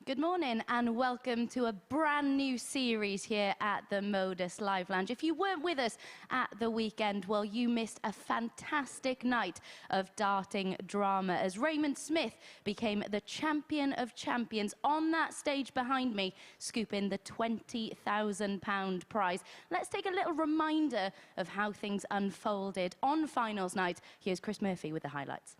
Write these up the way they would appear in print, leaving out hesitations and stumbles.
Good morning and welcome to a brand new series here at the Modus Live Lounge. If you weren't with us at the weekend, well, you missed a fantastic night of darting drama as Raymond Smith became the champion of champions on that stage behind me, scooping the £20,000 prize. Let's take a little reminder of how things unfolded on finals night. Here's Chris Murphy with the highlights.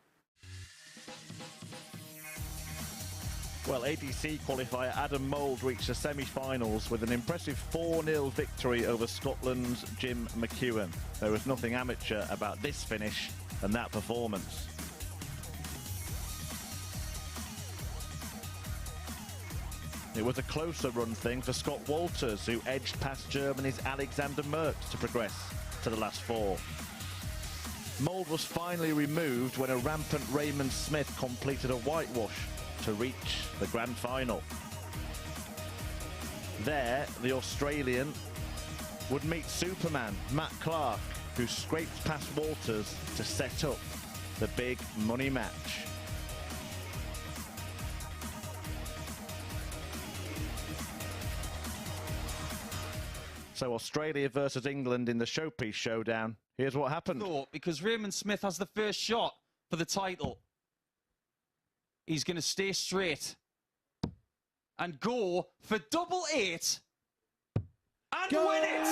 Well, ADC qualifier Adam Mould reached the semi-finals with an impressive 4-0 victory over Scotland's Jim McGuirk. There was nothing amateur about this finish and that performance. It was a closer run thing for Scott Walters, who edged past Germany's Alexander Merckx to progress to the last four. Mould was finally removed when a rampant Raymond Smith completed a whitewash to reach the grand final. There, the Australian would meet Superman Matt Clark, who scraped past Walters to set up the big money match. So Australia versus England in the showpiece showdown. Here's what happened. Because Raymond Smith has the first shot for the title. He's going to stay straight and go for double eight and win it.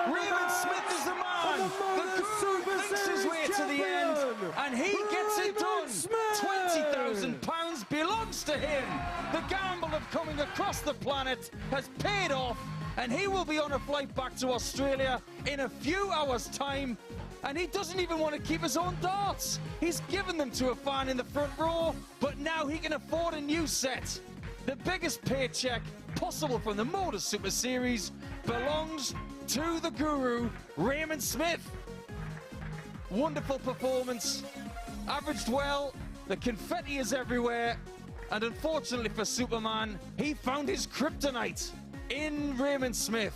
Raymond Smith is the man. The guru thinks his way to the end and he gets it done. £20,000 belongs to him. The gamble of coming across the planet has paid off and he will be on a flight back to Australia in a few hours' time. And he doesn't even want to keep his own darts. He's given them to a fan in the front row, but now he can afford a new set. The biggest paycheck possible from the MODUS Super Series belongs to the guru, Raymond Smith. Wonderful performance. Averaged well. The confetti is everywhere. And unfortunately for Superman, he found his kryptonite in Raymond Smith.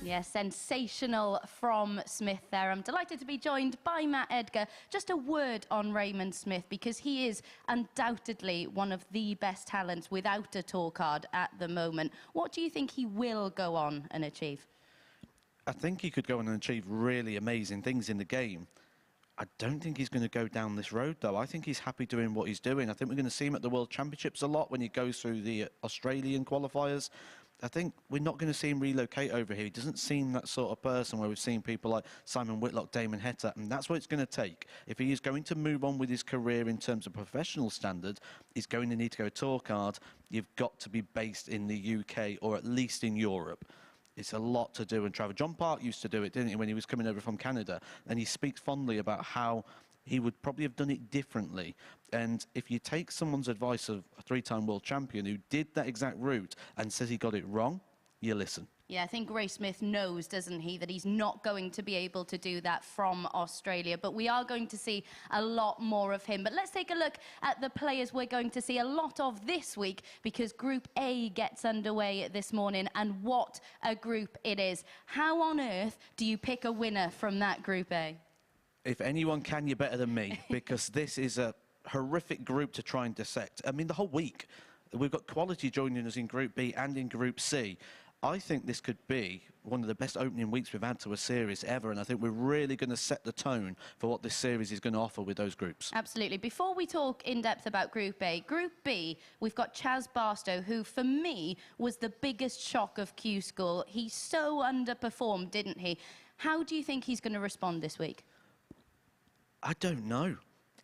Yeah, sensational from Smith there. I'm delighted to be joined by Matt Edgar. Just a word on Raymond Smith, because he is undoubtedly one of the best talents without a tour card at the moment. What do you think he will go on and achieve? I think he could go on and achieve really amazing things in the game. I don't think he's going to go down this road, though. I think he's happy doing what he's doing. I think we're going to see him at the World Championships a lot when he goes through the Australian qualifiers. I think we're not going to see him relocate over here. He doesn't seem that sort of person where we've seen people like Simon Whitlock, Damon Heta, and that's what it's going to take. If he is going to move on with his career in terms of professional standard, he's going to need to go tour card. You've got to be based in the UK or at least in Europe. It's a lot to do and travel. John Park used to do it, didn't he, when he was coming over from Canada? And he speaks fondly about how he would probably have done it differently. And if you take someone's advice of a three-time world champion who did that exact route and says he got it wrong, you listen. Yeah, I think Ray Smith knows, doesn't he, that he's not going to be able to do that from Australia. But we are going to see a lot more of him. But let's take a look at the players we're going to see a lot of this week, because Group A gets underway this morning. And what a group it is. How on earth do you pick a winner from that Group A? If anyone can, you're better than me, because this is a horrific group to try and dissect. I mean, the whole week, we've got quality joining us in Group B and in Group C. I think this could be one of the best opening weeks we've had to a series ever, and I think we're really going to set the tone for what this series is going to offer with those groups. Absolutely. Before we talk in depth about Group A, Group B, we've got Chaz Barstow, who for me was the biggest shock of Q School. He so underperformed, didn't he? How do you think he's going to respond this week? I don't know.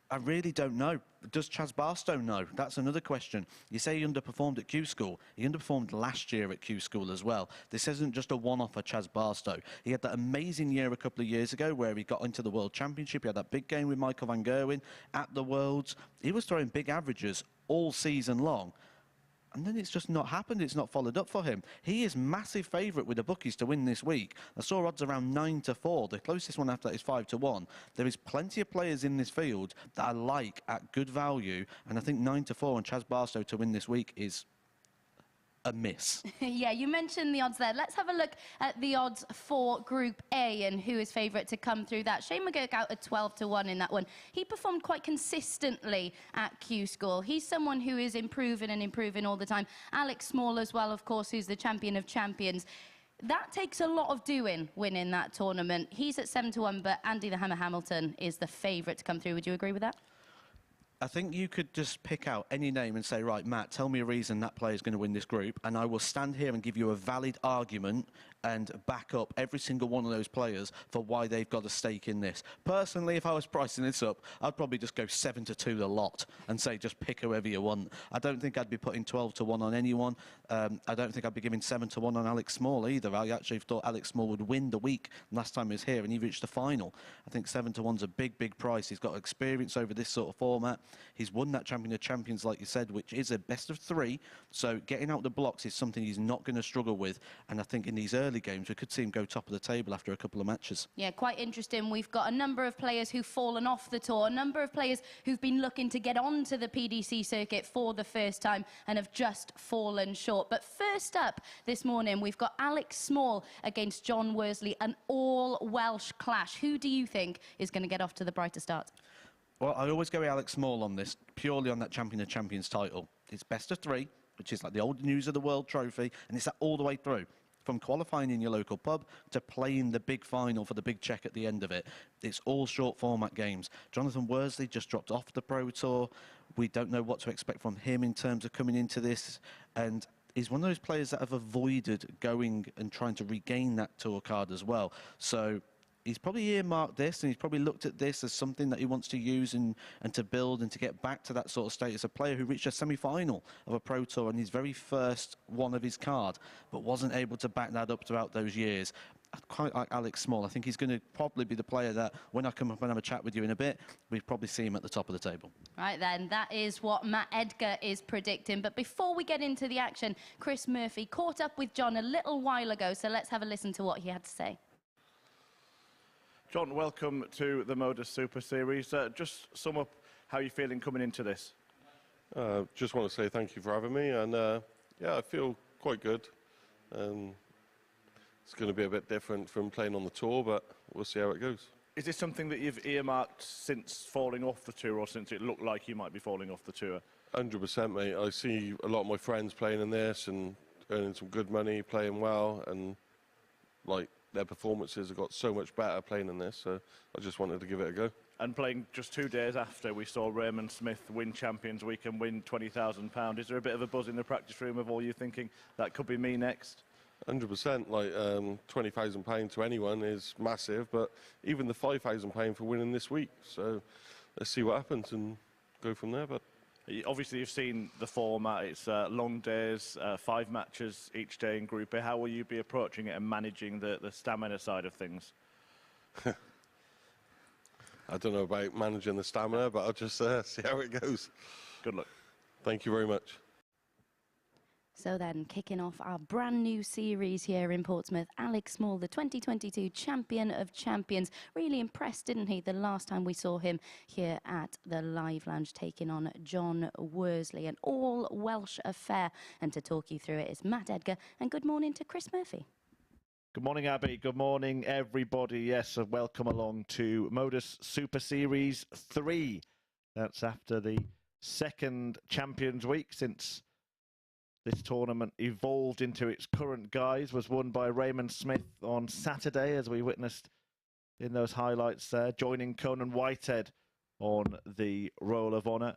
I really don't know. Does Chaz Barstow know? That's another question. You say he underperformed at Q School. He underperformed last year at Q School as well. This isn't just a one-off for Chaz Barstow. He had that amazing year a couple of years ago where he got into the World Championship. He had that big game with Michael van Gerwen at the Worlds. He was throwing big averages all season long. And then it's just not happened. It's not followed up for him. He is massive favourite with the bookies to win this week. I saw odds around 9-4. The closest one after that is 5-1. There is plenty of players in this field that I like at good value. And I think 9-4 on Chaz Barstow to win this week is a miss. Yeah, you mentioned the odds there. Let's have a look at the odds for Group A and who is favourite to come through that. Shane McGuirk out at 12 to 1 in that one. He performed quite consistently at Q School. He's someone who is improving and improving all the time. Alec Small as well, of course, who's the champion of champions. That takes a lot of doing, winning that tournament. He's at 7 to 1, but Andy the Hammer Hamilton is the favourite to come through. Would you agree with that? I think you could just pick out any name and say, right, Matt, tell me a reason that player is going to win this group, and I will stand here and give you a valid argument and back up every single one of those players for why they've got a stake in this. Personally, if I was pricing this up, I'd probably just go 7 to 2 the lot and say just pick whoever you want. I don't think I'd be putting 12 to 1 on anyone. I don't think I'd be giving 7 to 1 on Alec Small either. I actually thought Alec Small would win the week last time he was here and he reached the final. I think 7 to 1's a big, big price. He's got experience over this sort of format. He's won that Champion of Champions, like you said, which is a best of 3. So getting out the blocks is something he's not going to struggle with. And I think in these early games, we could see him go top of the table after a couple of matches. Yeah, quite interesting. We've got a number of players who've fallen off the tour, a number of players who've been looking to get onto the PDC circuit for the first time and have just fallen short. But first up this morning, we've got Alec Small against Jon Worsley, an all-Welsh clash. Who do you think is going to get off to the brighter start? Well, I always go with Alec Small on this, purely on that Champion of Champions title. It's best of 3, which is like the old News of the World trophy, and it's that all the way through. From qualifying in your local pub to playing the big final for the big check at the end of it. It's all short format games. Jonathan Worsley just dropped off the Pro Tour. We don't know what to expect from him in terms of coming into this. And he's one of those players that have avoided going and trying to regain that tour card as well. So he's probably earmarked this, and he's probably looked at this as something that he wants to use and to build and to get back to that sort of status. A player who reached a semi-final of a Pro Tour in his very first one of his card, but wasn't able to back that up throughout those years. I quite like Alec Small. I think he's going to probably be the player that, when I come up and have a chat with you in a bit, we'd probably see him at the top of the table. Right then, that is what Matt Edgar is predicting. But before we get into the action, Chris Murphy caught up with Jon a little while ago, so let's have a listen to what he had to say. Jon, welcome to the MODUS Super Series. Just sum up how you're feeling coming into this. Just want to say thank you for having me, and yeah, I feel quite good. It's going to be a bit different from playing on the tour, but we'll see how it goes. Is this something that you've earmarked since falling off the tour, or since it looked like you might be falling off the tour? 100%, mate. I see a lot of my friends playing in this and earning some good money, playing well, and like their performances have got so much better playing in this, so I just wanted to give it a go. And playing just 2 days after we saw Raymond Smith win Champions Week and win £20,000, is there a bit of a buzz in the practice room of all you thinking, that could be me next? 100%, like £20,000 to anyone is massive, but even the £5,000 for winning this week, so let's see what happens and go from there. But obviously you've seen the format, it's long days, 5 matches each day in Group A. How will you be approaching it and managing the stamina side of things? I don't know about managing the stamina, but I'll just see how it goes. Good luck. Thank you very much. So then, kicking off our brand new series here in Portsmouth, Alec Small, the 2022 Champion of Champions. Really impressed, didn't he, the last time we saw him here at the Live Lounge, taking on Jon Worsley, an all-Welsh affair. And to talk you through it is Matt Edgar, and good morning to Chris Murphy. Good morning, Abby. Good morning, everybody. Yes, welcome along to MODUS Super Series 3. That's after the second Champions Week since this tournament evolved into its current guise, was won by Raymond Smith on Saturday, as we witnessed in those highlights there, joining Conan Whitehead on the Roll of Honour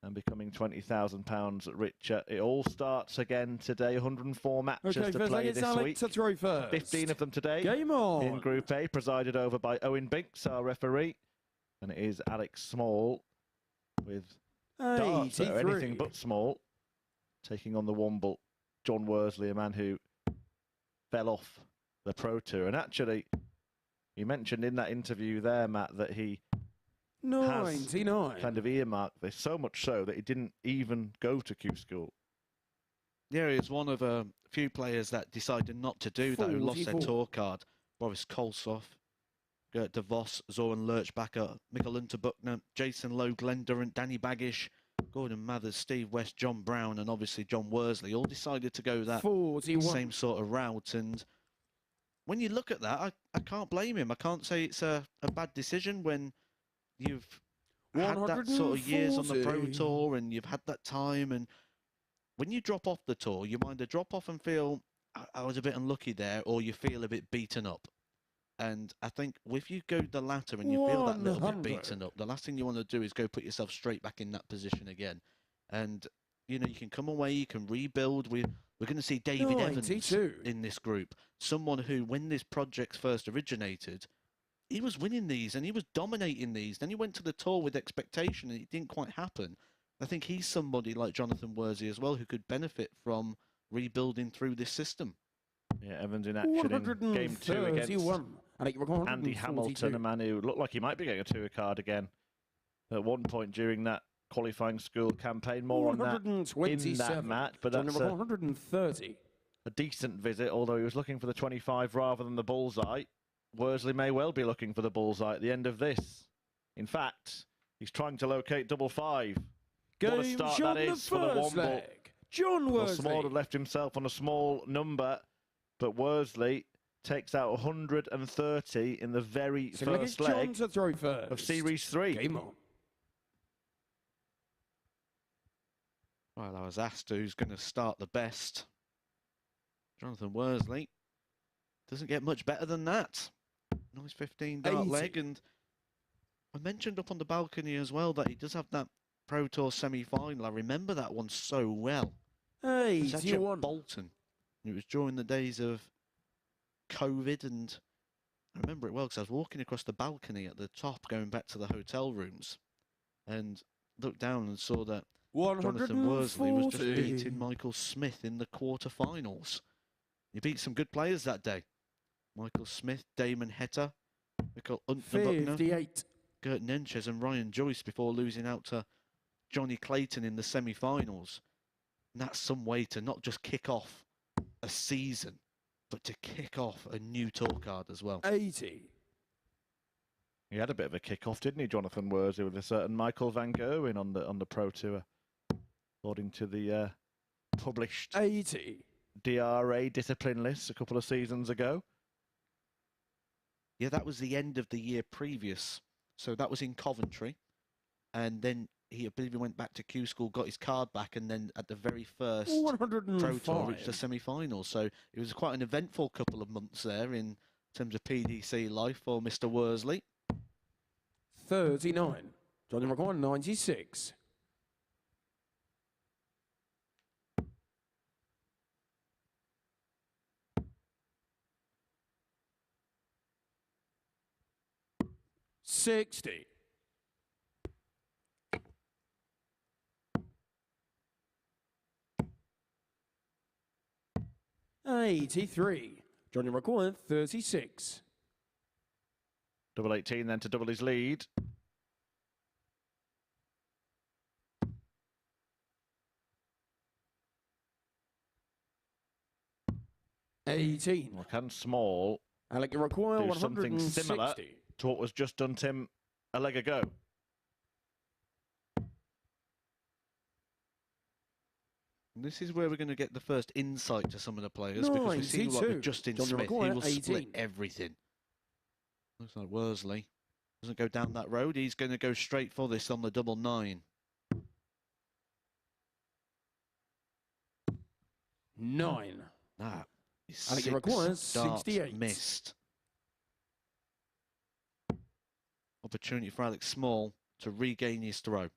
and becoming £20,000 richer. It all starts again today. 104 matches to play this week. To throw first. 15 of them today. Game on. In Group A, presided over by Owen Binks, our referee. And it is Alec Small with darts that are anything but small, taking on the Womble, Jon Worsley, a man who fell off the Pro Tour. And actually, you mentioned in that interview there, Matt, that he 99 has kind of earmarked this, so much so that he didn't even go to Q School. Yeah, he's one of a few players that decided not to do that, who lost their tour card. Boris Kolsov, Gert de Vos, Zoran Lurchbacher, Mikkel Unterbuchner, Jason Lowe, Glenn Durant, Danny Baggish. Gordon Mathers, Steve West, John Brown, and obviously Jon Worsley all decided to go that 41. same sort of route. And when you look at that, I can't blame him. I can't say it's a bad decision when you've had that sort of years on the Pro 140. Tour and you've had that time. And when you drop off the tour, you either drop off and feel, I was a bit unlucky there, or you feel a bit beaten up. And I think if you go the latter and you feel that little bit 100. beaten up, the last thing you want to do is go put yourself straight back in that position again. And, you know, you can come away, you can rebuild. We're going to see David Evans 92. in this group. Someone who, when this project first originated, he was winning these and he was dominating these. Then he went to the tour with expectation and it didn't quite happen. I think he's somebody like Jonathan Worsley as well who could benefit from rebuilding through this system. Yeah, Evans in action in game 2 against 131. Andy Hamilton, a man who looked like he might be getting a tour card again at one point during that qualifying school campaign. More on that in that match, but that's 130. a decent visit, although he was looking for the 25 rather than the bullseye. Worsley may well be looking for the bullseye at the end of this. In fact, he's trying to locate double 5. What a Game start shot that in the is for the one first ball. leg. Jon Well, Worsley. Small had left himself on a small number, but Worsley takes out 130 in the very first leg to throw first. of Series 3. Game on. Well, I was asked who's going to start the best. Jonathan Worsley doesn't get much better than that. Nice 15 dart 80. leg, and I mentioned up on the balcony as well that he does have that Pro Tour semi-final. I remember that one so well. It was actually at 81. Bolton. It was during the days of COVID, and I remember it well because I was walking across the balcony at the top, going back to the hotel rooms, and looked down and saw that Jonathan Worsley was just 140. beating Michael Smith in the quarterfinals. He beat some good players that day. Michael Smith, Damon Heta, Mikkel Unterbuckner, 58. Gert Nenches and Ryan Joyce before losing out to Johnny Clayton in the semi-finals. And that's some way to not just kick off a season, but to kick off a new tour card as well. 80. He had a bit of a kick-off, didn't he, Jonathan Worsley, with a certain Michael Van Gerwen on the Pro Tour, according to the published 80. DRA discipline list a couple of seasons ago. Yeah, that was the end of the year previous. So that was in Coventry. And then I believe he went back to Q School, got his card back, and then at the very first Pro Tour reached the 105. semi-finals. So it was quite an eventful couple of months there in terms of PDC life for Mr. Worsley. 39. Johnny McGuirk, 96. $60. 83. Johnny McGuirk, 36. Double 18 then to double his lead. $18. Well, can Small Alec Small, do something similar 160. to what was just done to him a leg ago? And this is where we're going to get the first insight to some of the players, because we see like 92. with Justin Johnny Smith, he McGuirk, will split 18. everything. Looks like Worsley doesn't go down that road. He's going to go straight for this on the double 9. 9. That is Alec 6 McGuirk, darts 68. missed. Opportunity for Alec Small to regain his throw.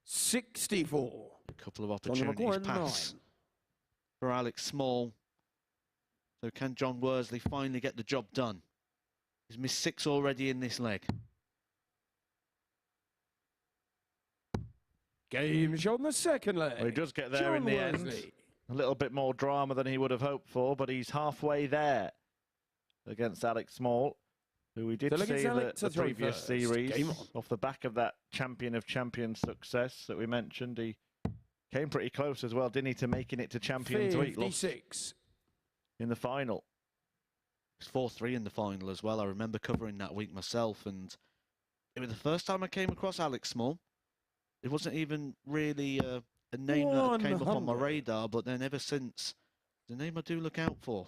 64. A couple of Johnny opportunities McGuirk, pass 9. for Alec Small. So can Jon Worsley finally get the job done? He's missed 6 already in this leg. Game shot in the second leg. Well, he does get there in Jon the end. Worsley. A little bit more drama than he would have hoped for, but he's halfway there against Alec Small, who we did So look, see it's Alec the to throw previous first. series Game on. off the back of that Champion of Champions success that we mentioned. He came pretty close as well, didn't he, to making it to Champions Week, lost 56. in the final. It's 4-3 in the final as well. I remember covering that week myself, and It was the first time I came across Alec Small. It wasn't even really a name that came up on my 100. radar, but then ever since, the name I do look out for.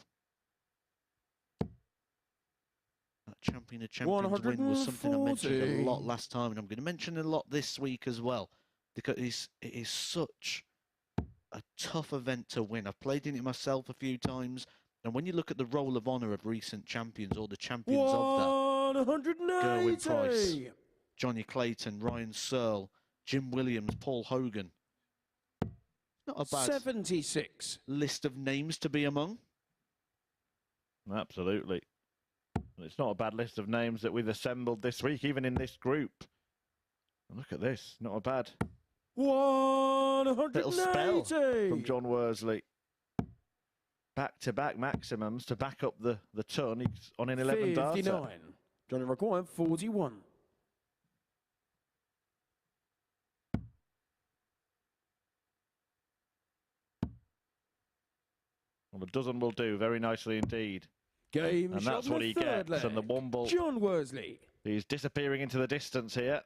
That Champion of Champions win was something I mentioned a lot 140. last time, and I'm going to mention it a lot this week as well, because it is such a tough event to win. I've played in it myself a few times, and when you look at the roll of honour of recent champions, or the champions of that, 180. Gerwin Price, Johnny Clayton, Ryan Searle, Jim Williams, Paul Hogan. Not a bad 76. list of names to be among. Absolutely. And it's not a bad list of names that we've assembled this week, even in this group. And look at this, not a bad 180. little spell from Jon Worsley. Back-to-back maximums to back up the ton. He's on an 11 data. 59. Johnny required 41. Well, a dozen will do very nicely indeed. Game And shot that's in what the he third gets. And the leg. Womble, Jon Worsley. he's disappearing into the distance here.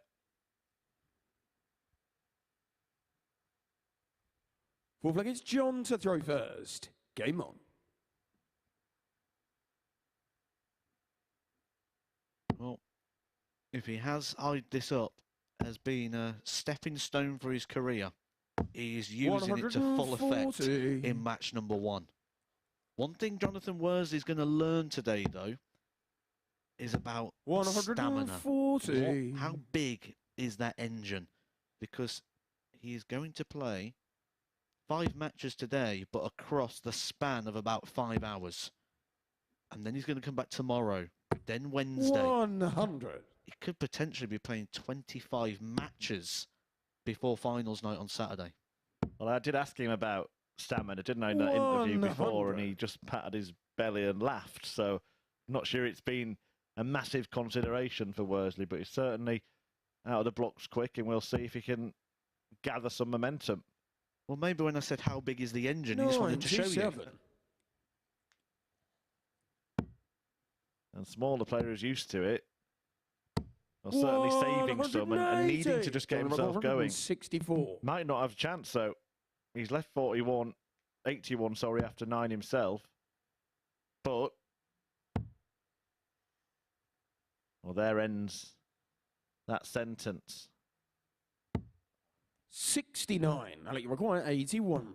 Fourth leg, it's John to throw first. Game on. Well, if he has eyed this up as being a stepping stone for his career, he is using it to full effect 140. in match number 1. One thing Jonathan Worsley is going to learn today, though, is about stamina. 140. How big is that engine? Because he is going to play 5 matches today, but across the span of about 5 hours. And then he's going to come back tomorrow, then Wednesday. 100. He could potentially be playing 25 matches before finals night on Saturday. Well, I did ask him about stamina, didn't I, in that interview before, and he just patted his belly and laughed. So I'm not sure it's been a massive consideration for Worsley, but he's certainly out of the blocks quick, and we'll see if he can gather some momentum. Well, maybe when I said how big is the engine, he just wanted to show you. 97. And Small, the player is used to it. Well, certainly saving some and needing to just get himself going. 64. Might not have a chance, though. He's left 81, sorry, after 9 himself. But, well, there ends that sentence. 69. Alec require 81. To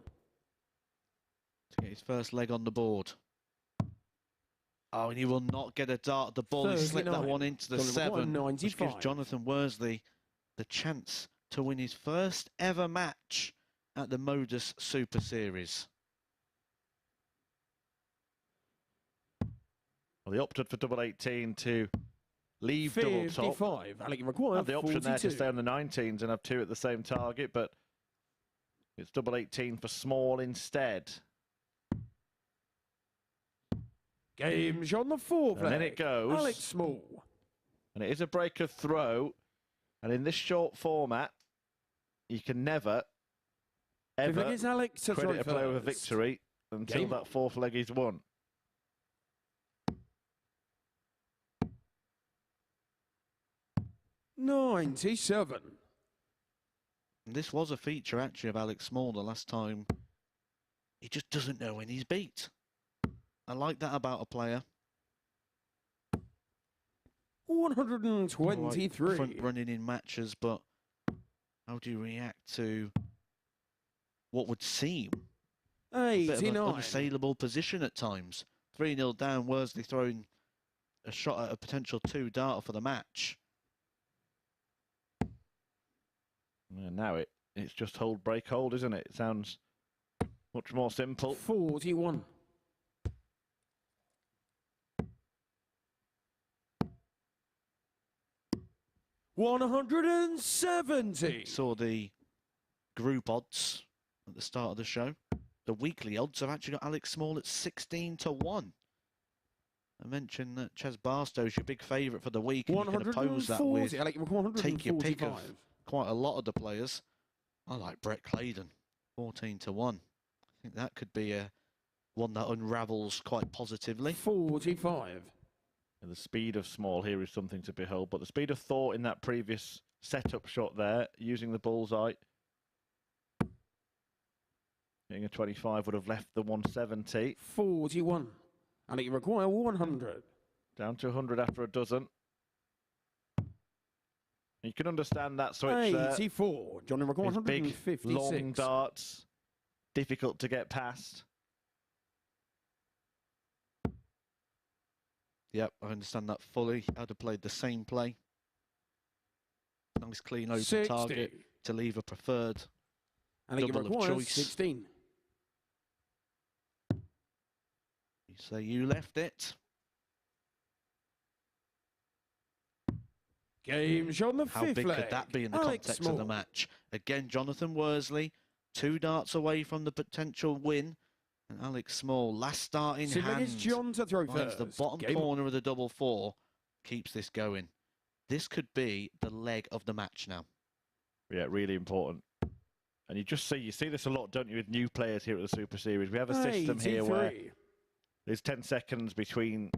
get his first leg on the board. Oh, and he will not get a dart at the ball. He slipped that 39. one into the Jonathan 7, which gives 95. Jonathan Worsley the chance to win his first ever match at the MODUS Super Series. Well, they opted for double 18 to leave double top. 55. Alec require Had the option 42. there to stay on the 19s and have 2 at the same target, but it's double 18 for Small instead. Game shot on the fourth And then leg. it goes. Alec Small. And it is a break of throw. And in this short format, you can never, Fifth leg ever is Alec to throw credit a player with a first. victory until Game that on. fourth leg is won. $97. And this was a feature, actually, of Alec Small the last time. He just doesn't know when he's beat. I like that about a player. 123. Front running in matches, but how do you react to what would seem a bit of an 89. unassailable position at times? 3-0 down, Worsley throwing a shot at a potential 2 darter for the match. And now it's just hold, break, hold, isn't it? It sounds much more simple. 41. $170. Saw the group odds at the start of the show. The weekly odds have actually got Alec Small at 16-1. I mentioned that Ches Barstow's your big favourite for the week, and you can oppose that with Alec, 145. take your pick of quite a lot of the players. I like Brett Claydon, 14-1. I think that could be one that unravels quite positively. 45. And the speed of Small here is something to behold, but the speed of thought in that previous setup shot there, using the bullseye. Hitting a 25 would have left the 170. 41. And it require 100. Down to 100 after a dozen. You can understand that switch 84. Johnny require there. Big, 156. long darts, difficult to get past. Yep, I understand that fully. I'd have played the same play. Nice clean open 60. target to leave a preferred And it double of requires choice. 16. You say you left it. Game shot on the How fifth big leg. could that be in the Alec context of the Small. match? Again, Jonathan Worsley, 2 darts away from the potential win. And Alec Small, last start in Sid hand, is John to throw finds first. the bottom Game corner of the double 4, keeps this going. This could be the leg of the match now. Yeah, really important. And you see this a lot, don't you, with new players here at the Super Series. We have a system here where 83. there's 10 seconds between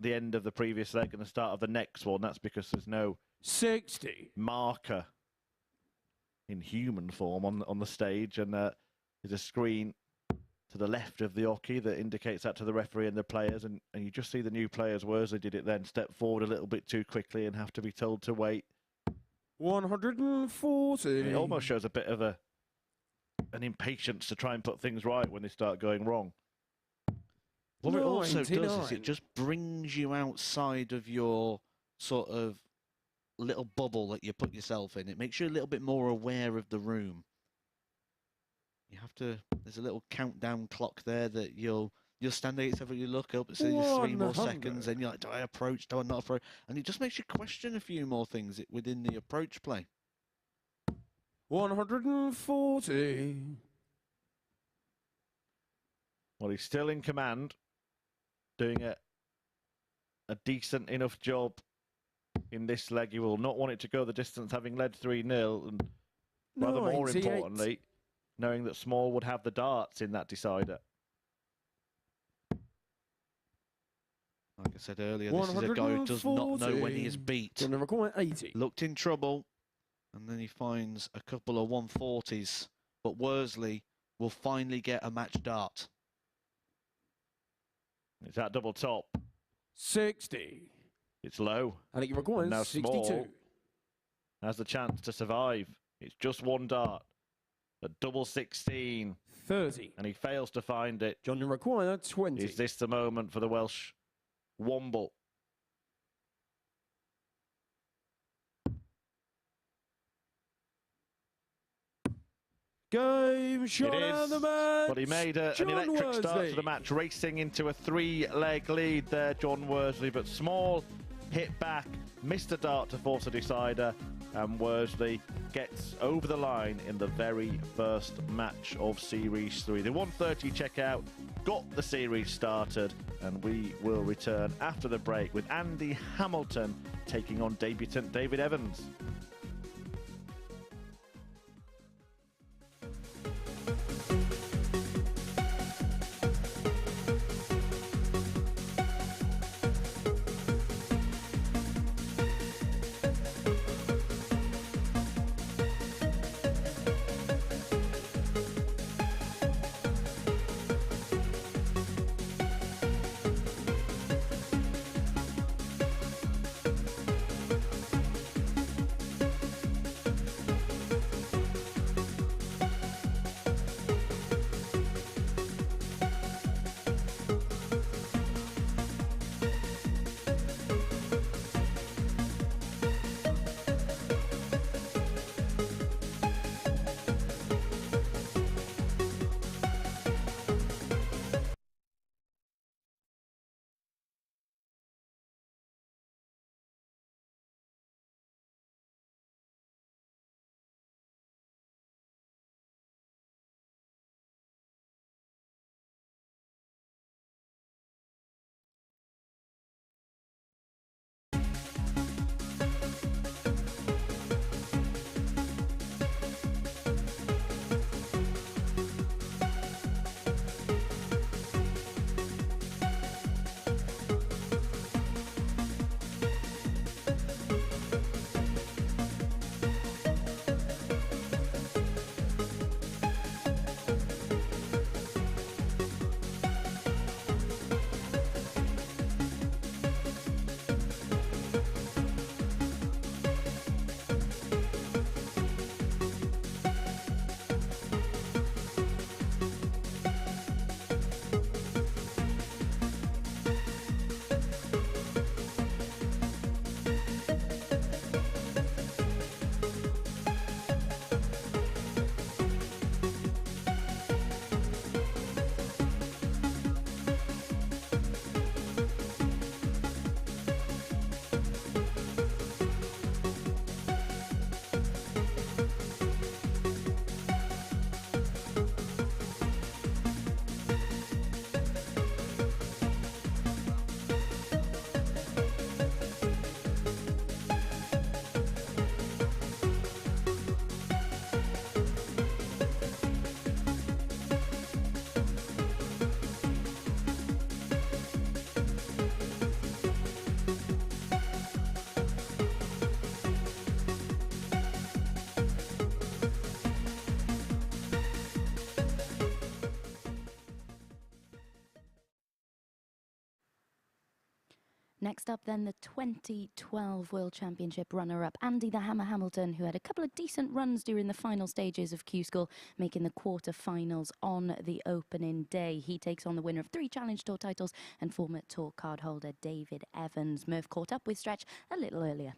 the end of the previous leg and the start of the next one. That's because there's no 60. marker in human form on the stage, and there's a screen to the left of the hockey that indicates that to the referee and the players, and you just see the new players. Worsley did it then, step forward a little bit too quickly and have to be told to wait. 140. And it almost shows a bit of an impatience to try and put things right when they start going wrong. What it also does is 99. it just brings you outside of your sort of little bubble that you put yourself in. It makes you a little bit more aware of the room. You have to, there's a little countdown clock there that you'll stand there yourself and you look up, it says 3 more 100. seconds, and you're like, do I approach, do I not approach? And it just makes you question a few more things within the approach play. 140. Well, he's still in command, doing a decent enough job in this leg. He will not want it to go the distance, having led 3-0, and rather more 98. importantly, knowing that Small would have the darts in that decider. Like I said earlier, this is a guy who does not know when he is beat. Gonna require 80. Looked in trouble, and then he finds a couple of 140s, but Worsley will finally get a match dart. It's that double top. 60. It's low. And it requires Now 62. Small has the chance to survive. It's just 1 dart. A double 16. 30. And he fails to find it. John require 20. Is this the moment for the Welsh Womble? Game shot It out is, of the match. but he made an Jon electric start Worsley. to the match, racing into a 3-leg lead there, Jon Worsley. But Small hit back, missed a dart to force a decider, and Worsley gets over the line in the very first match of Series 3. The 1:30 checkout got the series started, and we will return after the break with Andy Hamilton taking on debutant David Evans. Next up then, the 2012 World Championship runner-up, Andy the Hammer Hamilton, who had a couple of decent runs during the final stages of Q School, making the quarter-finals on the opening day. He takes on the winner of 3 Challenge Tour titles and former tour card holder David Evans. Murph caught up with Stretch a little earlier.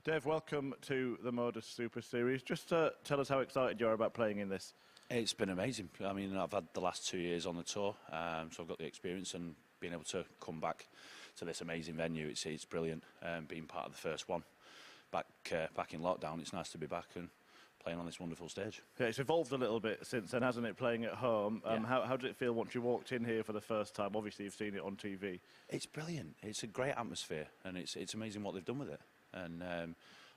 Dave, welcome to the MODUS Super Series. Just tell us how excited you are about playing in this. It's been amazing. I mean, I've had the last 2 years on the tour, so I've got the experience, and being able to come back to this amazing venue, it's brilliant. Being part of the first one back in lockdown, it's nice to be back and playing on this wonderful stage. Yeah, it's evolved a little bit since then, hasn't it, playing at home? Yeah. How did it feel once you walked in here for the first time? Obviously, you've seen it on TV. It's brilliant. It's a great atmosphere, and it's amazing what they've done with it. And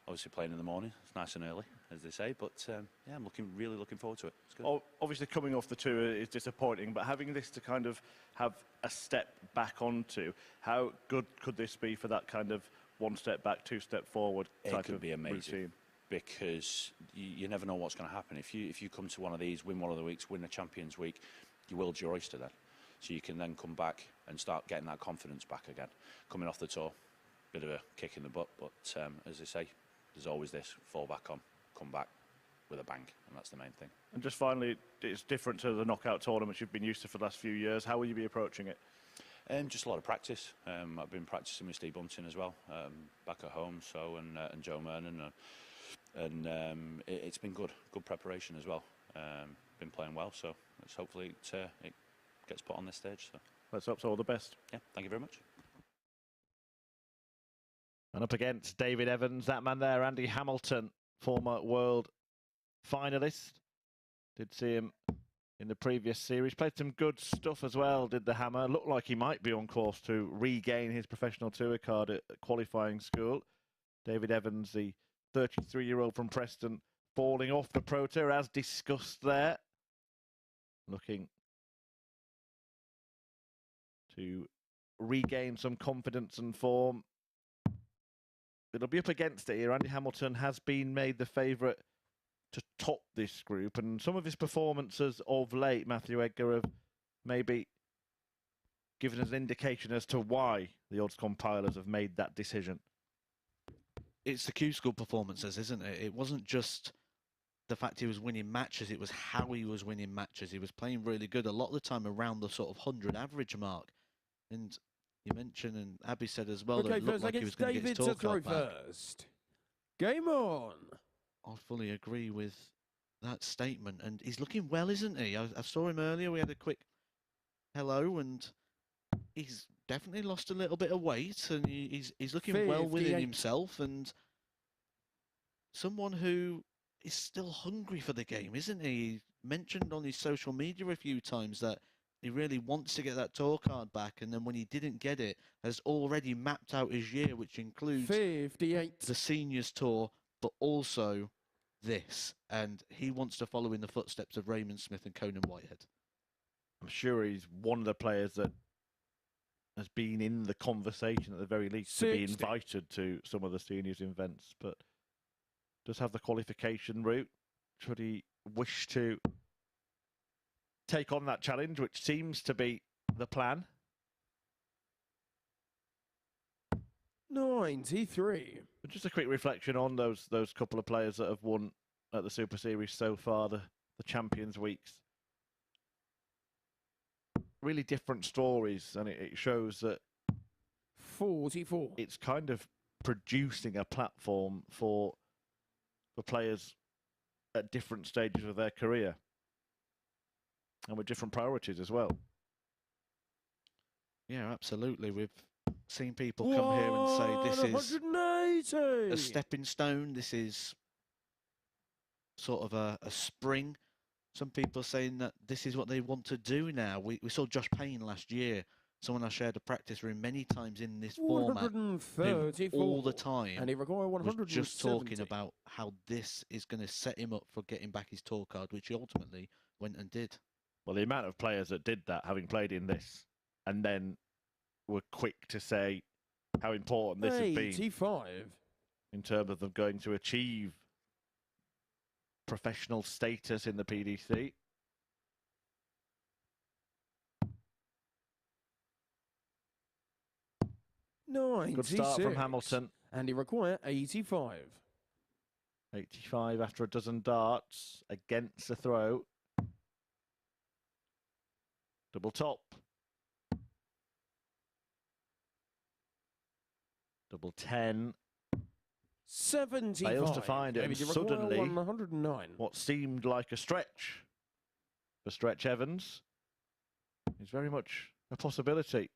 obviously playing in the morning, it's nice and early, as they say. But yeah, I'm really looking forward to it. It's good. Obviously, coming off the tour is disappointing, but having this to kind of have a step back onto, how good could this be for that kind of 1 step back, 2 step forward type It could of be amazing. routine? Because you never know what's going to happen. If you come to one of these, win one of the weeks, win the Champions Week, you will your oyster then. So you can then come back and start getting that confidence back again. Coming off the tour, bit of a kick in the butt, but as they say, there's always this, fall back on, come back with a bang, and that's the main thing. And just finally, it's different to the knockout tournaments you've been used to for the last few years. How will you be approaching it? Just a lot of practice. I've been practicing with Steve Bunting as well, back at home, and Joe Mernon, and it's been good preparation as well. Been playing well, so hopefully it gets put on this stage. So Let's hope so. All the best. yeah, thank you very much. And up against David Evans, that man there, Andy Hamilton, former world finalist. Did see him in the previous series. Played some good stuff as well, did the Hammer. Looked like he might be on course to regain his professional tour card at qualifying school. David Evans, the 33-year-old from Preston, falling off the Pro Tour, as discussed there. Looking to regain some confidence and form. It'll be up against it here. Andy Hamilton has been made the favourite to top this group, and some of his performances of late, Matthew Edgar, have maybe given us an indication as to why the odds compilers have made that decision. It's the Q School performances, isn't it? It wasn't just the fact he was winning matches, it was how he was winning matches. He was playing really good a lot of the time around the sort of 100 average mark. And you mentioned, and Abby said as well, that it looked like he was going to get his tour card back. First. Game on. I fully agree with that statement, and he's looking well, isn't he? I saw him earlier. We had a quick hello, and he's definitely lost a little bit of weight, and he's looking well within himself, and someone who is still hungry for the game, isn't he? He mentioned on his social media a few times that he really wants to get that tour card back, and then when he didn't get it, has already mapped out his year, which includes 58. the seniors tour, but also this. And he wants to follow in the footsteps of Raymond Smith and Conan Whitehead. I'm sure he's one of the players that has been in the conversation at the very least to be invited to some of the seniors events, but does have the qualification route should he wish to take on that challenge, which seems to be the plan. 93. But just a quick reflection on those couple of players that have won at the Super Series so far, the Champions Weeks. Really different stories, and it shows that 44. it's kind of producing a platform for players at different stages of their career and with different priorities as well. Yeah, absolutely. We've seen people come here and say this is a stepping stone. This is sort of a spring. Some people are saying that this is what they want to do now. We saw Josh Payne last year, someone I shared a practice room many times in this format, who all the time and he was just talking about how this is going to set him up for getting back his tour card, which he ultimately went and did. Well, the amount of players that did that, having played in this, and then were quick to say how important this has been in terms of them going to achieve professional status in the PDC. 96. Good start from Hamilton. And he require 85. 85 after a dozen darts against the throw. Double top. Double 10. 75. Fails to find it, and David, you require suddenly 109. what seemed like a stretch for Stretch Evans is very much a possibility.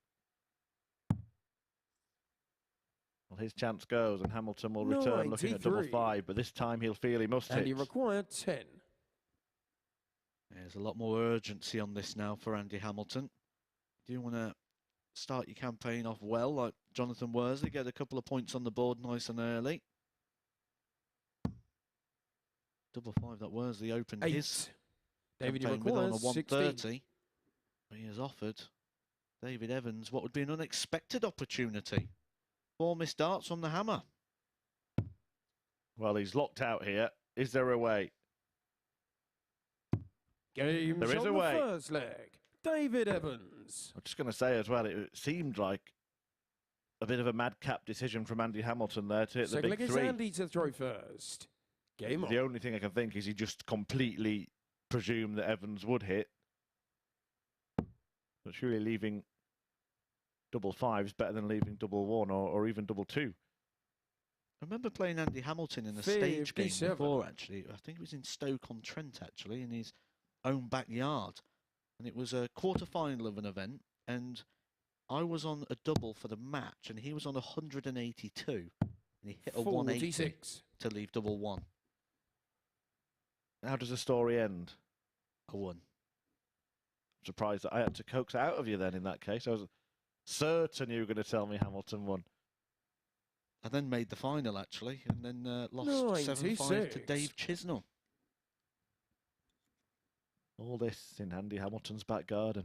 Well, his chance goes, and Hamilton will return looking at double 93. 5, but this time he'll feel he must And hit. he required 10. There's a lot more urgency on this now for Andy Hamilton. Do you want to start your campaign off well, like Jonathan Worsley, get a couple of points on the board nice and early? Double 5 that Worsley opened 8. his David, you campaign with on require a 16. 130. He has offered David Evans what would be an unexpected opportunity. 4 missed darts from the hammer. Well, he's locked out here. Is there a way? Game There is shot a the way. first leg. David Evans. I'm just going to say as well, it seemed like a bit of a madcap decision from Andy Hamilton there to hit the Second big leg is 3. Andy to throw first. Game on. The only thing I can think is he just completely presumed that Evans would hit. But surely leaving double 5 is better than leaving double 1 or even double 2. I remember playing Andy Hamilton in a stage game 57. before, actually. I think it was in Stoke-on-Trent, actually, in his own backyard. And it was a quarter-final of an event, and I was on a double for the match, and he was on 182. And he hit a 180 46. to leave double 1. How does the story end? A 1. I'm surprised that I had to coax it out of you then in that case. I was certain you were going to tell me Hamilton won. I then made the final, actually, and then lost 7-5 to 96. Dave Chisnell. All this in Andy Hamilton's back garden.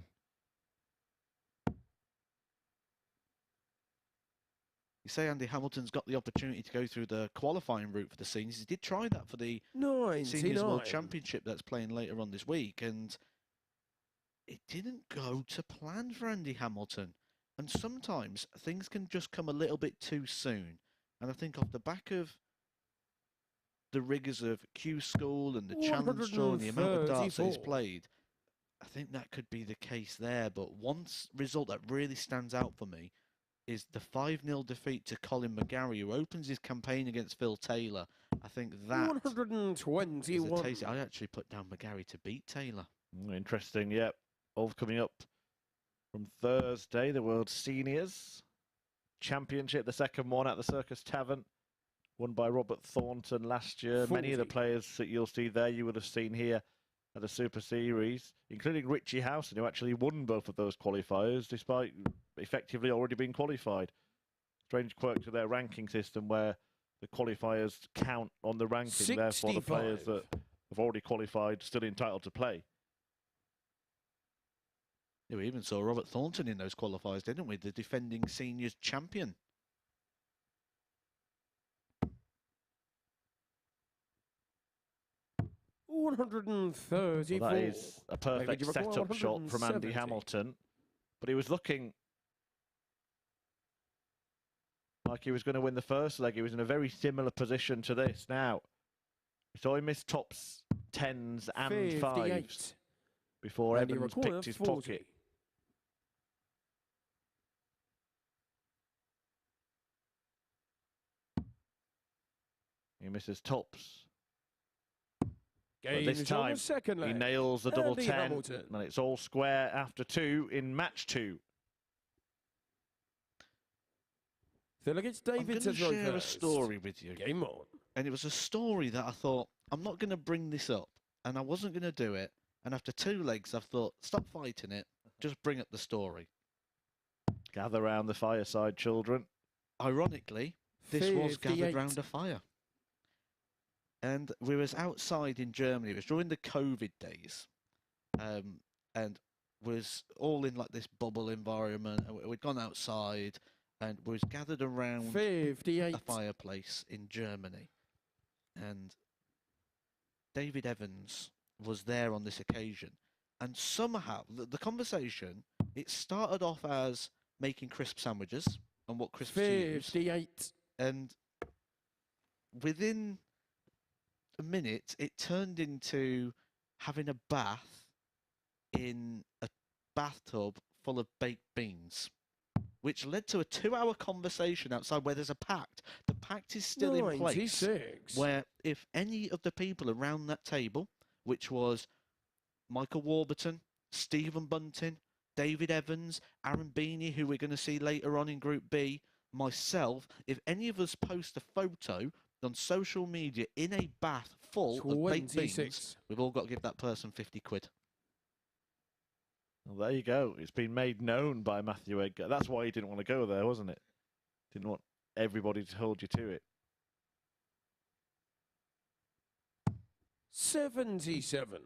You say Andy Hamilton's got the opportunity to go through the qualifying route for the seniors. He did try that for the Seniors World 99. Championship that's playing later on this week, and it didn't go to plan for Andy Hamilton. And sometimes things can just come a little bit too soon. And I think off the back of the rigours of Q School and the Challenge Tour and the amount of darts that he's 134. played, I think that could be the case there. But one result that really stands out for me is the 5-0 defeat to Colin McGarry, who opens his campaign against Phil Taylor. I think that is a 121. taste. I actually put down McGarry to beat Taylor. Interesting, yep. All coming up from Thursday, the World Seniors Championship, the second one at the Circus Tavern, won by Robert Thornton last year. Many of the 40. players that you'll see there, you would have seen here at the Super Series, including Richie Howson, who actually won both of those qualifiers, despite effectively already being qualified. Strange quirk to their ranking system where the qualifiers count on the ranking, therefore the players 65. that have already qualified still entitled to play. Yeah, we even saw Robert Thornton in those qualifiers, didn't we? The defending seniors champion. Well, 134. that is a perfect you require setup shot from Andy 170. Hamilton, but he was looking like he was going to win the first leg. He was in a very similar position to this now. So he missed tops 10s and 5s 58. before And he Evans require picked his 40. pocket. He misses tops. But Game this is on time, the second he leg. nails the double Andy 10, Hamilton. and it's all square after 2 in match 2. Then against I'm David going to to throw share a first. story with you. Game on. And it was a story that I thought, I'm not going to bring this up. And I wasn't going to do it. And after 2 legs, I thought, stop fighting it. Just bring up the story. Gather round the fireside, children. Ironically, this was gathered 58. round a fire. And we was outside in Germany. It was during the COVID days. And was all in like this bubble environment. And we'd gone outside and was gathered around 58. a fireplace in Germany. And David Evans was there on this occasion. And somehow, the conversation, it started off as making crisp sandwiches. and what crisps to use. 58. And within a minute, it turned into having a bath in a bathtub full of baked beans, which led to a 2-hour conversation outside where there's a pact. The pact is still in place, 96. where if any of the people around that table, which was Michael Warburton, Stephen Bunting, David Evans, Aaron Beanie, who we're going to see later on in Group B, myself, if any of us post a photo on social media in a bath full of baked beans, 26. we've all got to give that person 50 quid. Well, there you go. It's been made known by Matthew Edgar. That's why he didn't want to go there, wasn't it? Didn't want everybody to hold you to it. 77.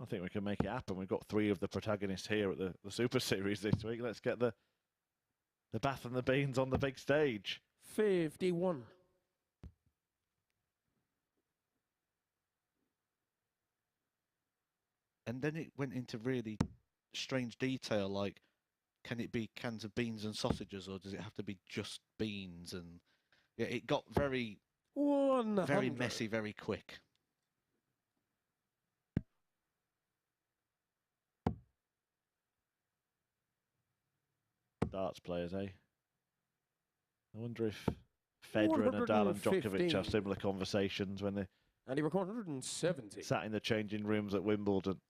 I think we can make it happen. We've got 3 of the protagonists here at the Super Series this week. Let's get the bath and the beans on the big stage. 51. And then it went into really strange detail, like, can it be cans of beans and sausages, or does it have to be just beans? And yeah, it got very 100. very messy, very quick. Darts players, eh? I wonder if Federer, Nadal and Djokovic have similar conversations when they And he recorded 170. sat in the changing rooms at Wimbledon.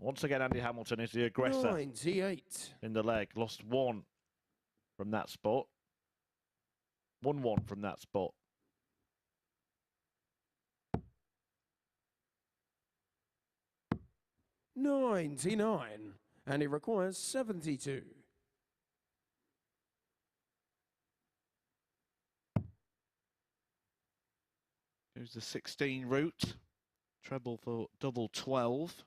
Once again, Andy Hamilton is the aggressor 98. in the leg. Lost 1 from that spot. 1-1 from that spot. $99. And he requires 72. Goes the 16 route. Treble for double 12.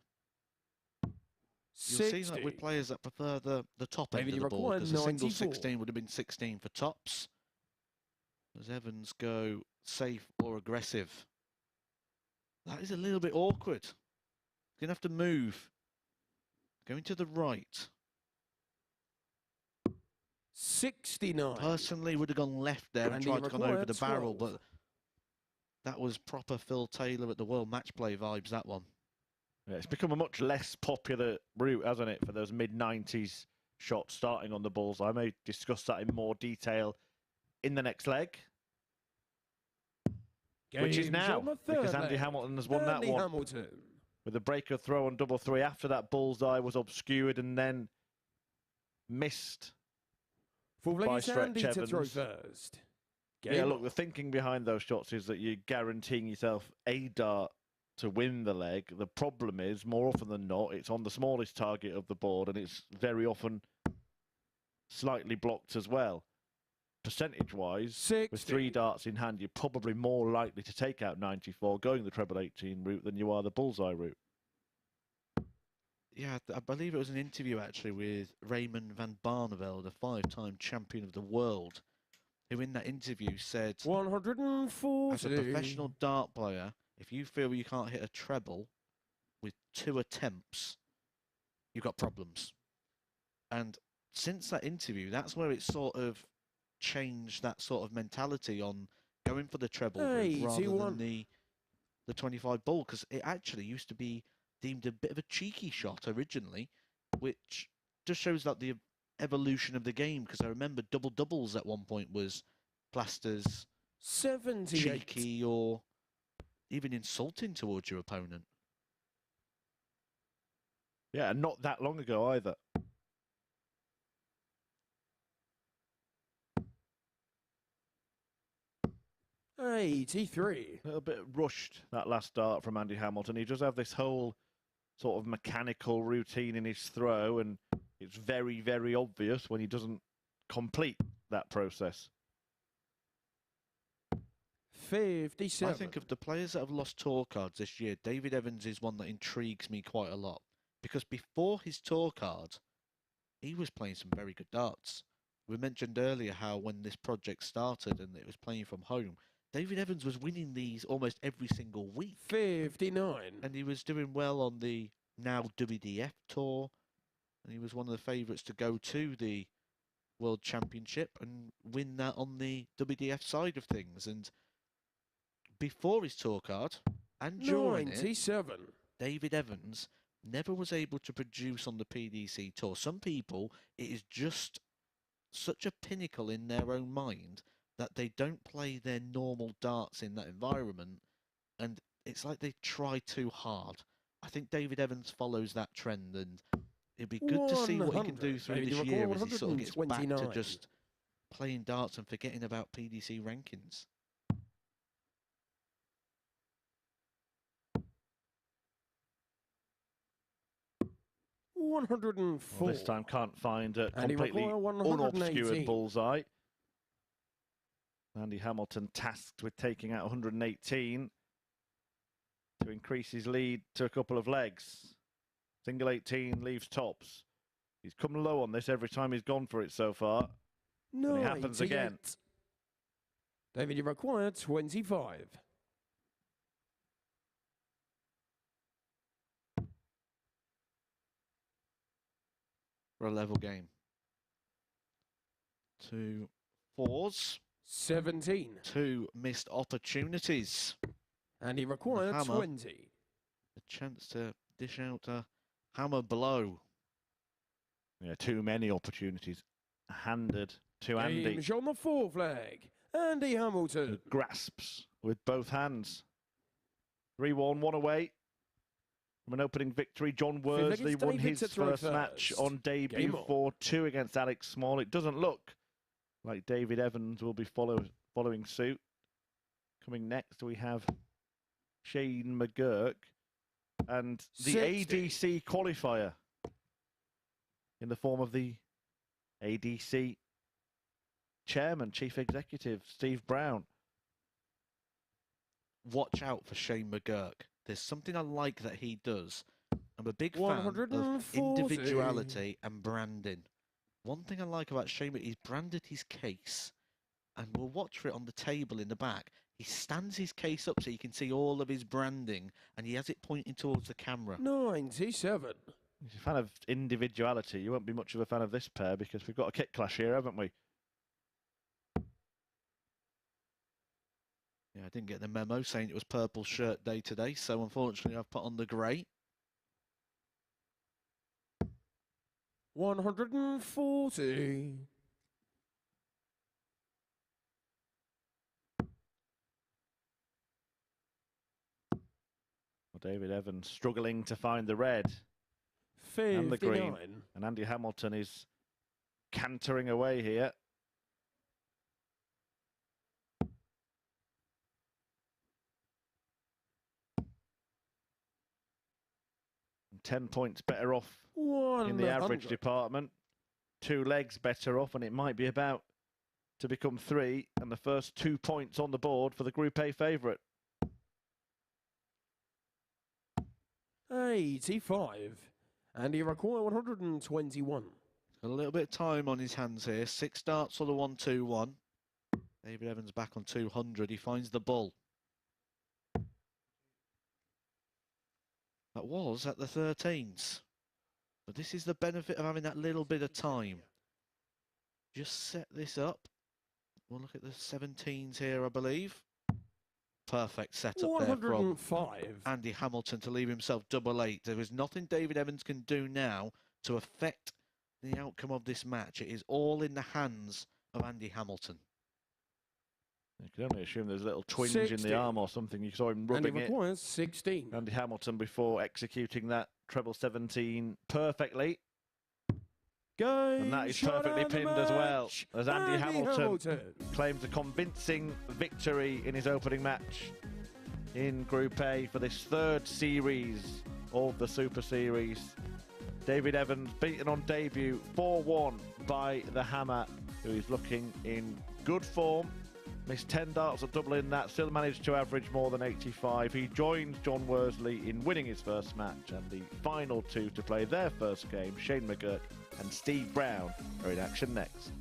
You'll see that with players that prefer the top end Maybe of the you board, require because the single 94. 16 would have been 16 for tops. Does Evans go safe or aggressive? That is a little bit awkward. Going to have to move. Going to the right. 69. Personally, would have gone left there and And tried he to go over required the barrel, 12. but that was proper Phil Taylor at the World Match Play vibes, that one. Yeah, it's become a much less popular route, hasn't it, for those mid-90s shots starting on the bullseye. I may discuss that in more detail in the next leg, which is Games now, on the third because Andy leg. Hamilton has won that Andy one Hamilton. with a breaker throw on double 3 after that bullseye was obscured and then missed. Full by leg Stretch Andy to throw Evans. first. Yeah, Game look, the thinking behind those shots is that you're guaranteeing yourself a dart to win the leg. The problem is, more often than not, it's on the smallest target of the board, and it's very often slightly blocked as well. Percentage-wise, 60. with 3 darts in hand, you're probably more likely to take out 94 going the treble 18 route than you are the bullseye route. Yeah, I believe it was an interview actually with Raymond van Barneveld, a 5-time champion of the world, who in that interview said, 140. as a professional dart player, if you feel you can't hit a treble with 2 attempts, you've got problems. And since that interview, that's where it sort of changed that sort of mentality on going for the treble route rather than the 25 ball, because it actually used to be deemed a bit of a cheeky shot originally, which just shows that the evolution of the game, because I remember double doubles at one point was classed as 78. cheeky or even insulting towards your opponent. Yeah, and not that long ago either. $83. A little bit rushed, that last dart from Andy Hamilton. He does have this whole sort of mechanical routine in his throw, and it's very, very obvious when he doesn't complete that process. 57. I think of the players that have lost tour cards this year, David Evans is one that intrigues me quite a lot, because before his tour card, he was playing some very good darts. We mentioned earlier how when this project started and it was playing from home, David Evans was winning these almost every single week. 59. And he was doing well on the now WDF tour. And he was one of the favourites to go to the World Championship and win that on the WDF side of things. And before his tour card and during 97. it, David Evans never was able to produce on the PDC tour. Some people, it is just such a pinnacle in their own mind that they don't play their normal darts in that environment, and it's like they try too hard. I think David Evans follows that trend, and it'd be good to see what he can do through this year as he sort of gets back to just playing darts and forgetting about PDC rankings. Well, 104. This time can't find a And he completely require 118. unobscured bullseye. Andy Hamilton tasked with taking out 118 to increase his lead to a couple of legs. Single 18 leaves tops. He's come low on this every time he's gone for it so far. And it happens again. David, you require 25. For a level game. 2 4s. 17. 2 missed opportunities. And he required Hammer. 20. A chance to dish out a hammer blow. Yeah, too many opportunities handed to Andy. Game's on the 4 flag. Andy Hamilton. He grasps with both hands. 3-1, one away from an opening victory. Jon Worsley won his first match on debut 4-2 against Alec Small. It doesn't look like David Evans will be following suit. Coming next, we have Shane McGuirk and the 60. ADC qualifier in the form of the ADC chairman, chief executive, Steve Brown. Watch out for Shane McGuirk. There's something I like that he does. I'm a big fan of 140. individuality and branding. One thing I like about Shane, he's branded his case, and we'll watch for it on the table in the back. He stands his case up so you can see all of his branding, and he has it pointing towards the camera. 97. If you're a fan of individuality, you won't be much of a fan of this pair because we've got a kit clash here, haven't we? Yeah, I didn't get the memo saying it was purple shirt day today, so unfortunately I've put on the grey. 140. Well, David Evans struggling to find the red 59. and the green. And Andy Hamilton is cantering away here. And 10 points better off in the average department. 2 legs better off, and it might be about to become 3. And the first 2 points on the board for the Group A favourite. 85. And he require 121. Got a little bit of time on his hands here. 6 starts for the 1-2-1. David Evans back on 200. He finds the bull. That was at the 13s. But this is the benefit of having that little bit of time. Just set this up. We'll look at the 17s here, I believe. Perfect setup there from Andy Hamilton to leave himself double 8. There is nothing David Evans can do now to affect the outcome of this match. It is all in the hands of Andy Hamilton. You can only assume there's a little twinge in the arm or something. You saw him rubbing it. And 16. Andy Hamilton before executing that treble 17 perfectly. And that is perfectly pinned as well, as Andy Hamilton claims a convincing victory in his opening match in Group A for this 3rd series of the Super Series. David Evans beaten on debut 4-1 by the Hammer, who is looking in good form. Missed 10 darts at doubling that, still managed to average more than 85. He joins Jon Worsley in winning his first match, and the final 2 to play their first game, Shane McGuirk and Steve Brown, are in action next.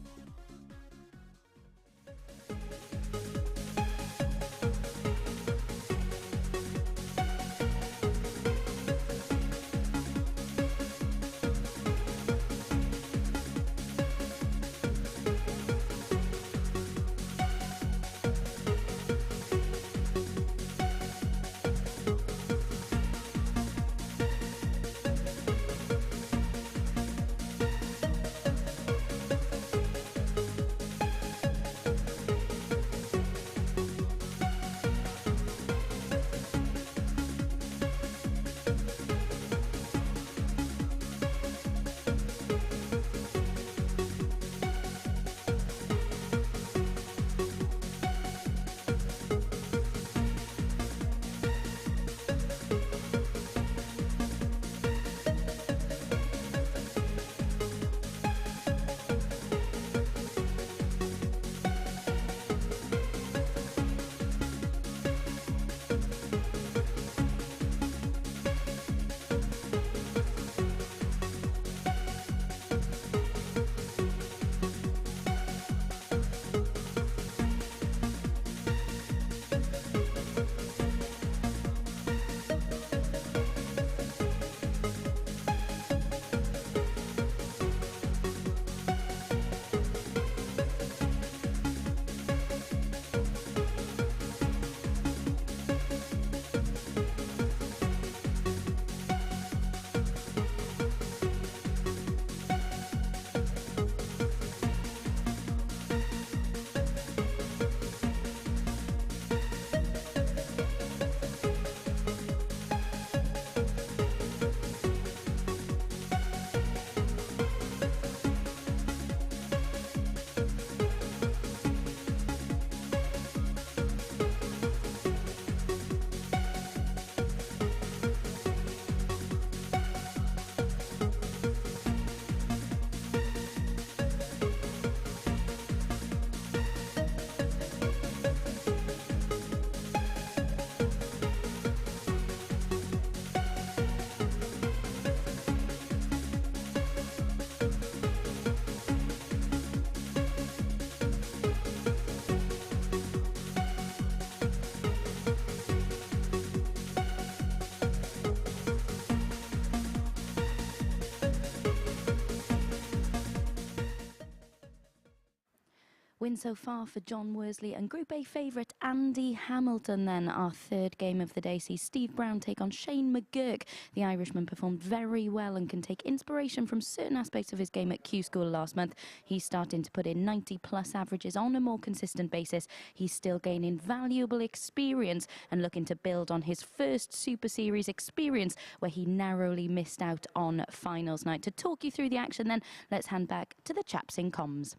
Win so far for Jon Worsley and Group A favourite Andy Hamilton then. Our third game of the day sees Steve Brown take on Shane McGuirk. The Irishman performed very well and can take inspiration from certain aspects of his game at Q School last month. He's starting to put in 90-plus averages on a more consistent basis. He's still gaining valuable experience and looking to build on his first Super Series experience where he narrowly missed out on finals night. To talk you through the action then, let's hand back to the chaps in comms.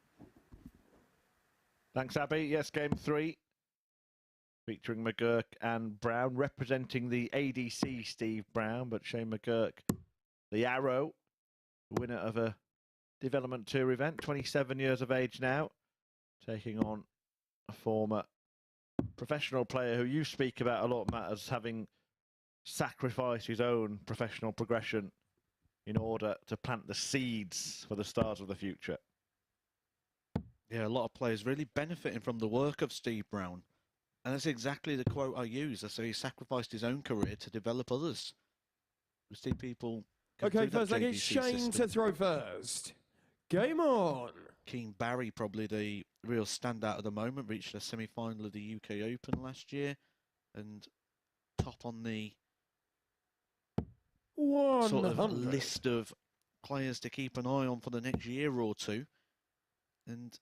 Thanks, Abby. Yes, game 3. Featuring McGuirk and Brown, representing the ADC Steve Brown, but Shane McGuirk, the Arrow, winner of a Development Tour event, 27 years of age now, taking on a former professional player who you speak about a lot, Matt, as having sacrificed his own professional progression in order to plant the seeds for the stars of the future. Yeah, a lot of players really benefiting from the work of Steve Brown. And that's exactly the quote I use. I say he sacrificed his own career to develop others. We see people... Okay, first leg is Shane to throw first. Game on. Keen Barry, probably the real standout at the moment, reached the semi-final of the UK Open last year. And top on the sort of list of players to keep an eye on for the next year or two. And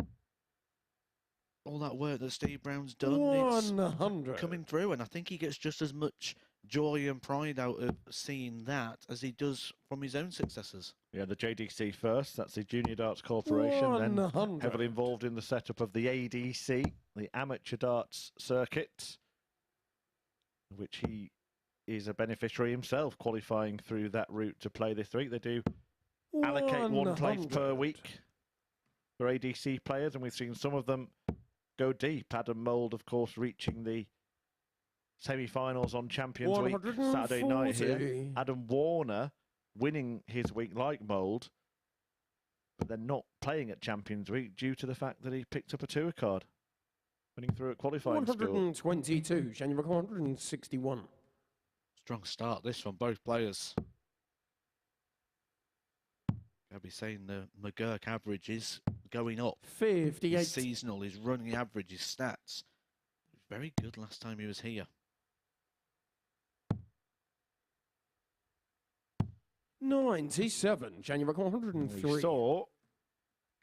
all that work that Steve Brown's done, it's coming through, and I think he gets just as much joy and pride out of seeing that as he does from his own successes. Yeah, the JDC first, that's the Junior Darts Corporation, then heavily involved in the setup of the ADC, the Amateur Darts Circuit, which he is a beneficiary himself, qualifying through that route to play this week. They do allocate one place per week for ADC players, and we've seen some of them go deep. Adam Mould, of course, reaching the semi-finals on Champions Week Saturday night here. Adam Warner winning his week like Mould, but then not playing at Champions Week due to the fact that he picked up a tour card, winning through at qualifying 122, January 161. Strong start this from both players. I'll be saying the McGuirk average is going up. 58. His seasonal, his running average, his stats. Very good last time he was here. 97, January 103. We saw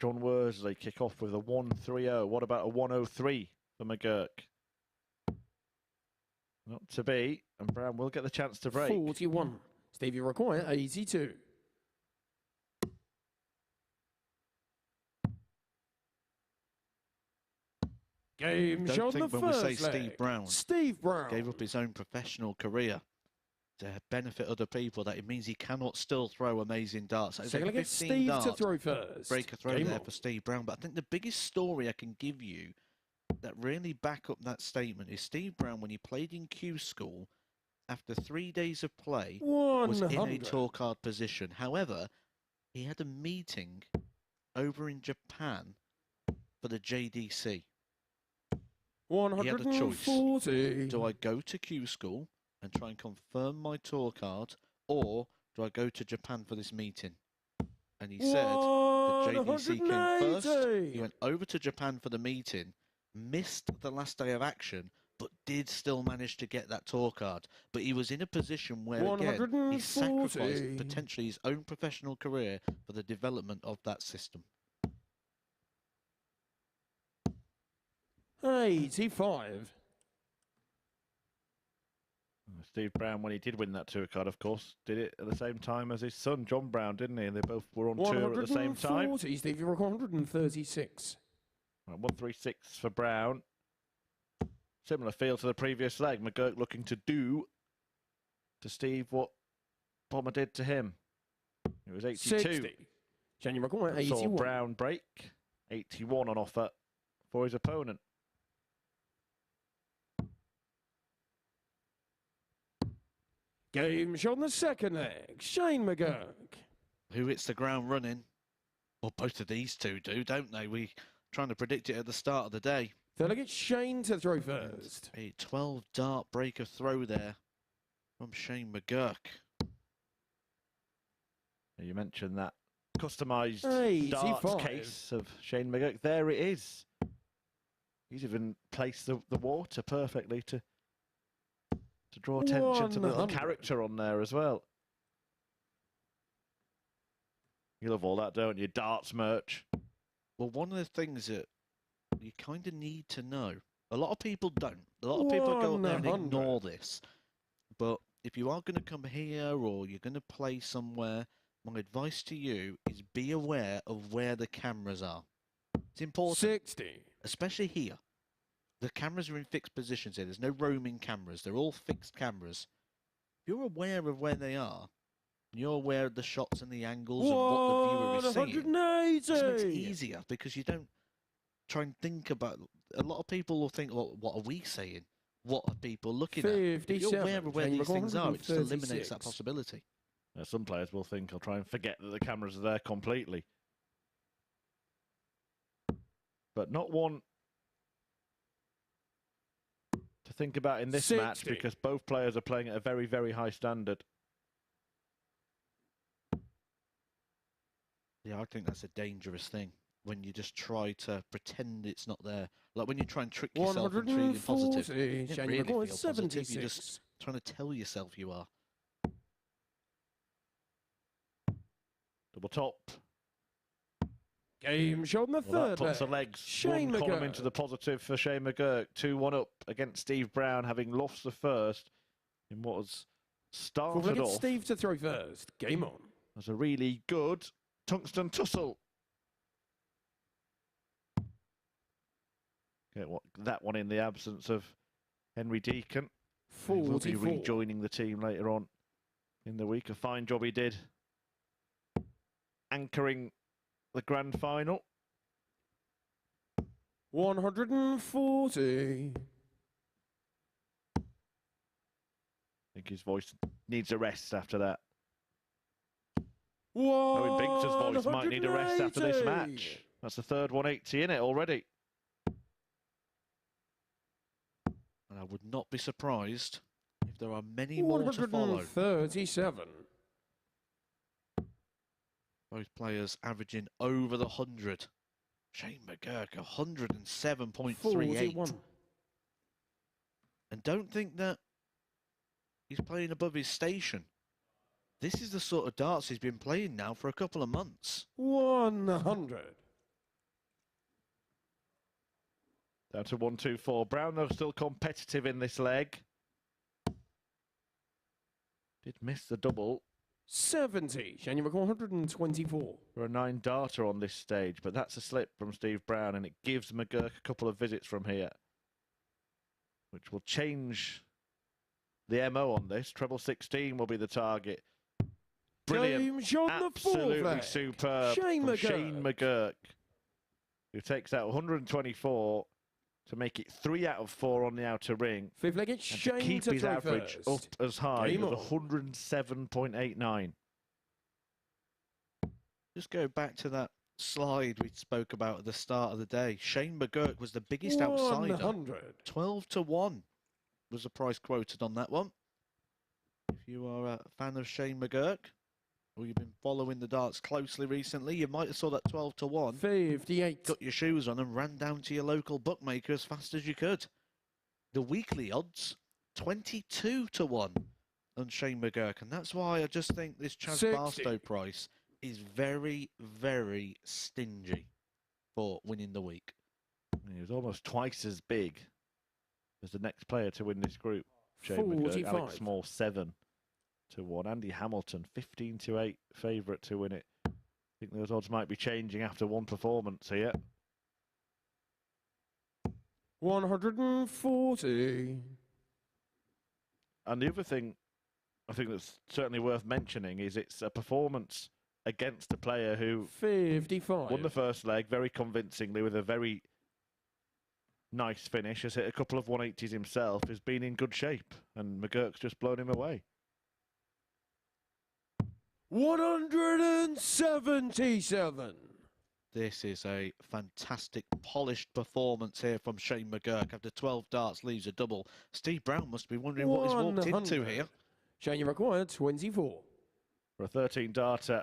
Jon Worsley kick off with a 1-3-0. What about a 1-0-3 for McGuirk? Not to be, and Brown will get the chance to break. 41. Stevie require 82. Game show on the first leg. Steve Brown gave up his own professional career to benefit other people. That it means he cannot still throw amazing darts. Second leg is Steve to throw first. Breaker throw there for Steve Brown. But I think the biggest story I can give you that really back up that statement is Steve Brown, when he played in Q School, after 3 days of play, was in a tour card position. However, he had a meeting over in Japan for the JDC. 140. He had a choice. Do I go to Q School and try and confirm my tour card, or do I go to Japan for this meeting? And he said the JDC came first. He went over to Japan for the meeting, missed the last day of action, but did still manage to get that tour card. But he was in a position where, again, he sacrificed potentially his own professional career for the development of that system. 85. Steve Brown, when he did win that tour card, of course, did it at the same time as his son, John Brown, didn't he? And they both were on tour at the same time. Stevie, 136. Right, 136 for Brown. Similar feel to the previous leg. McGuirk looking to do to Steve what Bomber did to him. It was 82. 60. January 81. Saw Brown break. 81 on offer for his opponent. Game show on the second leg. Shane McGuirk. Who hits the ground running? Well, both of these two do, don't they? We trying to predict it at the start of the day. Third leg, it's Shane to throw first. A 12 dart breaker throw there from Shane McGuirk. You mentioned that customised darts case of Shane McGuirk. There it is. He's even placed the water perfectly to draw attention to the little 100. character on there as well. You love all that, don't you? Darts merch. Well, one of the things that you kind of need to know, a lot of people don't. A lot of people go up there and 100. ignore this. But if you are going to come here or you're going to play somewhere, my advice to you is be aware of where the cameras are. It's important. 60. Especially here. The cameras are in fixed positions here. There's no roaming cameras. They're all fixed cameras. If you're aware of where they are, and you're aware of the shots and the angles and what the viewer is seeing, 180. it makes it easier because you don't try and think about... A lot of people will think, well, what are we saying? What are people looking at? If you're aware of where these things are, it just eliminates that possibility. Now, some players will think, I'll try and forget that the cameras are there completely. But not one to think about in this match, 60. because both players are playing at a very, very high standard. Yeah, I think that's a dangerous thing. When you just try to pretend it's not there. Like when you try and trick yourself into feeling positive. You don't really feel positive. You're just trying to tell yourself you are. Double top. Game shot in the Well, that third puts the leg. legs Shane one column McGuirk. into the positive for Shane McGuirk. 2-1 up against Steve Brown, having lost the first in what was started Forward off Steve to throw first. Game on. as a really good tungsten tussle. Get that one in the absence of Henry Deacon. He will be 44. rejoining the team later on in the week. A fine job he did anchoring the grand final. 140. I think his voice needs a rest after that. Owen Binks's voice might need a rest after this match. That's the third 180 in it already. And I would not be surprised if there are many more to follow. 137. Both players averaging over the 100. Shane McGuirk, 107.38. 41. And don't think that he's playing above his station. This is the sort of darts he's been playing now for a couple of months. 100. Down to 124. Brown, though, still competitive in this leg. Did miss the double 70. Shane McGuirk 124. for a 9-darter on this stage, but that's a slip from Steve Brown, and it gives McGuirk a couple of visits from here, which will change the MO on this. Treble 16 will be the target. Brilliant. Game shot the fourth Absolutely leg. superb Shane from McGuirk. Shane McGuirk, who takes out 124 to make it 3 out of 4 on the outer ring. Fifth leg, it's And Shane to keep to his throw average first. up as high Game as on. 107.89. Just go back to that slide we spoke about at the start of the day. Shane McGuirk was the biggest outsider. 100. 12-1 was the price quoted on that one. If you are a fan of Shane McGuirk, or you've been following the darts closely recently, you might have saw that 12-1. 58. Got your shoes on and ran down to your local bookmaker as fast as you could. The weekly odds, 22-1 on Shane McGuirk. And that's why I just think this Chaz 60. Barstow price is very, very stingy for winning the week. He was almost twice as big as the next player to win this group. Shane McGuirk, 45. Alec Small 7-1. Andy Hamilton 15-8 favourite to win it. I think those odds might be changing after one performance here. 140. And the other thing I think that's certainly worth mentioning is it's a performance against a player who 55. won the first leg very convincingly with a very nice finish, has hit a couple of 180s himself, has been in good shape, and McGuirk's just blown him away. 177. This is a fantastic, polished performance here from Shane McGuirk. After 12 darts, leaves a double. Steve Brown must be wondering what he's walked into 100. here. Shane, you require 24. For a 13-darter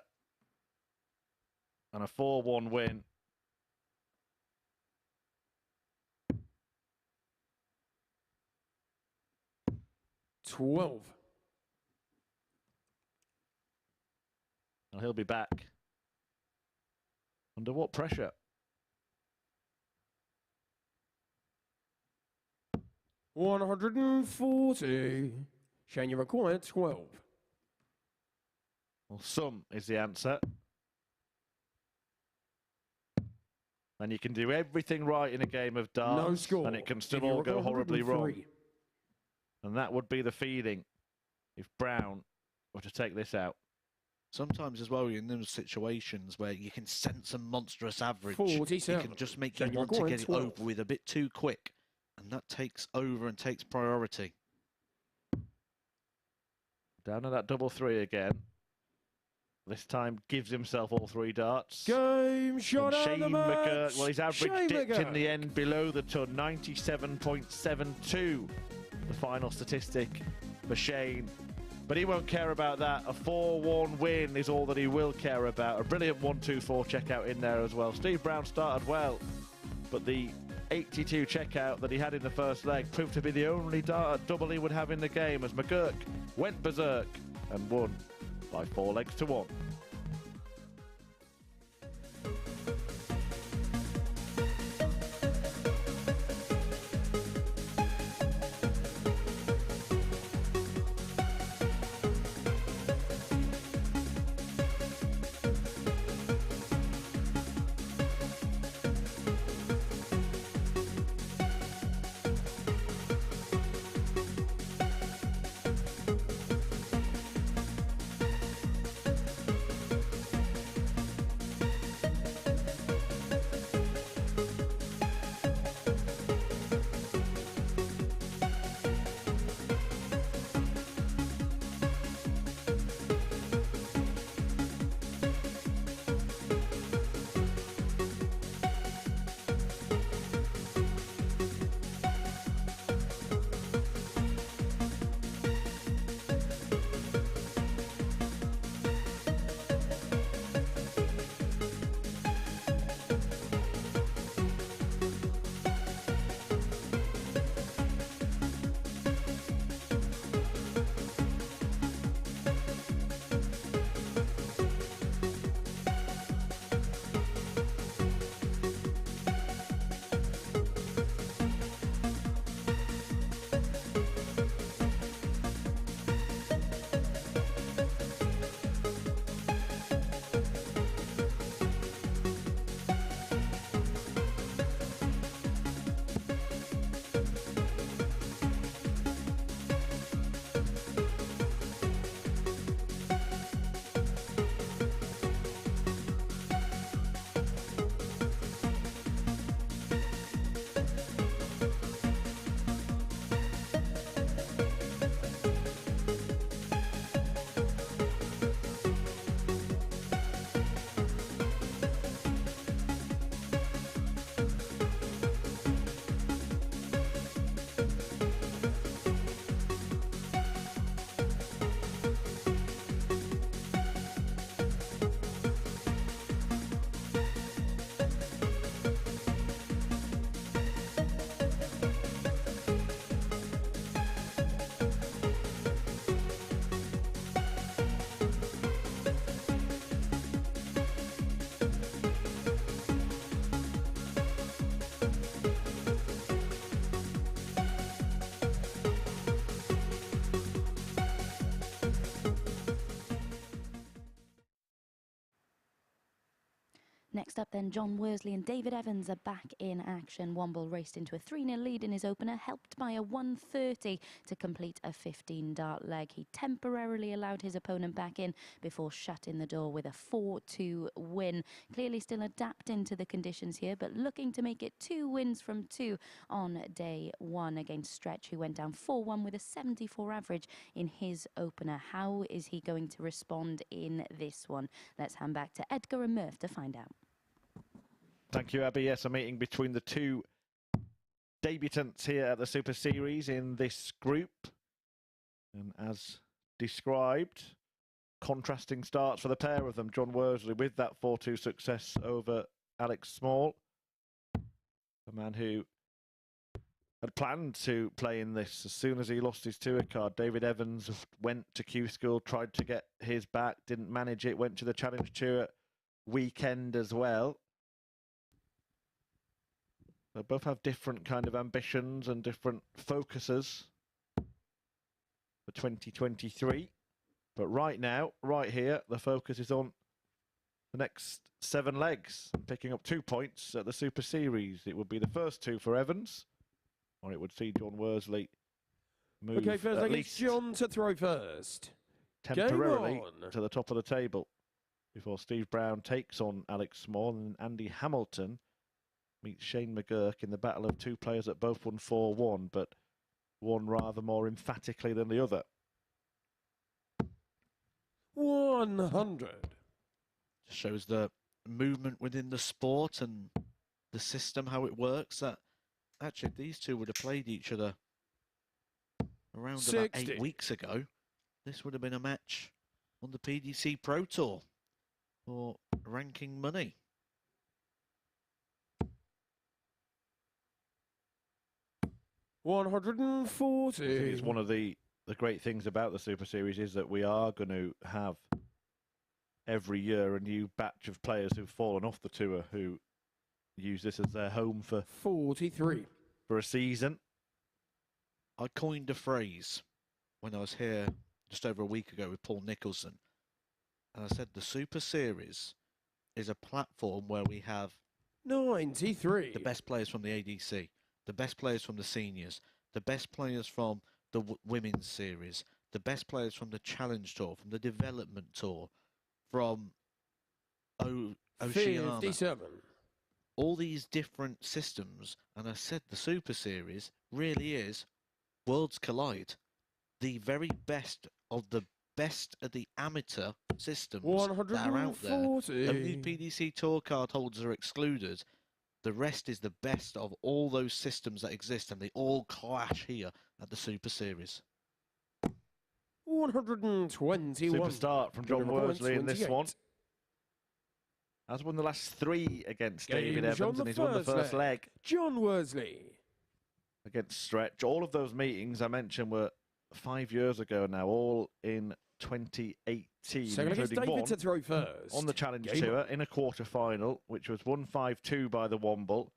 and a 4-1 win. 12. And he'll be back. Under what pressure? $140. Shane, you require 12. Well, some is the answer. And you can do everything right in a game of darts, No score. and it can still If you all reckon go horribly wrong. 103. And that would be the feeling if Brown were to take this out. Sometimes as well, you're in those situations where you can sense a monstrous average. 47. It can just make you Shane, want to require get it 12. over with a bit too quick. And that takes over and takes priority. Down to that double three again. This time gives himself all three darts. Game shot And out of Shane the match. McGuirk, well, his average Shane dipped in McGuirk. the end below the ton, 97.72. The final statistic for Shane. But he won't care about that. A 4-1 win is all that he will care about. A brilliant 1-2-4 checkout in there as well. Steve Brown started well, but the 82 checkout that he had in the first leg proved to be the only double he would have in the game as McGuirk went berserk and won by 4 legs to 1. Next up then, Jon Worsley and David Evans are back in action. Womble raced into a 3-0 lead in his opener, helped by a 130 to complete a 15-dart leg. He temporarily allowed his opponent back in before shutting the door with a 4-2 win. Clearly still adapting to the conditions here, but looking to make it 2 wins from 2 on day 1 against Stretch, who went down 4-1 with a 74 average in his opener. How is he going to respond in this one? Let's hand back to Edgar and Murph to find out. Thank you, Abby. Yes, a meeting between the two debutants here at the Super Series in this group. And as described, contrasting starts for the pair of them. Jon Worsley with that 4-2 success over Alec Small, a man who had planned to play in this as soon as he lost his tour card. David Evans went to Q School, tried to get his back, didn't manage it, went to the Challenge Tour weekend as well. They both have different kind of ambitions and different focuses for 2023. But right now, right here, the focus is on the next 7 legs, picking up 2 points at the Super Series. It would be the first 2 for Evans, or it would see Jon Worsley move Okay, first at leg, least it's Jon to throw first. temporarily Game on. to the top of the table before Steve Brown takes on Alec Small, and Andy Hamilton meets Shane McGuirk in the battle of 2 players that both won 4-1, but one rather more emphatically than the other. 100. Shows the movement within the sport and the system, how it works. That actually, if these two would have played each other around 60. about 8 weeks ago, this would have been a match on the PDC Pro Tour for ranking money. I 140. think it's one of the great things about the Super Series is that we are going to have every year a new batch of players who've fallen off the tour who use this as their home for 43. a season. I coined a phrase when I was here just over a week ago with Paul Nicholson, and I said the Super Series is a platform where we have 93. the best players from the ADC, the best players from the seniors, the best players from the women's series, the best players from the Challenge Tour, from the Development Tour, from Oceania. 57. All these different systems, and I said the Super Series really is Worlds Collide, the very best of the amateur systems that are out there. 140. Only PDC Tour card holders are excluded. The rest is the best of all those systems that exist, and they all clash here at the Super Series. 121. Super start from Jon Worsley in this one. Has won the last 3 against David Evans, and he's won the first leg Jon Worsley. against Stretch. All of those meetings I mentioned were 5 years ago now, all in 2018, Second against including David to one throw first. on the Challenge Game Tour in a quarter-final, which was won 5-2 by the Womble,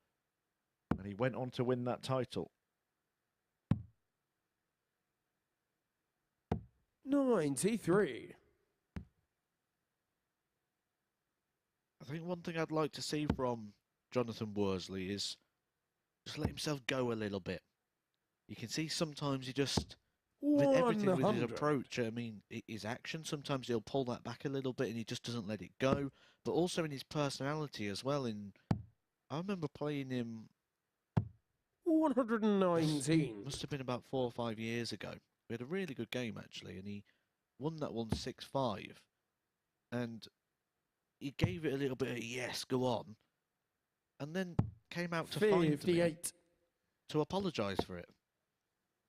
and he went on to win that title. 93. I think one thing I'd like to see from Jonathan Worsley is just let himself go a little bit. You can see sometimes he just, with everything with his 100. approach, I mean, his action, sometimes he'll pull that back a little bit and he just doesn't let it go. But also in his personality as well. I remember playing him, 119. must have been about 4 or 5 years ago. We had a really good game actually, and he won that one 6-5. And he gave it a little bit of yes, go on, and then came out to find me 58. to apologise for it.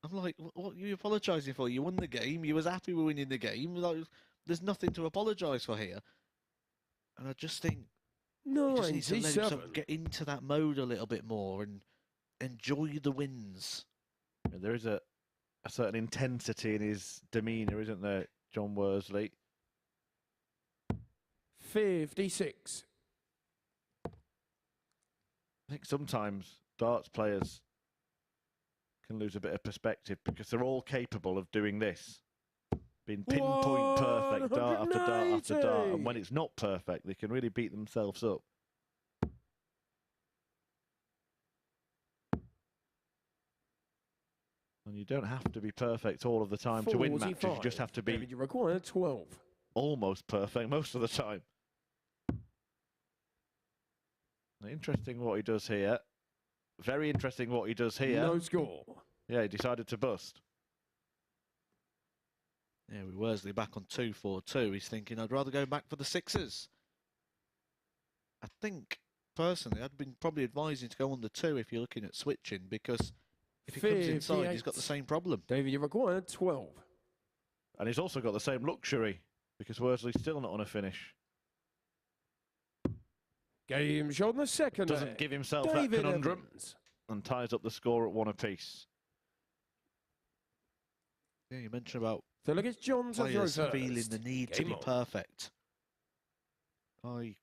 I'm like, what are you apologising for? You won the game. You was happy with winning the game. Like, there's nothing to apologise for here. And I just think he just needs to let 97. himself get into that mode a little bit more and enjoy the wins. And there is a certain intensity in his demeanour, isn't there, Jon Worsley? 56. I think sometimes darts players can lose a bit of perspective because they're all capable of doing this, being pinpoint perfect, dart after dart after dart, and when it's not perfect, they can really beat themselves up. And you don't have to be perfect all of the time to win matches. You just have to be You require 12. almost perfect most of the time. Interesting what he does here. Very interesting what he does here. No score. Yeah, he decided to bust. Yeah, with Worsley back on 2-4-2, he's thinking, I'd rather go back for the sixes. I think, personally, I'd been probably advising to go on the 2 if you're looking at switching, because if he comes inside, he's got the same problem. David, you require 12. And he's also got the same luxury, because Worsley's still not on a finish. Game shot in the second. Doesn't give himself David that conundrum. Evans. and ties up the score at 1 apiece. Yeah, you mentioned about So look, it's Jon to throw players first. feeling the need to Game be on. perfect. I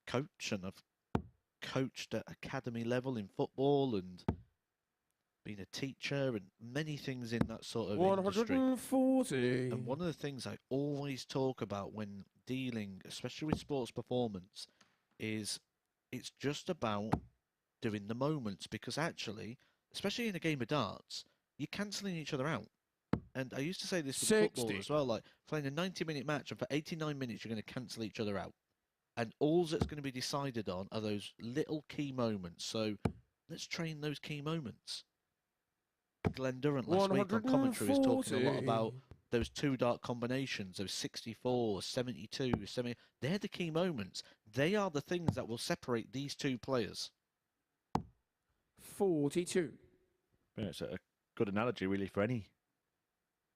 coach and I've coached at academy level in football and been a teacher and many things in that sort of industry. 140. And one of the things I always talk about when dealing, especially with sports performance, is it's just about doing the moments, because actually, especially in a game of darts, you're cancelling each other out. And I used to say this with football 60. as well, like playing a 90-minute match and for 89 minutes you're going to cancel each other out. And all that's going to be decided on are those little key moments. So let's train those key moments. Glenn Durrant last week on commentary was talking a lot about those 2 dart combinations, those 64, 72, 70. They're the key moments. They are the things that will separate these two players. 42. Yeah, it's a good analogy, really, for any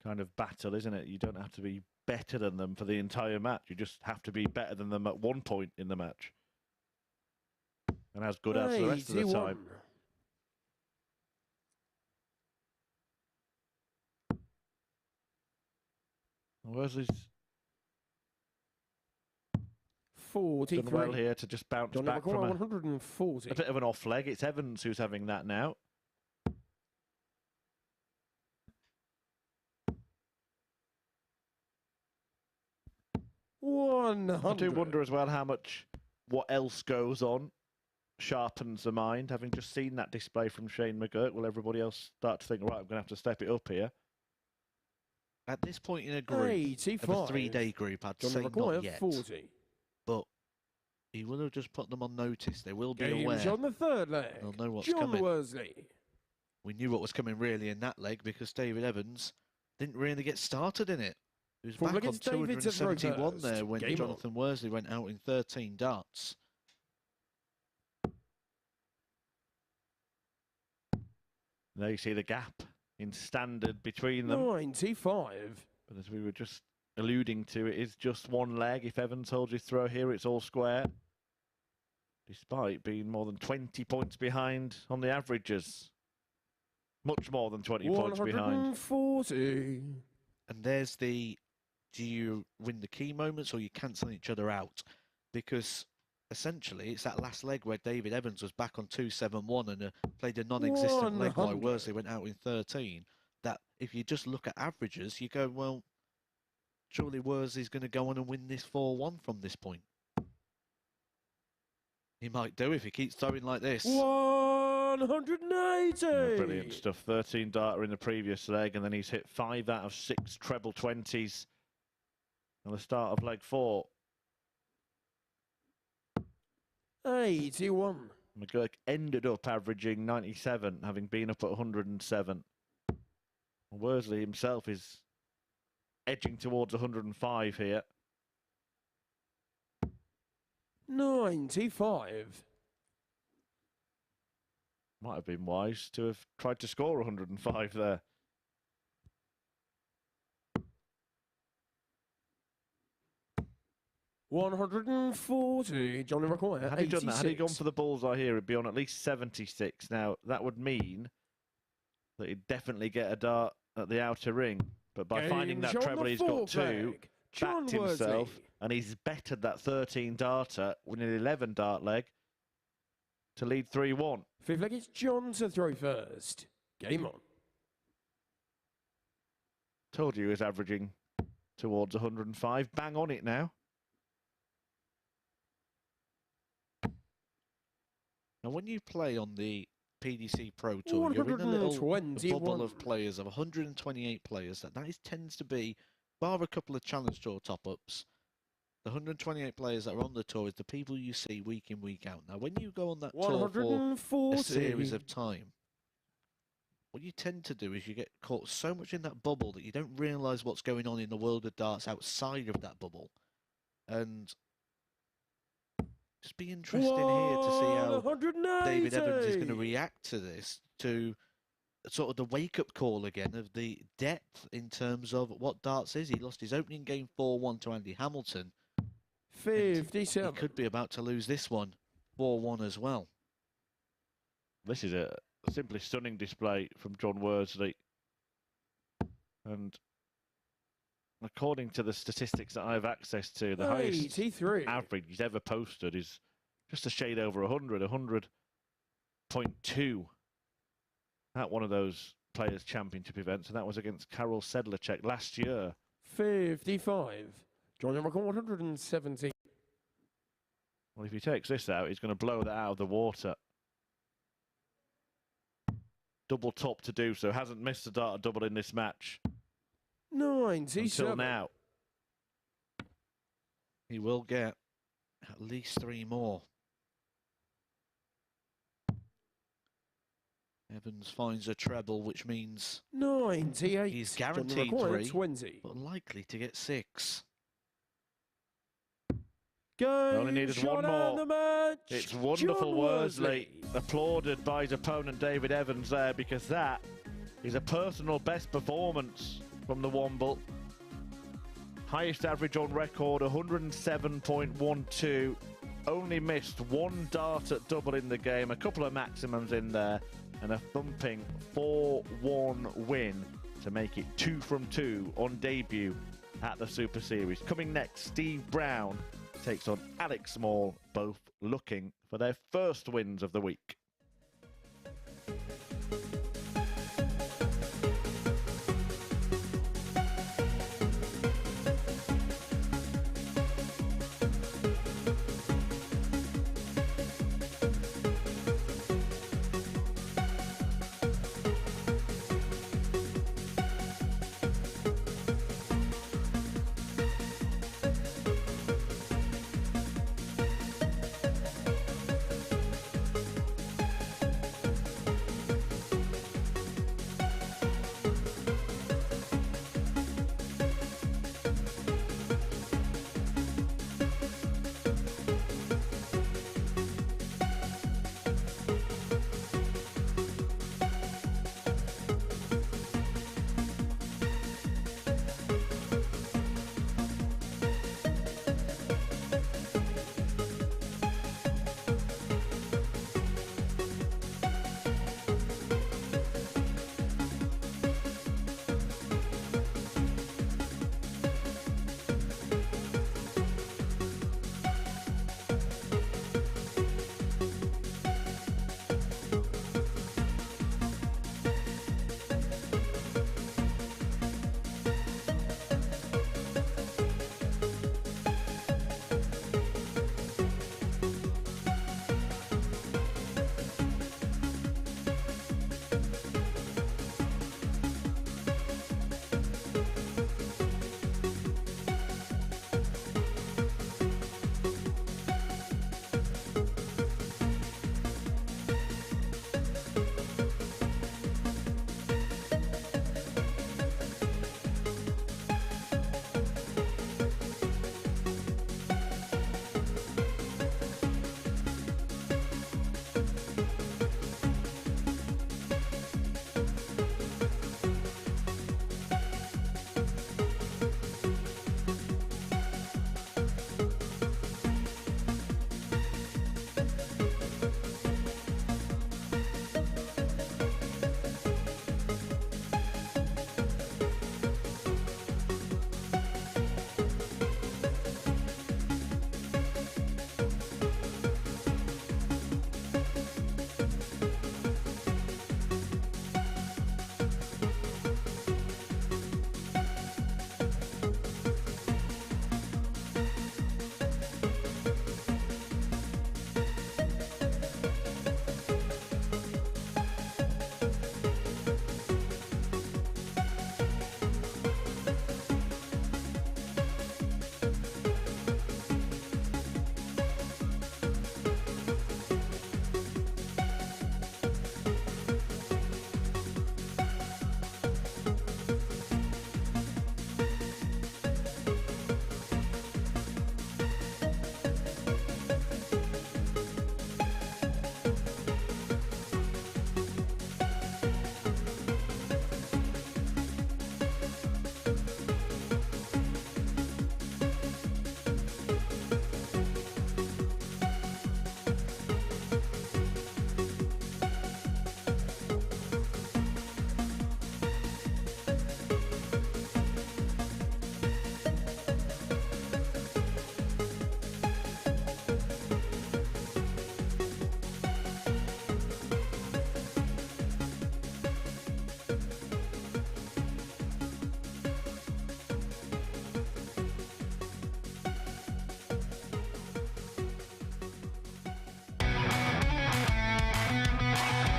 kind of battle, isn't it? You don't have to be better than them for the entire match. You just have to be better than them at one point in the match. And as good as the rest of the 81. time. Worsley's 43. done well here to just bounce Jon back from Worsley, 140. a bit of an off leg. It's Evans who's having that now. 100. I do wonder as well how much what else goes on sharpens the mind. Having just seen that display from Shane McGuirk, will everybody else start to think, right, I'm going to have to step it up here? At this point in a group, 85. of a 3-day group, I'd Jon say Worsley, not yet. 40. But he will have just put them on notice. They will be Games aware. on the third leg. They'll know what's Jon coming. Worsley. We knew what was coming really in that leg because David Evans didn't really get started in it. He was From back on against David to throw 271 first. there when Game Jonathan Worsley went out in 13 darts. There you see the gap in standard between them. 95. But as we were just alluding to, it is just one leg. If Evans holds his throw here, it's all square. Despite being more than 20 points behind on the averages. Much more than 20 points behind. 140. And there's the, do you win the key moments or you cancel each other out? Because essentially it's that last leg where David Evans was back on 271 and played a non-existent leg while 100. Worsley went out in 13. That if you just look at averages, you go, well, surely Worsley's going to go on and win this 4-1 from this point. He might do if he keeps throwing like this. 180. Yeah, brilliant stuff. 13 darter in the previous leg, and then he's hit 5 out of 6 treble 20s on the start of leg 4. 81. McGuirk ended up averaging 97, having been up at 107. Worsley himself is edging towards 105 here. 95. Might have been wise to have tried to score 105 there. $140. Jon Worsley, Had he done that, had he gone 86. for the bullseye here, it'd be on at least 76. Now, that would mean that he'd definitely get a dart at the outer ring. But by finding that Games on treble, the he's got fourth 2, leg. Jon backed himself, Worsley. and he's bettered that 13 darter with an 11 dart leg to lead 3-1. Fifth leg, it's Jon to throw first. Game on. Told you he was averaging towards 105. Bang on it now. Now, when you play on the PDC Pro Tour, you're in a little 121. bubble of players, of 128 players. Tends to be, bar a couple of Challenge Tour top-ups, the 128 players that are on the tour is the people you see week in, week out. Now, when you go on that tour for 140. a series of time, what you tend to do is you get caught so much in that bubble that you don't realise what's going on in the world of darts outside of that bubble. And just be interesting here to see how 190. David Evans is going to react to this, to sort of the wake-up call again of the depth in terms of what darts is. He lost his opening game 4-1 to Andy Hamilton. 57. He could be about to lose this one 4-1 as well. This is a simply stunning display from Jon Worsley. And according to the statistics that I have access to, the highest average he's ever posted is just a shade over 100, 100.2 at one of those Players' Championship events, and that was against Karol Sedlacek last year. 55. Joining record 170. Well, if he takes this out, he's going to blow that out of the water. Double top to do so. Hasn't missed a dart double in this match. 97. Until now. He will get at least 3 more. Evans finds a treble, which means 98. he's guaranteed 3, 20. but likely to get 6. Only needed one more. It's wonderful Jon Worsley. Applauded by his opponent David Evans there, because that is a personal best performance from the Womble. Highest average on record, 107.12. Only missed 1 dart at double in the game, a couple of maximums in there, and a thumping 4-1 win to make it 2 from 2 on debut at the Super Series. Coming next, Steve Brown takes on Alec Small, both looking for their first wins of the week.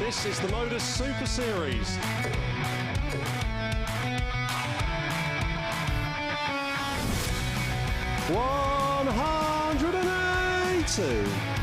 This is the MODUS Super Series. $180.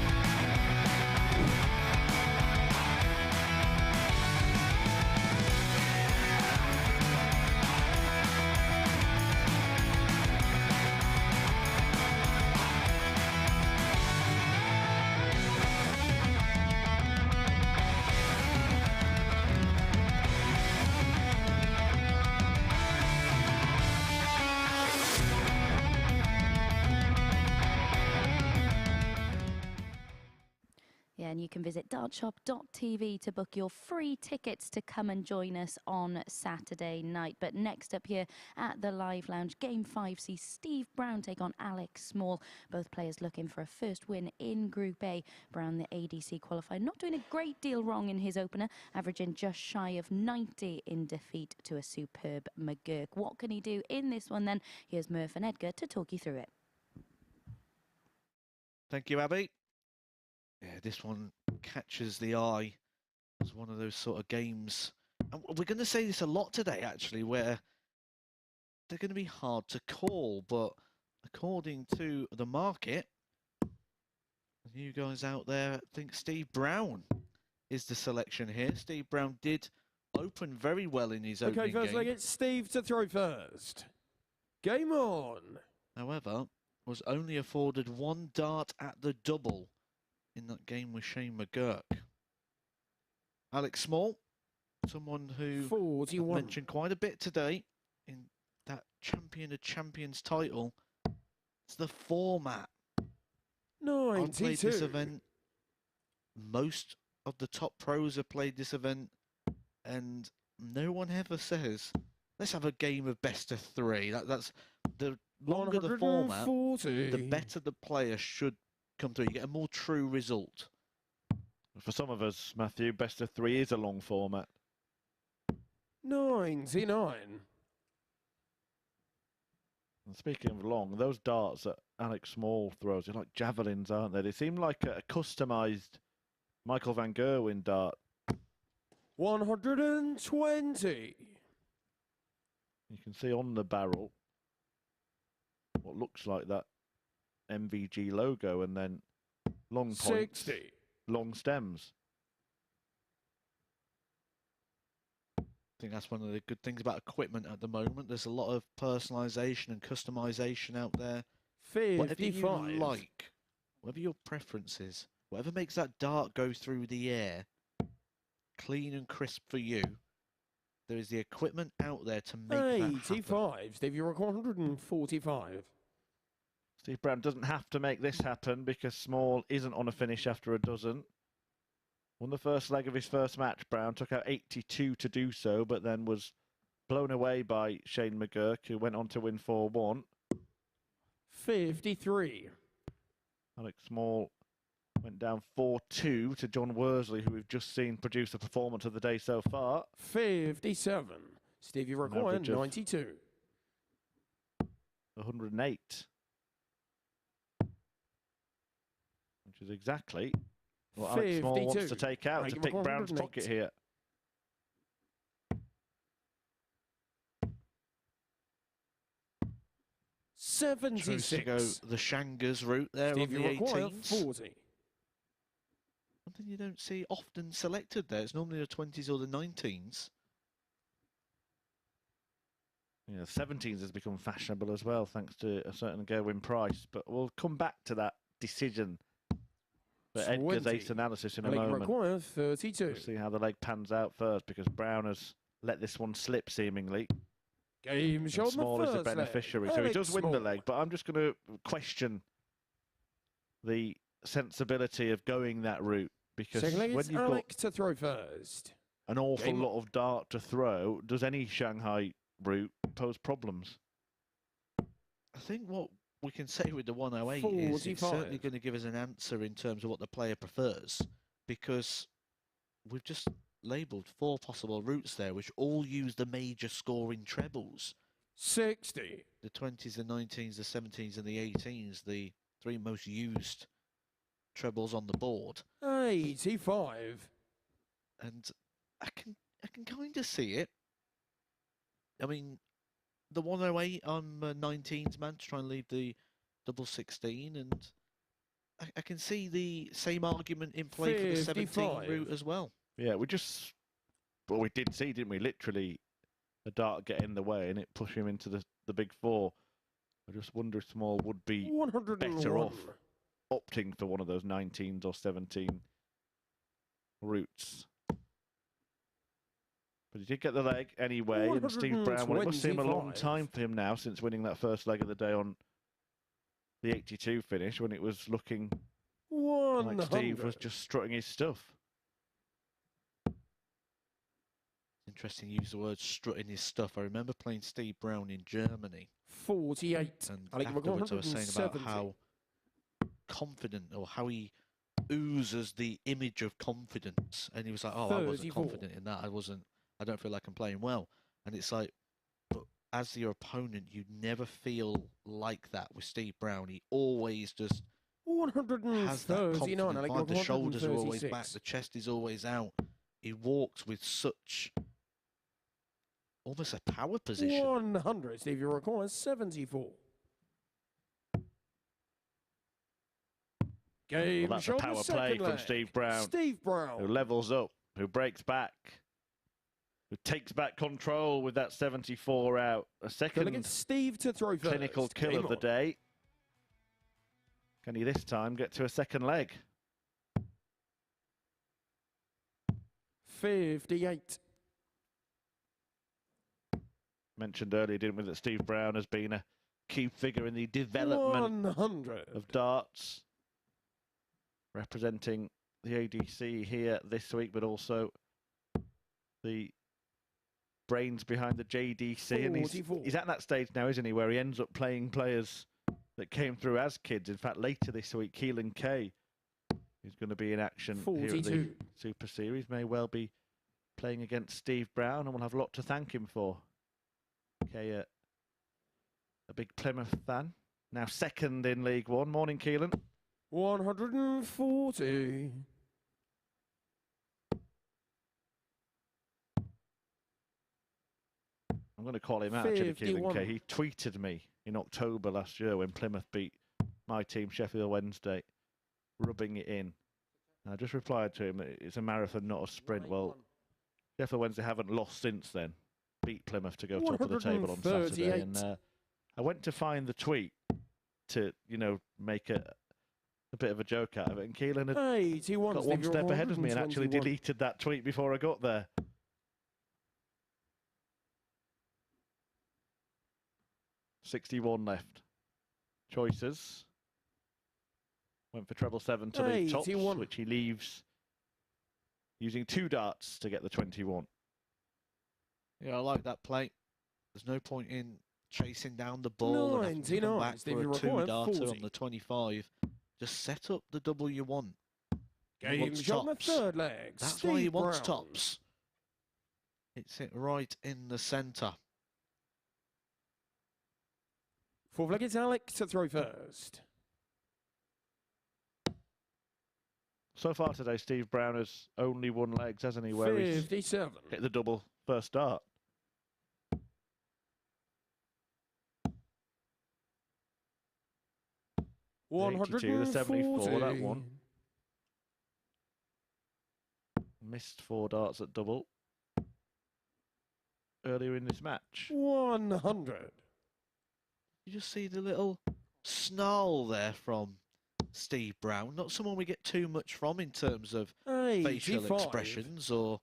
Yeah, and you can visit dartshop.tv to book your free tickets to come and join us on Saturday night. But next up here at the Live Lounge, Game 5 sees Steve Brown take on Alec Small. Both players looking for a first win in Group A. Brown, the ADC qualifier, not doing a great deal wrong in his opener, averaging just shy of 90 in defeat to a superb McGuirk. What can he do in this one then? Here's Murph and Edgar to talk you through it. Thank you, Abby. Yeah, this one catches the eye as one of those sort of games. And we're going to say this a lot today, actually, where they're going to be hard to call. But according to the market, you guys out there think Steve Brown is the selection here. Steve Brown did open very well in his opening Okay, first leg, game. it's Steve to throw first. Game on. However, was only afforded one dart at the double in that game with Shane McGuirk. Alec Small, someone who 41. mentioned quite a bit today in that Champion of Champions title. It's the format. I've played 92. this event. Most of the top pros have played this event, and no one ever says, let's have a game of best of three. That's the longer the format, 140. the better the player should come through. You get a more true result. For some of us, Matthew, best of three is a long format. 99. And speaking of long, those darts that Alec Small throws, they're like javelins, aren't they? They seem like a customised Michael van Gerwen dart. 120. You can see on the barrel what looks like that MVG logo, and then long points, 60. long stems. I think that's one of the good things about equipment at the moment. There's a lot of personalisation and customisation out there. Whatever you 55. like, whatever your preference is, whatever makes that dart go through the air, clean and crisp for you, there is the equipment out there to make that happen. 85. Steve, you're 145. Steve Brown doesn't have to make this happen because Small isn't on a finish after a dozen. Won the first leg of his first match, Brown took out 82 to do so, but then was blown away by Shane McGuirk, who went on to win 4-1. 53. Alec Small went down 4-2 to Jon Worsley, who we've just seen produce the performance of the day so far. 57. Steve, you require average of 92. 108. Which is exactly what Alec Small wants 52. to take out to pick Brown's 108. pocket here. Chose to go 76. the Shangas route there Steve, on you the require 18s. 40. Something you don't see often selected there. It's normally the 20s or the 19s. Yeah, 17s has become fashionable as well, thanks to a certain Gerwin Price. But we'll come back to that decision for Edgar's 20. ace analysis in a Alec moment. require 32. We'll see how the leg pans out first, because Brown has let this one slip seemingly. Game And shot Small the is the first leg. beneficiary, so he Alec does win the Small. leg. But I'm just going to question the sensibility of going that route, because Second leg, when it's you've Alec got to throw first. an awful Game lot of dart to throw, does any Shanghai route pose problems? I think what we can say with the 108 is it's 45. certainly going to give us an answer in terms of what the player prefers, because we've just labelled 4 possible routes there, which all use the major scoring trebles. 60. The 20s, the 19s, the 17s and the 18s, the 3 most used trebles on the board. 85. And I can kind of see it. I mean, the 108, I'm 19's man to try and leave the double 16, and I can see the same argument in play for the 17 55. route as well. Yeah, we did see, didn't we? Literally, a dart get in the way and it push him into the big four. I just wonder if Small would be 101. better off opting for one of those 19s or 17 routes. But he did get the leg anyway, and Steve Brown, well, it must seem a long 125. time for him now since winning that first leg of the day on the 82 finish, when it was looking like Steve was just strutting his stuff. Interesting you use the word strutting his stuff. I remember playing Steve Brown in Germany. 48. And Alec afterwards I was saying about 170. how confident, or how he oozes the image of confidence. And he was like, oh, I wasn't 34. confident in that. I don't feel like I'm playing well. And it's like, but as your opponent, you never feel like that with Steve Brown. He always just has that 139. confidence Alec vibe. The shoulders are always 136. back. The chest is always out. He walks with such almost a power position. 100. Steve, you require 74. Game Well, that's a shot, the power play second from leg. Steve Brown, Steve who Brown. levels up, who breaks back, who takes back control with that 74 out. A Gonna second get Steve to throw first. clinical kill Game of the on. day. Can he this time get to a second leg? 58. Mentioned earlier, didn't we, that Steve Brown has been a key figure in the development 100. of darts, representing the ADC here this week, but also the brains behind the JDC. And 44. he's at that stage now, isn't he, where he ends up playing players that came through as kids. In fact, later this week, Keelan Kay, who's going to be in action here at the 42. Super Series, may well be playing against Steve Brown, and we'll have a lot to thank him for. Kay, a big Plymouth fan, now second in League One. Morning, Keelan. 140. I'm going to call him out, actually, Keelan 51. Kay. He tweeted me in October last year when Plymouth beat my team, Sheffield Wednesday, rubbing it in. I just replied to him that it's a marathon, not a sprint. Well, Sheffield Wednesday haven't lost since then. Beat Plymouth to go top of the table on Saturday. And I went to find the tweet to, make a bit of a joke out of it. And Keelan had 81. got one step ahead of me and actually deleted that tweet before I got there. .61 left. Choices. Went for treble 7 to leave tops, 81. which he leaves using 2 darts to get the 21. Yeah, I like that play. There's no point in chasing down the ball and having to come 99. back Stevie for a required 2-darter 40. on the 25. Just set up the double you want. He Game wants shot in the tops. third leg. That's Steve why he wants Brown. tops. Hits it right in the centre. Fourth leg, it's Alec to throw first. So far today, Steve Brown has only won legs, hasn't he? Where he's 57. hit the double first dart. The 82, the 74, that one. Missed 4 darts at double earlier in this match. 100. You just see the little snarl there from Steve Brown. Not someone we get too much from in terms of facial 85. expressions or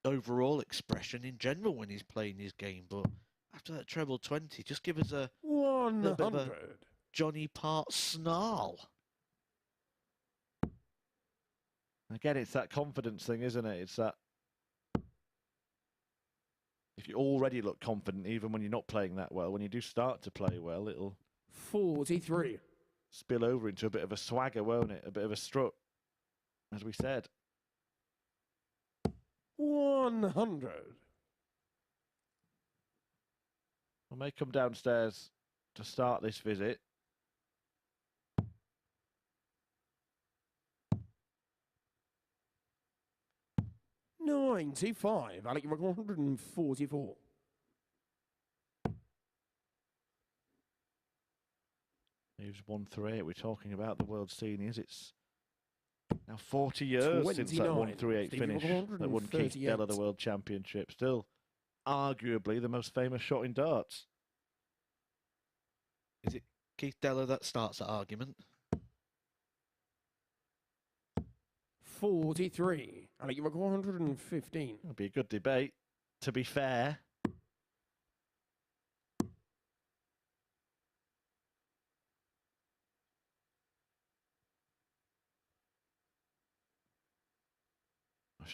overall expression in general when he's playing his game. But after that treble 20, just give us a little bit of a 100. Johnny Part snarl. Again, it's that confidence thing, isn't it? It's that if you already look confident, even when you're not playing that well, when you do start to play well, it'll 43. spill over into a bit of a swagger, won't it? A bit of a strut, as we said. 100. I may come downstairs to start this visit. 95. Alec, you record 144. Moves 138. We're talking about the World Seniors. It's now 40 years since that 138 Stevie finish Wonder, that won Keith 138. Della the World Championship. Still, arguably the most famous shot in darts. Is it Keith Della that starts that argument? 43. Alec, you record 115. It'll be a good debate, to be fair.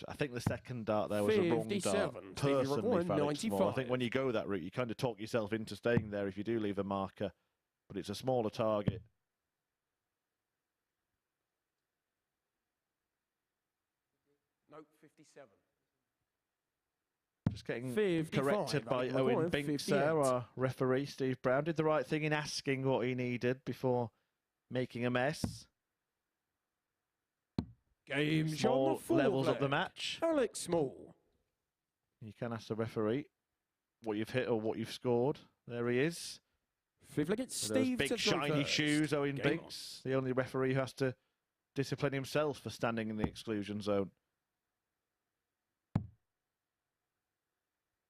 I think the second dart there was a wrong dart. 57. Personally, for Alec Small, I 95. think when you go that route, you kind of talk yourself into staying there if you do leave a marker. But it's a smaller target. Nope, 57. Just getting 55, corrected by Alec Owen McGuirk, Binks 58. there, our referee. Steve Brown did the right thing in asking what he needed before making a mess. Game's Small on the full levels up the leg. match. Alec Small. You can ask the referee what you've hit or what you've scored. There he is. Fifth leg, it's With those Steve big to throw shiny first. shoes, Owen Game Binks. The only referee who has to discipline himself for standing in the exclusion zone.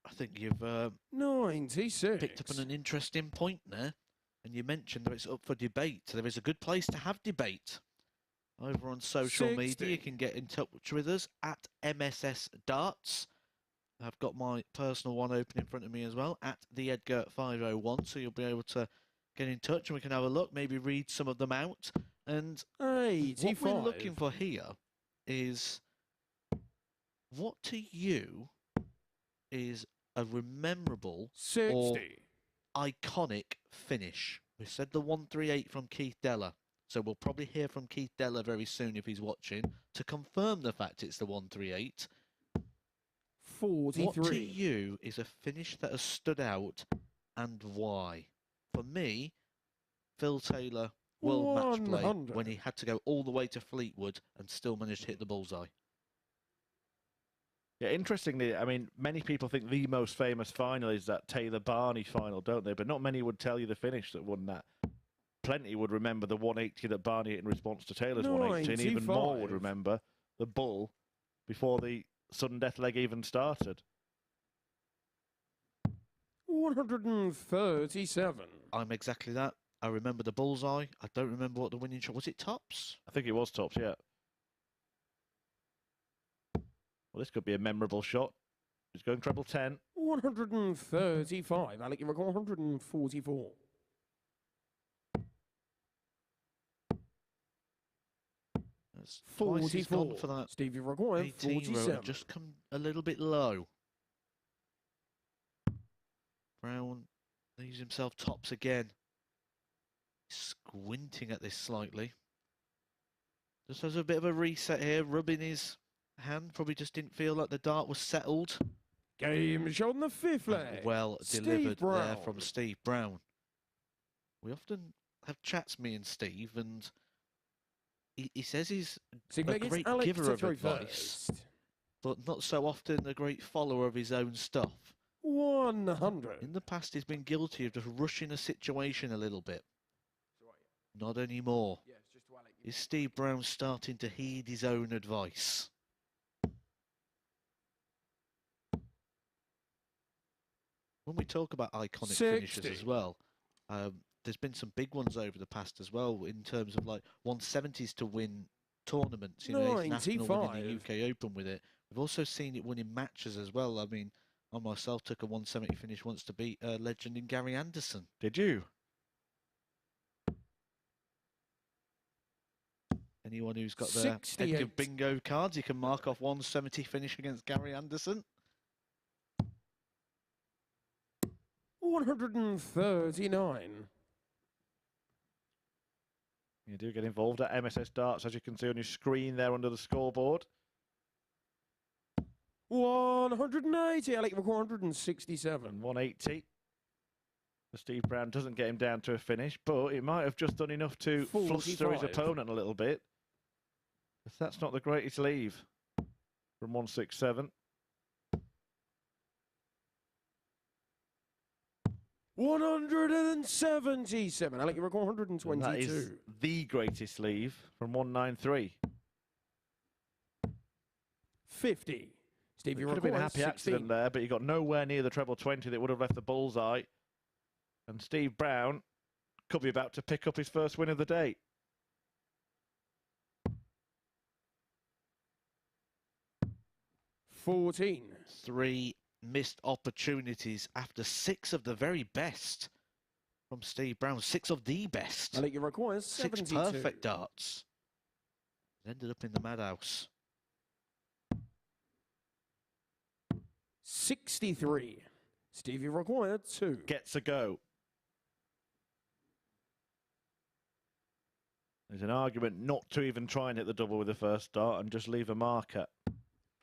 I think you've 96. picked up on an interesting point there. And you mentioned that it's up for debate. There is a good place to have debate. Over on social 60. media, you can get in touch with us at MSS Darts. I've got my personal one open in front of me as well, at the Edgar 501. So you'll be able to get in touch and we can have a look, maybe read some of them out. And 85. what we're looking for here is, what to you is a rememberable 60. or iconic finish? We said the 138 from Keith Della. So we'll probably hear from Keith Della very soon if he's watching to confirm the fact it's the 138. 43. What to you is a finish that has stood out and why? For me, Phil Taylor World Match Play 100. when he had to go all the way to Fleetwood and still managed to hit the bullseye. Yeah, interestingly, I mean, many people think the most famous final is that Taylor-Barney final, don't they? But not many would tell you the finish that won that. Plenty would remember the 180 that Barney hit in response to Taylor's 180, and even more would 95. remember the bull before the sudden death leg even started. 137. I'm exactly that. I remember the bullseye. I don't remember what the winning shot was. It tops? I think it was tops, yeah. Well, this could be a memorable shot. He's going treble 10. 135. Alec, you record 144. That's twice he's gone for that. Stevie record 18 row 47. and just come a little bit low. Brown leaves himself tops again. Squinting at this slightly. Just has a bit of a reset here, rubbing his hand. Probably just didn't feel like the dart was settled. Game on the fifth And leg. well Steve delivered there Brown. from Steve Brown. We often have chats, me and Steve, and he says he's Sixth a leg, it's great Alec giver to of throw advice, first. but not so often a great follower of his own stuff. 100. In the past, he's been guilty of just rushing a situation a little bit. Not anymore. Is Steve Brown starting to heed his own advice? When we talk about iconic finishes 60. as well, there's been some big ones over the past as well in terms of like 170s to win tournaments. You know, Nathan Aspinall winning the 95. UK Open with it. We've also seen it winning matches as well. I mean, I myself took a 170 finish once to beat a legend in Gary Anderson. Did you? Anyone who's got their Edgar 68. bingo cards, you can mark off 170 finish against Gary Anderson. 139. You do get involved at MSS Darts, as you can see on your screen there under the scoreboard. 180. Alec, record 167. And 180. Steve Brown doesn't get him down to a finish, but it might have just done enough to fluster his 45. opponent a little bit. That's not the greatest leave. from 167. 177. Alec, you record 122. And that is the greatest leave from 193. 50. Steve, you Could have been a record happy 16. accident there, but he got nowhere near the treble 20 that would have left the bullseye. And Steve Brown could be about to pick up his first win of the day. Three missed opportunities after 6 of the very best from Steve Brown. 6 of the best. Alec, you record 72. 6 perfect darts. Ended up in the madhouse. 63. Steve, you require 2. Gets a go. There's an argument not to even try and hit the double with the first dart and just leave a marker.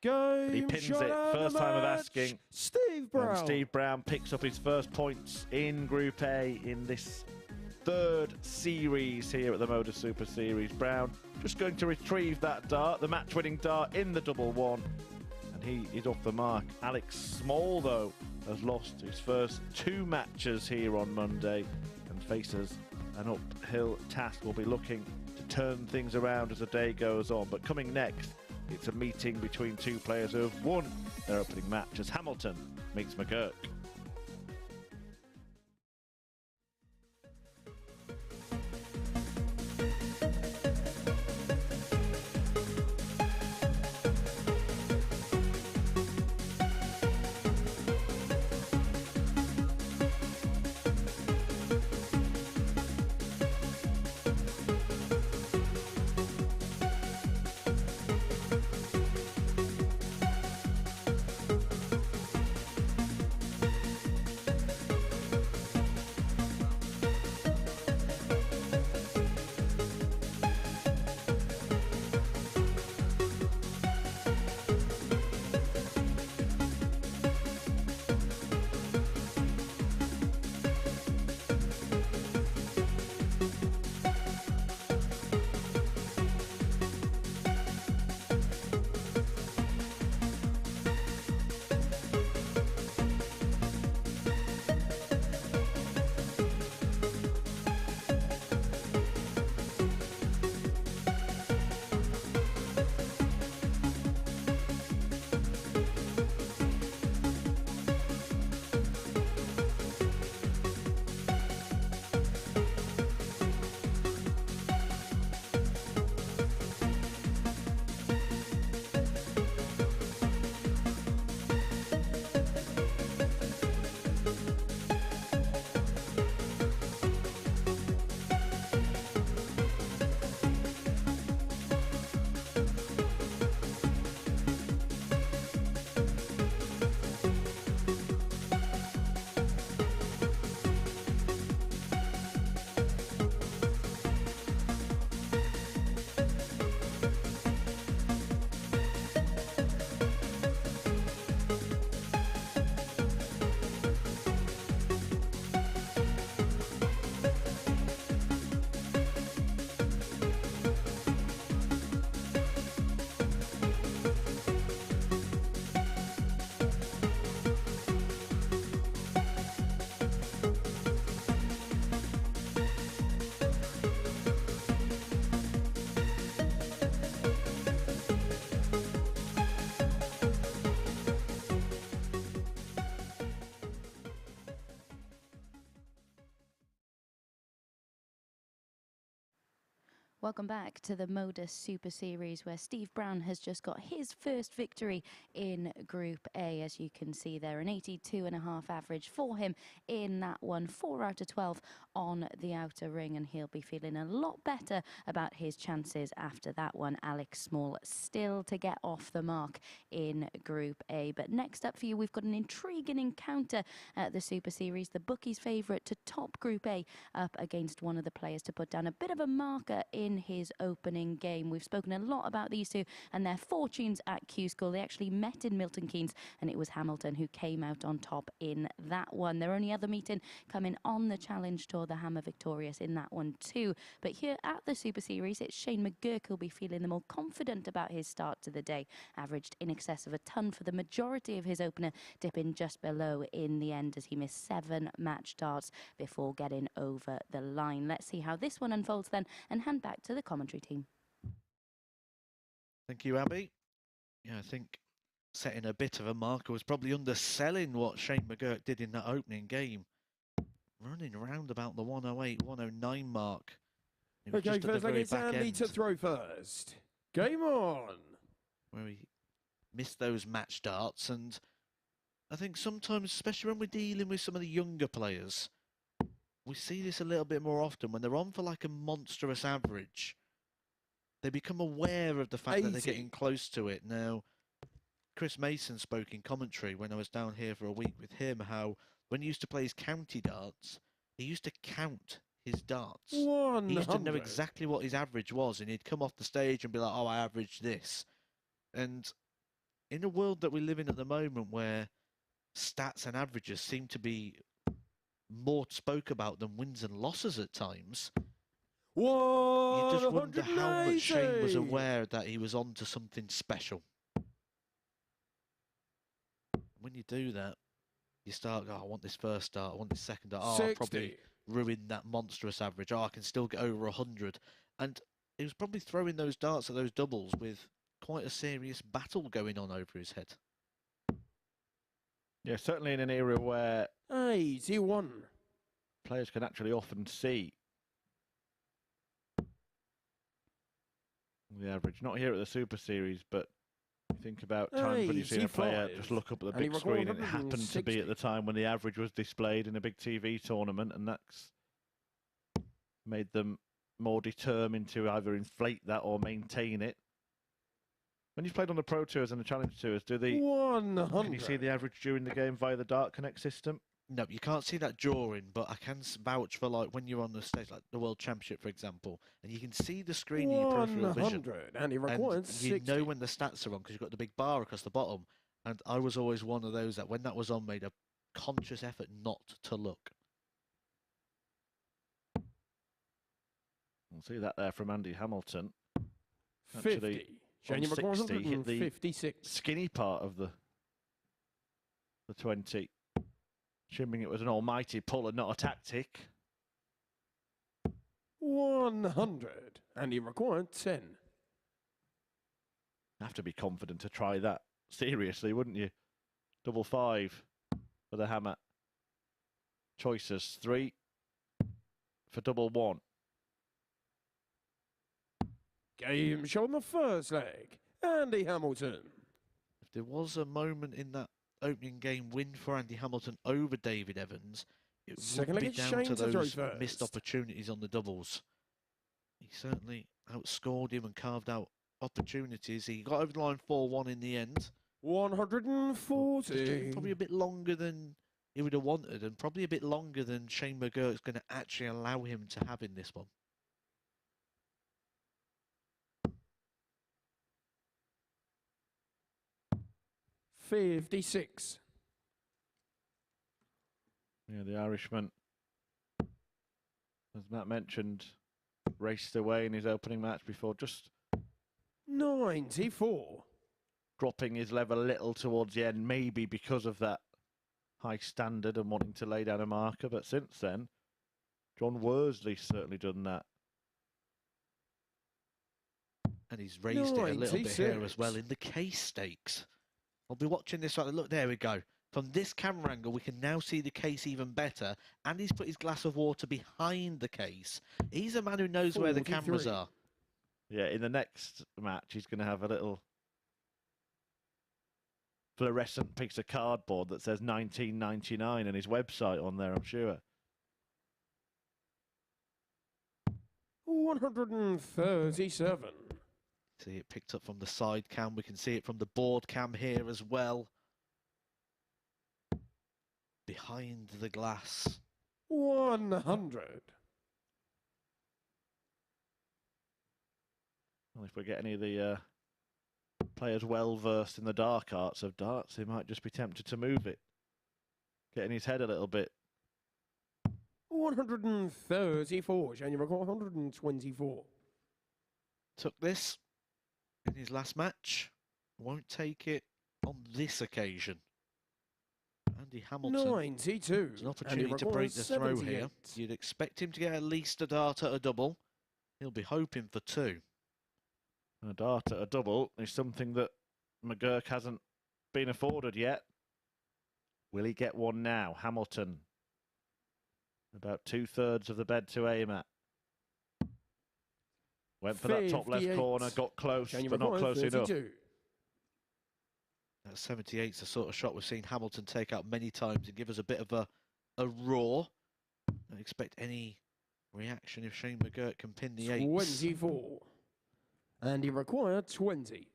Game But he pins shot it. of the First time of match, asking. Steve Brown. And Steve Brown picks up his first points in Group A in this third series here at the MODUS Super Series. Brown just going to retrieve that dart, the match-winning dart in the double one. And he is off the mark. Alec Small, though, has lost his first 2 matches here on Monday and faces an uphill task. Will be looking to turn things around as the day goes on. But coming next, it's a meeting between 2 players who have won their opening match as Hamilton meets McGuirk. Welcome back to the MODUS Super Series, where Steve Brown has just got his first victory in Group A. As you can see there, an 82.5 average for him in that one. 4 out of 12 on the outer ring, and he'll be feeling a lot better about his chances after that one. Alec Small still to get off the mark in Group A. But next up for you, we've got an intriguing encounter at the Super Series. The bookies' favourite to top Group A up against one of the players to put down a bit of a marker in in his opening game. We've spoken a lot about these two and their fortunes at Q School. They actually met in Milton Keynes, and it was Hamilton who came out on top in that one. Their only other meeting coming on the Challenge Tour, the Hammer victorious in that one too. But here at the Super Series, it's Shane McGuirk who'll be feeling the more confident about his start to the day. Averaged in excess of a ton for the majority of his opener, dipping just below in the end as he missed 7 match darts before getting over the line. Let's see how this one unfolds then and hand back to the commentary team. Thank you, Abby. Yeah, I think setting a bit of a marker was probably underselling what Shane McGuirk did in that opening game. Running around about the 108, 109 mark. It was Okay, just at the first leg, very it's back Andy end to throw first. Game on. where he missed those match darts. And I think sometimes, especially when we're dealing with some of the younger players, we see this a little bit more often. When they're on for like a monstrous average, they become aware of the fact that they're getting close to it. Now, Chris Mason spoke in commentary when I was down here for a week with him, how when he used to play his county darts, he used to count his darts. 100. He used to know exactly what his average was, and he'd come off the stage and be like, oh, I averaged this. And in a world that we live in at the moment where stats and averages seem to be more spoke about than wins and losses at times, you just wonder how much Shane was aware that he was on to something special. When you do that, you start, oh, I want this first start, I want this second start, oh, I'll probably ruin that monstrous average, oh, I can still get over 100. And he was probably throwing those darts at those doubles with quite a serious battle going on over his head. Yeah, certainly in an era where 81. players can actually often see the average. Not here at the Super Series, but you think about times when you see a player just look up at the big screen, and it happened to be at the time when the average was displayed in a big TV tournament, and that's made them more determined to either inflate that or maintain it. When you've played on the Pro Tours and the Challenge Tours, can you see the average during the game via the Dart Connect system? No, you can't see that during, but I can vouch for like when you're on the stage, like the World Championship, for example, and you can see the screen in your peripheral vision. And you know when the stats are on because you've got the big bar across the bottom. And I was always one of those that when that was on, made a conscious effort not to look. We'll see that there from Andy Hamilton. 50. On 60, hit the 56. skinny part of the 20. Assuming it was an almighty pull and not a tactic. 100. And he required 10. Have to be confident to try that seriously, wouldn't you? 5 for the hammer. Choices 3 for 1. Game show on the first leg. Andy Hamilton. If there was a moment in that opening game win for Andy Hamilton over David Evans, it would be down to those missed opportunities on the doubles. He certainly outscored him and carved out opportunities. He got over the line 4-1 in the end. 140. Probably a bit longer than he would have wanted, and probably a bit longer than Shane McGuirk's going to actually allow him to have in this one. $56. Yeah, the Irishman, as Matt mentioned, raced away in his opening match before just 94. dropping his level a little towards the end, maybe because of that high standard and wanting to lay down a marker. But since then, Jon Worsley's certainly done that. And he's raised it a little bit here as well in the case stakes. I'll be watching this right. Look, there we go. From this camera angle, we can now see the case even better. And he's put his glass of water behind the case. He's a man who knows where the cameras are. Yeah, in the next match, he's going to have a little fluorescent piece of cardboard that says 1999 and his website on there, I'm sure. 137. See it picked up from the side cam. We can see it from the board cam here as well. Behind the glass. 100. Well, if we get any of the players well versed in the dark arts of darts, he might just be tempted to move it, get in his head a little bit. 134. Shane, you record 124. Took this in his last match. Won't take it on this occasion. Andy Hamilton. 92. There's an opportunity to break the throw here. You'd expect him to get at least a dart at a double. He'll be hoping for 2. A dart at a double is something that McGuirk hasn't been afforded yet. Will he get one now? Hamilton. About 2/3 of the bed to aim at. Went for that top left corner, got close, but not close enough. That 78's the sort of shot we've seen Hamilton take out many times and give us a bit of a roar. Don't expect any reaction if Shane McGuirk can pin the 8. 24. And he required 20.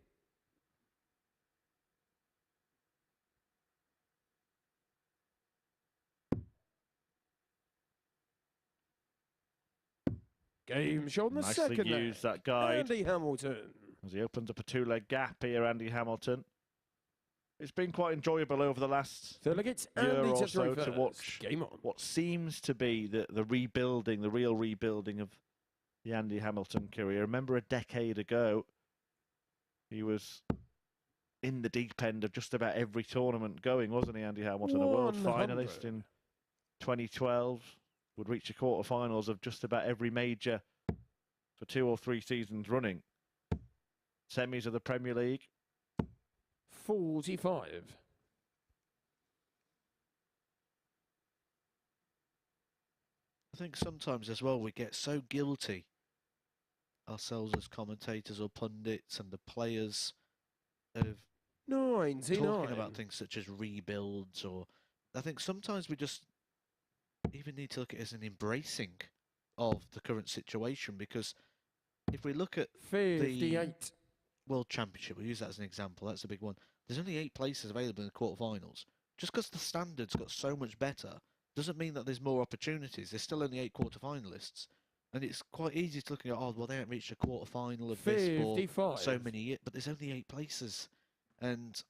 Game shot in the Nicely second used, leg. that guide. Andy Hamilton. As he opens up a 2-leg gap here, Andy Hamilton. It's been quite enjoyable over the last Third leg, it's year Andy or to so throw to first. watch Game on. what seems to be the rebuilding, the real rebuilding of the Andy Hamilton career. Remember a decade ago, he was in the deep end of just about every tournament going, wasn't he, Andy Hamilton? A world 100. finalist in 2012, would reach the quarterfinals of just about every major for 2 or 3 seasons running. Semis of the Premier League. 45. I think sometimes as well we get so guilty ourselves as commentators or pundits and the players of 99. talking about things such as rebuilds, or I think sometimes we just even need to look at it as an embracing of the current situation, because if we look at 58. the World Championship, we'll use that as an example, that's a big one. There's only 8 places available in the quarterfinals. Just because the standards got so much better doesn't mean that there's more opportunities. There's still only 8 quarterfinalists. And it's quite easy to look at, oh, well, they haven't reached a quarterfinal of this for so many years, but there's only 8 places. And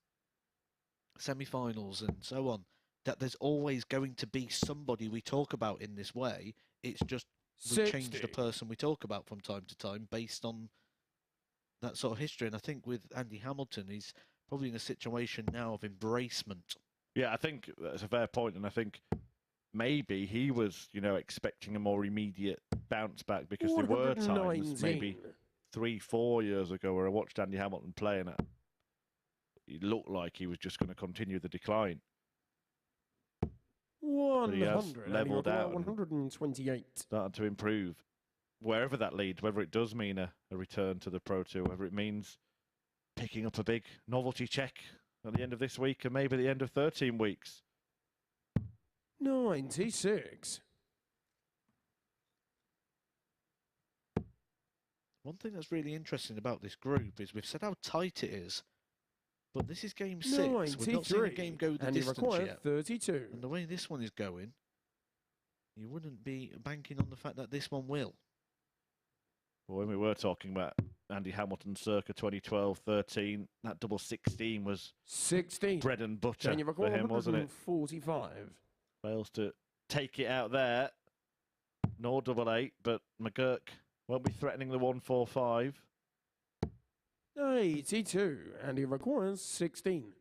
semi-finals and so on. That there's always going to be somebody we talk about in this way. It's just we change the person we talk about from time to time based on that sort of history. And I think with Andy Hamilton, he's probably in a situation now of embracement. Yeah, I think that's a fair point, and I think maybe he was, expecting a more immediate bounce back, because there were times, maybe 3-4 years ago, where I watched Andy Hamilton play and it looked like he was just going to continue the decline. 100. Levelled out. 128. Starting to improve. Wherever that leads, whether it does mean a return to the Pro Tour, whether it means picking up a big novelty check at the end of this week and maybe the end of 13 weeks. 96. One thing that's really interesting about this group is we've said how tight it is, but this is game 6. We've not seen a game go the distance yet. 32. And the way this one is going, you wouldn't be banking on the fact that this one will. Well, when we were talking about Andy Hamilton circa 2012-13, that double 16 was 16. bread and butter for him, wasn't it? 45. Fails to take it out there, nor double 8, but McGuirk won't be threatening the 145. 82, and he requires 16.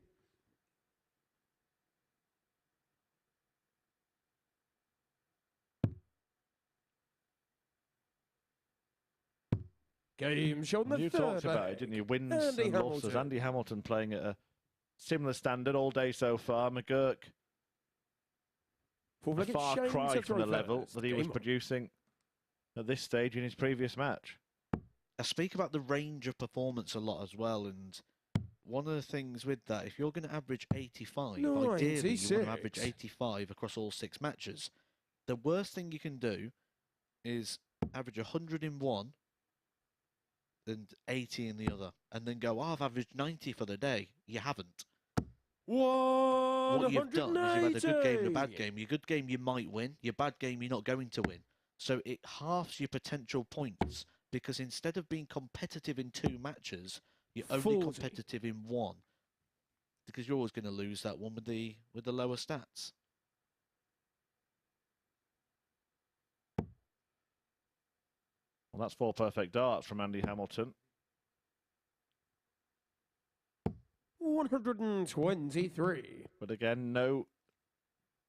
Game showed the You third talked about leg. it, didn't you? Wins Andy and losses. Hamilton. Andy Hamilton playing at a similar standard all day so far. McGuirk, a far cry from the level that he was producing at this stage in his previous match. I speak about the range of performance a lot as well, and one of the things with that, if you're going to average 85, ideally you want to average 85 across all 6 matches. The worst thing you can do is average 100 in one and 80 in the other, and then go, oh, I've averaged 90 for the day. You haven't. What you've done is you've had a good game and a bad game. Your good game you might win, your bad game you're not going to win. So it halves your potential points because instead of being competitive in 2 matches, you're only 40. competitive in 1. Because you're always going to lose that one with the lower stats. Well, that's 4 perfect darts from Andy Hamilton. 123. But again, no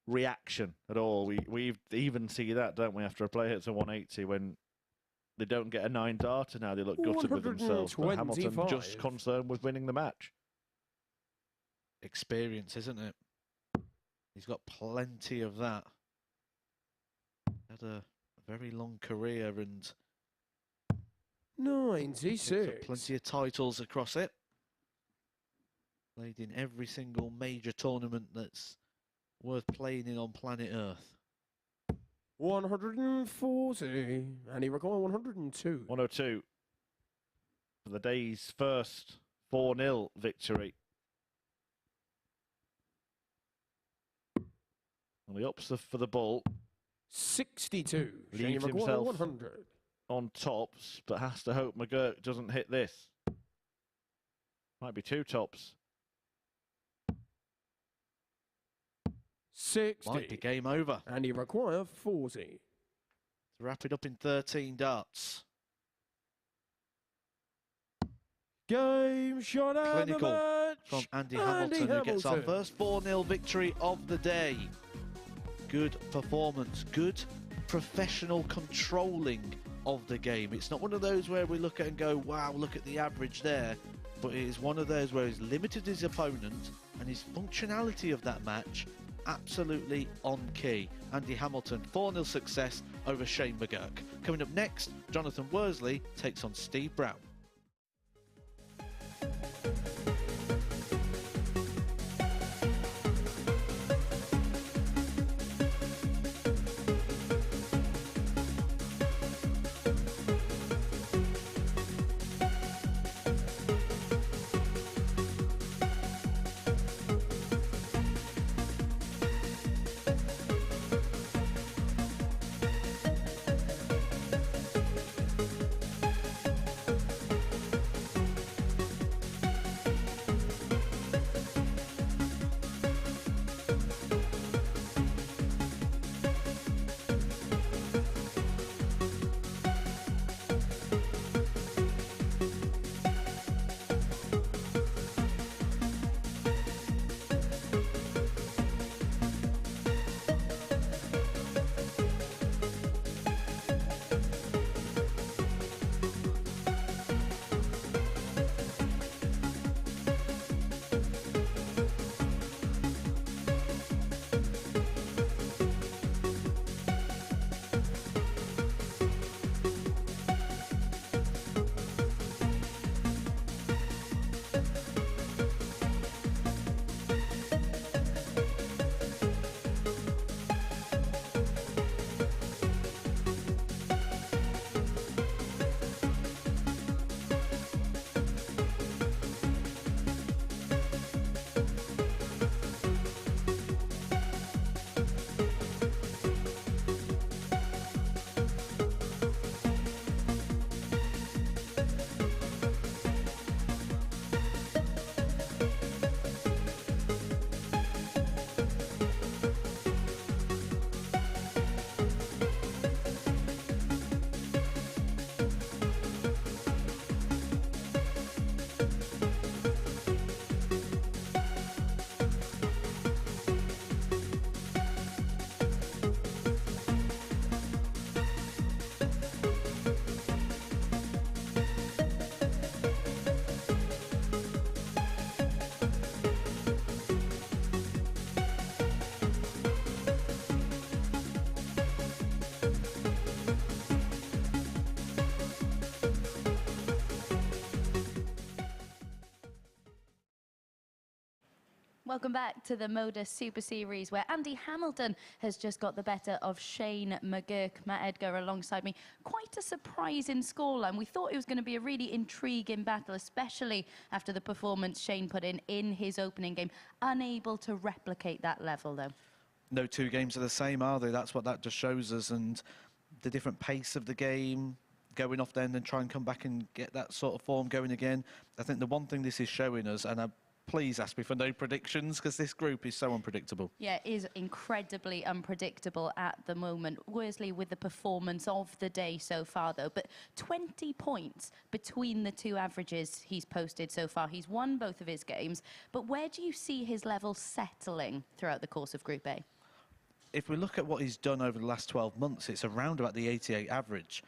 reaction at all. We even see that, don't we, after a player hits a 180 when they don't get a 9 darter now, they look gutted with themselves. But Hamilton just concerned with winning the match. Experience, isn't it? He's got plenty of that. Had a very long career and 96. plenty of titles across it. Played in every single major tournament that's worth playing in on planet Earth. 140. And he required 102. 102 for the day's first 4-0 victory. Well, he opts for the ball. 62. Leaves Shane himself 100. on tops, but has to hope McGuirk doesn't hit this. Might be 2 tops. 60. Might be game over. And he required 40. To wrap it up in 13 darts. Game shot out of the Clinical match. from Andy Hamilton, who gets our first 4-0 victory of the day. Good performance, good professional controlling of the game. It's not one of those where we look at and go, wow, look at the average there. But it is one of those where he's limited his opponent and his functionality of that match absolutely on key. Andy Hamilton, 4-0 success over Shane McGuirk. Coming up next, Jonathan Worsley takes on Steve Brown. Welcome back to the MODUS Super Series, where Andy Hamilton has just got the better of Shane McGuirk. Matt Edgar alongside me. Quite a surprising scoreline. We thought it was going to be a really intriguing battle, especially after the performance Shane put in his opening game. Unable to replicate that level, though. No 2 games are the same, are they? That's what that just shows us. And the different pace of the game, going off then and try and come back and get that sort of form going again. I think the one thing this is showing us, and please ask me for no predictions, because this group is so unpredictable. Yeah, it is incredibly unpredictable at the moment. Worsley with the performance of the day so far, though. But 20 points between the two averages he's posted so far. He's won both of his games. But where do you see his level settling throughout the course of Group A? If we look at what he's done over the last 12 months, it's around about the 88 average.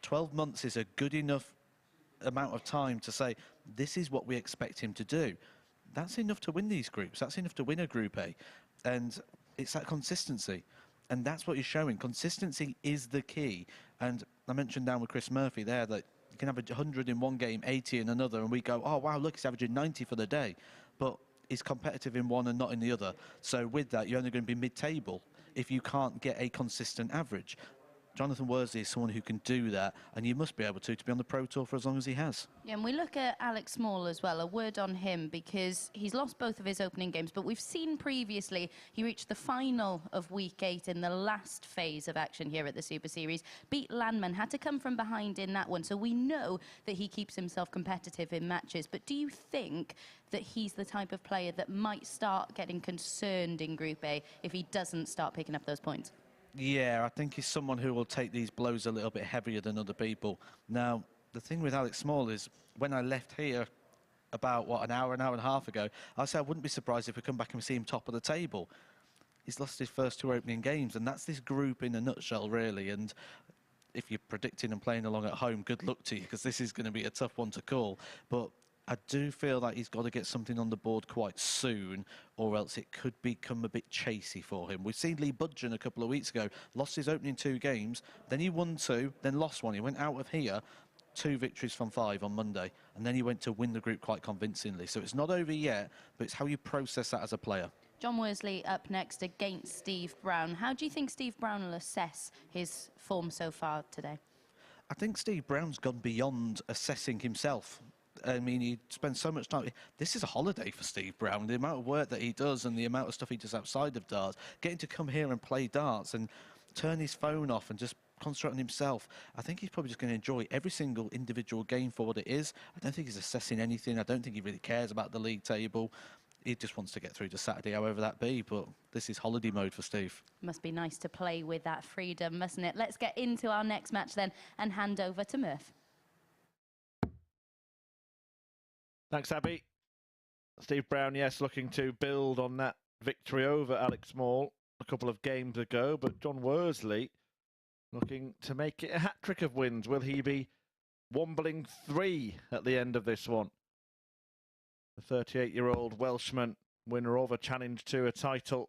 12 months is a good enough amount of time to say, this is what we expect him to do. That's enough to win these groups. That's enough to win a Group A. And it's that consistency. And that's what he's showing. Consistency is the key. And I mentioned down with Chris Murphy there that you can have 100 in one game, 80 in another, and we go, oh, wow, look, he's averaging 90 for the day. But he's competitive in one and not in the other. So with that, you're only going to be mid-table if you can't get a consistent average. Jonathan Worsley is someone who can do that, and you must be able to be on the Pro Tour for as long as he has. Yeah, and we look at Alec Small as well, a word on him, because he's lost both of his opening games, but we've seen previously he reached the final of Week 8 in the last phase of action here at the Super Series, beat Landman, had to come from behind in that one, so we know that he keeps himself competitive in matches. But do you think that he's the type of player that might start getting concerned in Group A if he doesn't start picking up those points? Yeah, I think he's someone who will take these blows a little bit heavier than other people. Now, the thing with Alec Small is, when I left here about, what, an hour and a half ago, I said I wouldn't be surprised if we come back and see him top of the table. He's lost his first two opening games, and that's this group in a nutshell, really. And if you're predicting and playing along at home, good luck to you, because this is going to be a tough one to call. But I do feel like he's got to get something on the board quite soon, or else it could become a bit chasey for him. We've seen Lee Budgeon a couple of weeks ago, lost his opening two games, then he won two, then lost one. He went out of here, 2 victories from 5 on Monday, and then he went to win the group quite convincingly. So it's not over yet, but it's how you process that as a player. Jon Worsley up next against Steve Brown. How do you think Steve Brown will assess his form so far today? I think Steve Brown's gone beyond assessing himself. I mean, he spends so much time. This is a holiday for Steve Brown. The amount of work that he does and the amount of stuff he does outside of darts, getting to come here and play darts and turn his phone off and just concentrate on himself. I think he's probably just going to enjoy every single individual game for what it is. I don't think he's assessing anything. I don't think he really cares about the league table. He just wants to get through to Saturday, however that be. But this is holiday mode for Steve. Must be nice to play with that freedom, mustn't it? Let's get into our next match then and hand over to Murph. Thanks, Abby. Steve Brown, yes, looking to build on that victory over Alec Small a couple of games ago, but Jon Worsley looking to make it a hat-trick of wins. Will he be wombling 3 at the end of this one? The 38-year-old Welshman, winner of a challenge to a title.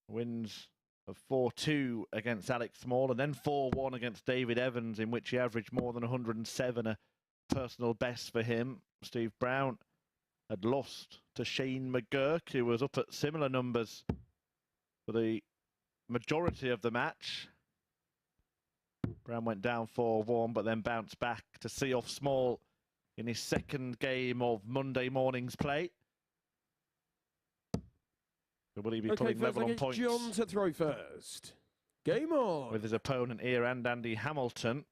Wins of 4-2 against Alec Small, and then 4-1 against David Evans, in which he averaged more than 107, a personal best for him. Steve Brown had lost to Shane McGuirk, who was up at similar numbers for the majority of the match. Brown went down 4-1, but then bounced back to see off Small in his second game of Monday morning's play. So will he be pulling level on points? Jon to throw first. Game on. With his opponent here and Andy Hamilton.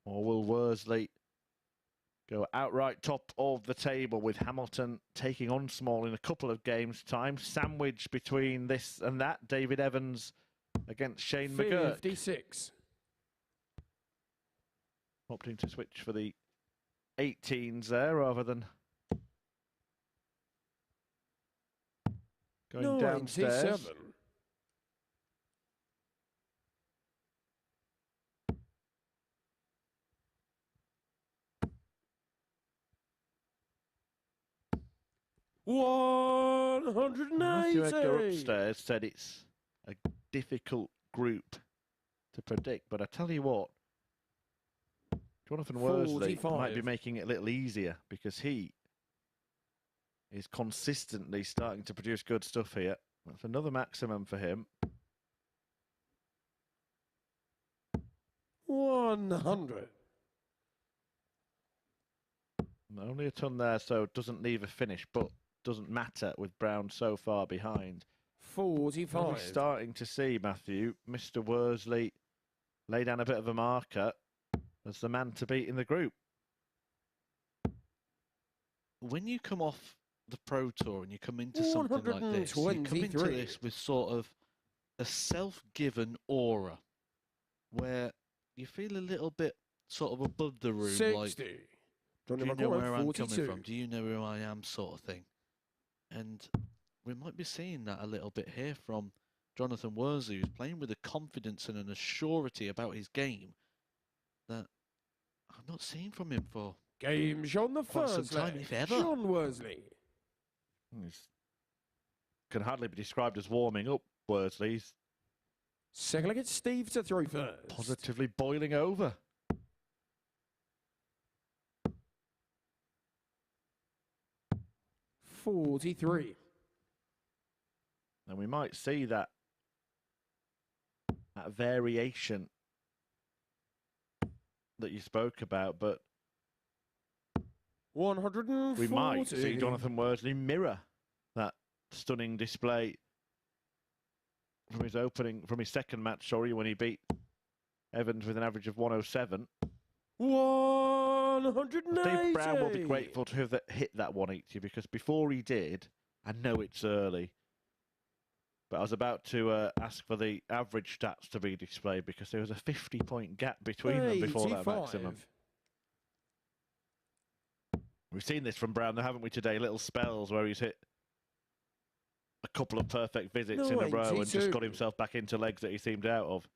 Or will Worsley go outright top of the table with Hamilton taking on Small in a couple of games' time? Sandwich between this and that. David Evans against Shane McGuirk. 56. Opting to switch for the 18s there rather than going downstairs. 97. Matthew Edgar 180. upstairs said it's a difficult group to predict, but I tell you what, Jonathan Worsley 45. might be making it a little easier because he is consistently starting to produce good stuff here. That's another maximum for him. 100. Only a ton there, so it doesn't leave a finish, but doesn't matter with Brown so far behind. 45. We're starting to see, Matthew, Mr. Worsley lay down a bit of a marker as the man to beat in the group. When you come off the Pro Tour and you come into something like this, you come into this with sort of a self-given aura where you feel a little bit sort of above the room, 60. like, do you know where I'm coming from? Do you know who I am, sort of thing? And we might be seeing that a little bit here from Jonathan Worsley, who's playing with a confidence and an assurity about his game that I'm not seeing from him for Game's on the quite some first time, leg. if ever. Jon Worsley. Can hardly be described as warming up, Worsley's Second leg, it's Steve to throw first. positively boiling over. $43. And we might see that variation that you spoke about, but 140. we might see Jonathan Worsley mirror that stunning display from his second match, when he beat Evans with an average of 107. 180. Steve Brown will be grateful to have hit that 180 because before he did, I know it's early, but I was about to ask for the average stats to be displayed because there was a 50-point gap between them before that maximum. We've seen this from Brown, haven't we, today? Little spells where he's hit a couple of perfect visits in a row and just got himself back into legs that he seemed out of.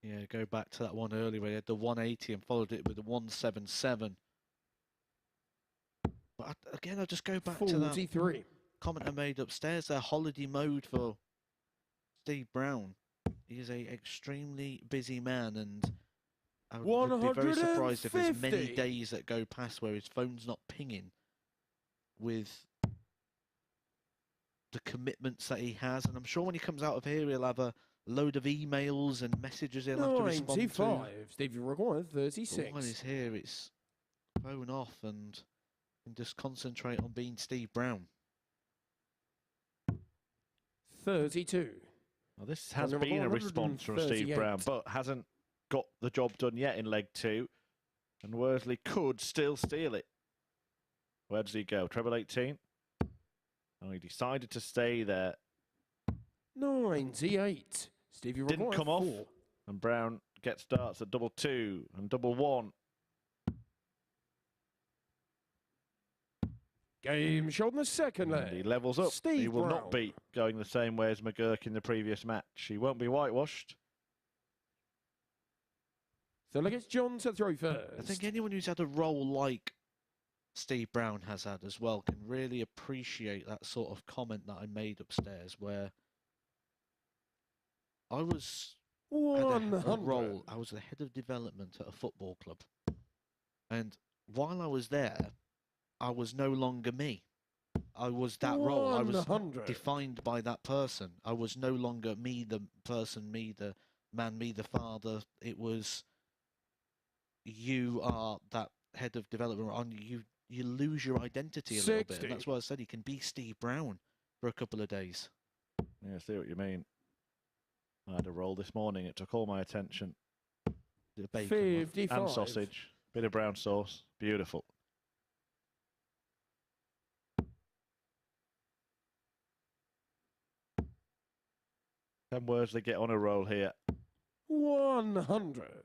Yeah, go back to that one earlier where he had the 180 and followed it with the 177. But again, I'll just go back to that comment I made upstairs, their holiday mode for Steve Brown. He is an extremely busy man, and I would be very surprised if there's many days that go past where his phone's not pinging with the commitments that he has. And I'm sure when he comes out of here, he'll have a load of emails and messages he'll have to respond to. Stevie required 36. When he's here, it's phone off and just concentrate on being Steve Brown. 32. Well, this has been a response from Steve Brown, but hasn't got the job done yet in leg 2. And Worsley could still steal it. Where does he go? Treble 18? Oh, he decided to stay there. 98. Stevie didn't come off. And Brown gets darts at double 2 and double 1. Game shot in the second leg. He levels up. Steve he will Brown. not be going the same way as McGuirk in the previous match. He won't be whitewashed. So look, it's Jon to throw first. I think anyone who's had a role like Steve Brown has had as well can really appreciate that sort of comment that I made upstairs, where I was at a role. I was the head of development at a football club, and while I was there, I was no longer me. I was that role. I was defined by that person. I was no longer me, the person, me, the man, me, the father. It was, you are that head of development. On you lose your identity a little bit. And that's why I said he can be Steve Brown for a couple of days. Yeah, I see what you mean. I had a roll this morning. It took all my attention. Bacon 55. And sausage. Bit of brown sauce. Beautiful. Can Worsley get on a roll here? 100.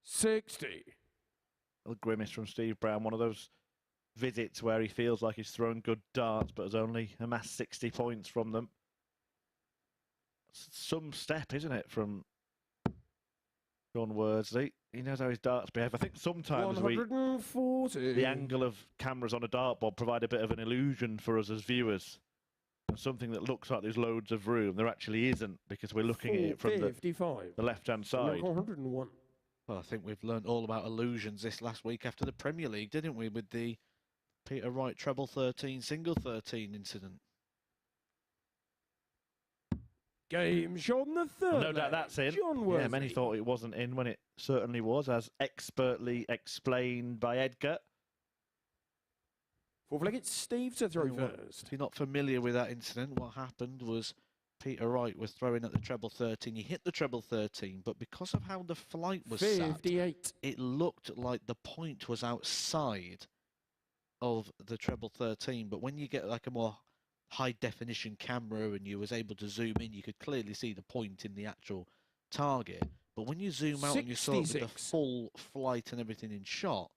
60. A grimace from Steve Brown. One of those visits where he feels like he's thrown good darts but has only amassed 60 points from them. Some step, isn't it, from Jon Worsley? He knows how his darts behave. I think sometimes 140. the angle of cameras on a dartboard provide a bit of an illusion for us as viewers. And something that looks like there's loads of room, there actually isn't, because we're looking at it from the left-hand side. 101. Well, I think we've learned all about illusions this last week after the Premier League, didn't we, with the Peter Wright treble 13, single 13 incident. Game shot in the third. No doubt that's in. Yeah, many thought it wasn't in when it certainly was, as expertly explained by Edgar. Four-flagged Steve to throw If first. you're not familiar with that incident, what happened was Peter Wright was throwing at the treble 13. He hit the treble 13, but because of how the flight was sat, 58. it looked like the point was outside of the treble 13. But when you get like a more high definition camera and you was able to zoom in, you could clearly see the point in the actual target. But when you zoom out and you saw it with the 66. full flight and everything in shot,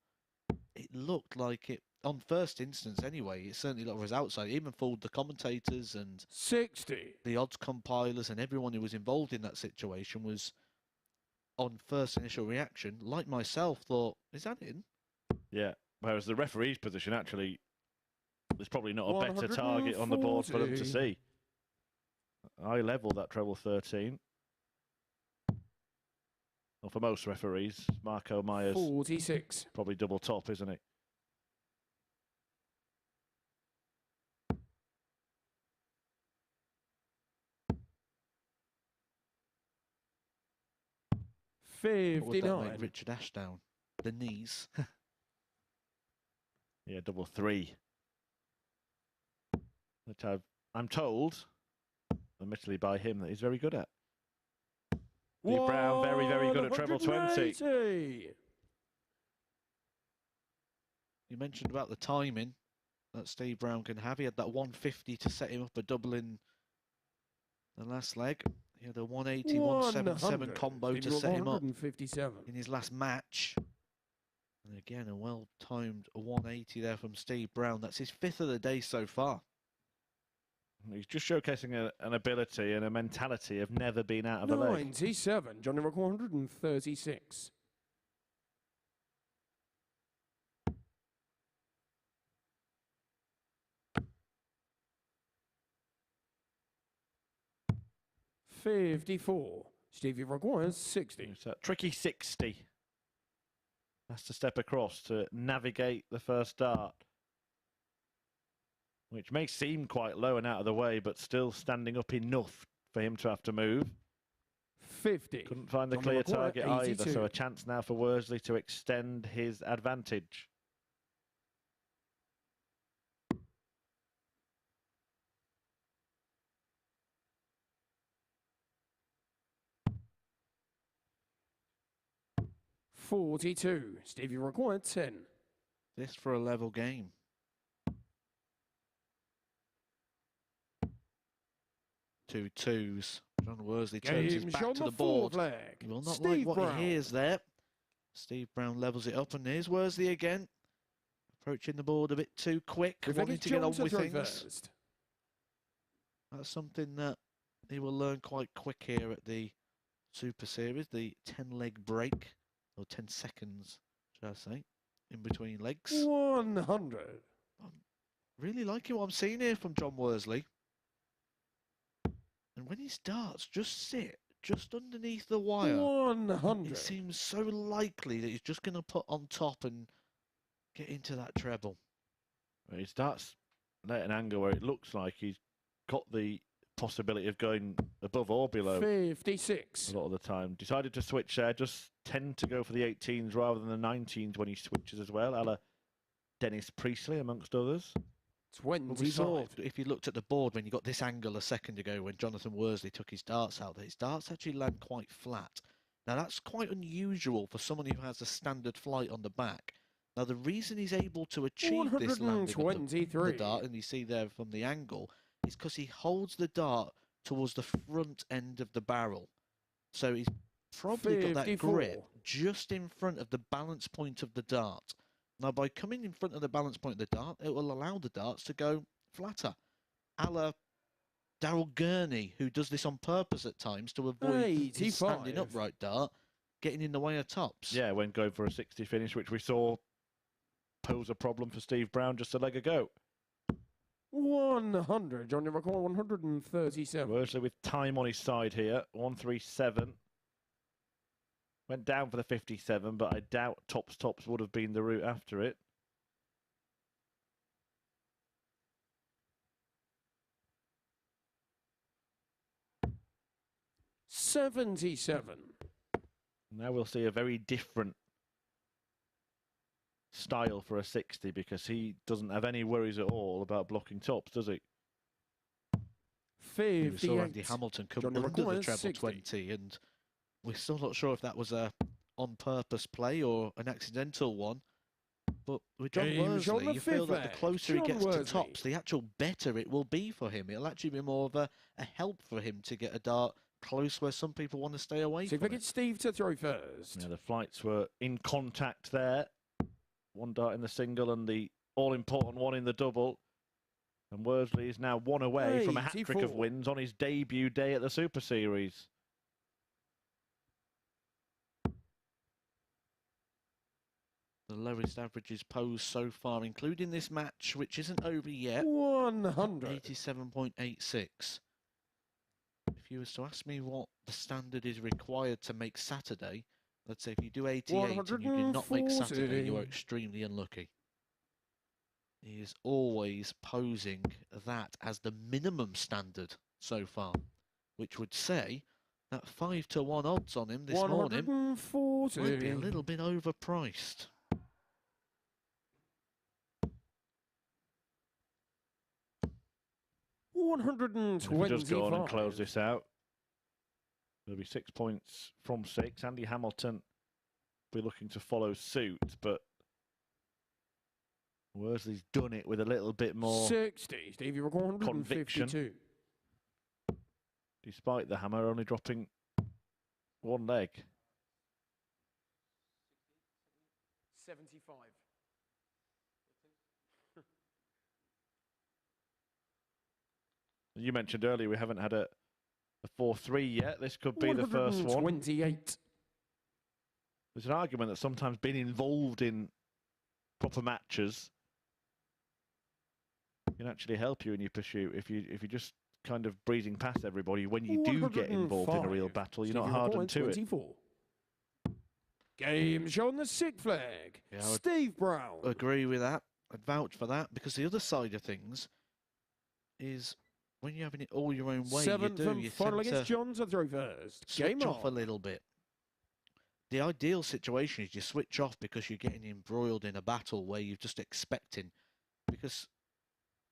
it looked like it, on first instance anyway, it certainly looked like it was outside. It even fooled the commentators and 60. the odds compilers, and everyone who was involved in that situation was, on first initial reaction, like myself, thought, is that in? Yeah. Whereas the referee's position, actually, there's probably not a better target on the board for them to 140. see. I level that treble 13. Well, for most referees, Marco Myers 46. probably double top, isn't he? What would that 59. make Richard Ashdown? The knees. Yeah, double 3. Which I'm told, admittedly by him, that he's very good at. Steve Brown, very, very good at treble 20. 180. You mentioned about the timing that Steve Brown can have. He had that 150 to set him up a double in the last leg. He had a 180, 177 combo to set him up 157. in his last match. And again, a well-timed 180 there from Steve Brown. That's his 5th of the day so far. He's just showcasing an ability and a mentality of never been out of a leg. 97. Johnny Rock 136. $54. Stevie requires 60. It's a tricky 60. Has to step across to navigate the first dart, which may seem quite low and out of the way, but still standing up enough for him to have to move. 50. Couldn't find the John clear McGuirk, target either, 82. so a chance now for Worsley to extend his advantage. $42. Stevie required 10. This for a level game. Two twos. Jon Worsley turns his Game's back on to the four board. flag. He will not Steve like what Brown. he hears there. Steve Brown levels it up, and here's Worsley again. Approaching the board a bit too quick, wanting to get on with things. First. That's something that he will learn quite quick here at the Super Series, the 10-leg break, or 10 seconds, should I say, in between legs. 100. I'm really liking what I'm seeing here from Jon Worsley. And when his darts just sit just underneath the wire, 100. it seems so likely that he's just going to put on top and get into that treble. He starts at an angle where it looks like he's got the possibility of going above or below 56. a lot of the time. Decided to switch there, just tend to go for the 18s rather than the 19s when he switches as well, a la Dennis Priestley, amongst others. Well, we saw 25. if you looked at the board when you got this angle a second ago when Jonathan Worsley took his darts out, that his darts actually land quite flat. Now that's quite unusual for someone who has a standard flight on the back. Now the reason he's able to achieve this landing on the dart, and you see there from the angle, is because he holds the dart towards the front end of the barrel. So he's probably got that 54. grip just in front of the balance point of the dart. Now, by coming in front of the balance point of the dart, it will allow the darts to go flatter. A la Daryl Gurney, who does this on purpose at times to avoid his standing 85. upright dart getting in the way of tops. Yeah, when going for a 60 finish, which we saw pose a problem for Steve Brown just a leg ago. 100. Johnny Rock 137. Worsley with time on his side here, 137. Went down for the 57, but I doubt tops would have been the route after it. $77. Now we'll see a very different style for a 60 because he doesn't have any worries at all about blocking tops, does he? We saw Andy 58. Hamilton come John under the requires treble 60. 20, and we're still not sure if that was a on-purpose play or an accidental one. But with Jon Game's on Worsley, the you feel fifth that the leg. closer he Jon gets to Worsley. tops, the actual better it will be for him. It'll actually be more of a help for him to get a dart close where some people want to stay away See if from I get it. Steve to throw first. Yeah, the flights were in contact there. One dart in the single and the all-important one in the double. And Worsley is now one away from a hat-trick of 84. wins on his debut day at the Super Series. The lowest averages posed so far, including this match, which isn't over yet. 100. 87.86. If you was to ask me what the standard is required to make Saturday, let's say if you do 88 and you did not make Saturday, you are 140. extremely unlucky. He is always posing that as the minimum standard so far, which would say that 5-1 odds on him this morning 140. might be a little bit overpriced. If we just go on and close 125. this out, there'll be 6 points from 6. Andy Hamilton will be looking to follow suit, but Worsley's done it with a little bit more 60. Steve, you record 152. despite the hammer only dropping one leg. 75. You mentioned earlier we haven't had a 4-3 yet. This could be the first one. 128. There's an argument that sometimes being involved in proper matches can actually help you in your pursuit. If you just kind of breezing past everybody, when you do get involved in a real 105. battle, you're Steve, not you hardened record to it. 24. Game shown the sick flag. Yeah, I would Steve Brown. Agree with that. I'd vouch for that, because the other side of things is when you're having it all your own way, Seventh you and tend final against to John to throw first. switch Game off a on. little bit. The ideal situation is you switch off because you're getting embroiled in a battle where you're just expecting. Because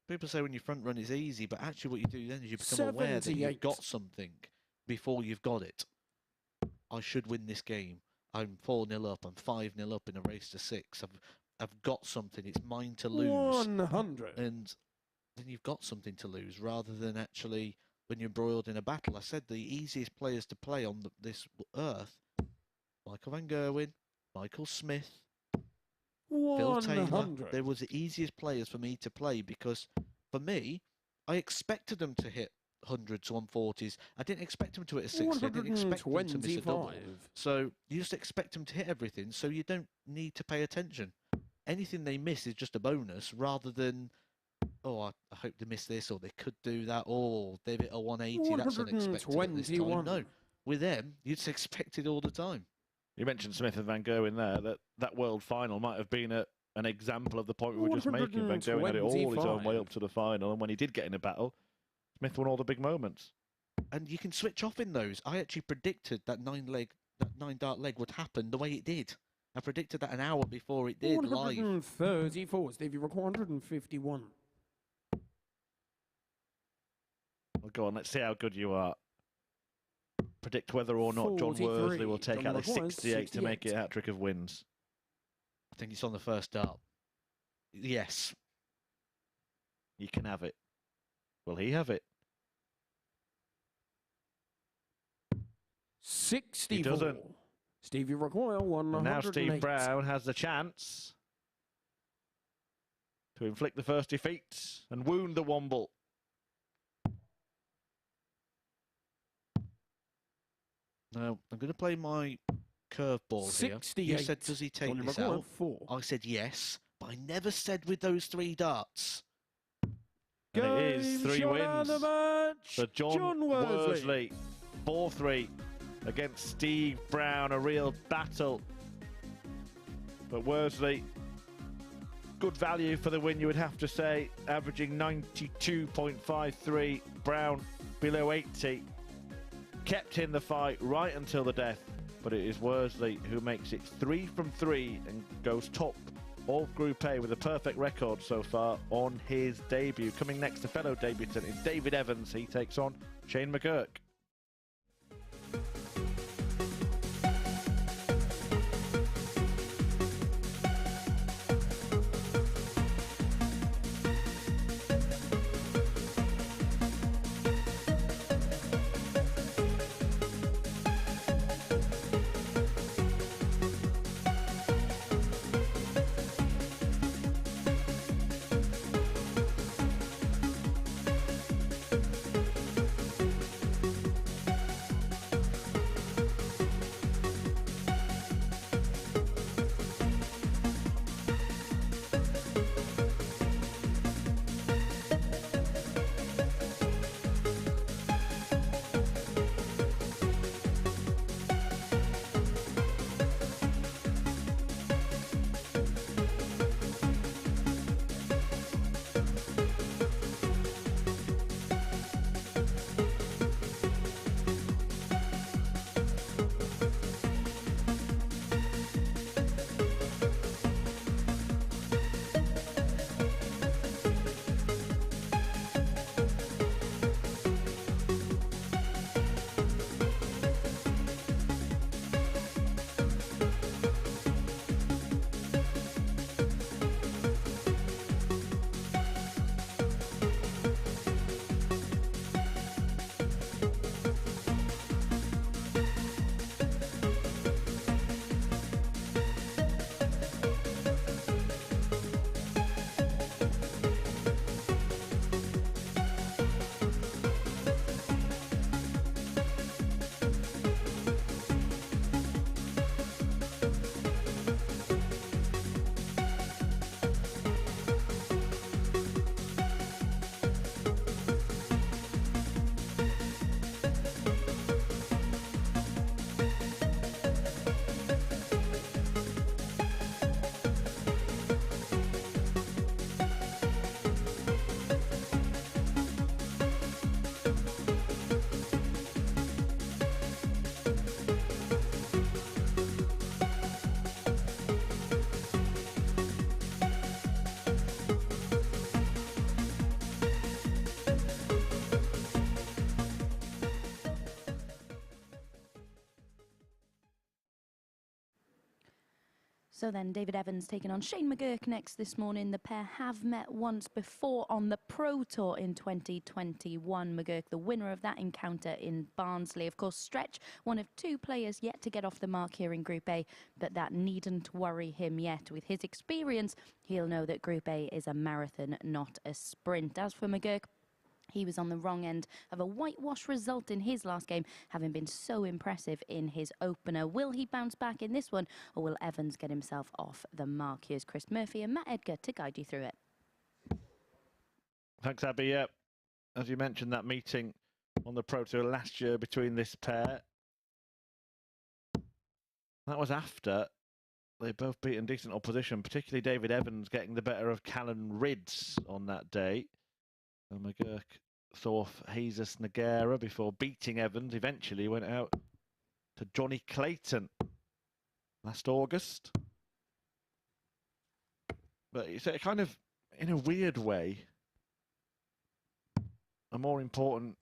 people say when you front run it's easy, but actually what you do then is you become aware that you've 78. got something before you've got it. I should win this game. I'm 4-0 up. I'm 5-0 up in a race to 6. I've got something. It's mine to lose. 100. And then you've got something to lose rather than actually when you're embroiled in a battle. I said the easiest players to play on this earth: Michael Van Gerwen, Michael Smith, Phil Taylor. 100. They were the easiest players for me to play because for me, I expected them to hit 100s, 140s. I didn't expect them to hit a 60. I didn't expect them to miss a double. 125. So you just expect them to hit everything, so you don't need to pay attention. Anything they miss is just a bonus rather than, oh, I hope they miss this, or they could do that, or they've hit a 180, that's unexpected at this time. 121. No, with them, you'd expect it all the time. You mentioned Smith and Van Gerwen there. That world final might have been an example of the point we were just making. Van Gerwen had it all his own way up to the final, and when he did get in a battle, Smith won all the big moments. And you can switch off in those. I actually predicted that 9-dart leg would happen the way it did. I predicted that an hour before it did, live. 134. Steve, you record 151. Well, go on, let's see how good you are. Predict whether or not Jon 43. Worsley will take Jon out the requires 68 to make it 68. a hat-trick of wins. I think it's on the first dart. Yes. You can have it. Will he have it? 64. He doesn't. Stevie Recoil, And 108. now Steve Brown has the chance to inflict the first defeat and wound the Womble. Now, I'm going to play my curveball here. 68. You said, does he take Johnny this Recoil, out? 4. I said yes, but I never said with those 3 darts. And it is 3 shot on wins the match. for Jon Worsley. 4-3 against Steve Brown. A real battle. But Worsley, good value for the win, you would have to say. Averaging 92.53. Brown below 80. Kept in the fight right until the death. But it is Worsley who makes it 3 from 3 and goes top all Group A with a perfect record so far on his debut. Coming next, a fellow debutant is David Evans. He takes on Shane McGuirk. So then David Evans taking on Shane McGuirk next this morning. The pair have met once before on the Pro Tour in 2021. McGuirk, the winner of that encounter in Barnsley. Of course, Stretch, one of two players yet to get off the mark here in Group A, but that needn't worry him yet. With his experience, he'll know that Group A is a marathon, not a sprint. As for McGuirk, he was on the wrong end of a whitewash result in his last game, having been so impressive in his opener. Will he bounce back in this one, or will Evans get himself off the mark? Here's Chris Murphy and Matt Edgar to guide you through it. Thanks, Abby. Yeah, as you mentioned, that meeting on the Pro Tour last year between this pair, that was after they both beaten decent opposition, particularly David Evans getting the better of Callan Rids on that day. And McGuirk saw off Jesus Nogueira before beating Evans. Eventually went out to Johnny Clayton last August. But it's a kind of, in a weird way, a more important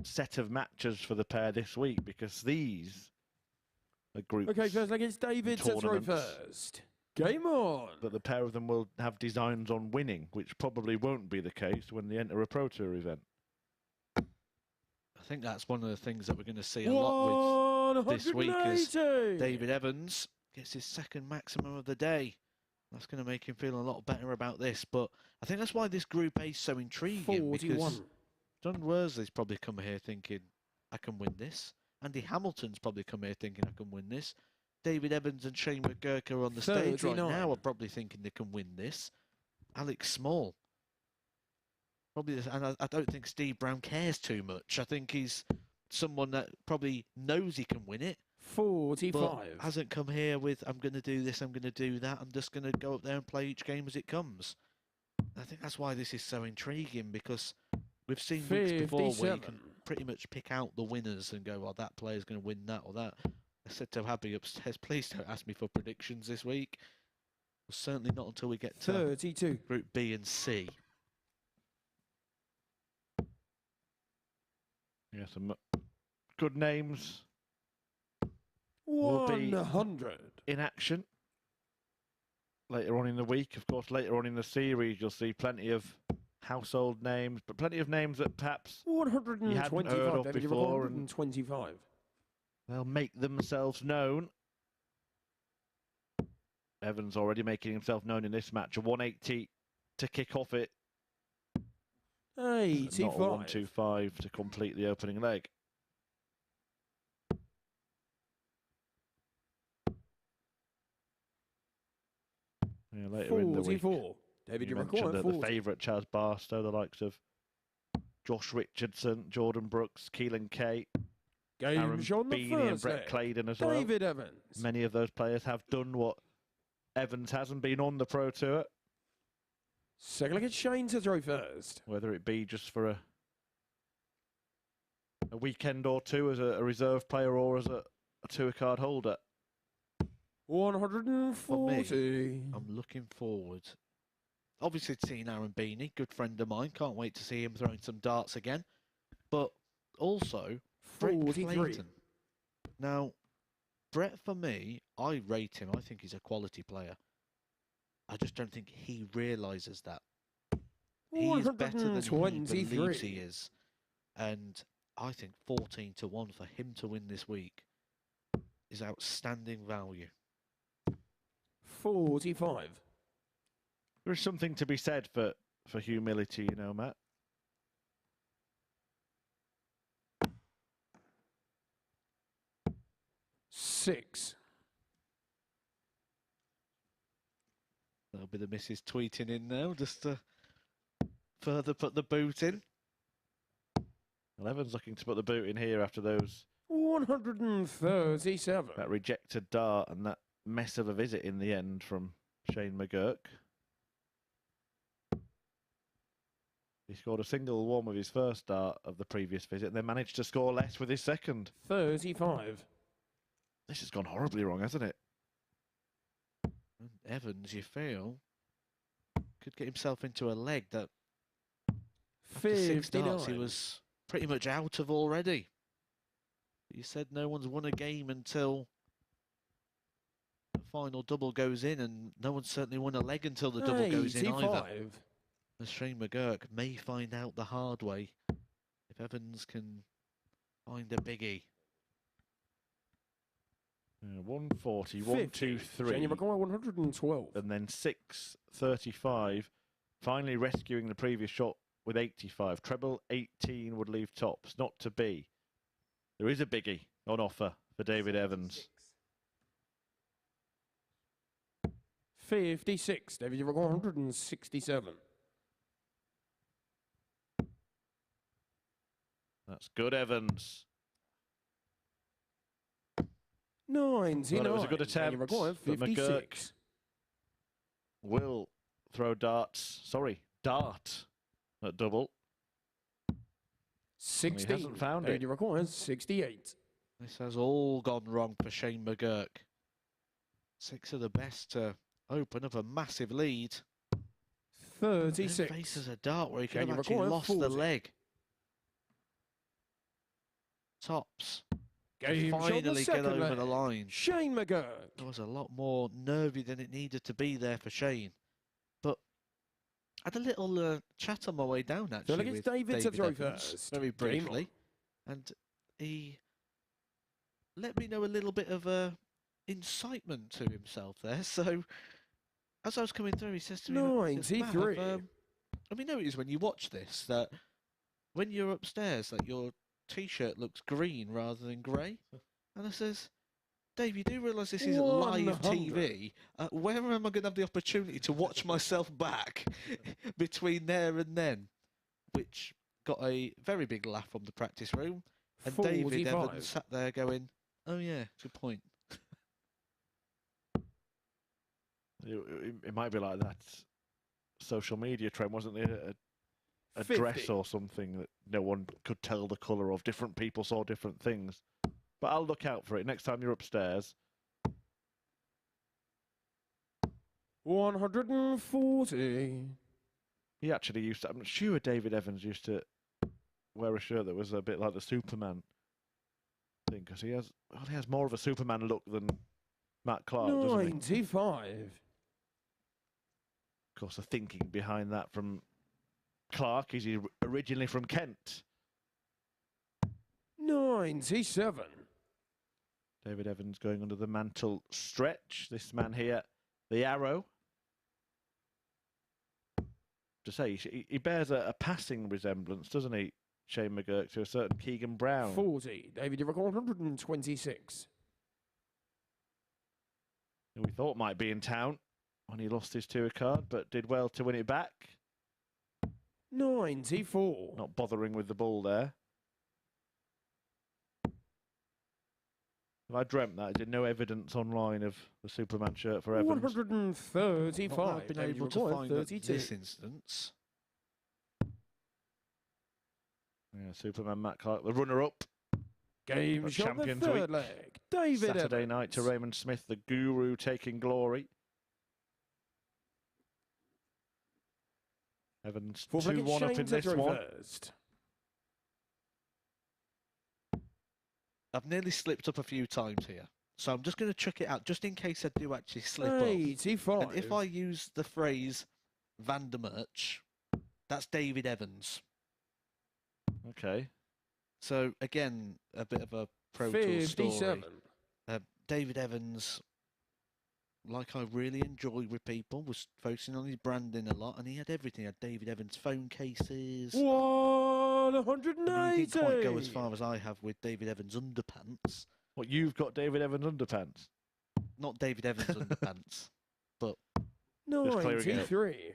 set of matches for the pair this week, because these are groups. Okay, first against David to throw first. Game on! But the pair of them will have designs on winning, which probably won't be the case when they enter a Pro Tour event. I think that's one of the things that we're going to see a lot with this week, as David Evans gets his second maximum of the day. That's going to make him feel a lot better about this. But I think that's why this Group A is so intriguing. 41. Because Jon Worsley's probably come here thinking, I can win this. Andy Hamilton's probably come here thinking, I can win this. David Evans and Shane McGuirk are on the stage right now, are probably thinking they can win this. Alec Small. Probably, and I don't think Steve Brown cares too much. I think he's someone that probably knows he can win it. 45. But hasn't come here with, I'm going to do this, I'm going to do that. I'm just going to go up there and play each game as it comes. I think that's why this is so intriguing, because we've seen weeks before where you can pretty much pick out the winners and go, well, that player's going to win that or that. I said to Abby upstairs, please don't ask me for predictions this week. Certainly not until we get to 32. Group B and C. Yeah, some good names will be 100. in action later on in the week. Of course, later on in the series, you'll see plenty of household names, but plenty of names that perhaps you hadn't heard of before, and 125. they'll make themselves known. Evans already making himself known in this match. A 180 to kick off it. 85. Not a 125 to complete the opening leg. Yeah, later in the week, 44. David, you you mentioned require the 40. favourite Chaz Barstow, the likes of Josh Richardson, Jordan Brooks, Keelan Kay, Aaron Games on the Beanie and first Brett leg. Claydon as well. David Evans. Many of those players have done what Evans hasn't been on the Pro Tour. Second leg, it's Shane to throw first. Whether it be just for a weekend or two as a reserve player or as a tour card holder. 140. I'm looking forward. Obviously, to seeing Aaron Beanie, good friend of mine. Can't wait to see him throwing some darts again. But also, Brett 43. Clayton. Now, Brett, for me, I rate him. I think he's a quality player. I just don't think he realises that. He is better than he believes he is. And I think 14-1 for him to win this week is outstanding value. 45. There is something to be said for humility, you know, Matt. Six. That'll be the missus tweeting in now, just to further put the boot in. Well, Evans looking to put the boot in here after those 137. that rejected dart and that mess of a visit in the end from Shane McGuirk. He scored a single one with his first dart of the previous visit and then managed to score less with his second. 35. This has gone horribly wrong, hasn't it? And Evans, you feel, could get himself into a leg that after 6 darts he was pretty much out of already. You said no one's won a game until the final double goes in, and no one's certainly won a leg until the double goes in either. As Shane McGuirk may find out the hard way if Evans can find a biggie. 140, 50. 123. Shane McGuirk, 112. And then 635, finally rescuing the previous shot with 85. Treble 18 would leave tops, not to be. There is a biggie on offer for David Evans. 56. David, you've got 167. That's good, Evans. 99. Well, it was a good attempt, David, but 56. McGuirk will throw darts. Sorry, dart at double. 16. He hasn't found David, it. you require 68. This has all gone wrong for Shane McGuirk. 6 of the best to open up a massive lead. 36. Then faces a dart where he could Shane have actually McGuirk, lost 40. the leg. Tops. Game shot the Finally get second over leg. the line. Shane McGuirk. It was a lot more nervy than it needed to be there for Shane. But I had a little chat on my way down, actually, Look, with it's David to throw Evans, first. very Game briefly. And he let me know a little bit of incitement to himself there. So as I was coming through, he says to me, he says, "Matt, 93. let me notice when you watch this that when you're upstairs, that your T-shirt looks green rather than grey." And I says, "Dave, you do realise this is live 100. TV? Where am I going to have the opportunity to watch myself back between there and then?" Which got a very big laugh from the practice room. And David 45. Evans sat there going, "Oh yeah, good point." It might be like that social media trend, wasn't there? A 50. dress or something that no one could tell the colour of. Different people saw different things. But I'll look out for it next time you're upstairs. 140. He actually used to, I'm sure David Evans used to wear a shirt that was a bit like the Superman thing, because he has more of a Superman look than Matt Clark, doesn't he? 95. Of course, the thinking behind that from Clark is he's originally from Kent. 97. David Evans going under the mantle stretch. This man here, the Arrow. To say, he bears a passing resemblance, doesn't he, Shane McGuirk, to a certain Keegan Brown. 40. David York 126. Who we thought might be in town when he lost his tour card, but did well to win it back. 94. Not bothering with the ball there. If I dreamt that, I did no evidence online of the Superman shirt for Evans. 135. Not that I've been David able to York, find 32. this instance. Yeah, Superman Matt Clark, the runner-up. Game But shot the Champions third Week. leg. David Saturday Evans. night to Raymond Smith, the Guru taking glory. Evans 2-1 up in this one. First. I've nearly slipped up a few times here. So I'm just going to chuck it out, just in case I do actually slip up. 85. And if I use the phrase Van der Merch, that's David Evans. Okay. So again, a bit of a Pro Tour story. 57. David Evans, like I really enjoy with people, was focusing on his branding a lot, and he had everything. He had David Evans phone cases. 180. I mean, he didn't quite go as far as I have with David Evans underpants. What, you've got David Evans underpants? Not David Evans underpants, but Just clearing it up. 93.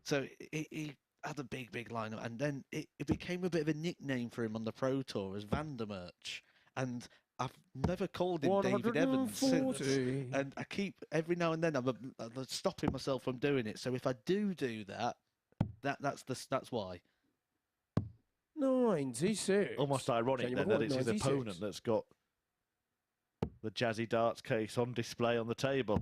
so he had a big lineup, and then it became a bit of a nickname for him on the Pro Tour as Van der Merch, and I've never called him David Evans since. 140. And I keep, every now and then, I'm stopping myself from doing it. So if I do that's why. 96. Almost ironic then that it's his 96. opponent that's got the Jazzy Darts case on display on the table.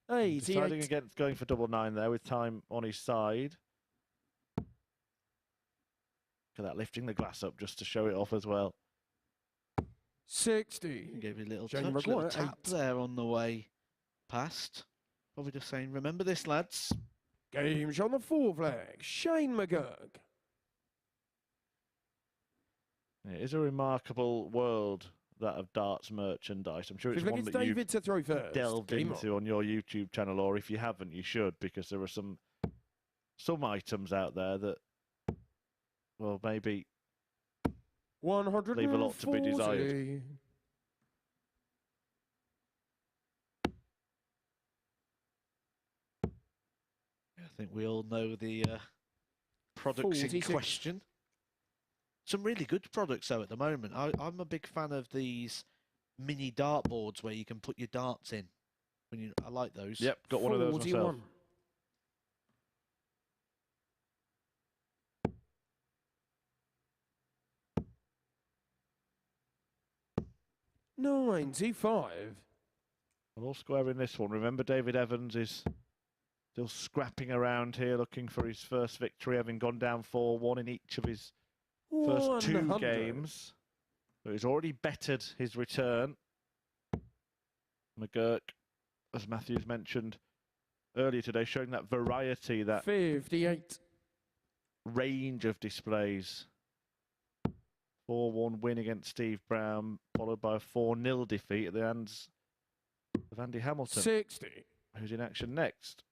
Deciding 88. against going for double nine there with time on his side. Look at that, lifting the glass up just to show it off as well. 60. He gave me a little Shane touch, little McGuirk, tap 8. there on the way past. Probably just saying, remember this, lads. Game shot on the fourth leg. Shane McGuirk. It is a remarkable world, that of darts merchandise. I'm sure it's Fifth leg, one it's that you've David to throw first. delved Game into on your YouTube channel, or if you haven't, you should, because there are some items out there that, well, maybe 140. leave a lot to be desired. I think we all know the products in 46. question. Some really good products though at the moment. I'm a big fan of these mini dartboards where you can put your darts in. I like those. Yep, got one of those myself. 41. $95. We'll all square in this one. Remember, David Evans is still scrapping around here, looking for his first victory, having gone down 4-1 in each of his first 2 100. games. So he's already bettered his return. McGuirk, as Matthews mentioned earlier today, showing that variety, that 58. range of displays. 4-1 win against Steve Brown, followed by a 4-0 defeat at the hands of Andy Hamilton, 60. who's in action next.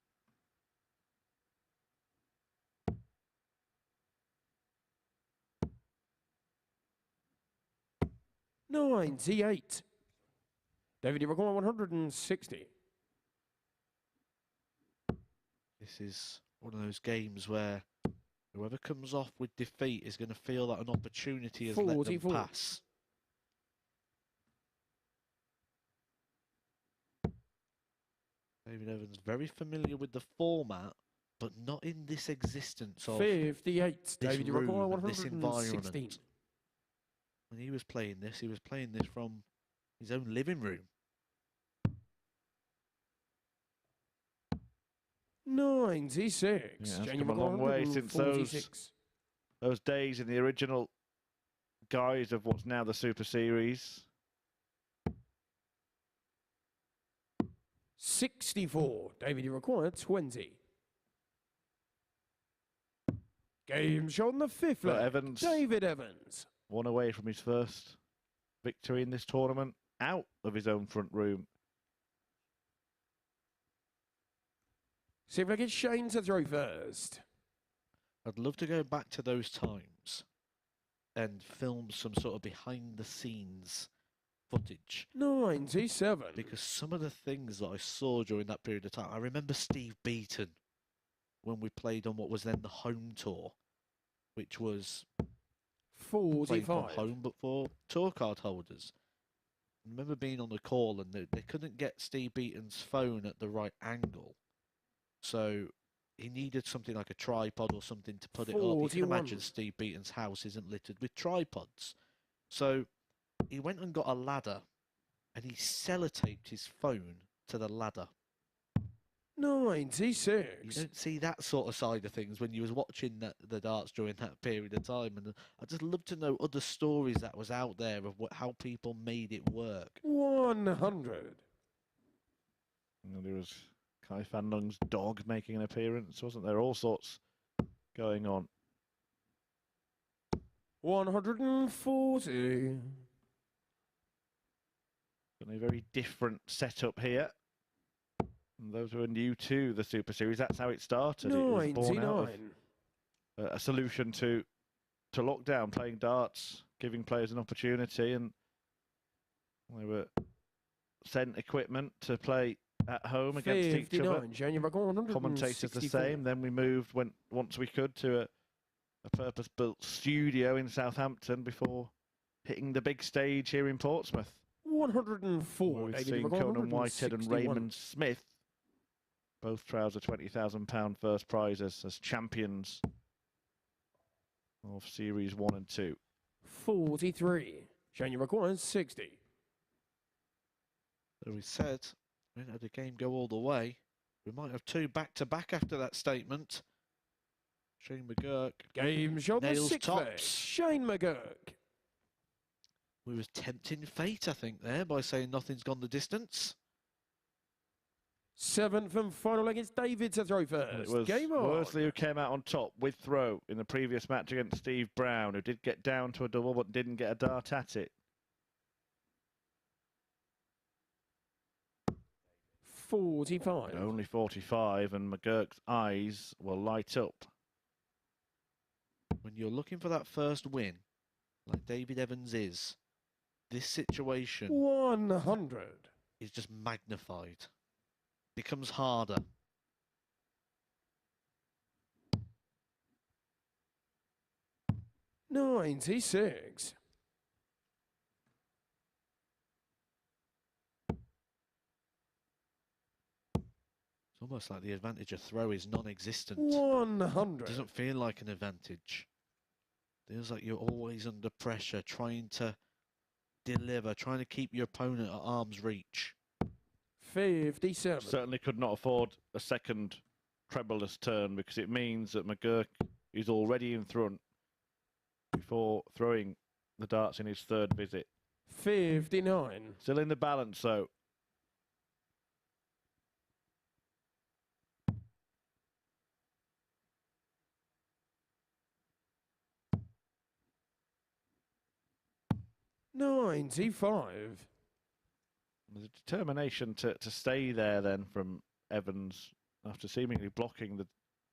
$98. David, you record 160. This is one of those games where whoever comes off with defeat is going to feel that an opportunity has let them 44. pass. David Evans very familiar with the format, but not in this existence of 58. this David, you room record and this 116. environment. When he was playing this from his own living room. 96. Yeah, it's Change come a your long way since 146. those days in the original guise of what's now the Super Series. 64. David, you require 20. Game shot on the fifth But leg. Evans, David Evans. one away from his first victory in this tournament, out of his own front room. See if I get Shane to throw first. I'd love to go back to those times and film some sort of behind the scenes footage. 97. Because some of the things that I saw during that period of time, I remember Steve Beaton when we played on what was then the home tour, which was playing from 45. home but for tour card holders. I remember being on the call and they couldn't get Steve Beaton's phone at the right angle. So he needed something like a tripod or something to put it up. You can 41. imagine Steve Beaton's house isn't littered with tripods. So he went and got a ladder and he sellotaped his phone to the ladder. 96. You don't see that sort of side of things when you was watching the darts during that period of time. And I'd just love to know other stories that was out there of how people made it work. 100. And there was Kai Fan Lung's dog making an appearance, wasn't there? All sorts going on. 140. Certainly a very different setup here. And those who are new to the Super Series, that's how it started. It was born out 99. of a solution to lockdown, playing darts, giving players an opportunity, and they were sent equipment to play at home against each other. 59. January Commentators the same. Then we moved once we could to a purpose-built studio in Southampton before hitting the big stage here in Portsmouth. 104. Where we've David, seen you've got Conan Whitehead and 161. Raymond Smith both trouser £20,000 first prizes as champions of Series 1 and 2. 43. Shane, you require 60. So we said, we let the game go all the way. We might have two back-to-back after that statement. Shane McGuirk. Game shot the Nails sixth leg. tops. Shane McGuirk. We was tempting fate, I think, there by saying nothing's gone the distance. Seventh and final leg. It's David to throw And first. it was Game on. Worsley who came out on top with throw in the previous match against Steve Brown, who did get down to a double but didn't get a dart at it. 45. Only 45, and McGuirk's eyes will light up. When you're looking for that first win, like David Evans is, this situation 100. is just magnified. Becomes harder. $96. It's almost like the advantage of throw is non-existent. 100. Doesn't feel like an advantage. Feels like you're always under pressure, trying to deliver, trying to keep your opponent at arm's reach. 57. Certainly could not afford a second trebleless turn because it means that McGuirk is already in front before throwing the darts in his third visit. 59. Still in the balance though. $95. The determination to stay there then from Evans after seemingly blocking the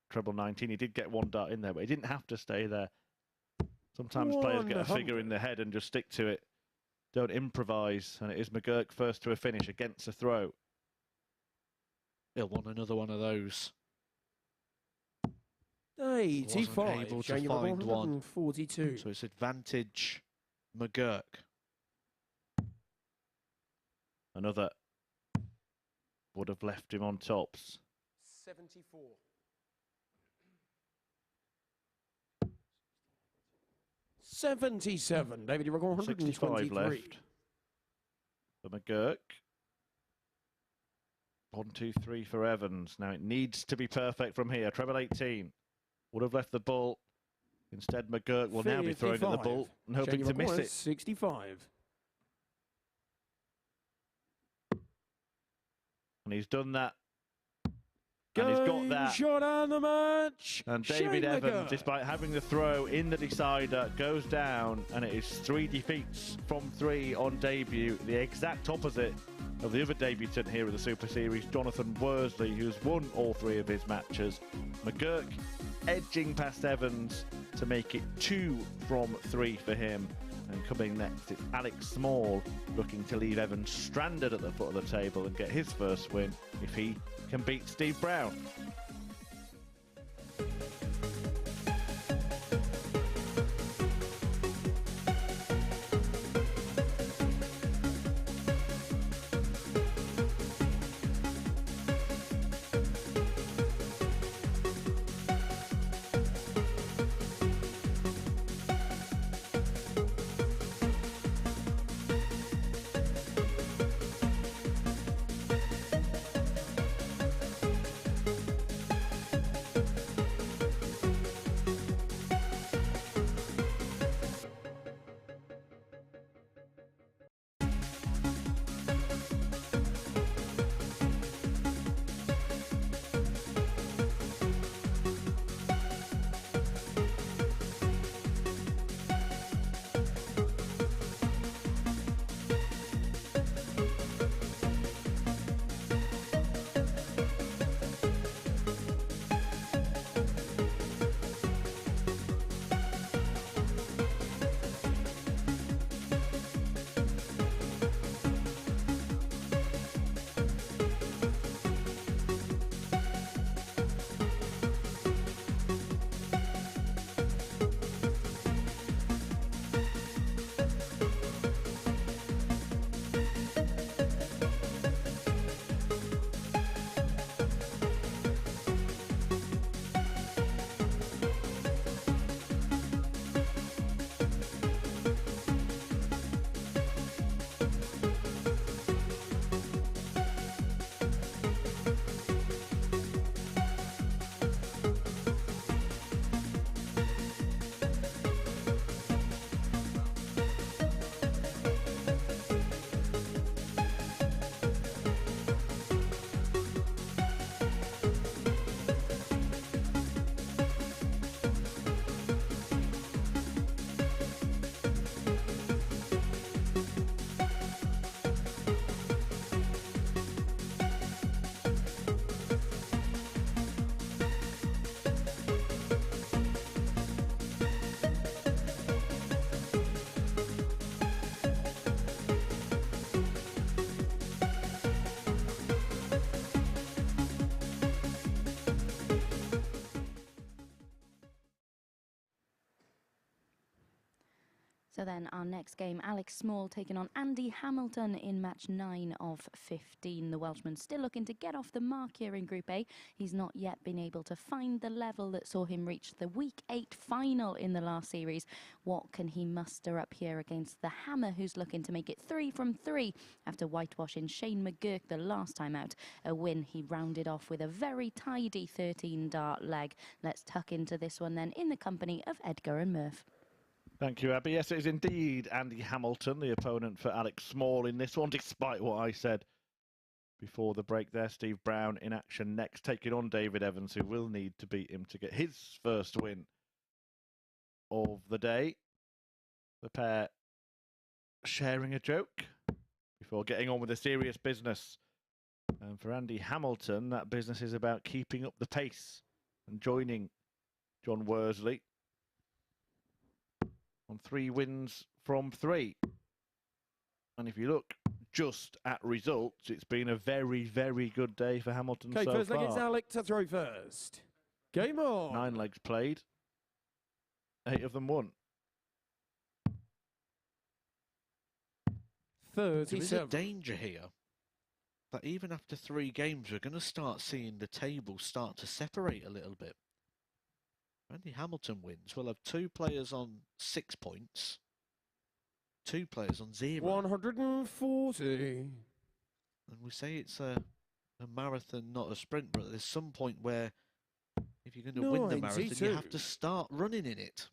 treble 19. He did get one dart in there, but he didn't have to stay there. Sometimes players get a figure in their head and just stick to it. Don't improvise, and it is McGuirk first to a finish against a throw. He'll want another one of those. 85. Wasn't able to find one. 42. So it's advantage McGuirk. Another would have left him on tops. 74. $77. David, you record 65 123. left for McGuirk. 1, 2, 3 for Evans. Now it needs to be perfect from here. Treble 18 would have left the ball. Instead, McGuirk will now be throwing at the ball and hoping to miss it. 65. And he's done that. And he's got that. Shot and the match. And David Evans, despite having the throw in the decider, goes down, and it is 3 defeats from 3 on debut. The exact opposite of the other debutant here at the Super Series, Jon Worsley, who's won all 3 of his matches. McGuirk edging past Evans to make it 2 from 3 for him. And coming next, it's Alec Small looking to leave Evans stranded at the foot of the table and get his first win if he can beat Steve Brown. So then our next game, Alec Small taking on Andy Hamilton in match 9 of 15. The Welshman still looking to get off the mark here in Group A. He's not yet been able to find the level that saw him reach the Week 8 final in the last series. What can he muster up here against the Hammer, who's looking to make it 3 from 3 after whitewashing Shane McGuirk the last time out? A win he rounded off with a very tidy 13-dart leg. Let's tuck into this one then in the company of Edgar and Murph. Thank you, Abby. Yes, it is indeed Andy Hamilton, the opponent for Alec Small in this one, despite what I said before the break there. Steve Brown in action next, taking on David Evans, who will need to beat him to get his first win of the day. The pair sharing a joke before getting on with the serious business. And for Andy Hamilton, that business is about keeping up the pace and joining Jon Worsley on 3 wins from 3. And if you look just at results, it's been a very, very good day for Hamilton so far. First leg, it's Alec to throw first. Game on. 9 legs played, 8 of them won. 37. There is a danger here that even after 3 games, we're going to start seeing the table start to separate a little bit. Andy Hamilton wins. We'll have 2 players on 6 points, 2 players on 0. 140. And we say it's a a marathon, not a sprint, but there's some point where if you're going to win the marathon, you have to start running in it.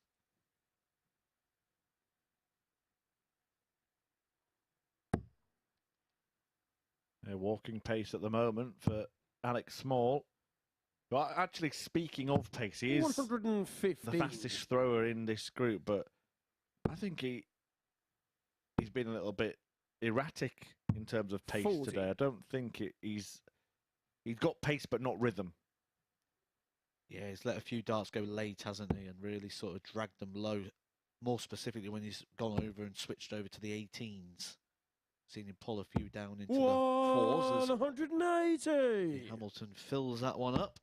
A walking pace at the moment for Alec Small. Well, actually, speaking of pace, he is the fastest thrower in this group, but I think he's been a little bit erratic in terms of pace 40. today. I don't think he's got pace but not rhythm. Yeah, he's let a few darts go late, hasn't he, and really sort of dragged them low, more specifically when he's gone over and switched over to the 18s. Seen him pull a few down into the 4s. 180. Hamilton fills that one up.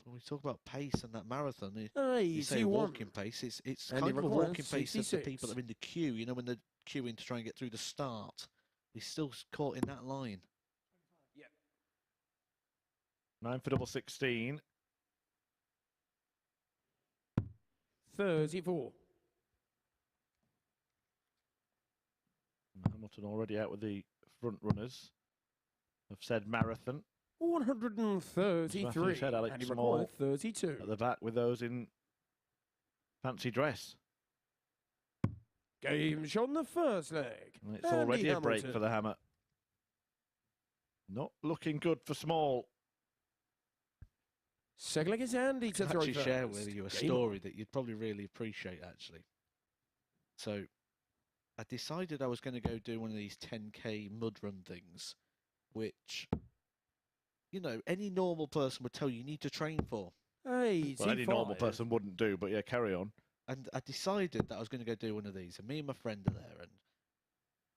When we talk about pace and that marathon, you say walking pace, it's kind of a walking pace of the people that are in the queue, you know, when they're queuing to try and get through the start. He's still caught in that line. 9 for double 16. 34. Hamilton already out with the front runners of said marathon. 133. Said, Alec and he Small required 32. at the back with those in fancy dress. Game shot on the first leg. And it's already a break for the Hammer. Not looking good for Small. Second leg is Andy to throw actually first. share with you a story that you'd probably really appreciate, actually. So I decided I was going to go do one of these 10K mud run things, which, you know, any normal person would tell you need to train for. Hey, well, any normal person wouldn't do, but yeah, carry on. And I decided that I was going to go do one of these, and me and my friend are there, and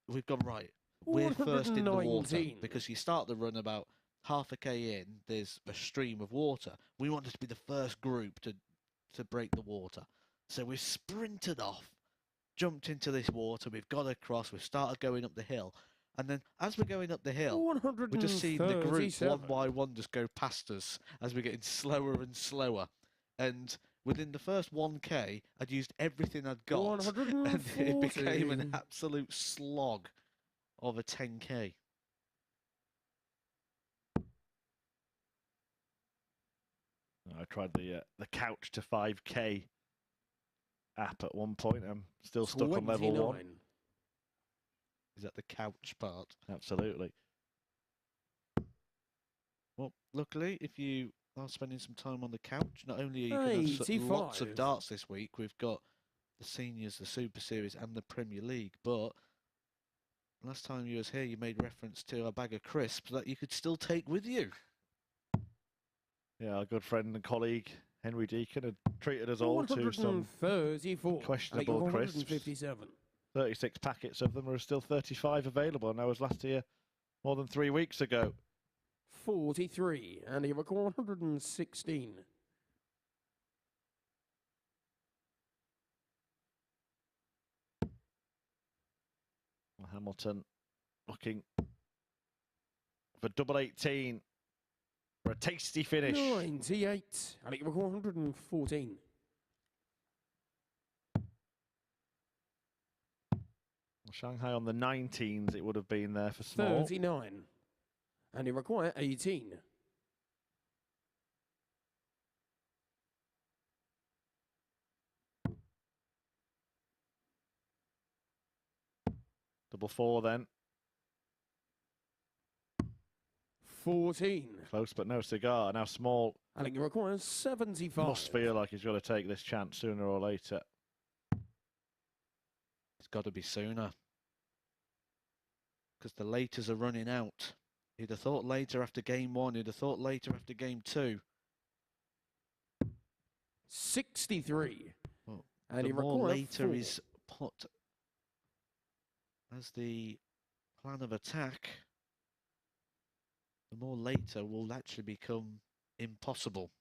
we've gone, right, we're first in the water, because you start the run about half a K in, there's a stream of water. We wanted to be the first group to break the water. So we've sprinted off, jumped into this water, we've got across, we've started going up the hill. And then as we're going up the hill, we just see the group one by one just go past us as we're getting slower and slower. And within the first 1K, I'd used everything I'd got, and it became an absolute slog of a 10K. I tried the couch to 5K app at one point. I'm still stuck on level 1. Is that the couch part? Absolutely. Well, luckily, if you are spending some time on the couch, not only are you going to have lots of darts this week, we've got the Seniors, the Super Series and the Premier League, but last time you was here, you made reference to a bag of crisps that you could still take with you. Yeah, our good friend and colleague, Henry Deacon, had treated us all to some questionable crisps. 36 packets of them. There are still 35 available, and I was last here more than 3 weeks ago. 43, and he recorded 116. Hamilton looking for double 18 for a tasty finish. 98, and he recorded 114. Shanghai on the 19s, it would have been there for Small. 39, and he required 18. Double 4 then. 14. Close but no cigar. Now Small. And it requires 75. Must feel like he's got to take this chance sooner or later. It's got to be sooner, because the laters are running out. You'd have thought later after game 1, you'd have thought later after game 2. 63. Well, and the he more later 4. is put as the plan of attack, the more later will actually become impossible.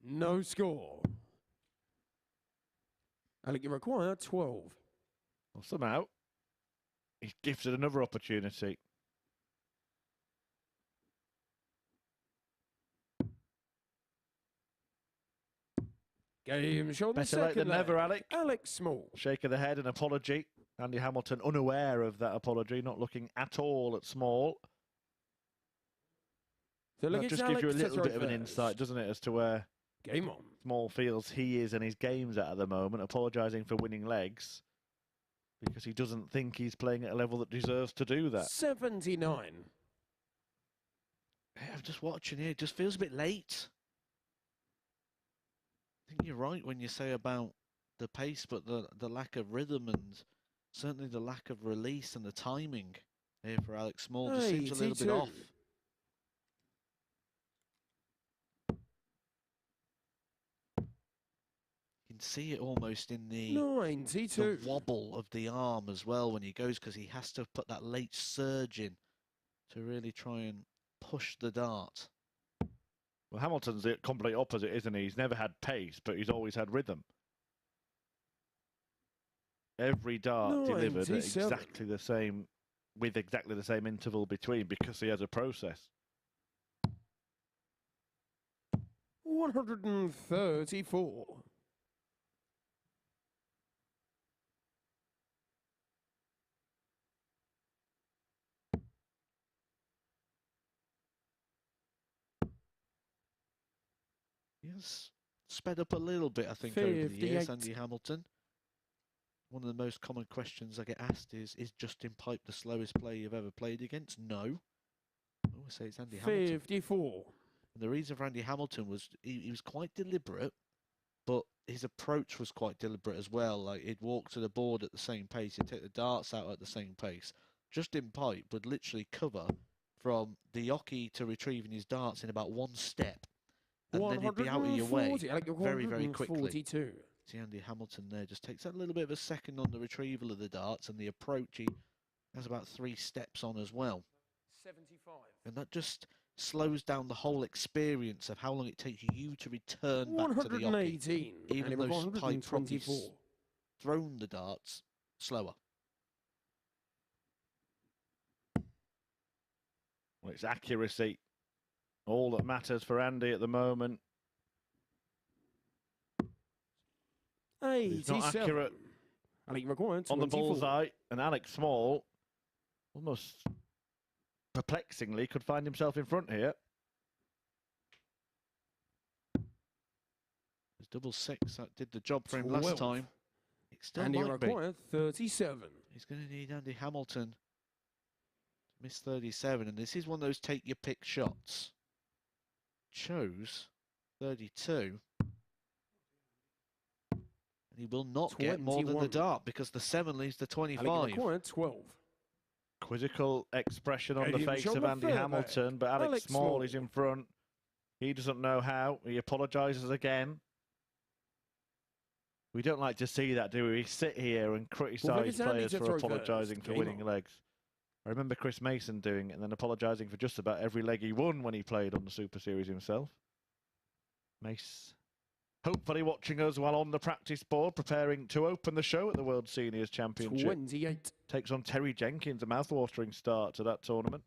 No score. And it require 12. Well, somehow, he's gifted another opportunity. Game shot. Better late than never, Alec. Alec Small. Shake of the head and apology Andy Hamilton unaware of that apology, not looking at all at Small. So That just gives you a little bit of an insight, doesn't it, as to where Game on. Small feels he is and his game's at the moment, apologising for winning legs because he doesn't think he's playing at a level that deserves to do that. 79. Yeah, I'm just watching here. It just feels a bit late. I think you're right when you say about the pace, but the lack of rhythm and certainly the lack of release and the timing here for Alec Small just seems a little bit 82. off. You can see it almost in the 92. wobble of the arm as well when he goes, because he has to put that late surge in to really try and push the dart. Well, Hamilton's the complete opposite, isn't he? He's never had pace, but he's always had rhythm. Every dart delivered at 97. exactly the same, with exactly the same interval between, because he has a process. 134. He has sped up a little bit, I think, over the years, 58. Andy Hamilton. One of the most common questions I get asked is Justin Pipe the slowest player you've ever played against? No. I always say it's Andy Hamilton. 54. And the reason for Andy Hamilton was he was quite deliberate, but his approach was quite deliberate as well. Like, he'd walk to the board at the same pace, he'd take the darts out at the same pace. Justin Pipe would literally cover from the yockey to retrieving his darts in about one step. And then he'd be out of your way very, very quickly. 142. See, Andy Hamilton there just takes that little bit of a second on the retrieval of the darts, and the approach he has about 3 steps on as well. 75. And that just slows down the whole experience of how long it takes you to return back to the yockey. 118. Even And though Pipe probably 124. thrown the darts slower. Well, it's accuracy. All that matters for Andy at the moment. He's not 87. accurate Alec McGuirk, on the 24. bullseye, and Alec Small, almost perplexingly, could find himself in front here. His double six, that did the job for him last 12. time. It still Andy might be. McGuirk, 37. He's going to need Andy Hamilton to miss 37, and this is one of those take-your-pick shots. Chose 32. He will not get more than the 21. dart because the 7 leaves the 25. Alec McGuirk, 12. Quizzical expression on the Adium face John of Andy Worsley. Hamilton, but Alec Alec Small Small. is in front. He doesn't know how. He apologises again. We don't like to see that, do we? We sit here and criticise players for apologising for winning legs. I remember Chris Mason doing it and then apologising for just about every leg he won when he played on the Super Series himself. Mace, hopefully watching us while on the practice board, preparing to open the show at the World Seniors Championship. 28. Takes on Terry Jenkins, a mouth-watering start to that tournament.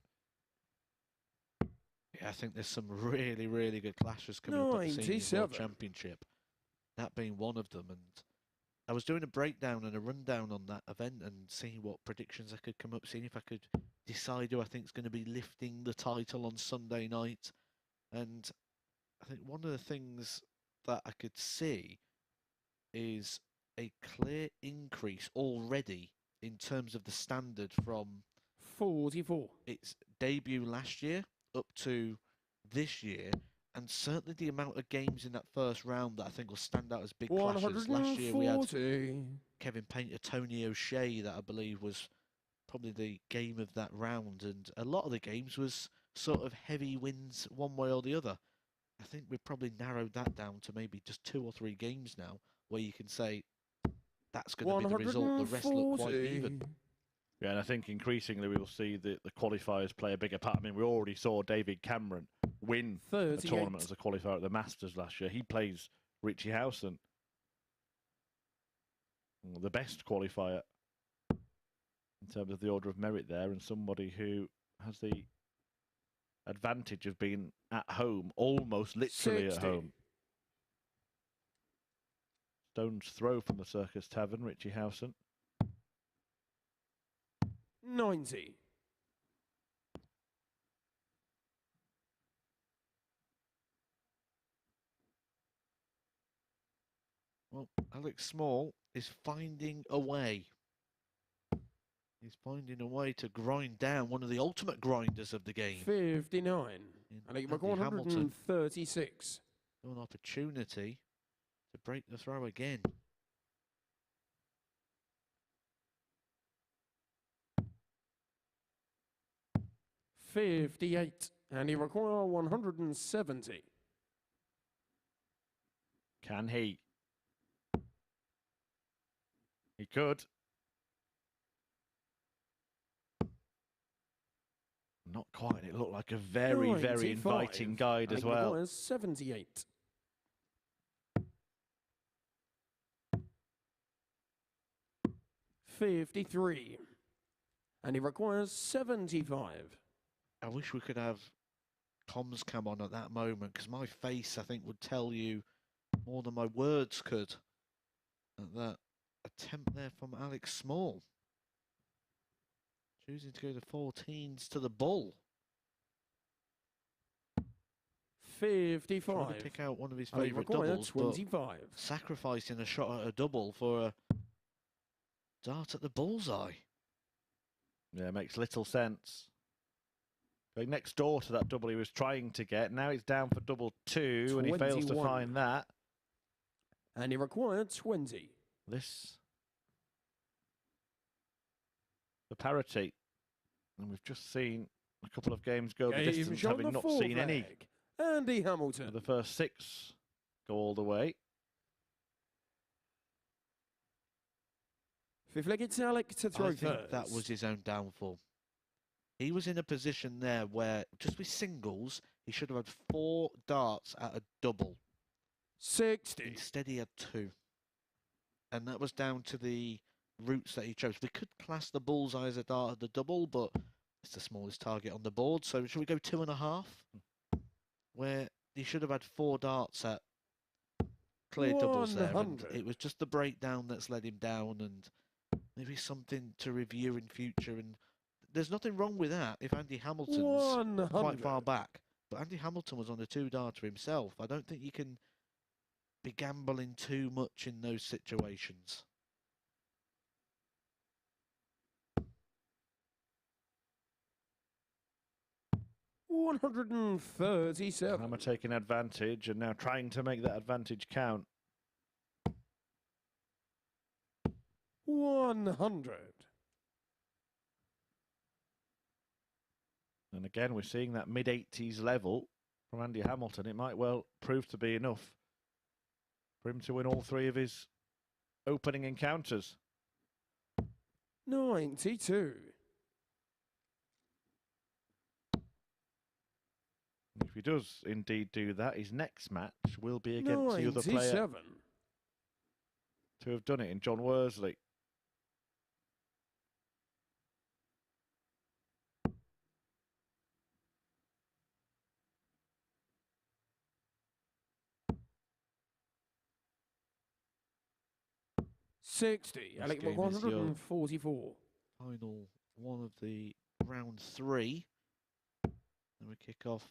Yeah, I think there's some really, really good clashes coming up at the Seniors World 97. Championship. That being one of them. And I was doing a breakdown and a rundown on that event and seeing what predictions I could come up, seeing if I could decide who I think is going to be lifting the title on Sunday night. And I think one of the things that I could see is a clear increase already in terms of the standard from 44. its debut last year up to this year, and certainly the amount of games in that first round that I think will stand out as big clashes. Last year we had 140. Kevin Painter, Tony O'Shea, that I believe was probably the game of that round, and a lot of the games was sort of heavy wins one way or the other. I think we've probably narrowed that down to maybe just 2 or 3 games now, where you can say that's going to be the result. The rest look quite even. Yeah, and I think increasingly we will see the qualifiers play a bigger part. I mean, we already saw David Cameron win a 38. tournament as a qualifier at the Masters last year. He plays Richie Howson, the best qualifier in terms of the order of merit there, and somebody who has the advantage of being at home, almost literally 60. at home. Stone's throw from the Circus Tavern, Richie Howson. 90. Well, Alec Small is finding a way. He's finding a way to grind down one of the ultimate grinders of the game. 59. Alec Andy McGuirk, Hamilton. 136. An opportunity to break the throw again. $58. And he requires 170. Can he? He could. Not quite. It looked like a very, 95. very inviting guide as well. Requires 78. $53. And he requires 75. I wish we could have comms cam on at that moment, because my face, I think, would tell you more than my words could. At that attempt there from Alec Small. Choosing to go to 14s to the bull. 55. Trying to pick out one of his And he favourite requires doubles, 25. but sacrificing a shot at a double for a dart at the bullseye. Yeah, makes little sense. Going next door to that double he was trying to get. Now he's down for double 2 and he fails to 21. find that. And he required 20. This, the parity. And we've just seen a couple of games go the Game distance, shot having the not full seen any. flag. Andy Hamilton. The first 6 go all the way. Fifth leg, it's Alec to throw I think first. that was his own downfall. He was in a position there where, just with singles, he should have had 4 darts at a double. 60. Instead, he had 2. And that was down to the routes that he chose. We could class the bullseye as a dart at the double, but it's the smallest target on the board. So should we go 2.5? Where he should have had 4 darts at clear doubles there. And 100. it was just the breakdown that's let him down, and maybe something to review in future. And there's nothing wrong with that if Andy Hamilton's 100. quite far back. But Andy Hamilton was on a 2-darter himself. I don't think you can be gambling too much in those situations. $137. Hammer taking advantage and now trying to make that advantage count. 100. And again, we're seeing that mid-80s level from Andy Hamilton. It might well prove to be enough for him to win all 3 of his opening encounters. 92. If he does indeed do that, his next match will be against the other player 97. to have done it in Jon Worsley. $60. This Alec game McGuirk, is your 144. Final one of the round 3. And we kick off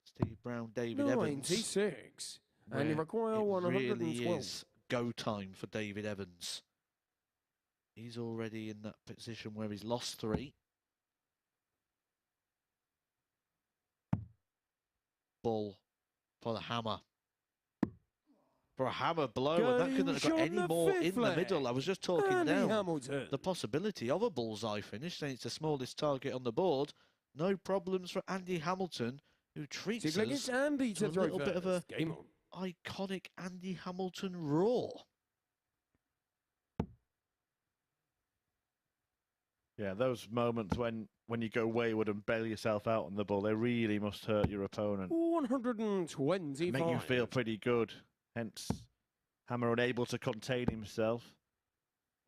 Steve Brown, David Evans. 96. And you where require it 112. really is go time for David Evans. He's already in that position where he's lost 3. Ball for the hammer. For a hammer blow, and that couldn't have got any more in the middle. I was just talking Andy down Hamilton. the possibility of a bullseye finish, saying it's the smallest target on the board. No problems for Andy Hamilton, who treats Seems like us it's Andy to to a throw little bit of a first. Game on. iconic Andy Hamilton roar. Yeah, those moments when you go wayward and bail yourself out on the ball, they really must hurt your opponent. 125. Make you feel pretty good. Hence, Hammer unable to contain himself.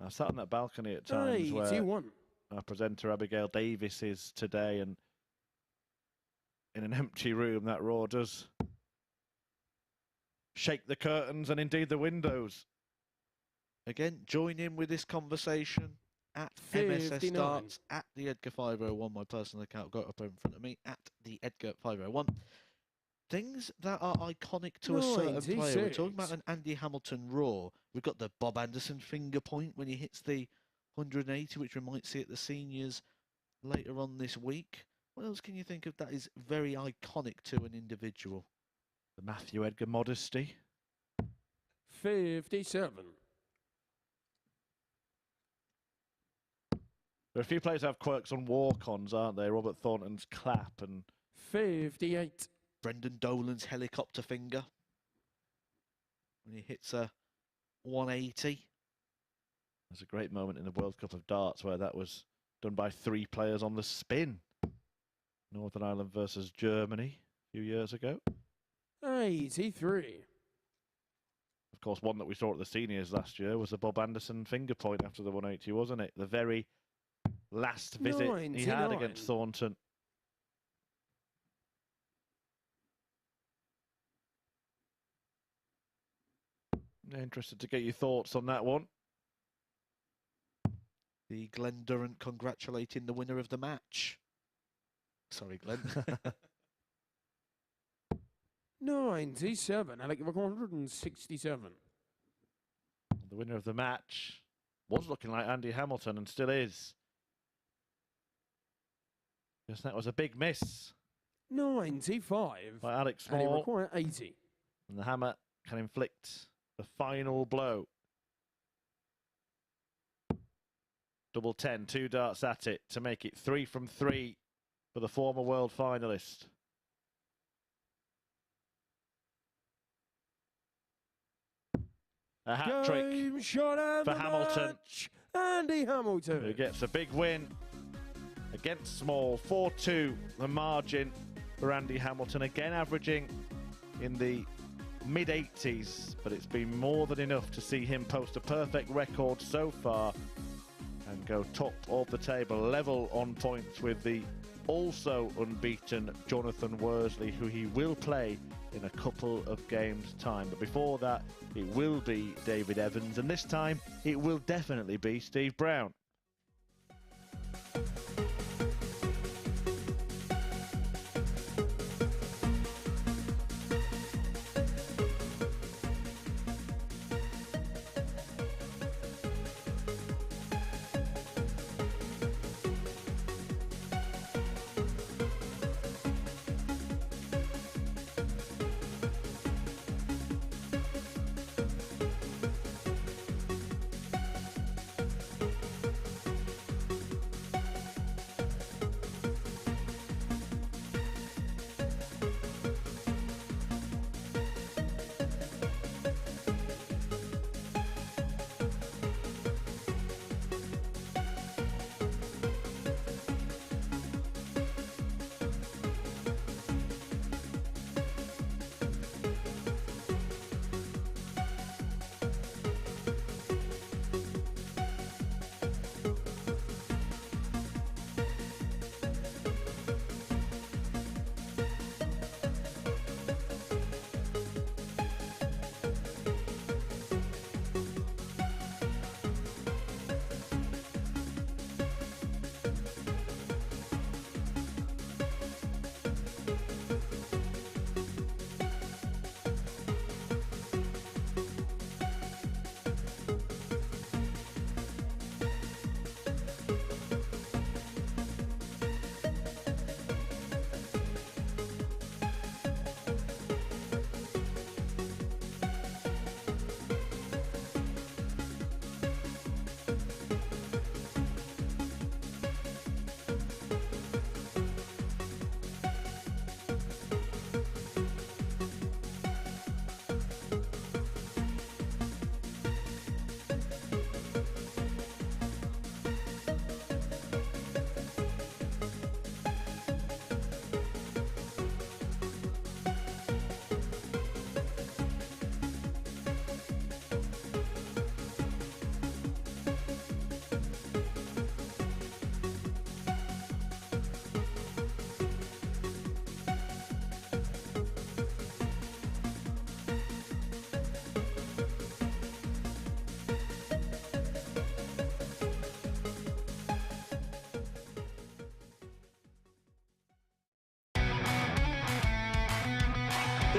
I sat on that balcony at times where 81. our presenter Abigail Davis is today, and in an empty room, that roar does shake the curtains and indeed the windows. Again, join in with this conversation. at MSS 59. Starts, at the Edgar 501, my personal account got up in front of me, at the Edgar 501. Things that are iconic to a certain player. We're talking about an Andy Hamilton roar. We've got the Bob Anderson finger point when he hits the 180, which we might see at the seniors later on this week. What else can you think of that is very iconic to an individual? The Matthew Edgar modesty. 57. There are a few players that have quirks on walk-ons, aren't they? Robert Thornton's clap and 58. Brendan Dolan's helicopter finger when he hits a 180. there's a great moment in the World Cup of Darts where that was done by 3 players on the spin. Northern Ireland versus Germany a few years ago. 83. Of course, one that we saw at the seniors last year was the Bob Anderson finger point after the 180, wasn't it? The very last visit he had 99. against Thornton. Interested to get your thoughts on that one. The Glenn Durrant congratulating the winner of the match. Sorry, Glenn. 97. Alec 167. The winner of the match was looking like Andy Hamilton and still is. Yes, that was a big miss 95. by Alec And it Small. required 80. And the hammer can inflict the final blow. Double 10, 2 darts at it to make it 3 from 3 for the former world finalist. A hat-trick Game shot and for the Hamilton. match. Andy Hamilton. who gets a big win against Small. 4-2 the margin for Andy Hamilton, again averaging in the mid-80s, but it's been more than enough to see him post a perfect record so far and go top of the table, level on points with the also unbeaten Jonathan Worsley, who he will play in a couple of games' time. But before that, it will be David Evans, and this time it will definitely be Steve Brown.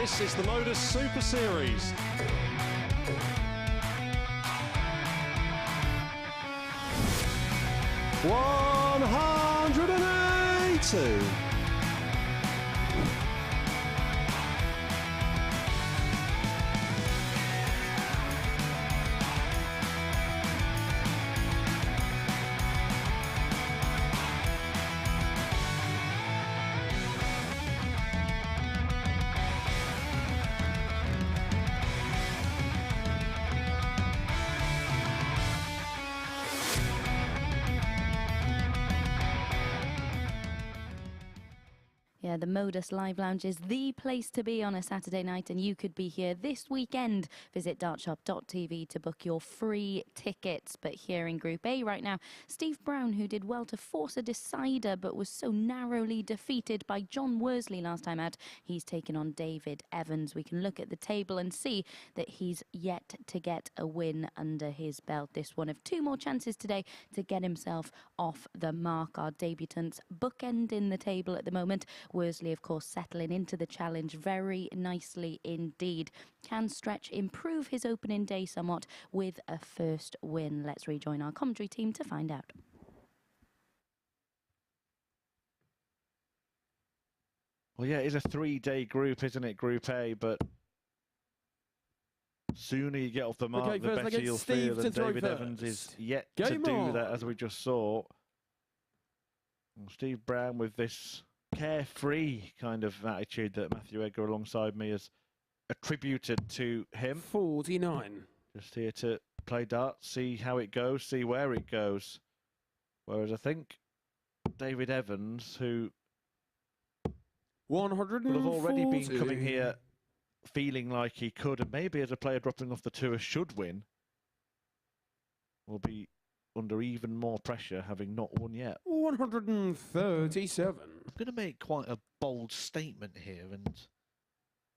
This is the MODUS Super Series. $180. Yeah, the Modus Live Lounge is the place to be on a Saturday night, and you could be here this weekend. Visit dartshop.tv to book your free tickets. But here in Group A right now, Steve Brown, who did well to force a decider but was so narrowly defeated by Jon Worsley last time out, he's taken on David Evans. We can look at the table and see that he's yet to get a win under his belt. This one of 2 more chances today to get himself off the mark. Our debutants bookending the table at the moment. Worsley, of course, settling into the challenge very nicely indeed. Can Stretch improve his opening day somewhat with a first win? Let's rejoin our commentary team to find out. Well, yeah, it's a 3-day group, isn't it, Group A? But sooner you get off the mark, the better you'll feel. And David Evans is yet to do that, as we just saw. Well, Steve Brown with this carefree kind of attitude that Matthew Edgar alongside me has attributed to him. 49. Just here to play darts, see how it goes, see where it goes. Whereas I think David Evans, who 140. would have already been coming here feeling like he could, and maybe as a player dropping off the tour should win, will be under even more pressure, having not won yet. 137. I'm going to make quite a bold statement here, and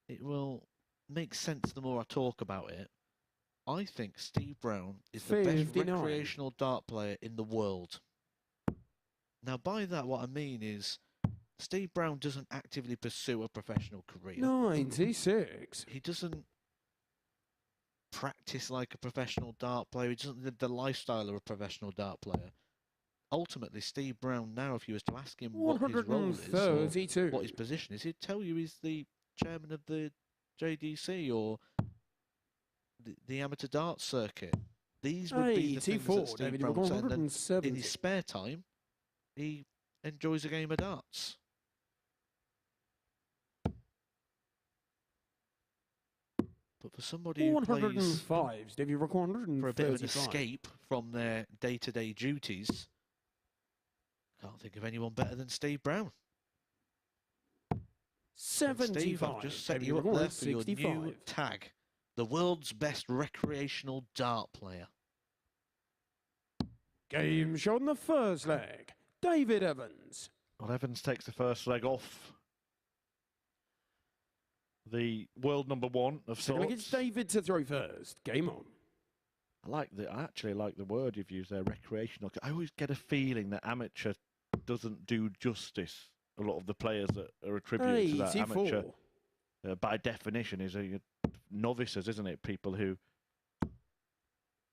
it will make sense the more I talk about it. I think Steve Brown is the best recreational dart player in the world. Now, by that, what I mean is Steve Brown doesn't actively pursue a professional career. 96. He doesn't practice like a professional dart player. He doesn't live the lifestyle of a professional dart player. Ultimately, Steve Brown now, if you was to ask him what his role is or what his position is, he'd tell you he's the chairman of the JDC or the amateur darts circuit. These would be the things that Steve Brown said. And in his spare time, he enjoys a game of darts. But for somebody who plays for a bit of an escape from their day-to-day duties, can't think of anyone better than Steve Brown. 75. Steve, I've just set you up there for your new tag, the world's best recreational dart player. Game shot in the first leg. David Evans. Well, Evans takes the first leg off the world #1 of sorts. It's David to throw first. Game on. I actually like the word you've used there, recreational. I always get a feeling that amateur doesn't do justice. A lot of the players that are attributed to that amateur, by definition, is novices, isn't it? People who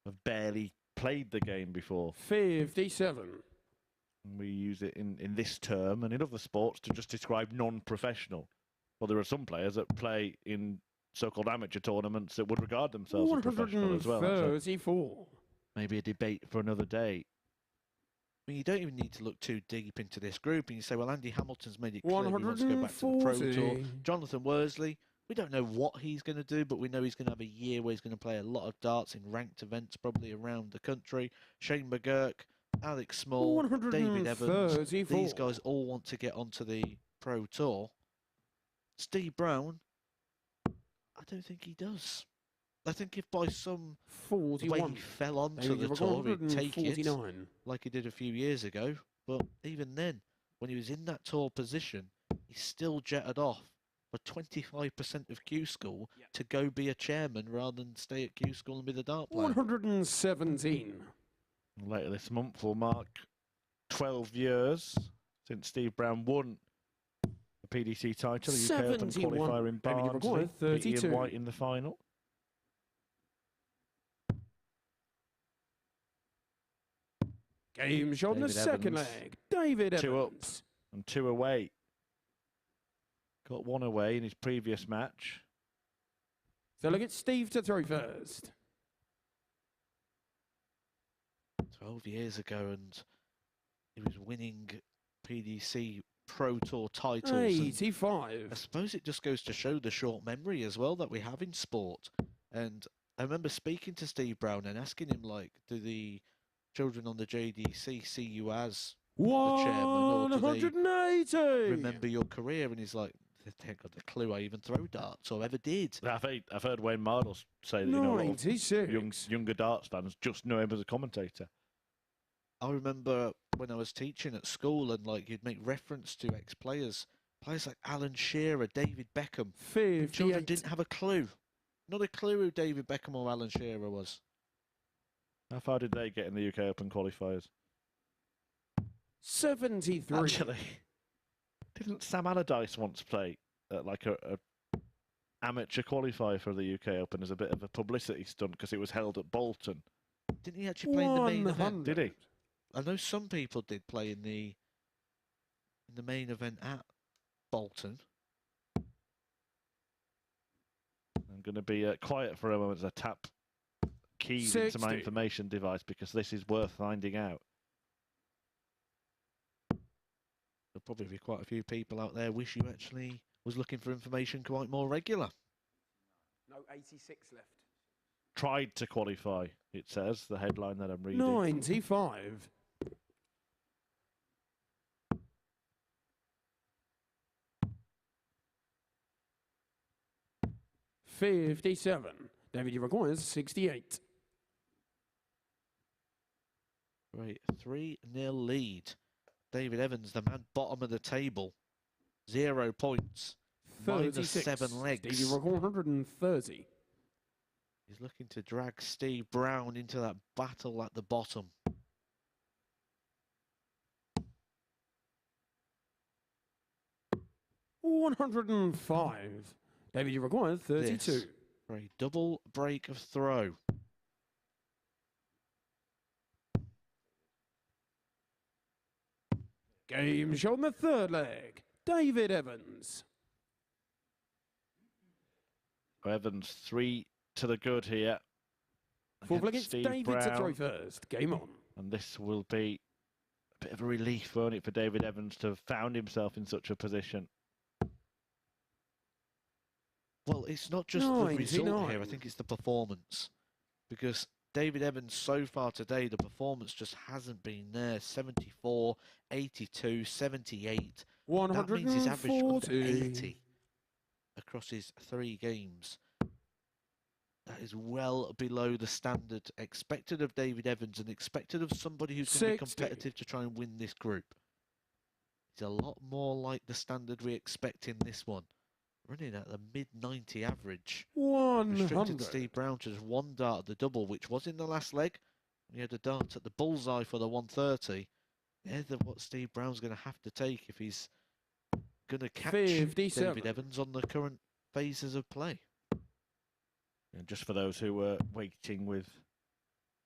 have barely played the game before. 57. We use it in this term and in other sports to just describe non-professional. Well, there are some players that play in so-called amateur tournaments that would regard themselves as professional as well. 134. Maybe a debate for another day. I mean, you don't even need to look too deep into this group, and you say, well, Andy Hamilton's made it clear he wants to go back to the Pro Tour. Jonathan Worsley, we don't know what he's going to do, but we know he's going to have a year where he's going to play a lot of darts in ranked events, probably around the country. Shane McGuirk, Alec Small, David Evans, these guys all want to get onto the Pro Tour. Steve Brown, I don't think he does. I think if by some way he fell onto the tour, he'd take it, like he did a few years ago. But even then, when he was in that tour position, he still jetted off for 25% of Q School to go be a chairman rather than stay at Q School and be the dart player. 117. Later this month will mark 12 years since Steve Brown won the PDC title, the UK Open 71. qualifier in David, you're Barnsley. recording. Beat 32. Ian White in the final. Game shot on the David second Evans. leg. David Two up Evans. and 2 away. Got 1 away in his previous match. So look at Steve to throw first. 12 years ago, and he was winning PDC Pro Tour titles. and 85. I suppose it just goes to show the short memory as well that we have in sport. And I remember speaking to Steve Brown and asking him, like, do the children on the JDC see you as the chairman, or do they 180. remember your career? And he's like, they haven't got a clue I even throw darts or ever did. I've heard Wayne Mardle say that, you know, a lot of 96. younger darts fans just know him as a commentator. I remember when I was teaching at school, and like you'd make reference to ex-players, players like Alan Shearer, David Beckham. Children 58. didn't have a clue. Not a clue who David Beckham or Alan Shearer was. How far did they get in the UK Open qualifiers? 73. Actually, didn't Sam Allardyce once play at like a amateur qualifier for the UK Open as a bit of a publicity stunt because it was held at Bolton? Didn't he actually play in the main event? 100. Did he? I know some people did play in the main event at Bolton. I'm going to be quiet for a moment as I tap keys into my 60. information device because this is worth finding out. There'll probably be quite a few people out there wish you actually was looking for information quite more regular. No, 86 left. Tried to qualify, it says, the headline that I'm reading. 95. $57. David, your record is 68. Right, 3-0 lead. David Evans, the man bottom of the table. 0 points. Minus 36. 7 legs. David, your record 130. He's looking to drag Steve Brown into that battle at the bottom. $105. David, you require 32. This for a double break of throw. Game shot on the third leg. David Evans. Evans 3 to the good here. Fourth leg, against it's Steve David Brown. to throw first. Game on. And this will be a bit of a relief, won't it, for David Evans to have found himself in such a position. Well, it's not just the result here. I think it's the performance. Because David Evans, so far today, the performance just hasn't been there. 74, 82, 78. That means he's averaged under 80 across his 3 games. That is well below the standard expected of David Evans and expected of somebody who's going to be competitive to try and win this group. He's a lot more like the standard we expect in this one. Running at the mid-90 average. 100. Restricted Steve Brown to just 1 dart at the double, which was in the last leg. He had a dart at the bullseye for the 130. They're what Steve Brown's going to have to take if he's going to catch 57. David Evans on the current phases of play. And just for those who were waiting with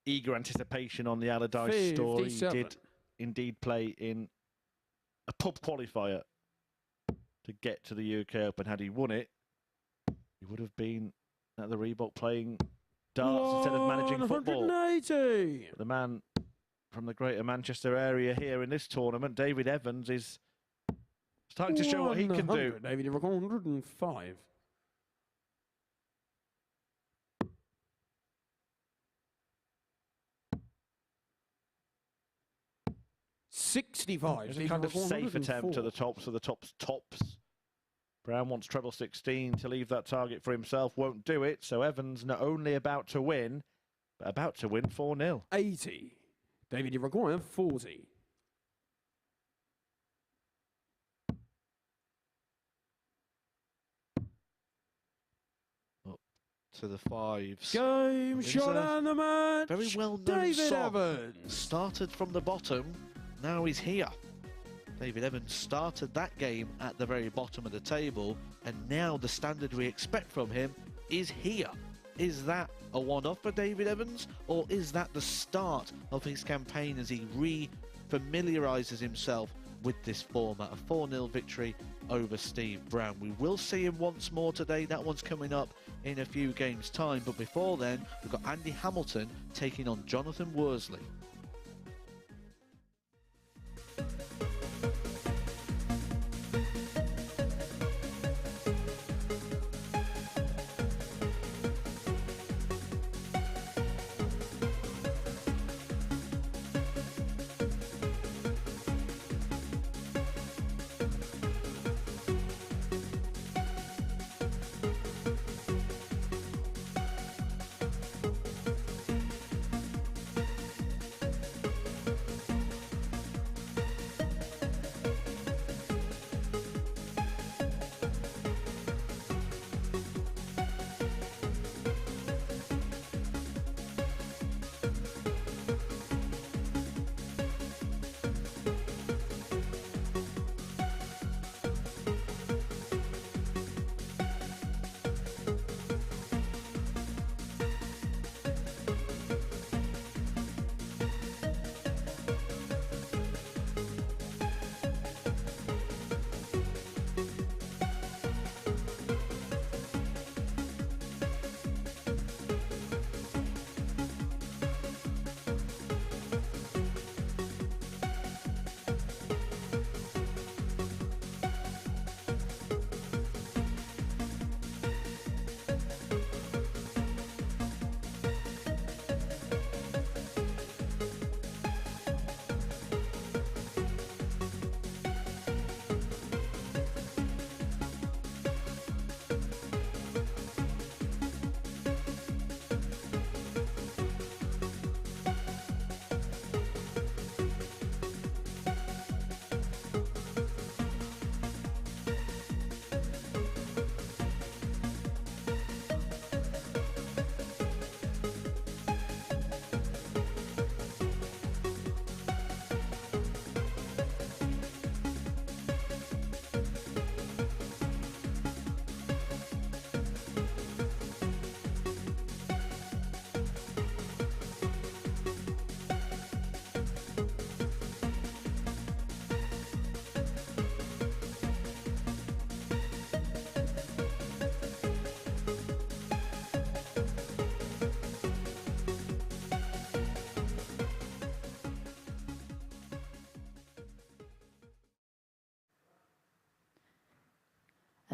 eager anticipation on the Allardyce story, he did indeed play in a pub qualifier to get to the UK Open. Had he won it, he would have been at the Reebok playing darts instead of managing football. 180. The man from the Greater Manchester area here in this tournament, David Evans, is starting to show what he can do. David, you record 105. $65. It's a kind of safe attempt to the tops of the tops. Brown wants treble 16 to leave that target for himself. Won't do it. So Evans not only about to win, but about to win 4-0. 80. David, you require 40. Up to the 5s. Game shot and the match. Very well known David song. Evans. Started from the bottom. Now he's here. David Evans started that game at the very bottom of the table, and now the standard we expect from him is here. Is that a one-off for David Evans, or is that the start of his campaign as he re-familiarises himself with this format? A 4-0 victory over Steve Brown. We will see him once more today. That one's coming up in a few games' time. But before then, we've got Andy Hamilton taking on Jon Worsley.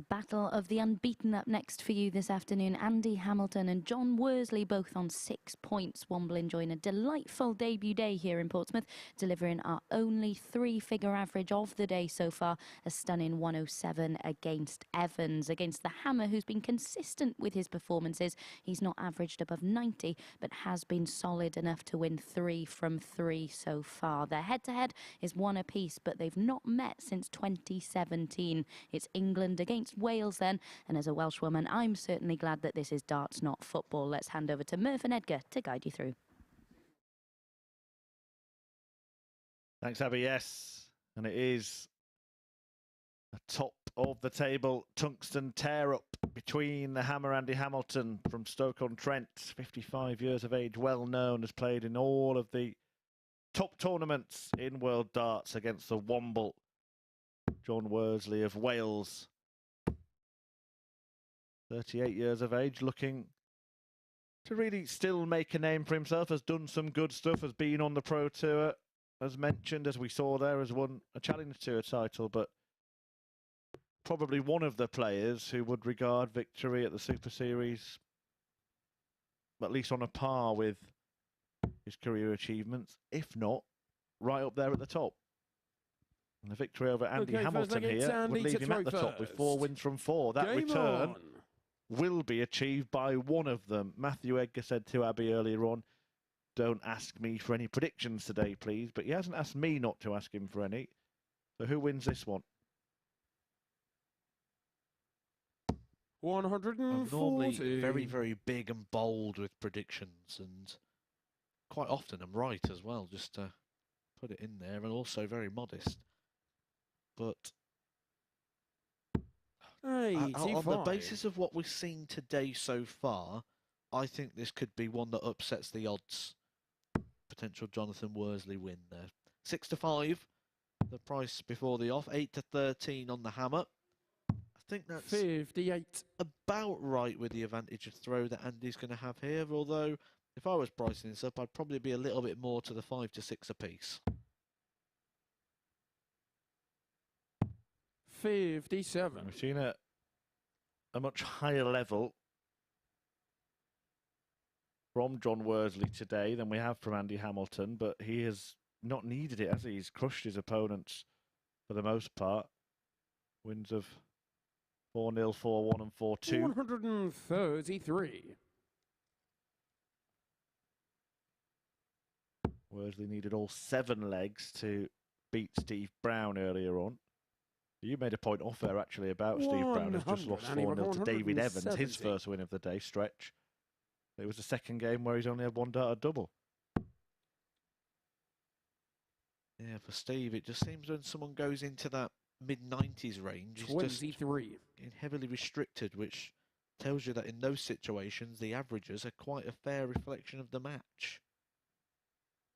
Battle of the unbeaten up next for you this afternoon. Andy Hamilton and Jon Worsley both on 6 points. Womble enjoying a delightful debut day here in Portsmouth, delivering our only 3-figure average of the day so far, a stunning 107 against Evans. Against the Hammer, who's been consistent with his performances. He's not averaged above 90, but has been solid enough to win 3 from 3 so far. Their head-to-head is 1 apiece, but they've not met since 2017. It's England against Wales then, and as a Welshwoman, I'm certainly glad that this is darts, not football. Let's hand over to Murph and Edgar to guide you through. Thanks, Abby. Yes, and it is the top of the table tungsten tear-up between the Hammer Andy Hamilton from Stoke-on-Trent, 55 years of age, well known, has played in all of the top tournaments in world darts, against the Womble Jon Worsley of Wales. 38 years of age, looking to really still make a name for himself, has done some good stuff, has been on the Pro Tour, as mentioned, as we saw there, has won a Challenge Tour title, but probably one of the players who would regard victory at the Super Series at least on a par with his career achievements, if not right up there at the top. And the victory over Andy Hamilton here would leave him at the top with 4 wins from 4. That return will be achieved by one of them. Matthew Edgar said to Abby earlier on, don't ask me for any predictions today, please. But he hasn't asked me not to ask him for any. So who wins this one? 140. I'm normally very, very big and bold with predictions, and quite often I'm right as well, just to put it in there, and also very modest. But on the basis of what we've seen today so far, I think this could be one that upsets the odds. Potential Jonathan Worsley win there. 6-5, the price before the off. 8-13 on the hammer. I think that's 58. about right with the advantage of throw that Andy's going to have here. Although, if I was pricing this up, I'd probably be a little bit more to the 5-6 apiece. 57. We've seen a much higher level from Jon Worsley today than we have from Andy Hamilton, but he has not needed it, has he? He's crushed his opponents for the most part. Wins of 4-0, 4-1 and 4-2. 133. Worsley needed all 7 legs to beat Steve Brown earlier on. You made a point off there actually about Steve Brown has just lost 4-0 to David Evans, his first win of the day, stretch. It was the second game where he's only had 1 dart double. Yeah, for Steve, it just seems when someone goes into that mid-90s range, he's 23. just getting heavily restricted, which tells you that in those situations, the averages are quite a fair reflection of the match.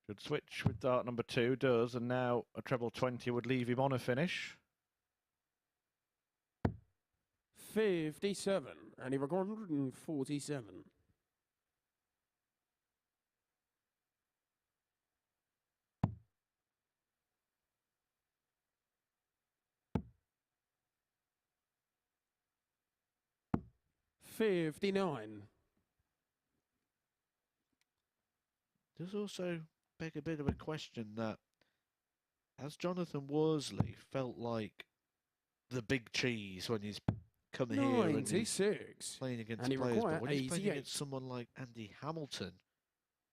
Should switch with dart number 2, does, and now a treble 20 would leave him on a finish. 57. And he recorded 147. $59. Does also beg a bit of a question that has Jonathan Worsley felt like the big cheese when he's come here and he's playing against players, but when he's playing against someone like Andy Hamilton,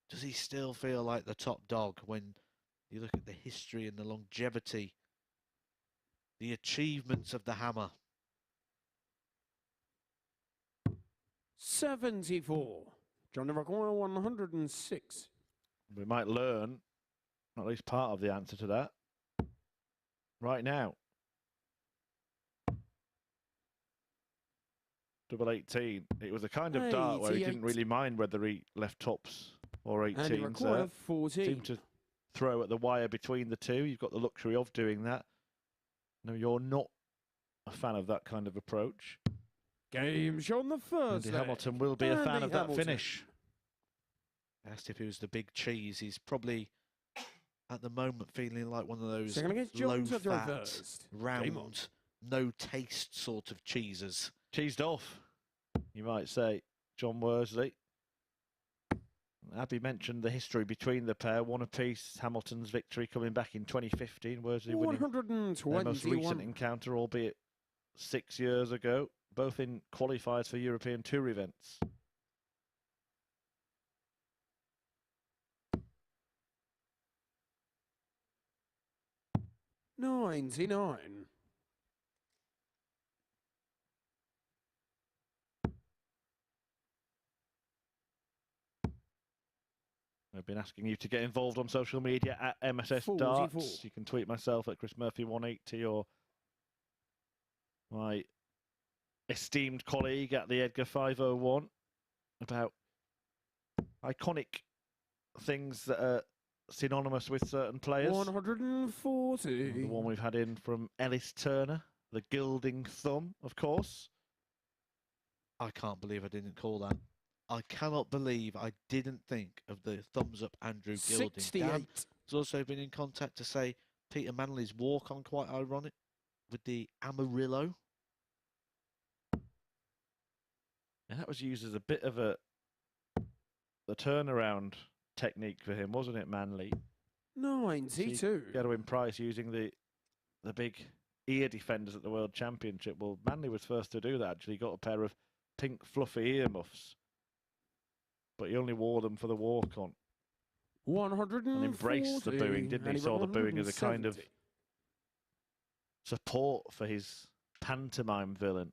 does he still feel like the top dog when you look at the history and the longevity, the achievements of the hammer? 74. John Require 106. We might learn at least part of the answer to that right now. Double 18. It was a kind of dart where he didn't really mind whether he left tops or 18s there. 14. Seemed to throw at the wire between the two. You've got the luxury of doing that. No, you're not a fan of that kind of approach. Game shown the first. Andy Hamilton will be a fan of that finish. Asked if he was the big cheese. He's probably at the moment feeling like one of those low-fat, round, no-taste sort of cheeses. Cheesed off, you might say, Jon Worsley. Abby mentioned the history between the pair. One apiece, Hamilton's victory coming back in 2015. Worsley winning their most recent encounter, albeit 6 years ago. Both in qualifiers for European Tour events. $99. I've been asking you to get involved on social media at MSS Darts. You can tweet myself at Chris Murphy 180 or my esteemed colleague at the Edgar 501 about iconic things that are synonymous with certain players. 140. The one we've had in from Ellis Turner, the gilding thumb, of course. I can't believe I didn't call that. I cannot believe I didn't think of the thumbs up Andrew Gilding. 68. Dan has also been in contact to say Peter Manley's walk on quite ironic with the Amarillo. And that was used as a bit of a turnaround technique for him, wasn't it, Manley? 92. Gerwyn Price using the big ear defenders at the World Championship. Well, Manley was first to do that, actually. He got a pair of pink fluffy earmuffs. But he only wore them for the walk-on. 140. And embraced the booing, didn't he? Saw the booing as a kind of support for his pantomime villain.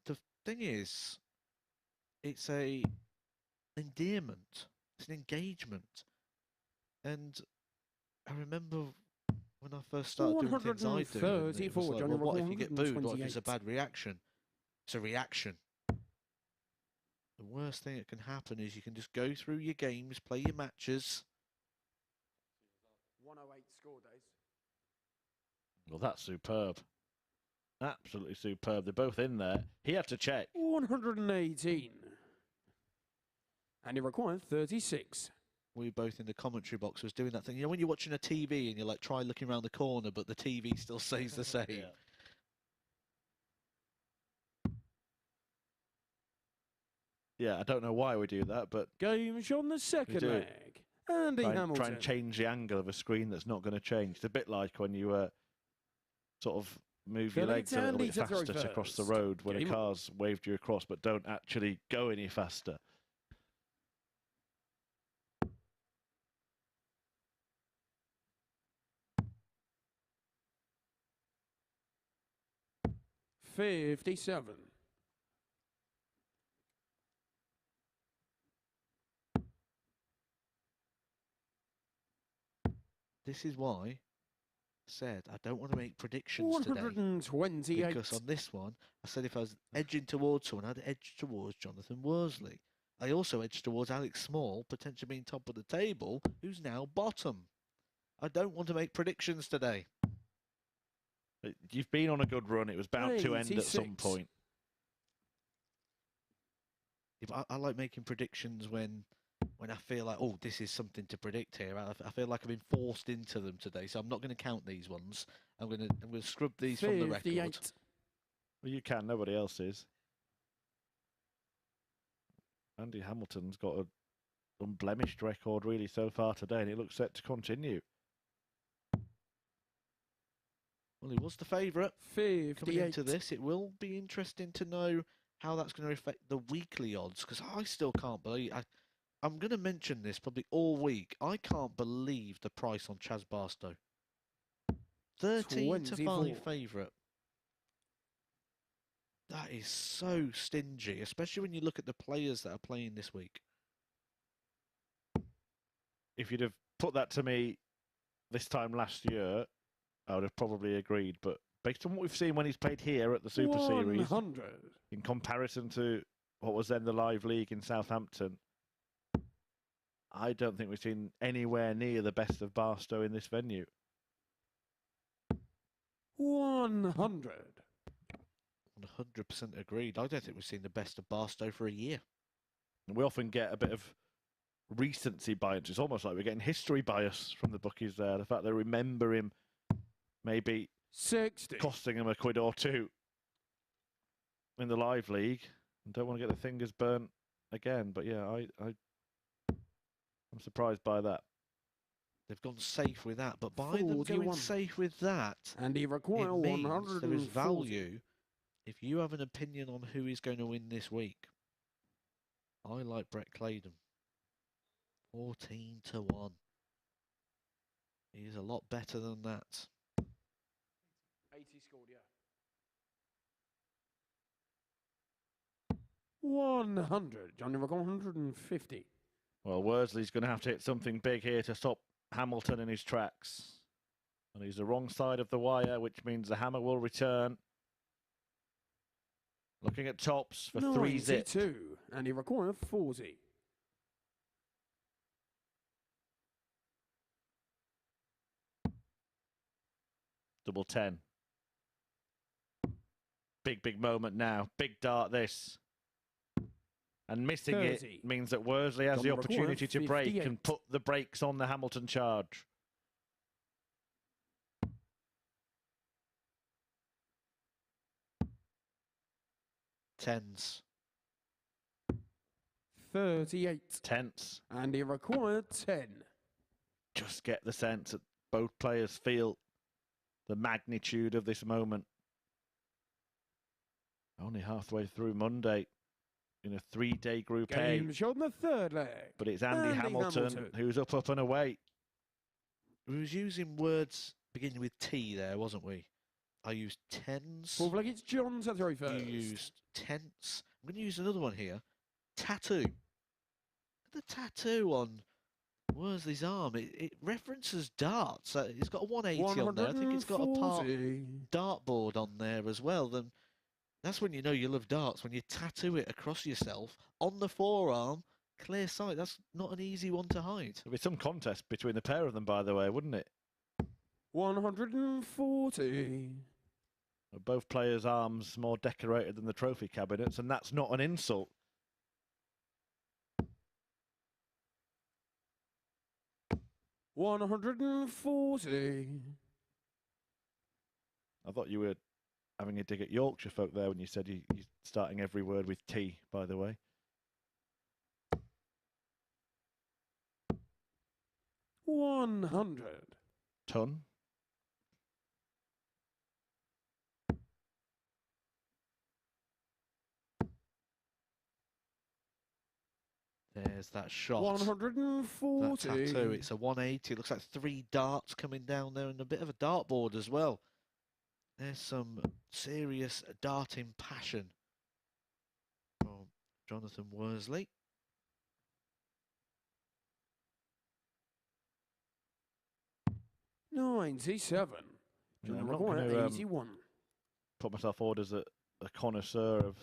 The thing is, it's a endearment. It's an engagement. And I remember When I first started doing things I do, it was 134, like, Johnny well, what Rock, if you get booed? What if it's a 128. bad reaction? It's a reaction. The worst thing that can happen is you can just go through your games, play your matches. 108 score days. Well, that's superb. Absolutely superb. They're both in there. He had to check. 118. And he required 36. We both in the commentary box was doing that thing. You know when you're watching a TV and you're like, try looking around the corner, but the TV still stays the same. Yeah. Yeah, I don't know why we do that, but Games on the second do. leg. Andy Hamilton. try and change the angle of a screen that's not going to change. It's a bit like when you sort of move your legs a little bit faster to cross the road when a car's waved you across, but don't actually go any faster. $57. This is why I said I don't want to make predictions today. 128. Because on this one, I said if I was edging towards someone, I'd edge towards Jonathan Worsley. I also edged towards Alec Small, potentially being top of the table, who's now bottom. I don't want to make predictions today. You've been on a good run. It was bound to end at some point. I like making predictions when I feel like, oh, this is something to predict here. I feel like I've been forced into them today, so I'm not going to count these ones. I'm going to scrub these from the record. Well, you can. Nobody else is. Andy Hamilton's got an unblemished record really so far today, and it looks set to continue. Well, he was the favourite coming 58. into this. It will be interesting to know how that's going to affect the weekly odds, because I still can't believe... I'm going to mention this probably all week. I can't believe the price on Chaz Barstow. 13 to 5 favourite. That is so stingy, especially when you look at the players that are playing this week. If you'd have put that to me this time last year, I would have probably agreed. But based on what we've seen when he's played here at the Super Series, 100. in comparison to what was then the Live League in Southampton, I don't think we've seen anywhere near the best of Barstow in this venue. 100. 100% agreed. I don't think we've seen the best of Barstow for a year. And we often get a bit of recency bias. It's almost like we're getting history bias from the bookies there. The fact they remember him maybe 60. costing him a quid or two in the Live League and don't want to get the fingers burnt again. But yeah, I'm surprised by that. They've gone safe with that, but by them going safe with that, and he requires it means 140. there is value. If you have an opinion on who is going to win this week, I like Brett Claydon. 14 to 1. He's a lot better than that. 80 scored, yeah. 100. Johnny Rock 150. Well, Worsley's going to have to hit something big here to stop Hamilton in his tracks. And he's the wrong side of the wire, which means the hammer will return. Looking at tops for 3 zip. 92. And he requires 40. Double 10. Big moment now. Big dart this. And missing 30. it means that Worsley has the opportunity to break and put the brakes on the Hamilton charge. Tens. 38. Tense. And he required 10. Just get the sense that both players feel the magnitude of this moment. Only halfway through Monday in a 3-day Group A. Game shot in the third leg. But it's Andy Hamilton who's up and away. We was using words beginning with T there, wasn't we? I used tens. Fourth leg, it's John to throw first. You used tense. I'm going to use another one here. Tattoo. The tattoo on Worsley's arm, it references darts. It's got a 180 on there. I think it's got a part 140. dartboard on there as well. Then that's when you know you love darts, when you tattoo it across yourself on the forearm, clear sight. That's not an easy one to hide. There'll be some contest between the pair of them, by the way, wouldn't it? 140. Both players' arms more decorated than the trophy cabinets, and that's not an insult. $140. I thought you were having a dig at Yorkshire folk there when you said you're starting every word with T, by the way. 100. Ton. There's that shot. 140. That tattoo, it's a 180. It looks like 3 darts coming down there and a bit of a dartboard as well. There's some serious darting passion from Jonathan Worsley. $97. Yeah, I'm not going to 81. put myself forward as a connoisseur of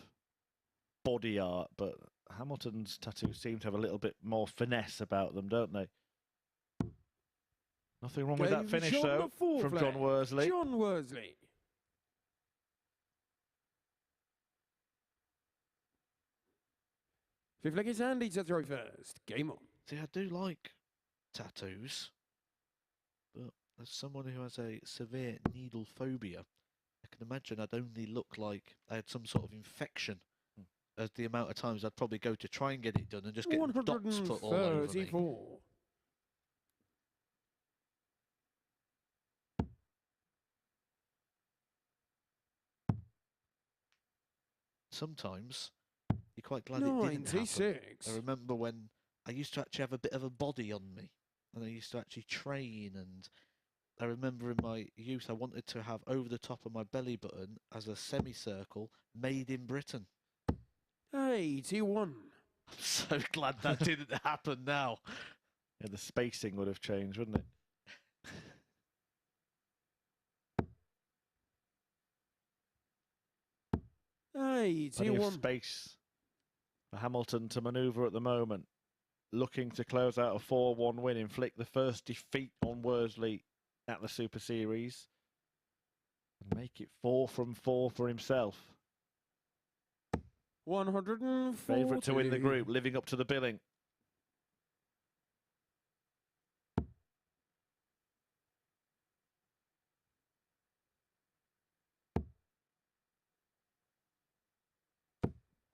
body art, but Hamilton's tattoos seem to have a little bit more finesse about them, don't they? Nothing wrong with that finish, though, from Jon Worsley. Jon Worsley. Fifth leg is Andy to throw first. Game on. See, I do like tattoos, but as someone who has a severe needle phobia, I can imagine I'd only look like I had some sort of infection. As the amount of times I'd probably go to try and get it done and just get dots put all over me. 134. Sometimes you're quite glad it didn't happen. 96. I remember when I used to actually have a bit of a body on me, and I used to actually train, and I remember in my youth I wanted to have over the top of my belly button as a semicircle, made in Britain. 81. I'm so glad that didn't happen now. Yeah, the spacing would have changed, wouldn't it? Plenty of 81. space for Hamilton to manoeuvre at the moment. Looking to close out a 4-1 win, inflict the first defeat on Worsley at the Super Series, and make it 4 from 4 for himself. 140. Favourite to win the group, living up to the billing.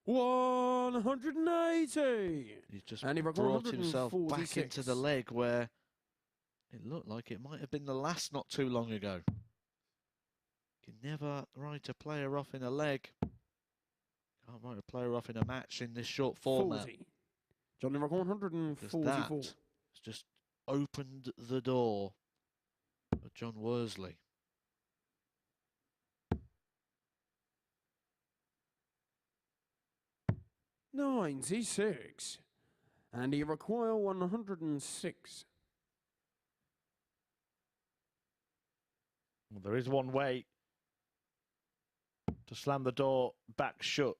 $180. He's just And he broke brought himself back 146. into the leg where it looked like it might have been the last not too long ago. You can never write a player off in a leg. Can't write a player off in a match in this short format. 40. John Rock 144. That has just opened the door for Jon Worsley. $96. And he require 106. Well, there is one way to slam the door back shut.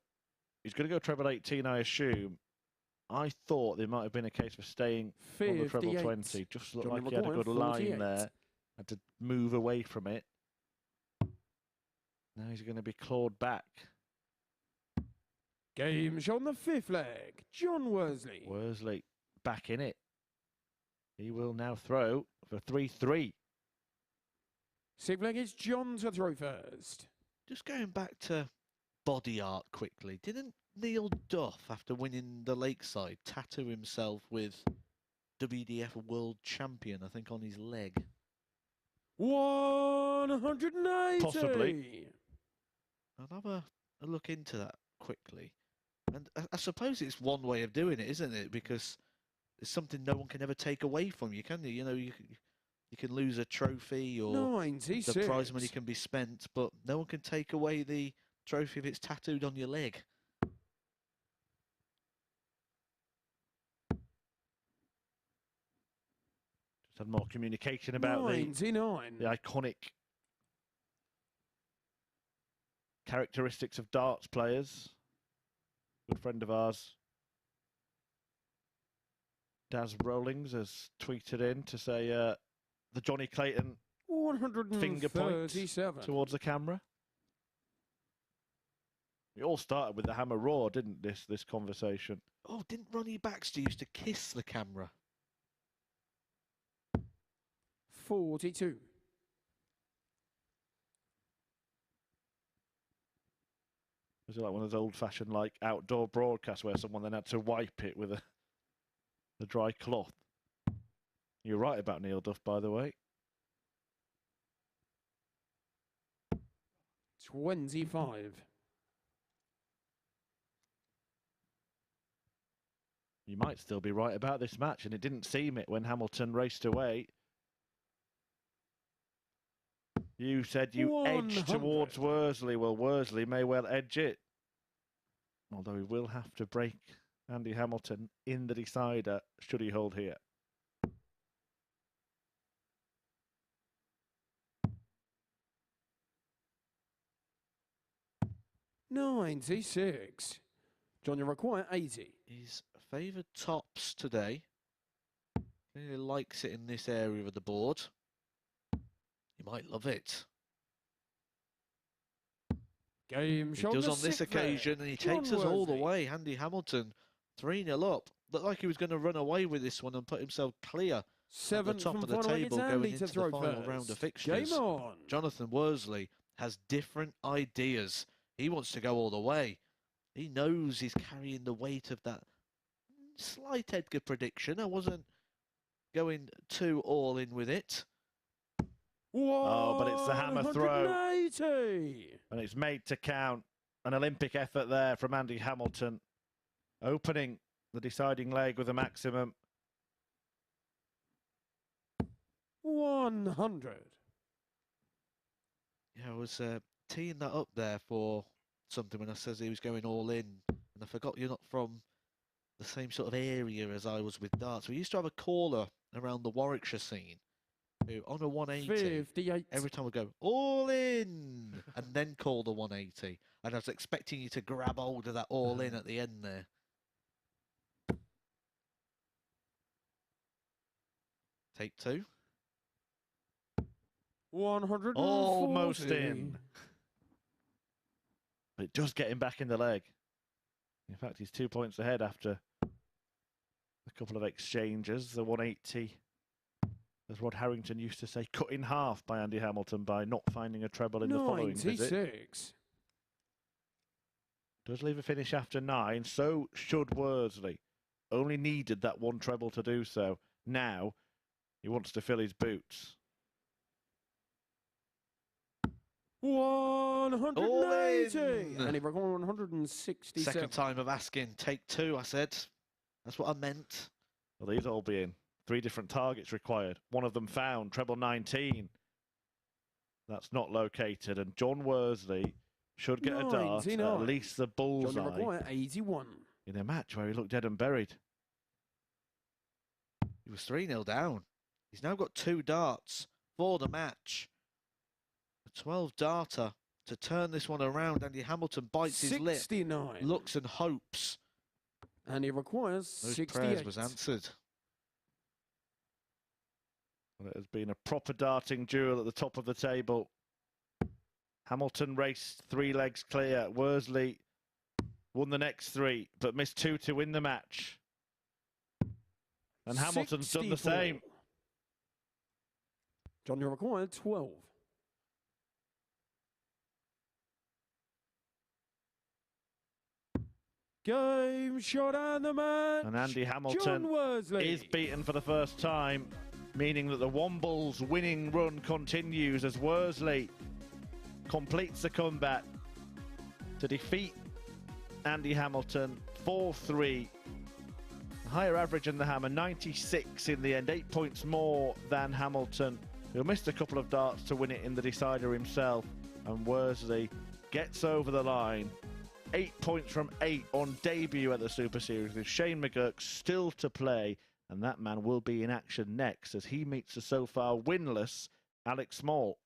He's going to go treble 18, I assume. I thought there might have been a case for staying on the treble 20. Just looked like he had a good line there. Had to move away from it. Now he's going to be clawed back. Game on the fifth leg. Jon Worsley. Worsley back in it. He will now throw for 3-3. Sixth leg is John to throw first. Just going back to body art quickly. Didn't Neil Duff, after winning the Lakeside, tattoo himself with WDF World Champion, I think, on his leg? 180. Possibly. I'll have a look into that quickly. And I suppose it's one way of doing it, isn't it? Because it's something no one can ever take away from you, can you? You know, you can lose a trophy or 96. the prize money can be spent, but no one can take away the trophy if it's tattooed on your leg. Some more communication about 99. the iconic characteristics of darts players. Good friend of ours, Daz Rollings, has tweeted in to say the Johnny Clayton finger point 137. towards the camera. We all started with the hammer raw, didn't this conversation? Oh, didn't Ronnie Baxter used to kiss the camera? 42. Was it like one of those old-fashioned like outdoor broadcasts where someone then had to wipe it with a dry cloth? You're right about Neil Duff, by the way. 25. You might still be right about this match, and it didn't seem it when Hamilton raced away. You said you 100. edged towards Worsley. Well, Worsley may well edge it. Although he will have to break Andy Hamilton in the decider should he hold here. $96. John, you require 80. He's favoured tops today. Really likes it in this area of the board. You might love it. Game He shot. does on this occasion, and he takes us all the way. Andy Hamilton, 3-0 up. Looked like he was going to run away with this one and put himself clear at the 7 top from of the final. table It's going Andy into to throw the final first. round of fixtures. Game on. Jonathan Worsley has different ideas. He wants to go all the way. He knows he's carrying the weight of that slight Edgar prediction. I wasn't going too all in with it. Oh, but it's the hammer throw. 180. And it's made to count. An Olympic effort there from Andy Hamilton. Opening the deciding leg with a maximum. 100. Yeah, I was teeing that up there for something when I says he was going all in. And I forgot you're not from the same sort of area as I was with darts. We used to have a caller around the Warwickshire scene who, on a 180, 58. every time we go, all in, and then call the 180. And I was expecting you to grab hold of that all in at the end there. Take two. 140. Almost in. But it does get him back in the leg. In fact, he's 2 points ahead after a couple of exchanges. The 180, as Rod Harrington used to say, cut in half by Andy Hamilton by not finding a treble in the following visit. 96. Does leave a finish after 9. So should Worsley. Only needed that one treble to do so. Now he wants to fill his boots. 180. And he broke 167. Second time of asking, take two, I said. That's what I meant. Well, these all be in. 3 different targets required. One of them found, treble 19. That's not located. And Jon Worsley should get a dart, 99. at least the bullseye, John require 81. in a match where he looked dead and buried. He was 3-0 down. He's now got 2 darts for the match. A 12 darter to turn this one around. Andy Hamilton bites his lip, 69. looks and hopes. And he requires Those 68. prayers was answered. Well, it has been a proper darting duel at the top of the table. Hamilton raced 3 legs clear. Worsley won the next 3, but missed 2 to win the match. And Hamilton's done the 64. same. John, you require 12. Game shot and the match. And Andy Jon Hamilton Worsley is beaten for the first time, meaning that the Wombles winning run continues as Worsley completes the comeback to defeat Andy Hamilton 4-3. Higher average in the hammer, 96 in the end, 8 points more than Hamilton, who missed a couple of darts to win it in the decider himself. And Worsley gets over the line. 8 points from 8 on debut at the Super Series, with Shane McGuirk still to play And that man will be in action next as he meets the so far winless Alec Small.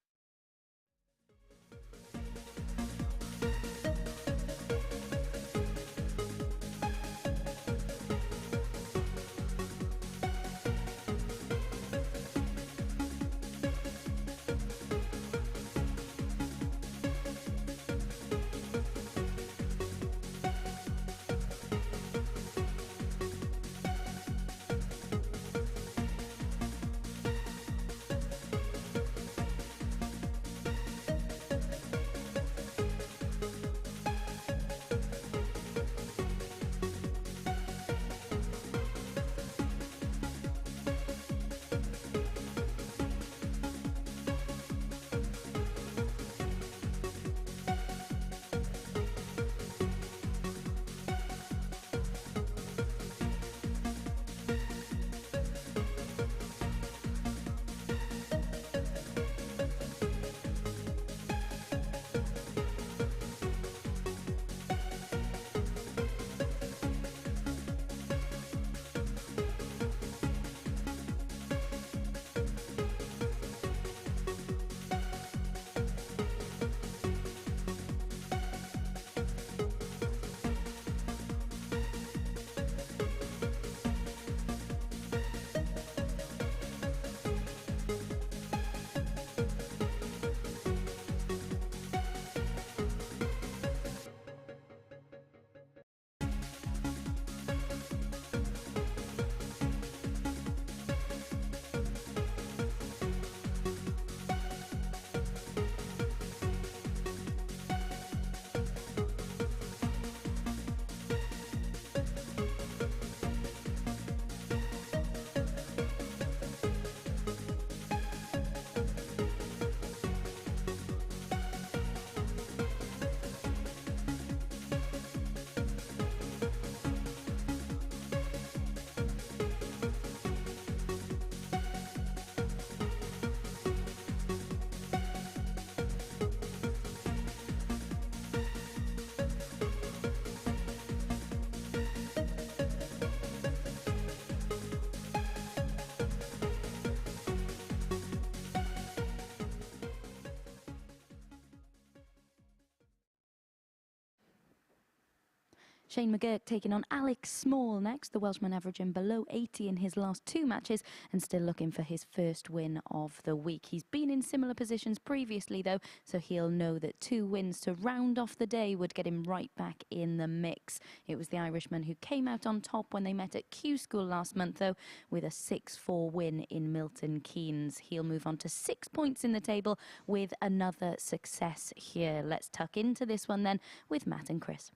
Shane McGuirk taking on Alec Small next. The Welshman averaging below 80 in his last 2 matches and still looking for his first win of the week. He's been in similar positions previously though, so he'll know that 2 wins to round off the day would get him right back in the mix. It was the Irishman who came out on top when they met at Q School last month though, with a 6-4 win in Milton Keynes. He'll move on to 6 points in the table with another success here. Let's tuck into this one then with Matt and Chris.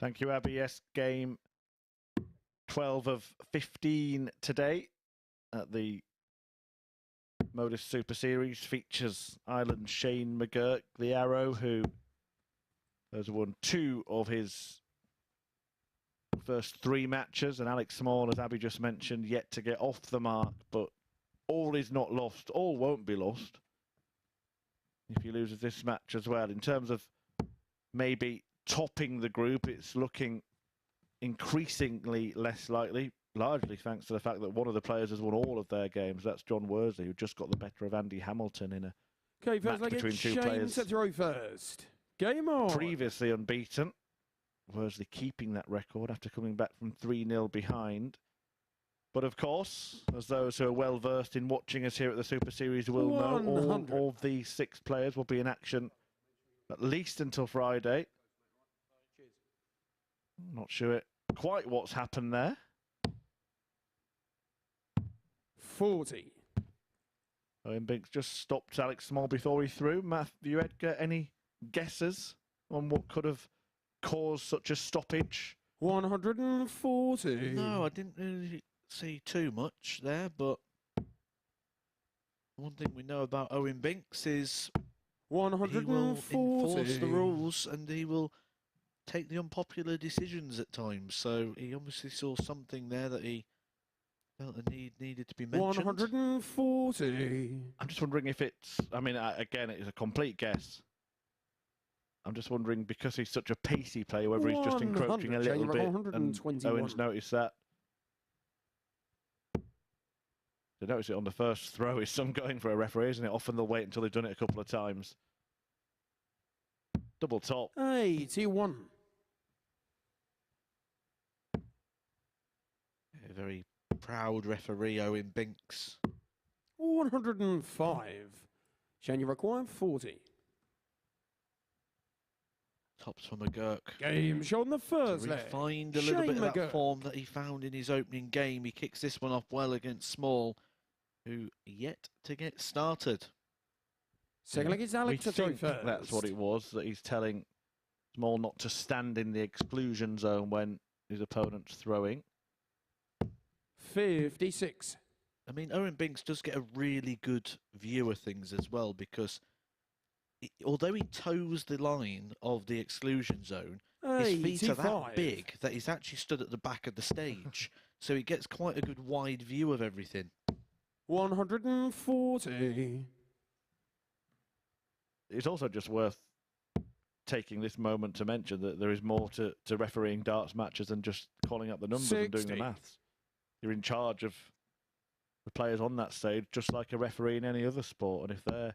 Thank you, Abby. Yes, game 12 of 15 today at the MODUS Super Series features Ireland's Shane McGuirk, the Arrow, who has won 2 of his first 3 matches, and Alec Small, as Abby just mentioned, yet to get off the mark, but all is not lost. All won't be lost if he loses this match as well. In terms of maybe topping the group, it's looking increasingly less likely, largely thanks to the fact that one of the players has won all of their games. That's Jon Worsley, who just got the better of Andy Hamilton in a match between 2 players. To throw first. Game on. Previously unbeaten. Worsley keeping that record after coming back from 3-0 behind. But of course, as those who are well versed in watching us here at the Super Series will know, all of the 6 players will be in action at least until Friday. Not sure quite what's happened there. 40. Owen Binks just stopped Alec Small before he threw. Matthew Edgar, any guesses on what could have caused such a stoppage? 140. No, I didn't really see too much there, but one thing we know about Owen Binks is 140. he will enforce the rules and he will take the unpopular decisions at times. So he obviously saw something there that he felt a needed to be mentioned. 140. I'm just wondering if it's, I mean, again, it's a complete guess. I'm just wondering, because he's such a pacey player, whether he's just encroaching a little bit, and Owen's noticed that. They notice it on the first throw. Is some going for a referee, isn't it? Often they'll wait until they've done it a couple of times. Double top. 81. A very proud referee, Owen Binks. 105. Shane, you require 40. Tops for McGuirk. Game shot on the first leg. Find a little Shane bit of that McGuirk. form that he found in his opening game. He kicks this one off well against Small, who yet to get started. Second leg is Alec We to throw think first. that's what it was, that he's telling Small not to stand in the exclusion zone when his opponent's throwing. 56. I mean, Owen Binks does get a really good view of things as well, because although he toes the line of the exclusion zone, his feet are that big that he's actually stood at the back of the stage. So he gets quite a good wide view of everything. 140. It's also just worth taking this moment to mention that there is more to refereeing darts matches than just calling up the numbers and doing the 60. maths. You're in charge of the players on that stage, just like a referee in any other sport. And if they're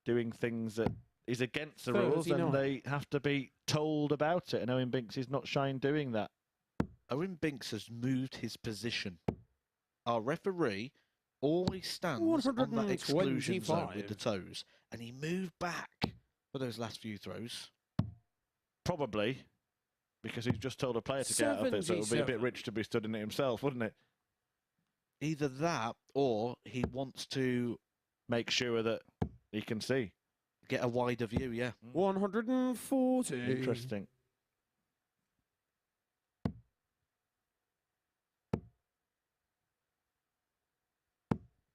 doing things that is against the rules, then 39. they have to be told about it. And Owen Binks is not shy in doing that. Owen Binks has moved his position. Our referee always stands on that exclusion zone with the toes, and he moved back for those last few throws. Probably because he's just told a player to get out of it, so it would be a bit rich to be stood in it himself, wouldn't it? Either that, or he wants to make sure that he can see. Get a wider view, yeah. 140. Interesting.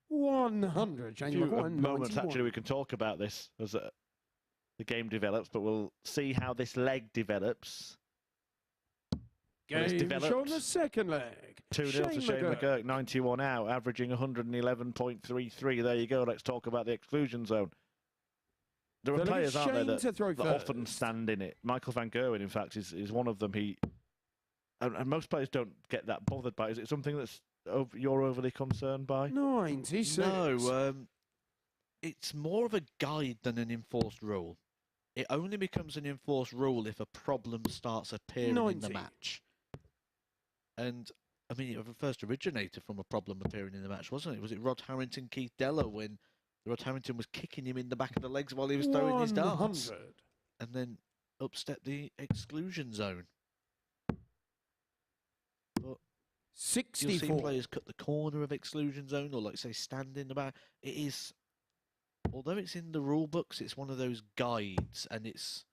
Few moments actually we can talk about this as the game develops, but we'll see how this leg develops. Game show on the second leg. 2-0 to Shane McGuirk, 91 out, averaging 111.33. There you go. Let's talk about the exclusion zone. There are players, aren't there, that often stand in it. Michael van Gerwen, in fact, is one of them. And most players don't get that bothered by it. Is it something that's you're overly concerned by? 96. No, it's more of a guide than an enforced rule. It only becomes an enforced rule if a problem starts appearing in the match. And, I mean, it first originated from a problem appearing in the match, wasn't it? Was it Rod Harrington, Keith Deller, when Rod Harrington was kicking him in the back of the legs while he was throwing his darts? And then upstepped the exclusion zone. But 64. You'll see players cut the corner of exclusion zone, or like say stand in the back. It is, although it's in the rule books, it's one of those guides, and it's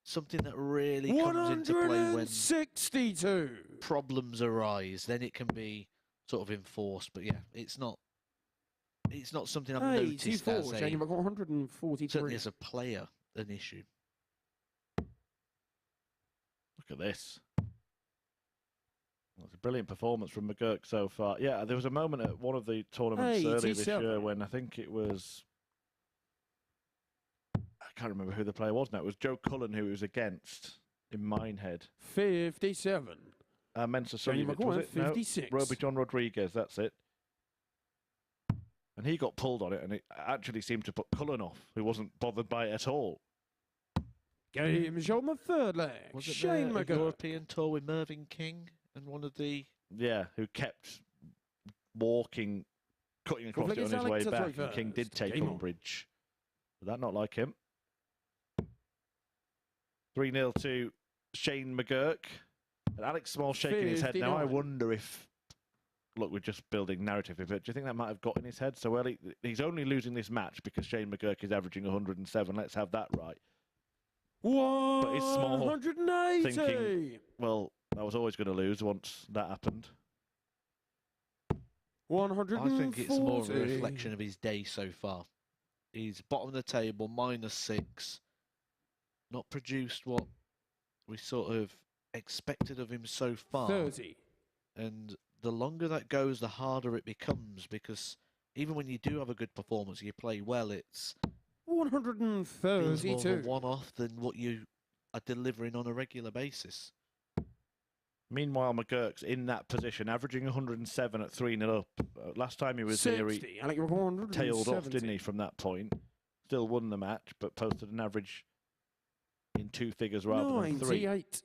something that really comes into play when 62 problems arise. Then it can be sort of enforced. But yeah, it's not something I've noticed as a, 143. certainly as a player, an issue. Look at this. Well, it's a brilliant performance from McGuirk so far. Yeah, there was a moment at one of the tournaments earlier this year when I think it was, I can't remember who the player was now. It was Joe Cullen who he was against in Minehead. 57. Mensa Sullivan, was it? 56. No, Roby John Rodriguez, that's it. And he got pulled on it, and it actually seemed to put Cullen off, who wasn't bothered by it at all. Game show on the third leg. Was it Shane the McGuirk. European tour with Mervyn King and one of the... Yeah, who kept walking, cutting across it on his way back, and King did take umbrage. Did that not like him? 3-0 to Shane McGuirk. And Alec Small shaking his head now. I wonder if... Look, we're just building narrative a bit. Do you think that might have got in his head? So, well, he's only losing this match because Shane McGuirk is averaging 107. Let's have that right. But is Small 180. thinking, well, I was always going to lose once that happened? 140. I think it's more of a reflection of his day so far. He's bottom of the table, -6. Not produced what we sort of expected of him so far. 30. And the longer that goes, the harder it becomes, because even when you do have a good performance, you play well, it's 132. more of a one-off than what you are delivering on a regular basis. Meanwhile, McGuirk's in that position, averaging 107 at 3-0 up. Last time he was 60. here, he Alec, you're 170. tailed off, didn't he, from that point? Still won the match, but posted an average in 2 figures rather than 3. 98.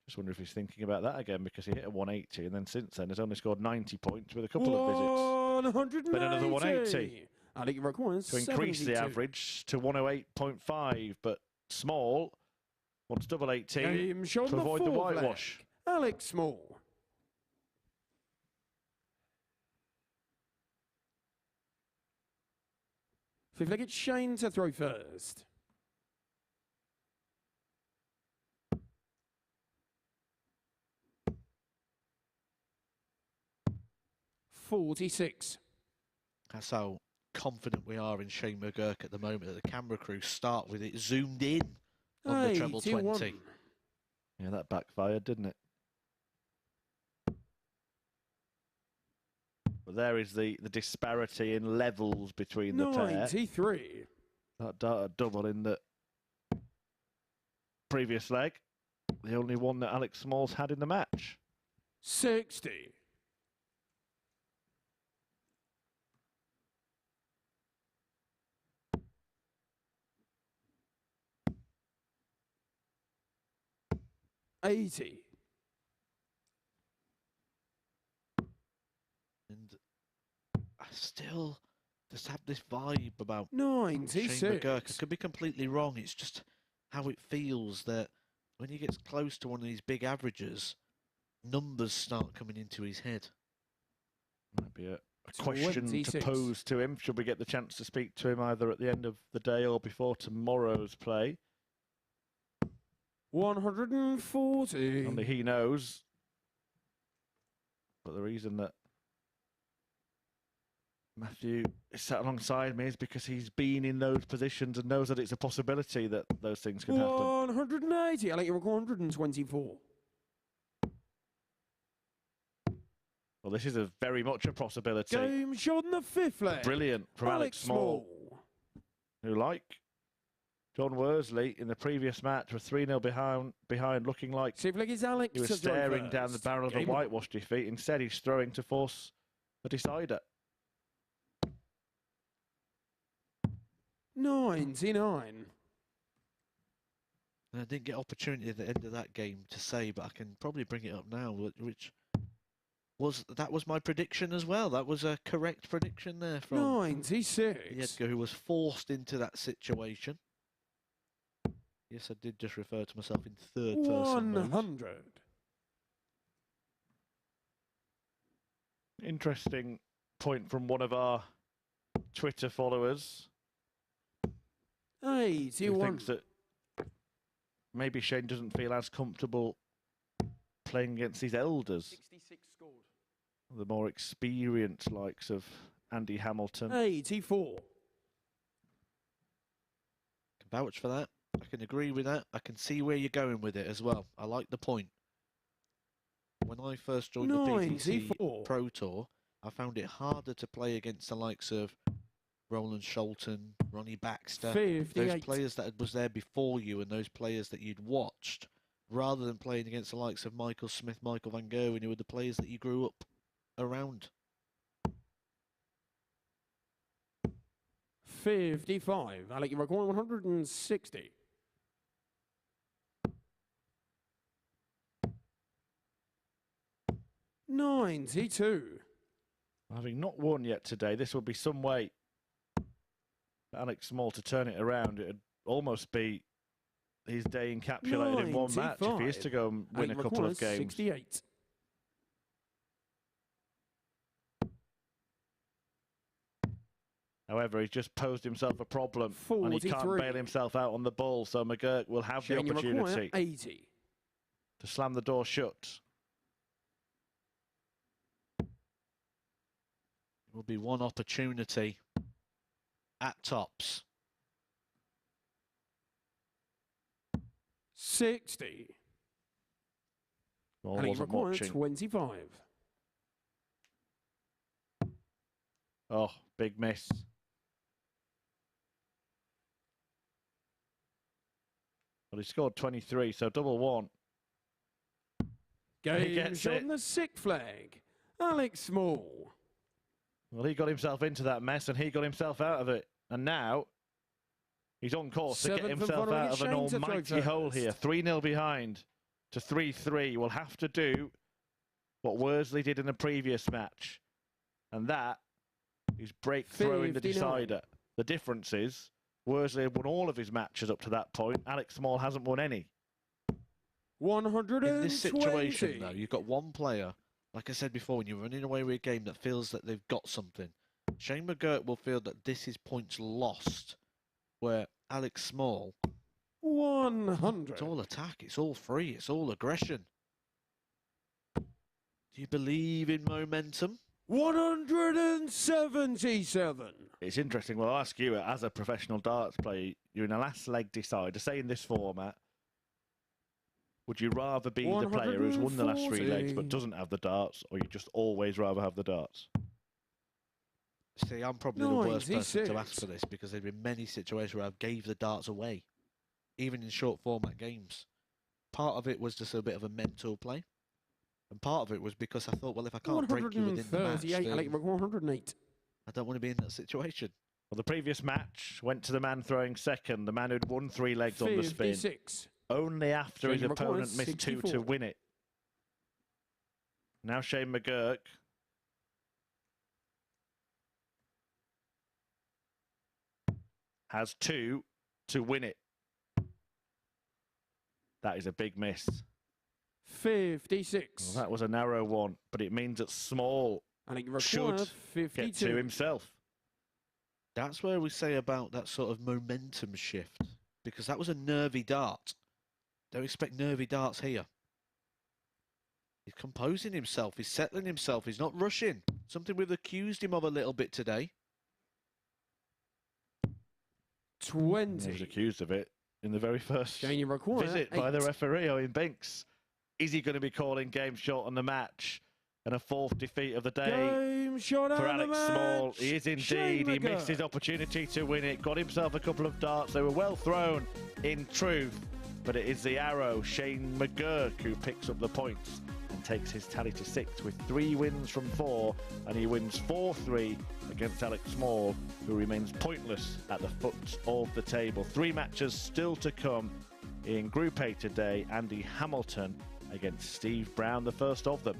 Just wonder if he's thinking about that again, because he hit a 180 and then since then has only scored 90 points with a couple of visits. 180. But another 180 Alec, you're to increase the average to 108.5. But Small wants double 18 to avoid the whitewash. Alec Small. Fifth leg, it's Shane to throw first. .46. That's how confident we are in Shane McGuirk at the moment that the camera crew start with it zoomed in on the treble 20. Yeah, that backfired, didn't it? But there is the disparity in levels between the pair. 93. That data double in the previous leg. The only one that Alec Small's had in the match. 60. $80. And I still just have this vibe about 96. Shane McGuirk. I could be completely wrong. It's just how it feels that when he gets close to one of these big averages, numbers start coming into his head. Might be a question 26. to pose to him. Should we get the chance to speak to him either at the end of the day or before tomorrow's play? 140. Only he knows. But the reason that Matthew is sat alongside me is because he's been in those positions and knows that it's a possibility that those things can happen. 180. I like your 124. Well, this is very much a possibility. Game shot in the fifth leg. Brilliant from Alec Small, who, like Jon Worsley in the previous match, was 3-0 behind, looking like fifth leg is Alex he was staring down the barrel of a whitewash defeat. Instead, he's throwing to force a decider. 99. And I didn't get opportunity at the end of that game to say, but I can probably bring it up now, which was my prediction as well. That was a correct prediction there from 96. Edgar, who was forced into that situation. Yes, I did just refer to myself in third person. 100. Interesting point from one of our Twitter followers. 81. Who thinks that maybe Shane doesn't feel as comfortable playing against these elders. 66 scored. The more experienced likes of Andy Hamilton. 84. Can vouch for that. I can agree with that. I can see where you're going with it as well. I like the point. When I first joined the PPC Pro Tour, I found it harder to play against the likes of Roland Sholton, Ronnie Baxter, 58. those players that was there before you and those players that you'd watched, rather than playing against the likes of Michael Smith, Michael Van Gerwen, who were the players that you grew up around. 55. Alec, you're recording 160. $92. Having not won yet today, this would be some way for Alec Small to turn it around. It would almost be his day encapsulated in one match if he is to go and win a couple of games. 68. However, he's just posed himself a problem 43. and he can't bail himself out on the ball, so McGuirk will have the opportunity 80. to slam the door shut. Will be one opportunity at tops. 60. Well, wasn't watching. 25. Oh, big miss. Well, he scored 23, so double one. He Game gets shot it. on the sick flag. Alec Small. Well, he got himself into that mess and he got himself out of it. And now he's on course to get Seventh and himself final out of an Shane to throw almighty hole first. here. 3-0 behind to 3-3. Will have to do what Worsley did in the previous match. And that is break throwing the 59. decider. The difference is Worsley had won all of his matches up to that point. Alec Small hasn't won any. 120. In this situation, though, you've got one player, like I said before, when you're running away with a game that feels that they've got something. Shane McGuirk will feel that this is points lost, where Alec Small, 100. it's all attack, it's all free, it's all aggression. Do you believe in momentum? 177. It's interesting. Well, I'll ask you, as a professional darts player, you're in a last leg decider. Say in this format, would you rather be the player who's won the last 3 legs but 140. doesn't have the darts, or you just always rather have the darts? See, I'm probably the worst person to 96. ask for this because there have been many situations where I've gave the darts away, even in short format games. Part of it was just a bit of a mental play, and part of it was because I thought, well, if I can't break you within the match, 138. Alec then 108. Oh, I don't want to be in that situation. Well, the previous match went to the man throwing second, the man who'd won 3 legs on the spin, 56. only after his Shane opponent McGuirk, missed 2 to 64. win it. Now Shane McGuirk has 2 to win it. That is a big miss. 56. Well, that was a narrow one, but it means that Small Alec should McGuirk, get 52. to himself. That's where we say about that sort of momentum shift, because that was a nervy dart. Don't expect nervy darts here. He's composing himself, he's settling himself, he's not rushing. Something we've accused him of a little bit today. 20. He was accused of it in the very first Shane McGuirk, visit by the 8. referee, Owen Binks. Is he going to be calling game short on the match? And a 4th defeat of the day Game shot for out of Alex the Small. match. He is Shane indeed. He missed his McGuirk. opportunity to win it. Got himself a couple of darts. They were well thrown in truth. But it is the arrow, Shane McGuirk, who picks up the points and takes his tally to 6 with 3 wins from 4. And he wins 4-3 against Alec Small, who remains pointless at the foot of the table. 3 matches still to come in Group A today. Andy Hamilton against Steve Brown, the first of them.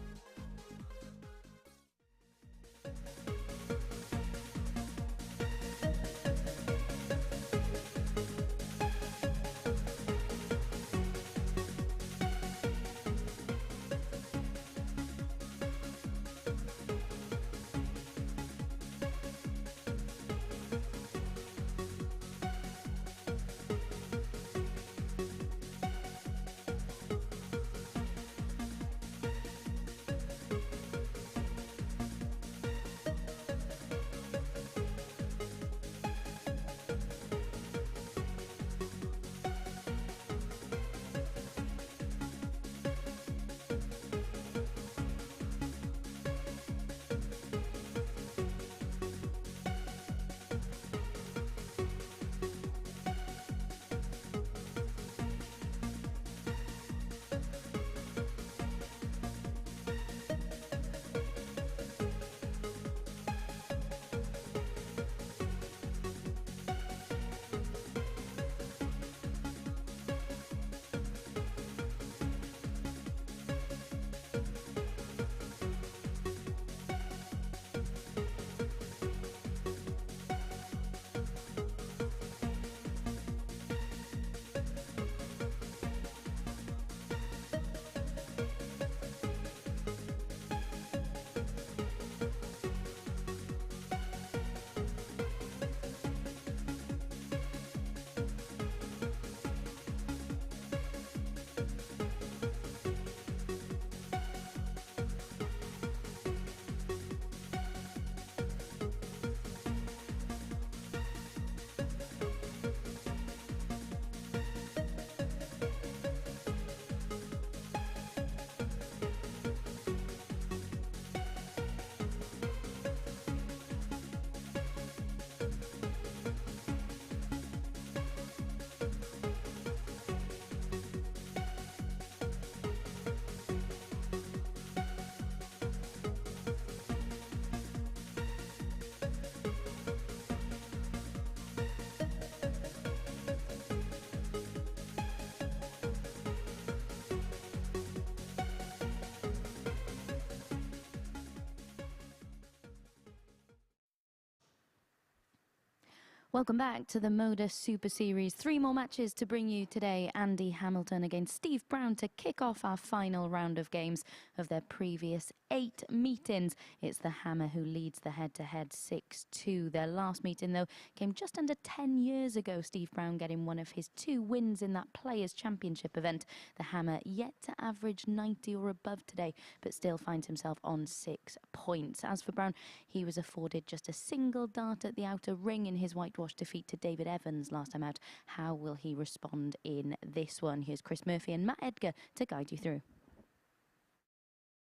Welcome back to the MODUS Super Series. 3 more matches to bring you today. Andy Hamilton against Steve Brown to kick off our final round of games of their previous 8 meetings. It's the Hammer who leads the head-to-head 6-2. Their last meeting, though, came just under 10 years ago. Steve Brown getting one of his 2 wins in that Players' Championship event. The Hammer yet to average 90 or above today, but still finds himself on 6 points. As for Brown, he was afforded just a single dart at the outer ring in his whitewash defeat to David Evans last time out. How will he respond in this one? Here's Chris Murphy and Matt Edgar to guide you through.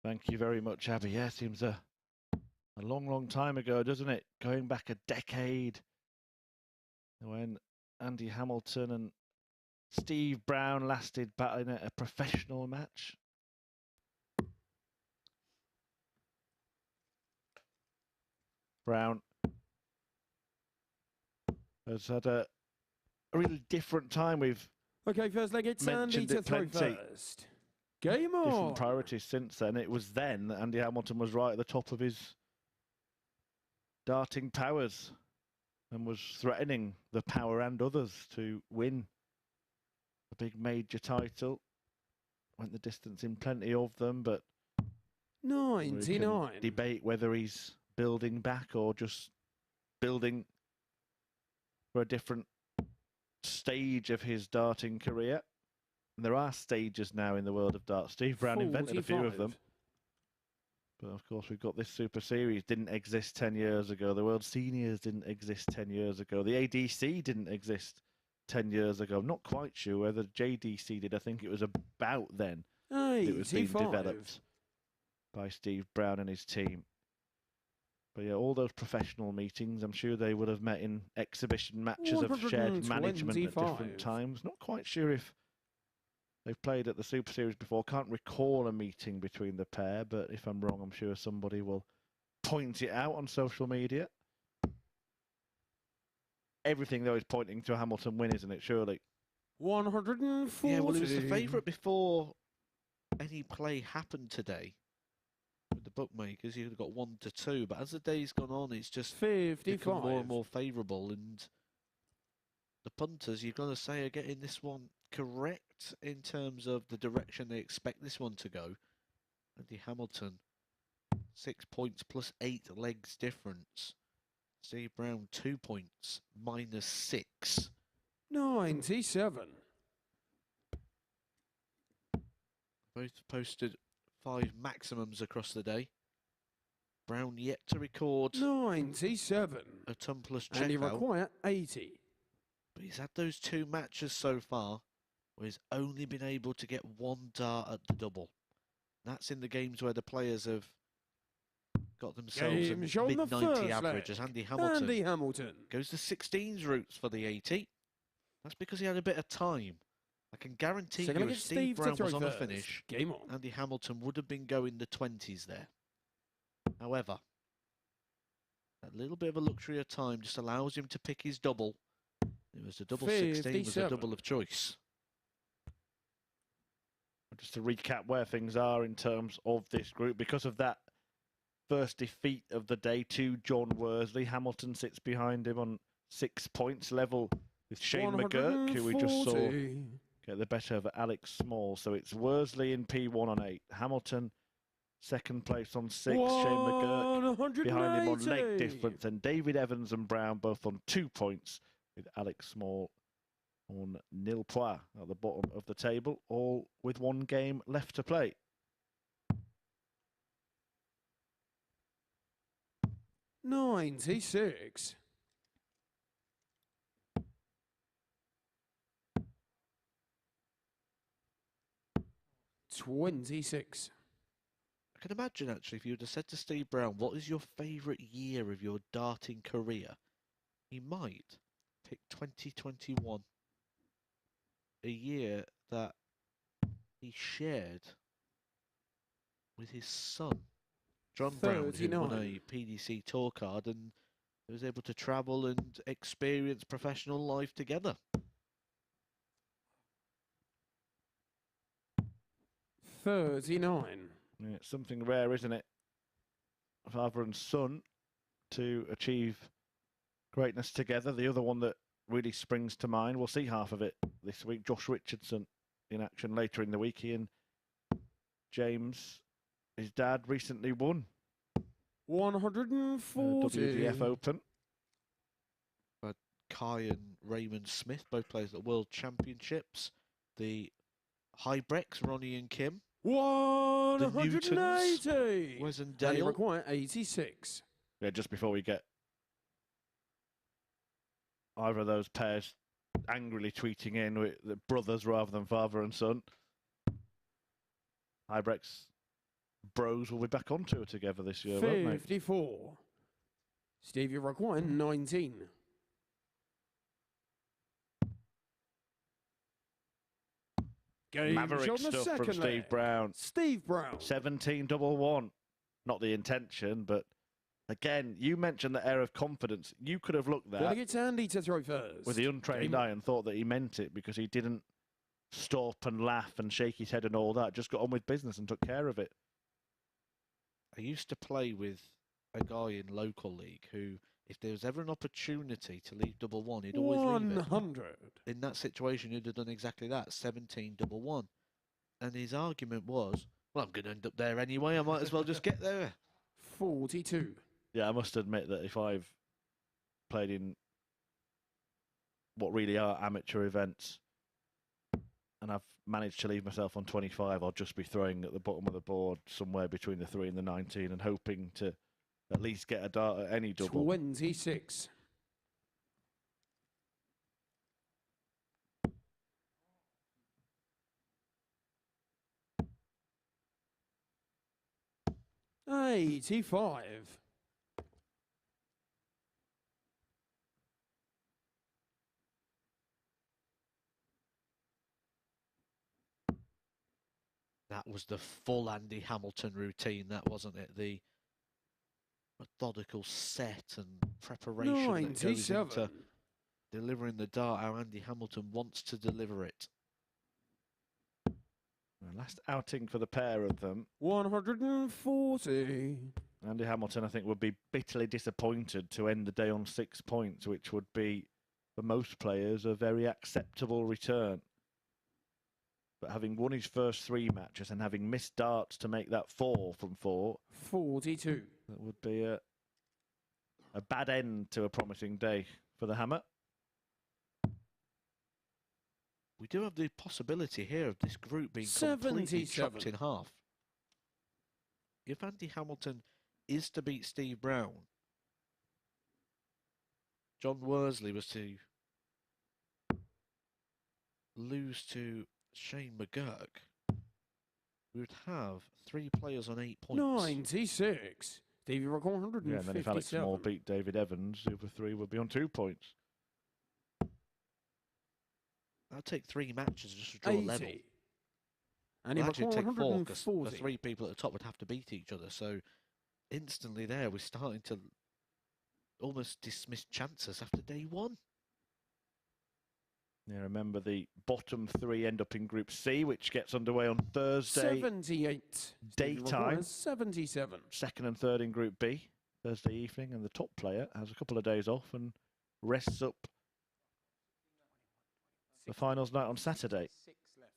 Thank you very much, Abby. Yeah, seems a long, long time ago, doesn't it? Going back a decade when Andy Hamilton and Steve Brown lasted battling a professional match. Brown has had a really different time. We've Okay, first leg, it's Andy mentioned to it throw plenty. first. Game on. Different priorities since then. It was then that Andy Hamilton was right at the top of his darting powers and was threatening the Power and others to win a big major title. Went the distance in plenty of them, but we can 99. debate whether he's building back or just building for a different stage of his darting career. And there are stages now in the world of darts. Steve Brown invented a few of 45. them. But of course, we've got this Super Series. Didn't exist 10 years ago. The World Seniors didn't exist 10 years ago. The ADC didn't exist 10 years ago. I'm not quite sure whether JDC did. I think it was about then it was being 85. developed by Steve Brown and his team. But yeah, all those professional meetings, I'm sure they would have met in exhibition matches of shared management at 125. different times. Not quite sure if they've played at the Super Series before. Can't recall a meeting between the pair, but if I'm wrong, I'm sure somebody will point it out on social media. Everything, though, is pointing to a Hamilton win, isn't it, surely? 140. Yeah, well, he was the favourite before any play happened today. With the bookmakers, he would have got 1-2, but as the day's gone on, it's just become 55. more and more favourable, and the punters, you've got to say, are getting this one correct in terms of the direction they expect this one to go. Andy Hamilton, 6 points plus 8 legs difference. Steve Brown, 2 points, -6. 97. Both posted 5 maximums across the day. Brown yet to record 97. a ton plus And he checkout, require 80. but he's had those 2 matches so far where he's only been able to get 1 dart at the double. That's in the games where the players have got themselves a Games on the mid-90 first average, leg. as Andy Hamilton Andy Hamilton. goes the 16s routes for the 80. That's because he had a bit of time. I can guarantee Second you leg, if it's Steve Steve to Brown throw was on a first. finish, Game on. Andy Hamilton would have been going the 20s there. However, that little bit of a luxury of time just allows him to pick his double. It was the double 16 was a 57. double of choice. Just to recap where things are in terms of this group, because of that first defeat of the day to Jon Worsley, Hamilton sits behind him on 6 points, level with Shane McGuirk, who we just saw 140. get the better of Alec Small. So it's Worsley in P1 on 8. Hamilton second place on 6. Shane McGuirk behind him on leg 180. difference. And David Evans and Brown both on 2 points, with Alec Small on nil points at the bottom of the table, all with 1 game left to play. $96. $26. I can imagine, actually, if you would have said to Steve Brown, what is your favourite year of your darting career? He might pick 2021, a year that he shared with his son, Jon Brown, who won 39. a PDC tour card and was able to travel and experience professional life together. 39. Yeah, it's something rare, isn't it? Father and son to achieve greatness together. The other one that really springs to mind, we'll see half of it this week, Josh Richardson in action later in the week. He and James, his dad, recently won 140. WDF Open. But Kai and Raymond Smith both played at the World Championships. The Hybrex, Ronnie and Kim. 180. Wes and They Dale. require 86. Yeah, just before we get either of those pairs angrily tweeting in with the brothers rather than father and son, Hybrex bros will be back on tour together this year, won't they? 54. Stevie require 19. Game Maverick shot on the stuff from second Steve leg. Brown. Steve Brown. 17-1. Not the intention, but again, you mentioned the air of confidence. You could have looked Gonna that get Andy to throw first. with the untrained eye and thought that he meant it because he didn't stop and laugh and shake his head and all that. Just got on with business and took care of it. I used to play with a guy in local league who, if there was ever an opportunity to leave double one, he'd always leave it. 100. In that situation, he'd have done exactly that, 17-1. And his argument was, well, I'm going to end up there anyway. I might as well just get there. 42. Yeah, I must admit that if I've played in what really are amateur events and I've managed to leave myself on 25, I'll just be throwing at the bottom of the board somewhere between the 3 and the 19 and hoping to at least get a dart at any double. 26. $85. That was the full Andy Hamilton routine, that wasn't it? The methodical set and preparation that goes 97. into delivering the dart how Andy Hamilton wants to deliver it. The last outing for the pair of them. 140. Andy Hamilton, I think, would be bitterly disappointed to end the day on 6 points, which would be, for most players, a very acceptable return. But having won his first 3 matches and having missed darts to make that 4 from 4, 42. that would be a bad end to a promising day for the Hammer. We do have the possibility here of this group being completely 77. chopped in half. If Andy Hamilton is to beat Steve Brown, Jon Worsley was to lose to Shane McGuirk, we would have 3 players on 8 points. 96. Stevie Rock 157. Yeah, and then if Alex Small beat David Evans, the other 3 would be on 2 points. That'd take 3 matches just to draw 80. level. And Well, he actually, it'd take 4 because the 140. 3 people at the top would have to beat each other. So instantly there, we're starting to almost dismiss chances after day 1. Yeah, remember the bottom 3 end up in Group C, which gets underway on Thursday 78. daytime. 77. 2nd and 3rd in Group B, Thursday evening, and the top player has a couple of days off and rests up the finals night on Saturday. 6 left.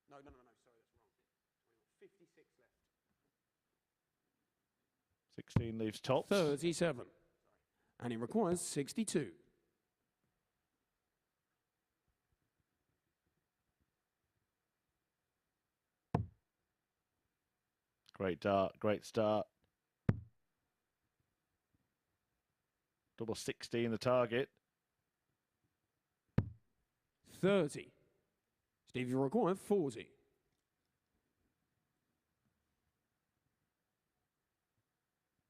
No, sorry, that's wrong. 56 left. 16 leaves tops. 37. And he requires 62. Great dart, great start. Double 16 the target. 30. Stevie require 40.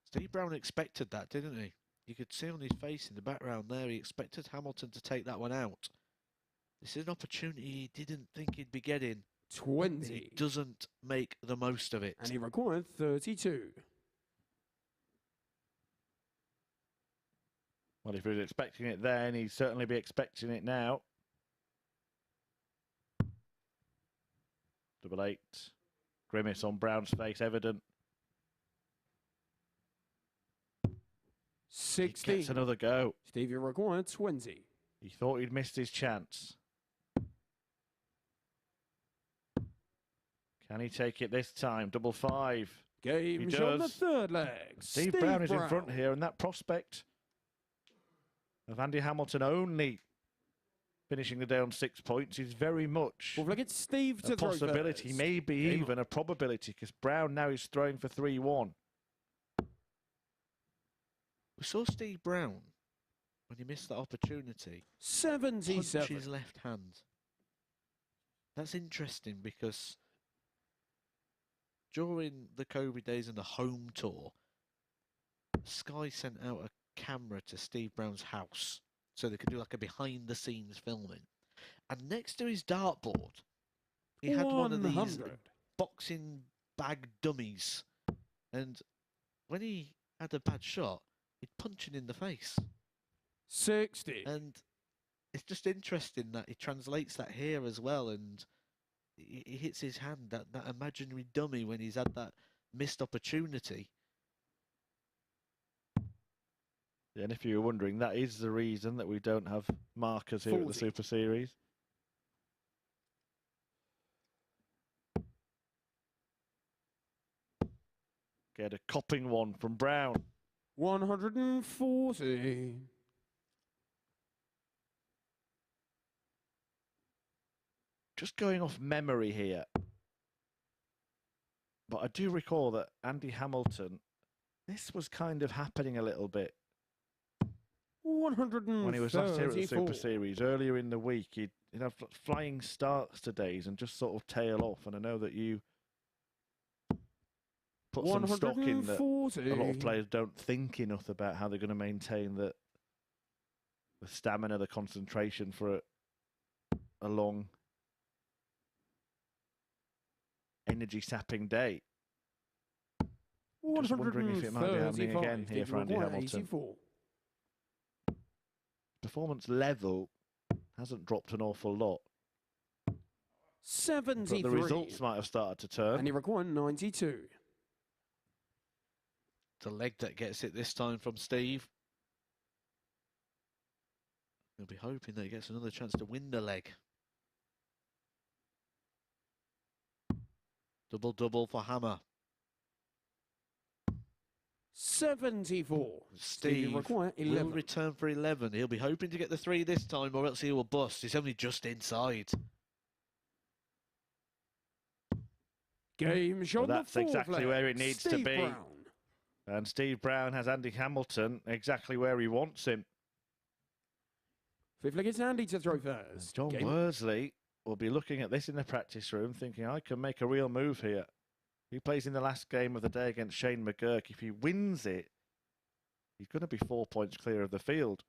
Steve Brown expected that, didn't he? You could see on his face in the background there, he expected Hamilton to take that one out. This is an opportunity he didn't think he'd be getting. 20. He doesn't make the most of it. And he required 32. Well, if he was expecting it then, he'd certainly be expecting it now. Double 8. Grimace on Brown's face, evident. 60. He gets another go. Steve, you require 20. He thought he'd missed his chance. Can he take it this time? Double 5. Game's He on the does. third leg. Steve Brown is in front here, and that prospect of Andy Hamilton only finishing the day on 6 points is very much We'll look at Steve to a possibility, throw first. maybe Game even a probability, because Brown now is throwing for 3-1. We saw Steve Brown when he missed that opportunity. 77. Punch his left hand. That's interesting because during the COVID days and the home tour, Sky sent out a camera to Steve Brown's house so they could do like a behind the scenes filming. And next to his dartboard, he had one of these 100. boxing bag dummies. And when he had a bad shot, he'd punch it in the face. 60. And it's just interesting that he translates that here as well, and he hits his hand, that imaginary dummy, when he's had that missed opportunity. Yeah, and if you were wondering, that is the reason that we don't have markers here at the 40. Super Series. Get a copping one from Brown. 140. Just going off memory here, but I do recall that Andy Hamilton, this was kind of happening a little bit 134. when he was last here at the Super Series. Earlier in the week, he'd have flying starts to days and just sort of tail off. And I know that you put some stock in that a lot of players don't think enough about how they're going to maintain the stamina, the concentration for a long, energy-sapping day. Just wondering if it might be happening again here for Andy Hamilton. 84. Performance level hasn't dropped an awful lot, 73. but the results might have started to turn. And he required 92. The leg that gets it this time from Steve. He'll be hoping that he gets another chance to win the leg. Double for Hammer. 74. Steve require will 11. return for 11. He'll be hoping to get the 3 this time, or else he will bust. He's only just inside. Game shown. Well, that's exactly where it needs to Steve be. Brown. And Steve Brown has Andy Hamilton exactly where he wants him. Fifth leg, it's Andy to throw first. Jon Game Worsley will be looking at this in the practice room, thinking, I can make a real move here. He plays in the last game of the day against Shane McGuirk. If he wins it, he's going to be 4 points clear of the field.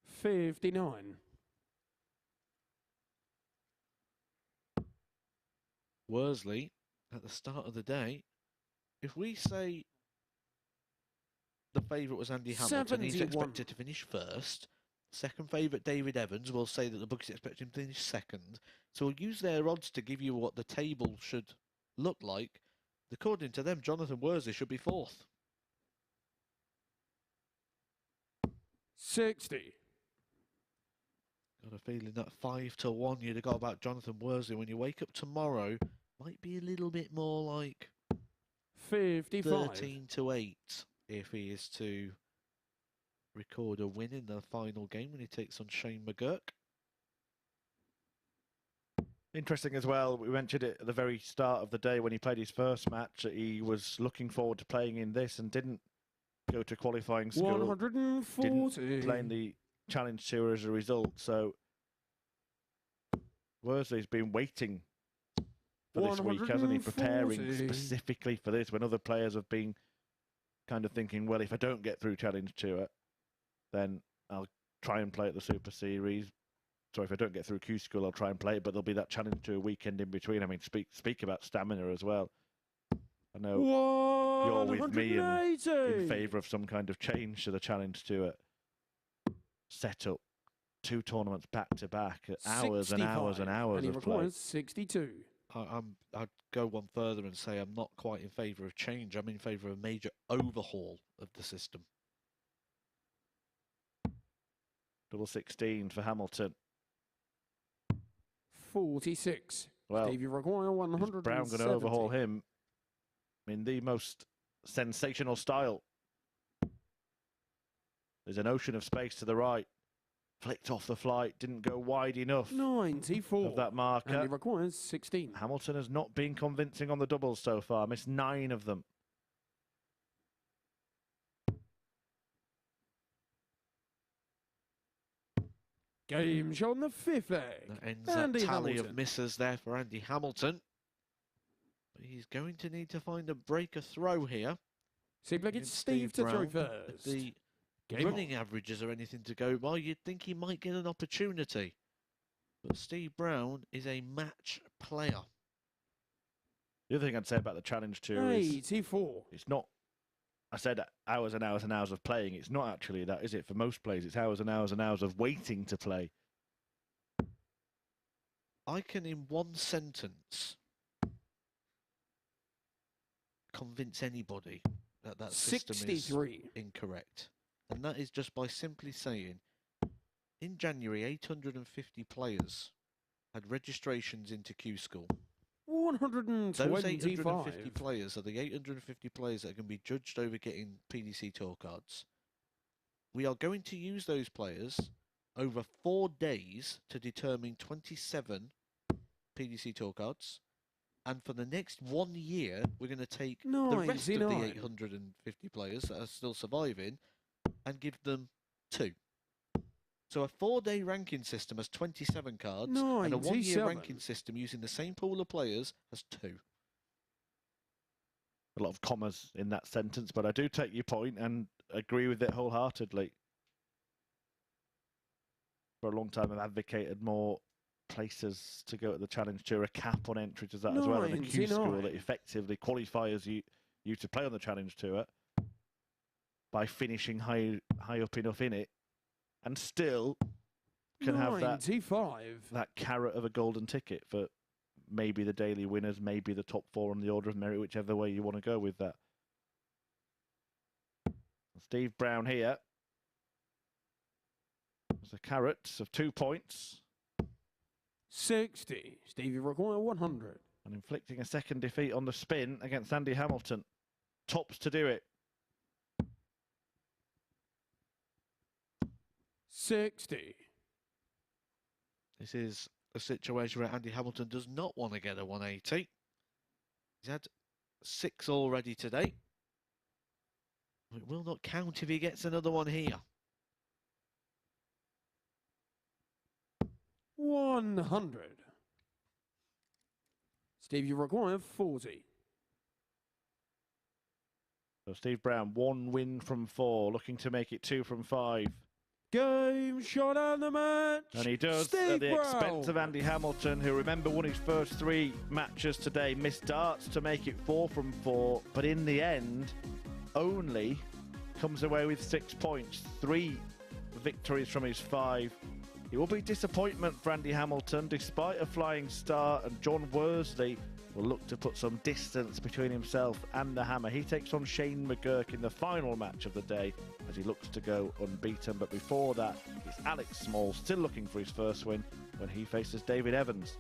59. Worsley, at the start of the day, if we say the favourite was Andy Hamilton, he's 71. expected to finish first. Second favourite, David Evans, will say that the books expect him to finish second. So we'll use their odds to give you what the table should look like. According to them, Jonathan Worsley should be fourth. 60. Got a feeling that 5-1 you'd have got about Jonathan Worsley. When you wake up tomorrow, might be a little bit more like 55. 13-8 if he is to record a win in the final game when he takes on Shane McGuirk. Interesting as well, we mentioned it at the very start of the day when he played his first match, that he was looking forward to playing in this and didn't go to qualifying school. 140. Didn't play in the Challenge Tour as a result, so Worsley's been waiting for this week, hasn't he? Preparing specifically for this, when other players have been kind of thinking, well, if I don't get through Challenge Tour, then I'll try and play at the Super Series. So if I don't get through Q School, I'll try and play it, but there'll be that Challenge Tour weekend in between. I mean, speak about stamina as well. I know you're with me in favour of some kind of change to the Challenge Tour set up. 2 tournaments back to back, hours and hours and hours and he of play. requires 62. I'd go one further and say I'm not quite in favour of change. I'm in favour of a major overhaul of the system. Double 16 for Hamilton. 46. Well, Stevie require is 170. Brown going to overhaul him in the most sensational style? There's an ocean of space to the right. Flicked off the flight, didn't go wide enough 94. of that marker. And he requires 16. Hamilton has not been convincing on the doubles so far, missed 9 of them. Game shot on the 5th leg. That ends Andy that tally Hamilton. of misses there for Andy Hamilton. But he's going to need to find a breaker throw here. Seems like it's Steve to throw first. The Game running averages are anything to go by, you'd think he might get an opportunity. But Steve Brown is a match player. The other thing I'd say about the challenge tour is 84. it's not, I said hours and hours and hours of playing. It's not actually that, is it? For most players, it's hours and hours and hours of waiting to play. I can, in one sentence, convince anybody that that system 63. is incorrect. And that is just by simply saying, in January, 850 players had registrations into Q School. 125. Those 850 players are the 850 players that are going to be judged over getting PDC Tour cards. We are going to use those players over 4 days to determine 27 PDC Tour cards. And for the next 1 year, we're going to take the rest of the 850 players that are still surviving and give them 2. So a 4-day ranking system has 27 cards, and a 1-year ranking system using the same pool of players has 2. A lot of commas in that sentence, but I do take your point and agree with it wholeheartedly. For a long time, I've advocated more places to go at the Challenge Tour, a cap on entry to that as well, and a Q School that effectively qualifies you to play on the Challenge Tour by finishing high up enough in it, and still can have that carrot of a golden ticket for maybe the daily winners, maybe the top 4 on the order of merit, whichever way you want to go with that. Steve Brown here. There's a carrot of 2 points. 60. Stevie require 100. And inflicting a second defeat on the spin against Andy Hamilton. Tops to do it. 60. This is a situation where Andy Hamilton does not want to get a 180. He's had 6 already today. It will not count if he gets another one here. 100. Steve, you require 40. So Steve Brown, 1 win from 4, looking to make it 2 from 5. Game shot on the match. And he does Steve at the Brown. expense of Andy Hamilton, who, remember, won his first 3 matches today, missed darts to make it 4 from 4, but in the end, only comes away with 6 points, 3 victories from his 5. It will be disappointment for Andy Hamilton, despite a flying start, and Jon Worsley will look to put some distance between himself and the hammer. He takes on Shane McGuirk in the final match of the day as he looks to go unbeaten. But before that, it's Alec Small still looking for his first win when he faces David Evans.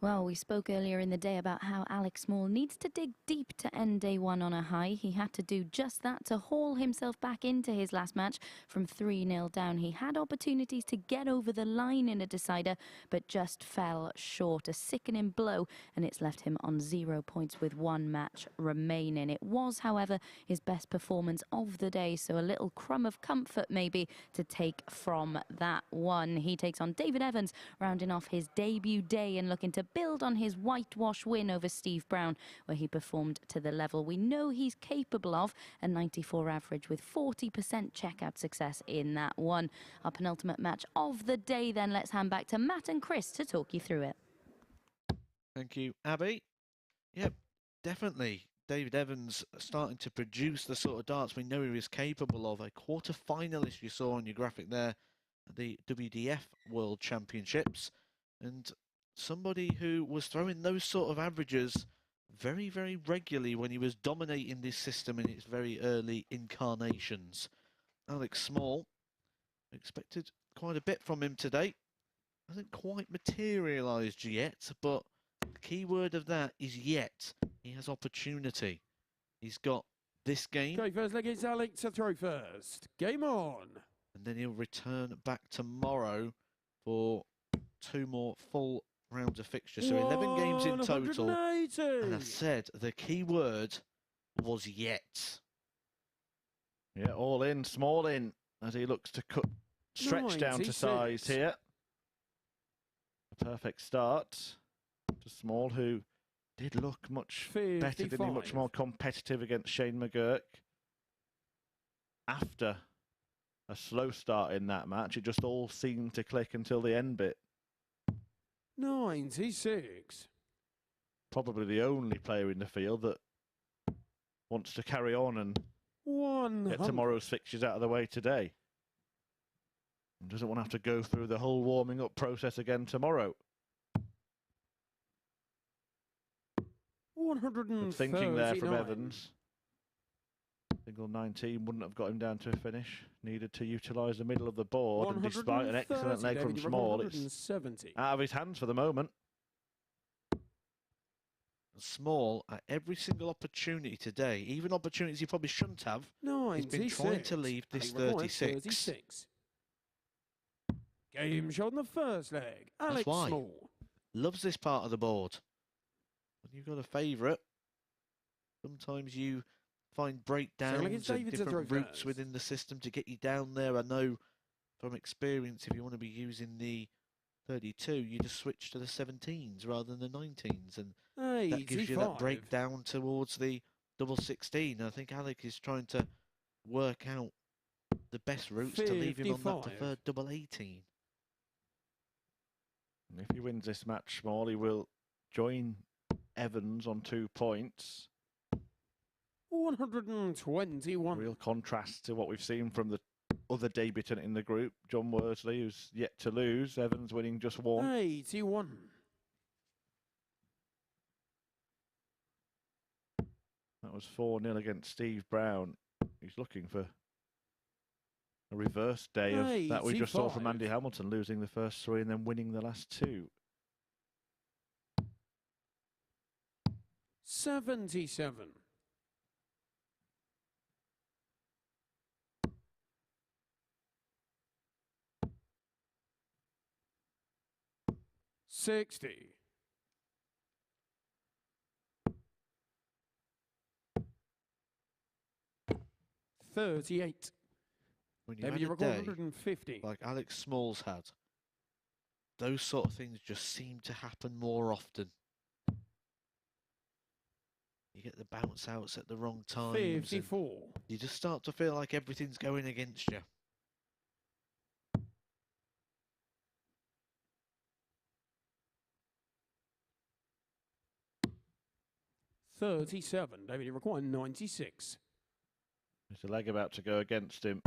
Well, we spoke earlier in the day about how Alec Small needs to dig deep to end day one on a high. He had to do just that to haul himself back into his last match from 3-0 down. He had opportunities to get over the line in a decider, but just fell short. A sickening blow, and it's left him on 0 points with one match remaining. It was, however, his best performance of the day, so a little crumb of comfort maybe to take from that one. He takes on David Evans, rounding off his debut day and looking to build on his whitewash win over Steve Brown, where he performed to the level we know he's capable of, a 94 average with 40% checkout success in that one. Our penultimate match of the day then. Let's hand back to Matt and Chris to talk you through it. Thank you, Abby. Yep, definitely. David Evans starting to produce the sort of darts we know he is capable of. A quarter-finalist you saw on your graphic there at the WDF World Championships. And somebody who was throwing those sort of averages very, very regularly when he was dominating this system in its very early incarnations. Alec Small, expected quite a bit from him today. Hasn't quite materialised yet, but the key word of that is yet. He has opportunity. He's got this game. Okay, first leg is Alec to throw first. Game on. And then he'll return back tomorrow for 2 more full rounds of fixture. So 11 games in total. 180. And I said the key word was yet. Yeah, all in, Small in, as he looks to stretch down to 96. size here. A perfect start to Small, who did look much better, didn't he? Much more competitive against Shane McGuirk. After a slow start in that match, it just all seemed to click until the end bit. 96. Probably the only player in the field that wants to carry on and 100. get tomorrow's fixtures out of the way today. And doesn't want to have to go through the whole warming up process again tomorrow. 139. Good thinking there from Evans. Single 19 wouldn't have got him down to a finish. Needed to utilise the middle of the board, and despite an excellent leg from Small, it's out of his hands for the moment. Small, at every single opportunity today, even opportunities he probably shouldn't have, 96. he's been trying to leave this 36. Game shot in the first leg. Alec why. Small. Loves this part of the board. When you've got a favourite, sometimes you find breakdowns and different routes within the system to get you down there. I know from experience, if you want to be using the 32, you just switch to the 17s rather than the 19s, and that gives you that breakdown towards the double 16. I think Alec is trying to work out the best routes to leave him on that preferred double 18. And if he wins this match, Small, he will join Evans on 2 points. 121. Real contrast to what we've seen from the other debutant in the group, Jon Worsley, who's yet to lose. Evans winning just 1. 81. That was 4-0 against Steve Brown. He's looking for a reverse day of that we just saw from Andy Hamilton, losing the first 3 and then winning the last 2. 77. 60. 38. When you have a day 150. like Alec Small's had, those sort of things just seem to happen more often. You get the bounce outs at the wrong times. 54. You just start to feel like everything's going against you. 37. David, you require 96. There's a leg about to go against him.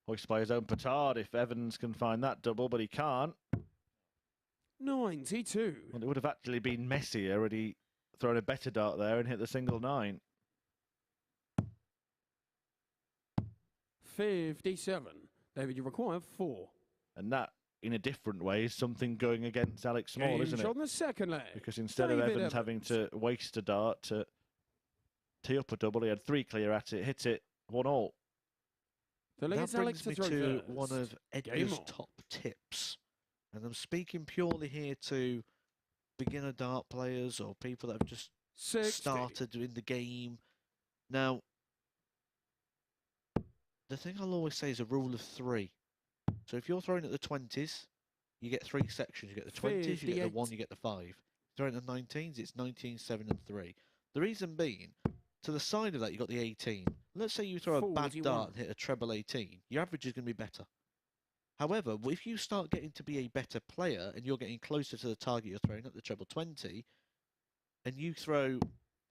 Hoist by his own petard if Evans can find that double, but he can't. 92. Well, it would have actually been messier had he thrown a better dart there and hit the single 9. 57. David, you require 4. And that in a different way, is something going against Alec Small, isn't it? On the second leg. Because instead of Evans having to waste a dart to tee up a double, he had 3 clear at it, hit it, 1-all. That brings me to one of Edgar's top tips. And I'm speaking purely here to beginner dart players or people that have just started in the game. Now, the thing I'll always say is a rule of 3. So if you're throwing at the 20s, you get 3 sections. You get the 20s, you get the 1, you get the 5. Throwing at the 19s, it's 19, 7 and 3. The reason being, to the side of that, you've got the 18. Let's say you throw a bad dart and hit a treble 18. Your average is going to be better. However, if you start getting to be a better player and you're getting closer to the target you're throwing at the treble 20, and you throw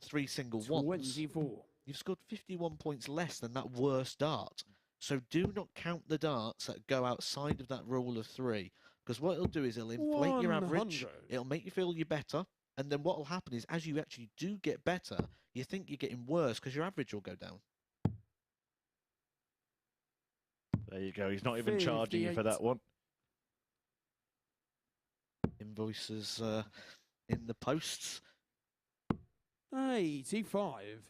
3 single ones, you've scored 51 points less than that worst dart. So do not count the darts that go outside of that rule of 3, because what it'll do is it'll inflate your average, it'll make you feel you're better, and then what will happen is as you actually do get better, you think you're getting worse because your average will go down. There you go. He's not even charging you for that one. Invoices in the posts. 85.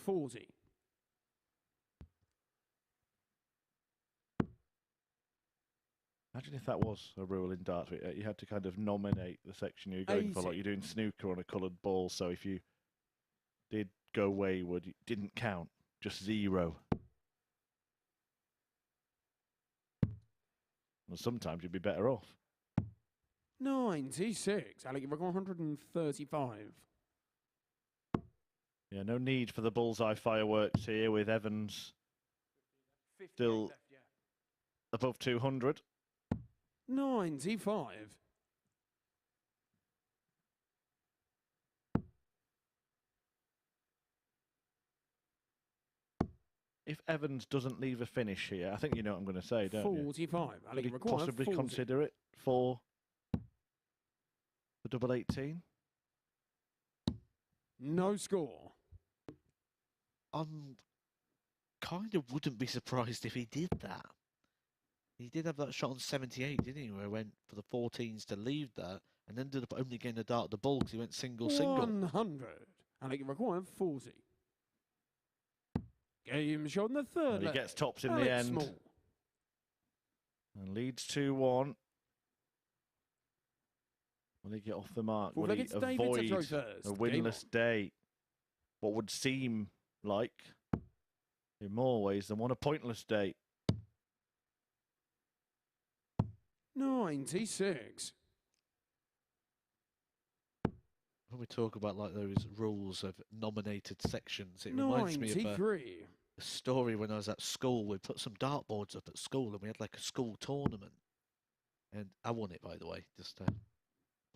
$40. Imagine if that was a rule in darts. You had to kind of nominate the section you're going for, like you're doing snooker on a coloured ball. So if you did go wayward, it didn't count, just 0. Well, sometimes you'd be better off. 96. Alec, you've got 135. Yeah, no need for the bullseye fireworks here with Evans still above 200. 95. If Evans doesn't leave a finish here, I think you know what I'm going to say, don't 45. you? Could he possibly consider it for the double 18? No score. Kind of wouldn't be surprised if he did that. He did have that shot on 78, didn't he? Where he went for the 14s to leave that and ended up only getting a dart at the ball because he went single. 100. Alec, you require 40. Game shot in the third. He gets tops in the end. Small. And leads 2-1. Will he get off the mark? Will he avoid a winless day? What would seem like, in more ways than one, a pointless day. 96. When we talk about like those rules of nominated sections, it reminds me of a story when I was at school. We put some dartboards up at school and we had like a school tournament. And I won it, by the way, just to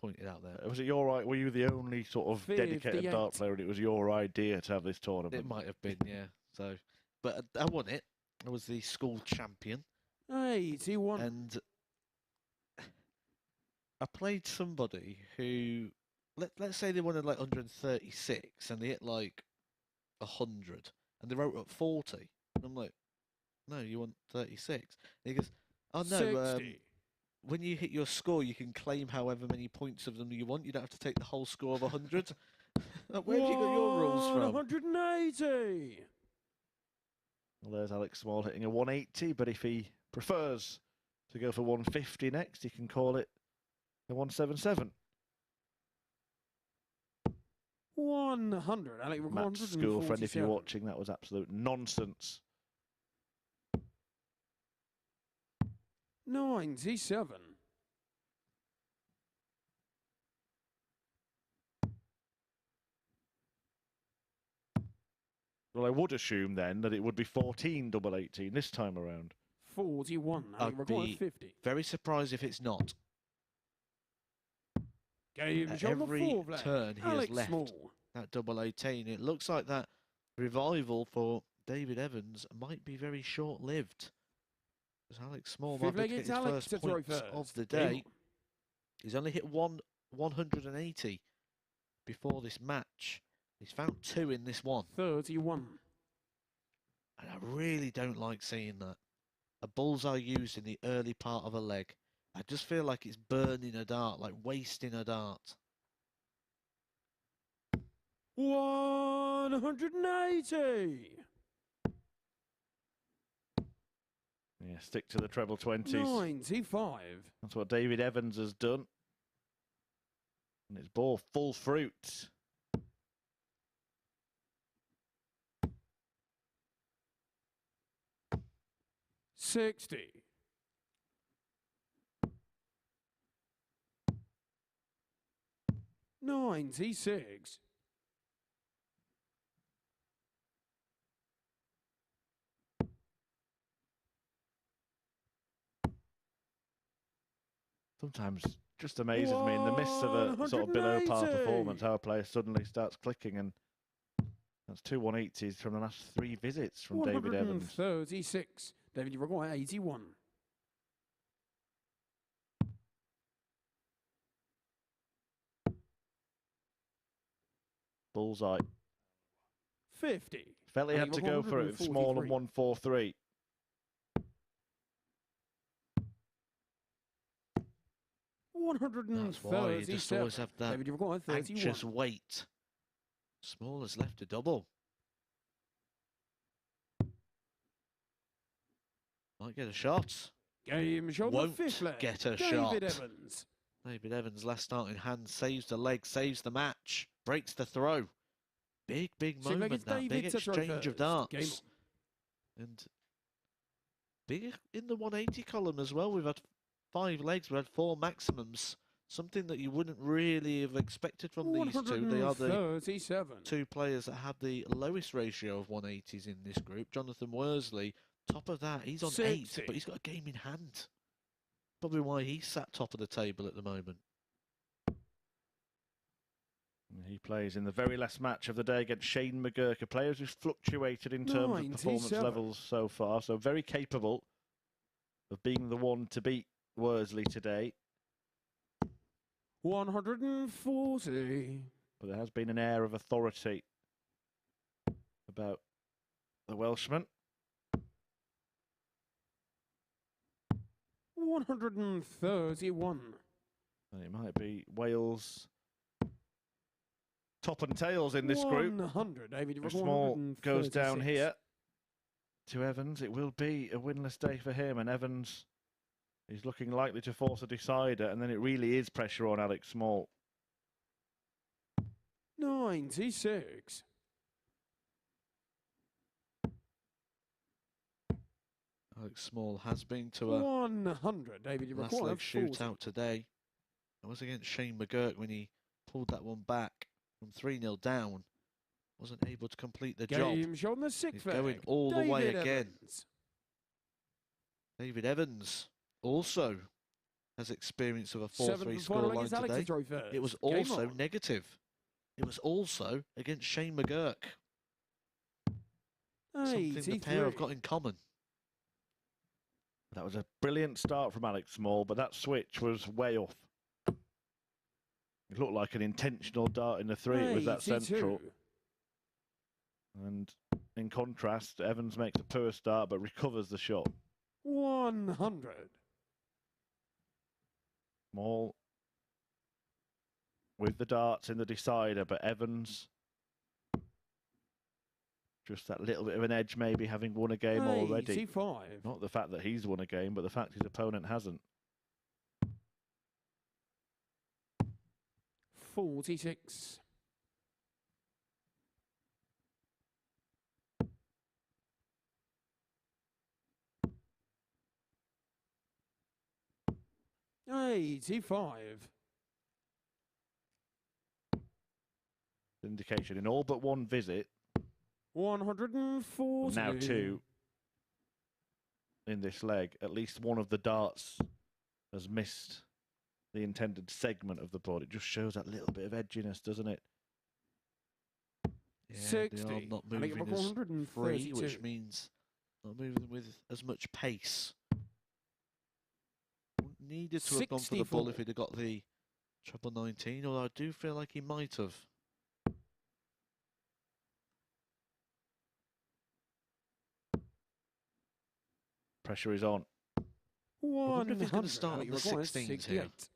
point it out there. Was it your right? Were you the only sort of dedicated dart player and it was your idea to have this tournament? It might have been, yeah. So, but I won it. I was the school champion. 81. And I played somebody who, let's say they wanted like 136 and they hit like 100 and they wrote up 40. And I'm like, no, you want 36. And he goes, oh no, when you hit your score, you can claim however many points of them you want. You don't have to take the whole score of 100. Where have you got your rules from? 180. Well, there's Alec Small hitting a 180, but if he prefers to go for 150 next, he can call it a 177. 100. Alec, Matt's school friend, if you're watching, that was absolute nonsense. 97. Well, I would assume then that it would be 14 double 18 this time around. 41. I'd be 50. Very surprised if it's not. Game at every turn he has left that double 18. It looks like that revival for David Evans might be very short-lived. As Alec Small might get his first points of the day. He's only hit 180 before this match. He's found 2 in this one. 31. And I really don't like seeing that. A bullseye used in the early part of a leg. I just feel like it's burning a dart, like wasting a dart. 180. Yeah, stick to the treble 20s. 95. That's what David Evans has done. And it's bore full fruit. $60. $96. Sometimes just amazes me in the midst of a sort of below par 180. performance how a player suddenly starts clicking, and that's 2 180s from the last 3 visits from David Evans. 136. David, you require 81. Bullseye. 50. Felt he had to go for it. Small and 143. That's why you just always have that David, you require 31. anxious wait. Small has left a double. Might get a shot. Game show Won't the 5th leg. get a David shot. Evans. David Evans, last start in hand, saves the leg, saves the match, breaks the throw. Big Seems like moment, it's that big David to throw exchange of first. darts. Game And big in the 180 column as well. We've had 5 legs, we've had 4 maximums. Something that you wouldn't really have expected from these two. They are the 137. 2 players that have the lowest ratio of 180s in this group. Jonathan Worsley, top of that, he's on 8, 60. but he's got a game in hand. Probably why he's sat top of the table at the moment. He plays in the very last match of the day against Shane McGuirk, a player who's fluctuated in terms of performance 97. levels so far, so very capable of being the one to beat Worsley today. 140. But there has been an air of authority about the Welshman. 131. And it might be Wales top and tails in this group. 100. David, you If Small goes down 136. here to Evans, it will be a winless day for him. And Evans is looking likely to force a decider, and then it really is pressure on Alec Small. 96. Alec Small has been to a 100. David, you last require leg 40. shootout today. It was against Shane McGuirk when he pulled that one back from 3-0 down. Wasn't able to complete the job. Game show on the 6th He's leg. going all the way David again. Evans. David Evans also has experience of a 4-3 Seventh final leg scoreline is Alex today. to throw first. It was Game also on. negative. It was also against Shane McGuirk. Something the pair have 83. got in common. That was a brilliant start from Alec Small, but that switch was way off. It looked like an intentional dart in the 3. It was that 82. central. And in contrast, Evans makes a poor start but recovers the shot. 100. Small with the darts in the decider, but Evans just that little bit of an edge, maybe having won a game already. 85. Not the fact that he's won a game, but the fact his opponent hasn't. 46. $85. Indication in all but one visit, 140. now 2 in this leg, at least one of the darts has missed the intended segment of the board. It just shows that little bit of edginess, doesn't it? Yeah, 60. they are not I think moving as 132. free, which means not moving with as much pace. Needed to have gone for the ball 64. if he'd have got the treble 19, although I do feel like he might have. Pressure is on. wonder if he's gonna 100. start and at he the requires 16s here. 68.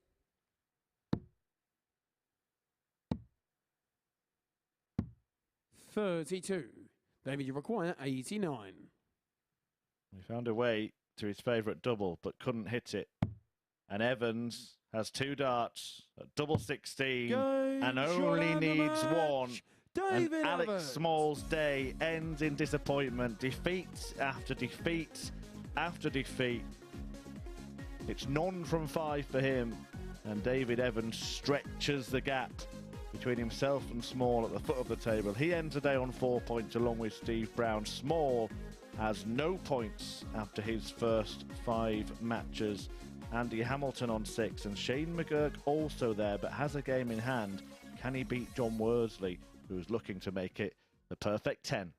32. David, you require 89. He found a way to his favourite double, but couldn't hit it. And Evans has 2 darts at double 16 and only needs 1. And David Alec Evans. Small's day ends in disappointment. Defeat after defeat after defeat. It's none from 5 for him. And David Evans stretches the gap between himself and Small at the foot of the table. He ends the day on 4 points along with Steve Brown. Small has no points after his first 5 matches. Andy Hamilton on 6 and Shane McGuirk also there, but has a game in hand. Can he beat Jon Worsley, who's looking to make it the perfect 10?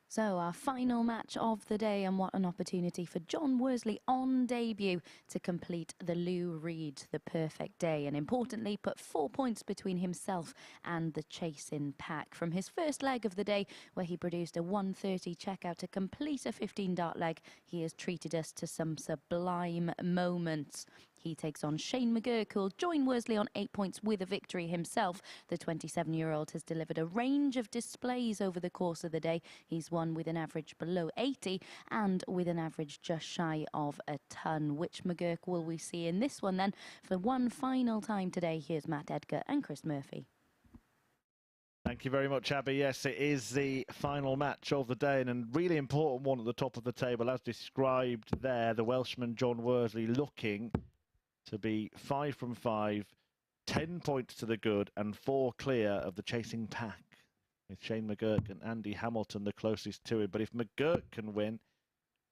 So our final match of the day, and what an opportunity for Jon Worsley on debut to complete the Lou Reed, the perfect day, and importantly put 4 points between himself and the chasing pack. From his first leg of the day, where he produced a 130 checkout to complete a 15-dart leg, he has treated us to some sublime moments. He takes on Shane McGuirk, who'll join Worsley on 8 points with a victory himself. The 27-year-old has delivered a range of displays over the course of the day. He's won with an average below 80 and with an average just shy of a ton. Which McGuirk will we see in this one then? For one final time today, here's Matt Edgar and Chris Murphy. Thank you very much, Abby. Yes, it is the final match of the day, and a really important one at the top of the table, as described there. The Welshman Jon Worsley looking to be 5 from 5, 10 points to the good, and 4 clear of the chasing pack, with Shane McGuirk and Andy Hamilton the closest to him. But if McGuirk can win,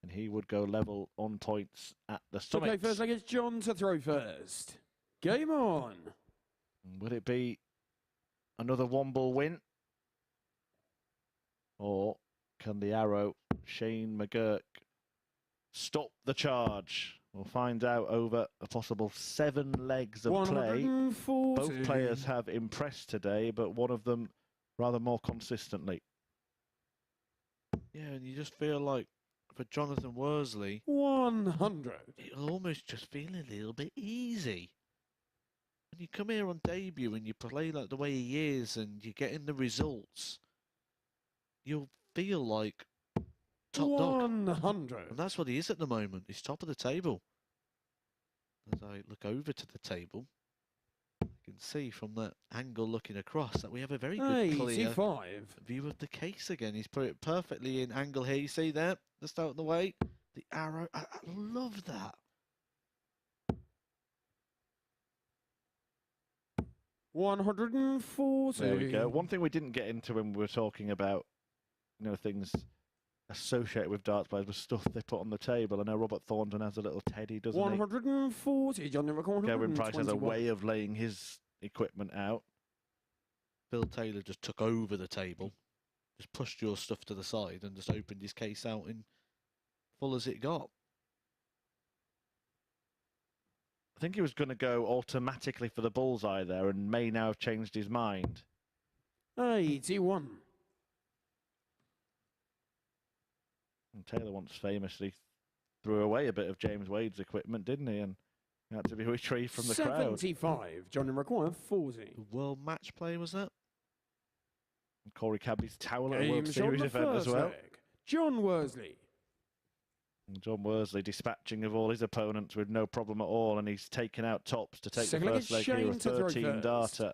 then he would go level on points at the summit. Okay, first leg is John to throw first. Game on. Will it be another one-ball win? Or can the arrow, Shane McGuirk, stop the charge? We'll find out over a possible 7 legs of play. 140. Both players have impressed today, but one of them rather more consistently. Yeah, and you just feel like for Jonathan Worsley, 100. it'll almost just feel a little bit easy. When you come here on debut and you play like the way he is and you're getting the results, you'll feel like top dog. 100. And that's what he is at the moment. He's top of the table. As I look over to the table, you You can see from that angle looking across that we have a very good clear 85. view of the case again. He's put it perfectly in angle here. You see there, just out of the way, the arrow. I love that. 140. There we go. One thing we didn't get into when we were talking about, things associated with darts players was stuff they put on the table. I know Robert Thornton has a little teddy, doesn't 140. John Worsley. Gavin Price has a way of laying his equipment out. Phil Taylor just took over the table, just pushed your stuff to the side and just opened his case out in full as it got. I think he was going to go automatically for the bullseye there and may now have changed his mind. 81. And Taylor once famously threw away a bit of James Wade's equipment, didn't he? And he had to be retrieved from the crowd. 75. Johnny McGuirk, 40. The World Match Play, was that? And Corey Cadby's towel at a World Series event as well. Jon Worsley. And Jon Worsley dispatching of all his opponents with no problem at all, and he's taken out tops to take Second the leg first leg is here Shane of to throw 13 first. darter.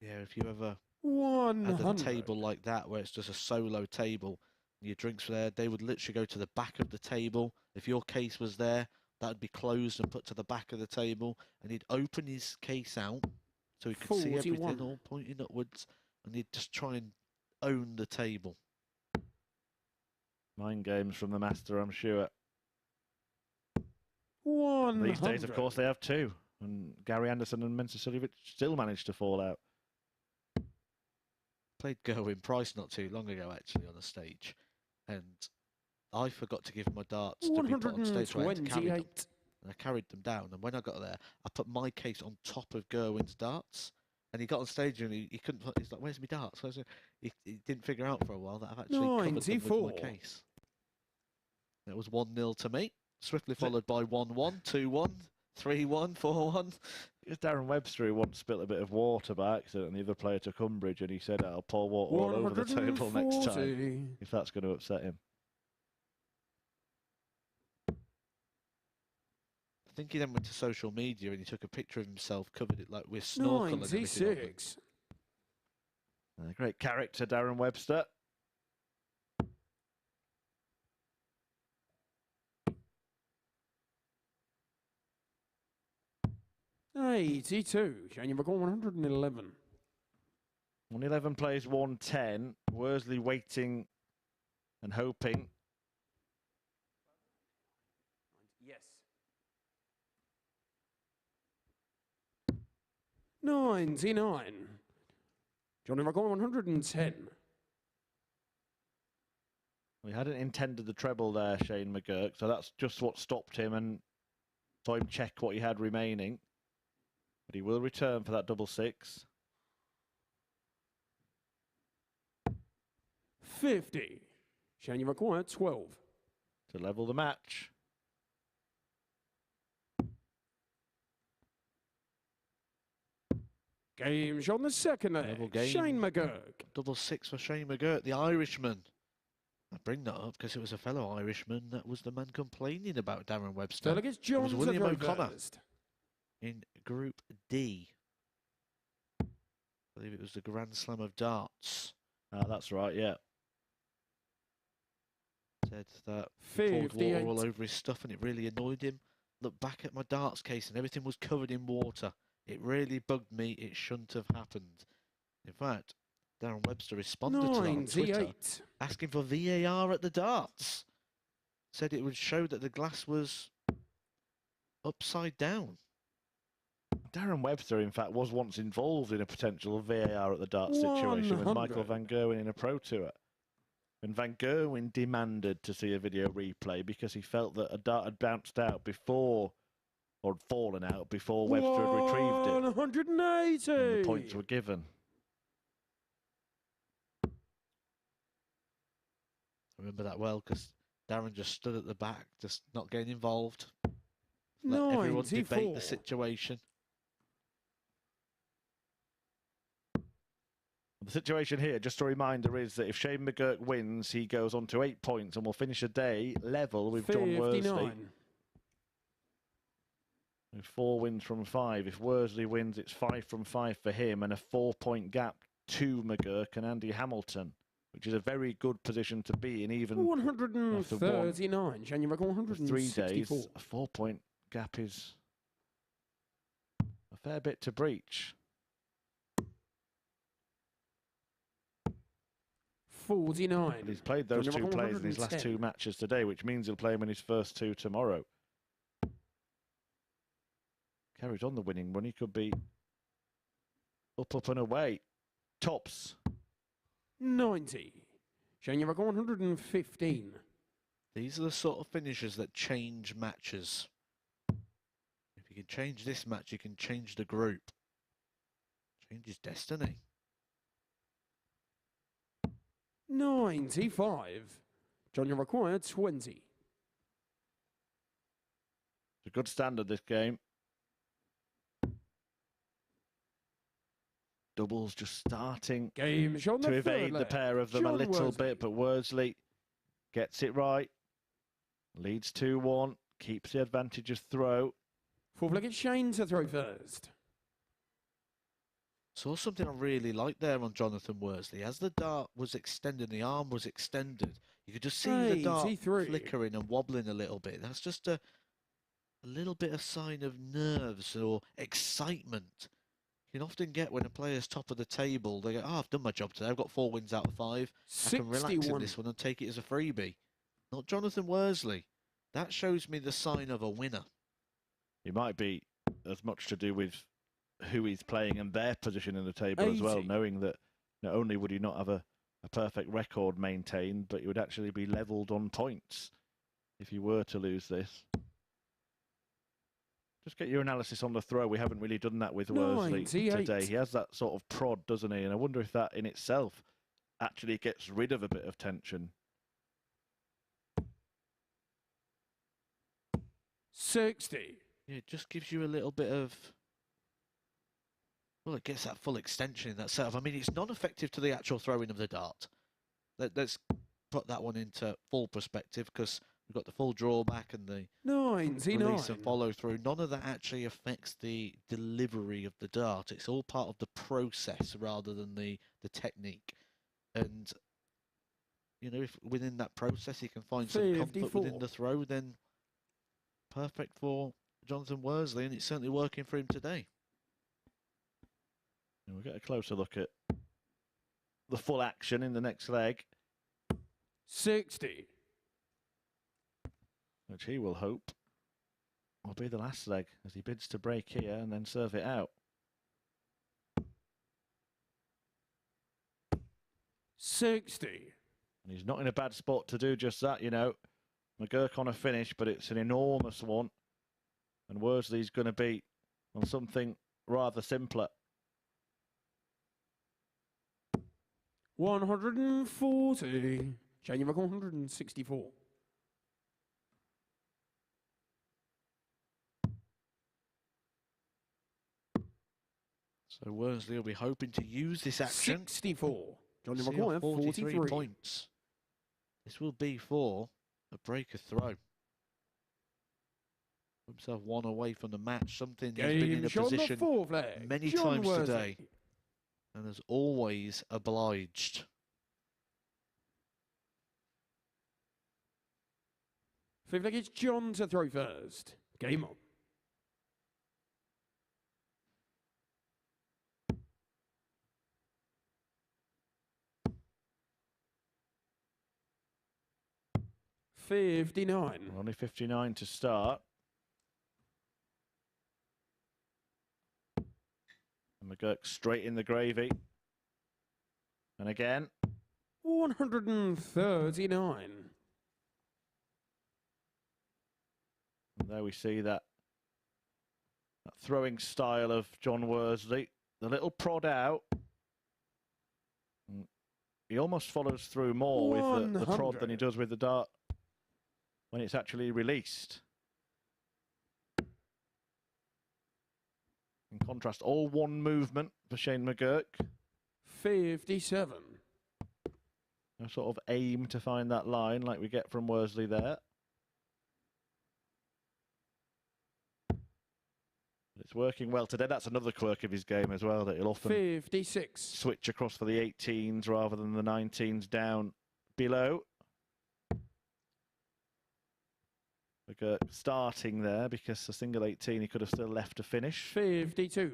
Yeah, if you ever 100. had a table like that where it's just a solo table, and your drinks were there, they would literally go to the back of the table. If your case was there, that would be closed and put to the back of the table, and he'd open his case out so he could see 41. everything all pointing upwards, and he'd just try and own the table. Mind games from the master, I'm sure. 100. These days, of course, they have two. And Gary Anderson and Minster Sullivan still managed to fall out. Played Gerwyn Price not too long ago, actually, on a stage, and I forgot to give my darts to be put on stage, so I had to carry them. 128. And I carried them down, and when I got there, I put my case on top of Gerwyn's darts, and he got on stage and he couldn't. He's like, "Where's my darts?" He didn't figure out for a while that I've actually covered them 94. with my case. It was 1-0 to me, swiftly followed by 1-1, 2-1, 3-1, 4-1. It was Darren Webster who once spilled a bit of water by accident, and the other player took umbrage, and he said, "I'll pour water all over the table next time if that's going to upset him." I think he then went to social media and he took a picture of himself, covered it like with snorkel and everything on them. 96. Great character, Darren Webster. $82. Shane, you've got 111. 111 plays 110. Worsley waiting and hoping. Yes. 99. Johnny McGuirk, 110. We hadn't intended the treble there, Shane McGuirk, so that's just what stopped him and saw him check what he had remaining. But he will return for that double six. 50. Shane, you've acquired 12. To level the match. Game shot on the second Level leg. game. Shane McGuirk. Double six for Shane McGuirk, the Irishman. I bring that up because it was a fellow Irishman that was the man complaining about Darren Webster. Still against John was William O'Connor first. in Group D. I believe it was the Grand Slam of Darts. That's right, yeah. Said that he poured 58. water all over his stuff and it really annoyed him. Looked back at my darts case and everything was covered in water. It really bugged me. It shouldn't have happened. In fact, Darren Webster responded to that on Twitter, 98. asking for VAR at the darts. Said it would show that the glass was upside down. Darren Webster, in fact, was once involved in a potential VAR at the darts situation with 100. Michael Van Gerwen in a pro tour. And Van Gerwen demanded to see a video replay because he felt that a dart had bounced out before, or had fallen out before Webster had retrieved it. 180. And the points were given. I remember that well because Darren just stood at the back, just not getting involved. Let everyone debate 94. the situation. The situation here, just a reminder, is that if Shane McGuirk wins, he goes on to 8 points and will finish a day level with Jon Worsley. 59. With 4 wins from 5. If Worsley wins, it's 5 from 5 for him and a 4-point gap to McGuirk and Andy Hamilton, which is a very good position to be in, even 139. January record for 3 days. 164. A 4-point gap is a fair bit to breach. 49. And he's played those January two record players in his last 110. 2 matches today, which means he'll play him in his first 2 tomorrow. Carries on the winning run. He could be up and away. Tops. 90. January record 115. These are the sort of finishers that change matches. If you can change this match, you can change the group. Changes destiny. 95. John, you require 20. It's a good standard, this game. Doubles just starting Game shot to evade the pair of them a little bit, but Worsley gets it right. Leads 2-1, keeps the advantage of throw. Fourth leg, it's Shane to throw first. Saw something I really liked there on Jonathan Worsley. As the dart was extended, the arm was extended, you could just see the dart 83. flickering and wobbling a little bit. That's just a little bit of sign of nerves or excitement. You can often get when a player's top of the table, they go, oh, I've done my job today. I've got 4 wins out of 5. I can relax in this one and take it as a freebie. Not Jonathan Worsley. That shows me the sign of a winner. It might be as much to do with who he's playing and their position in the table 80. as well, knowing that not only would he not have a perfect record maintained, but he would actually be levelled on points if he were to lose this. Just get your analysis on the throw. We haven't really done that with Worsley 98. today. He has that sort of prod, doesn't he? And I wonder if that in itself actually gets rid of a bit of tension. 60. Yeah, it just gives you a little bit of... Well, it gets that full extension in that setup. I mean, it's non-effective to the actual throwing of the dart. Let's put that one into full perspective, because we've got the full drawback and the 99. release and follow through. None of that actually affects the delivery of the dart. It's all part of the process rather than the technique. And, you know, if within that process he can find some comfort 54. within the throw, then perfect for Jonathan Worsley, and it's certainly working for him today. And we'll get a closer look at the full action in the next leg, 60. which he will hope will be the last leg as he bids to break here and then serve it out. 60. And he's not in a bad spot to do just that, you know. McGuirk on a finish, but it's an enormous one. And Worsley's going to be on something rather simpler. 140. January record 164. So Worsley will be hoping to use this action. 64. Johnny See off McGuirk 43 43. points. This will be for a breaker throw. Himself 1 away from the match. Something he's been in a position many times today and has always obliged. Fifth leg, it's John to throw first. Game on. $59. Only 59 to start. And McGuirk straight in the gravy. And again. 139. And there we see that throwing style of Jon Worsley. The little prod out. He almost follows through more with the prod than he does with the dart when it's actually released. In contrast, all one movement for Shane McGuirk. 57. A sort of aim to find that line like we get from Worsley there. It's working well today. That's another quirk of his game as well, that he'll often 56. switch across for the 18s rather than the 19s down below. McGuirk starting there because a single 18 he could have still left to finish. 52.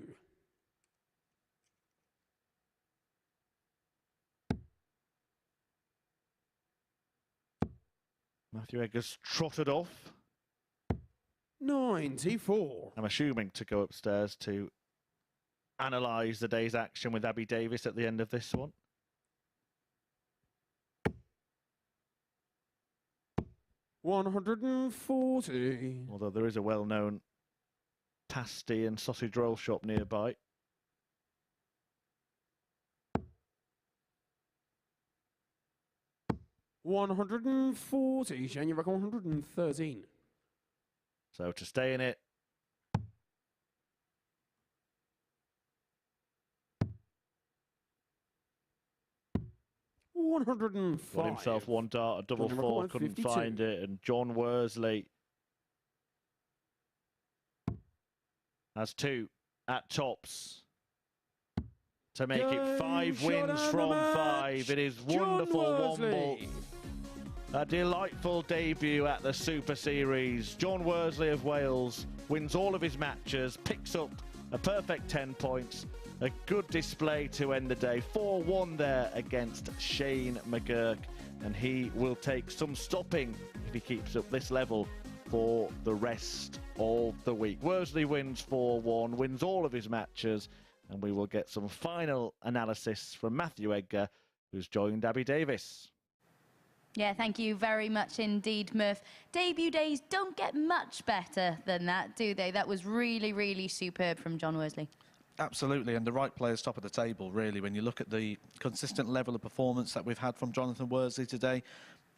Matthew Egger's trotted off. 94. I'm assuming to go upstairs to analyse the day's action with Abby Davis at the end of this one. $140. Although there is a well-known pasty and sausage roll shop nearby. $140. Shane, you reckon 113. So to stay in it, $105. got himself one dart, a double Got him four, a couldn't 52. find it, and Jon Worsley has two at tops to make it 5 Game, wins shot from and the 5. It is Jon wonderful Worsley. Womble. A delightful debut at the Super Series. Jon Worsley of Wales wins all of his matches, picks up a perfect 10 points. A good display to end the day. 4-1 there against Shane McGuirk. And he will take some stopping if he keeps up this level for the rest of the week. Worsley wins 4-1, wins all of his matches. And we will get some final analysis from Matthew Edgar, who's joined Abby Davis. Yeah, thank you very much indeed, Murph. Debut days don't get much better than that, do they? That was really, really superb from Jon Worsley. Absolutely, and the right players top of the table, really. When you look at the consistent level of performance that we've had from Jonathan Worsley today,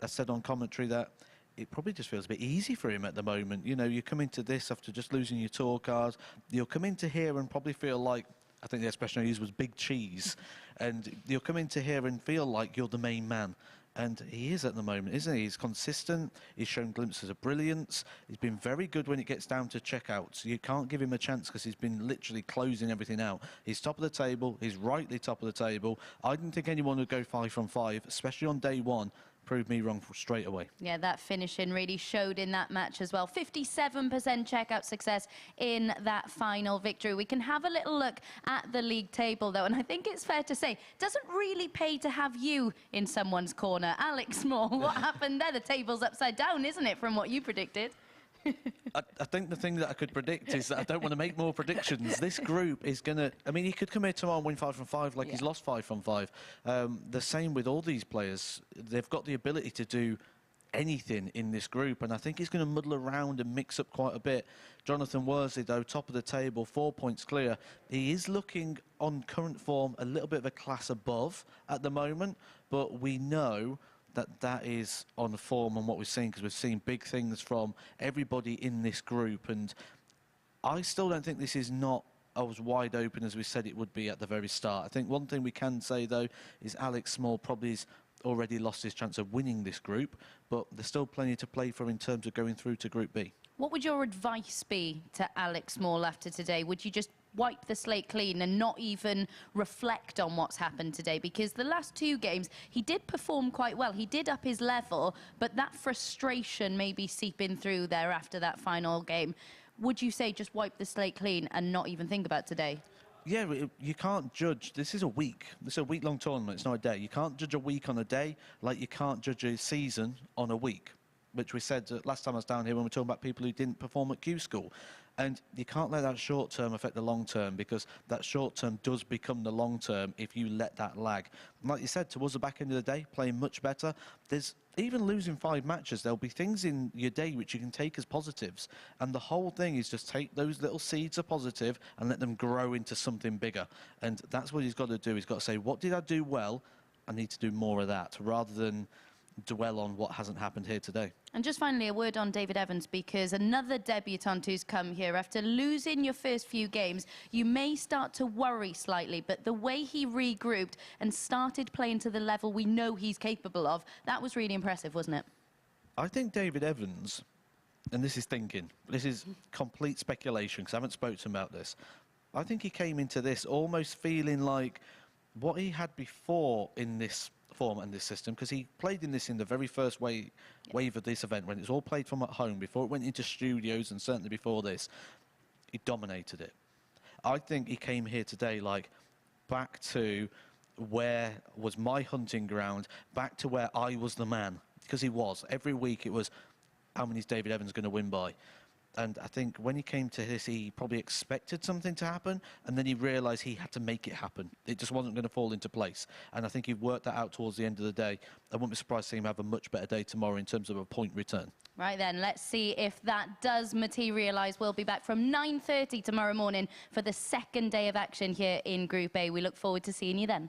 I said on commentary that it probably just feels a bit easy for him at the moment. You know, you come into this after just losing your tour card, you'll come into here and probably feel like, I think the expression I used was big cheese, and you'll come into here and feel like you're the main man. And he is at the moment, isn't he? He's consistent. He's shown glimpses of brilliance. He's been very good when it gets down to checkouts. You can't give him a chance because he's been literally closing everything out. He's top of the table. He's rightly top of the table. I didn't think anyone would go 5 from 5, especially on day one. Proved me wrong straight away. Yeah, that finishing really showed in that match as well. 57% checkout success in that final victory. We can have a little look at the league table, though, and I think it's fair to say, it doesn't really pay to have you in someone's corner. Alec Small, what happened there? The table's upside down, isn't it, from what you predicted? I think the thing that I could predict is that I don't want to make more predictions. This group is going to... I mean, he could come here tomorrow and win 5 from 5 like he's lost 5 from 5. The same with all these players. They've got the ability to do anything in this group, and I think he's going to muddle around and mix up quite a bit. Jonathan Worsley, though, top of the table, 4 points clear. He is looking, on current form, a little bit of a class above at the moment, but we know that is on form and what we've seen, because we've seen big things from everybody in this group, and I still don't think this is not as wide open as we said it would be at the very start. I think one thing we can say, though, is Alec Small probably has already lost his chance of winning this group, but there's still plenty to play for in terms of going through to Group B. What would your advice be to Alec Small after today? Would you just wipe the slate clean and not even reflect on what's happened today? Because the last 2 games, he did perform quite well. He did up his level, but that frustration maybe seeping through there after that final game. Would you say just wipe the slate clean and not even think about today? Yeah, you can't judge. This is a week. This is a week-long tournament. It's not a day. You can't judge a week on a day like you can't judge a season on a week, which we said last time I was down here when we were talking about people who didn't perform at Q School. And you can't let that short term affect the long term, because that short term does become the long term if you let that lag. And like you said, towards the back end of the day, playing much better. There's even losing 5 matches, there'll be things in your day which you can take as positives. And the whole thing is just take those little seeds of positive and let them grow into something bigger. And that's what he's got to do. He's got to say, what did I do well? I need to do more of that, rather than dwell on what hasn't happened here today. And just finally, a word on David Evans, because another debutant who's come here after losing your first few games, you may start to worry slightly, but the way he regrouped and started playing to the level we know he's capable of, that was really impressive, wasn't it? I think David Evans, and this is thinking, this is complete speculation because I haven't spoken to him about this. I think he came into this almost feeling like what he had before in this form and this system, because he played in this in the very first wave of this event when it was all played from at home, before it went into studios, and certainly before this, he dominated it. I think he came here today like back to where was my hunting ground, back to where I was the man, because he was. Every week it was, how many is David Evans going to win by? And I think when he came to this, he probably expected something to happen, and then he realised he had to make it happen. It just wasn't going to fall into place. And I think he worked that out towards the end of the day. I wouldn't be surprised to see him have a much better day tomorrow in terms of a point return. Right then, let's see if that does materialise. We'll be back from 9:30 tomorrow morning for the second day of action here in Group A. We look forward to seeing you then.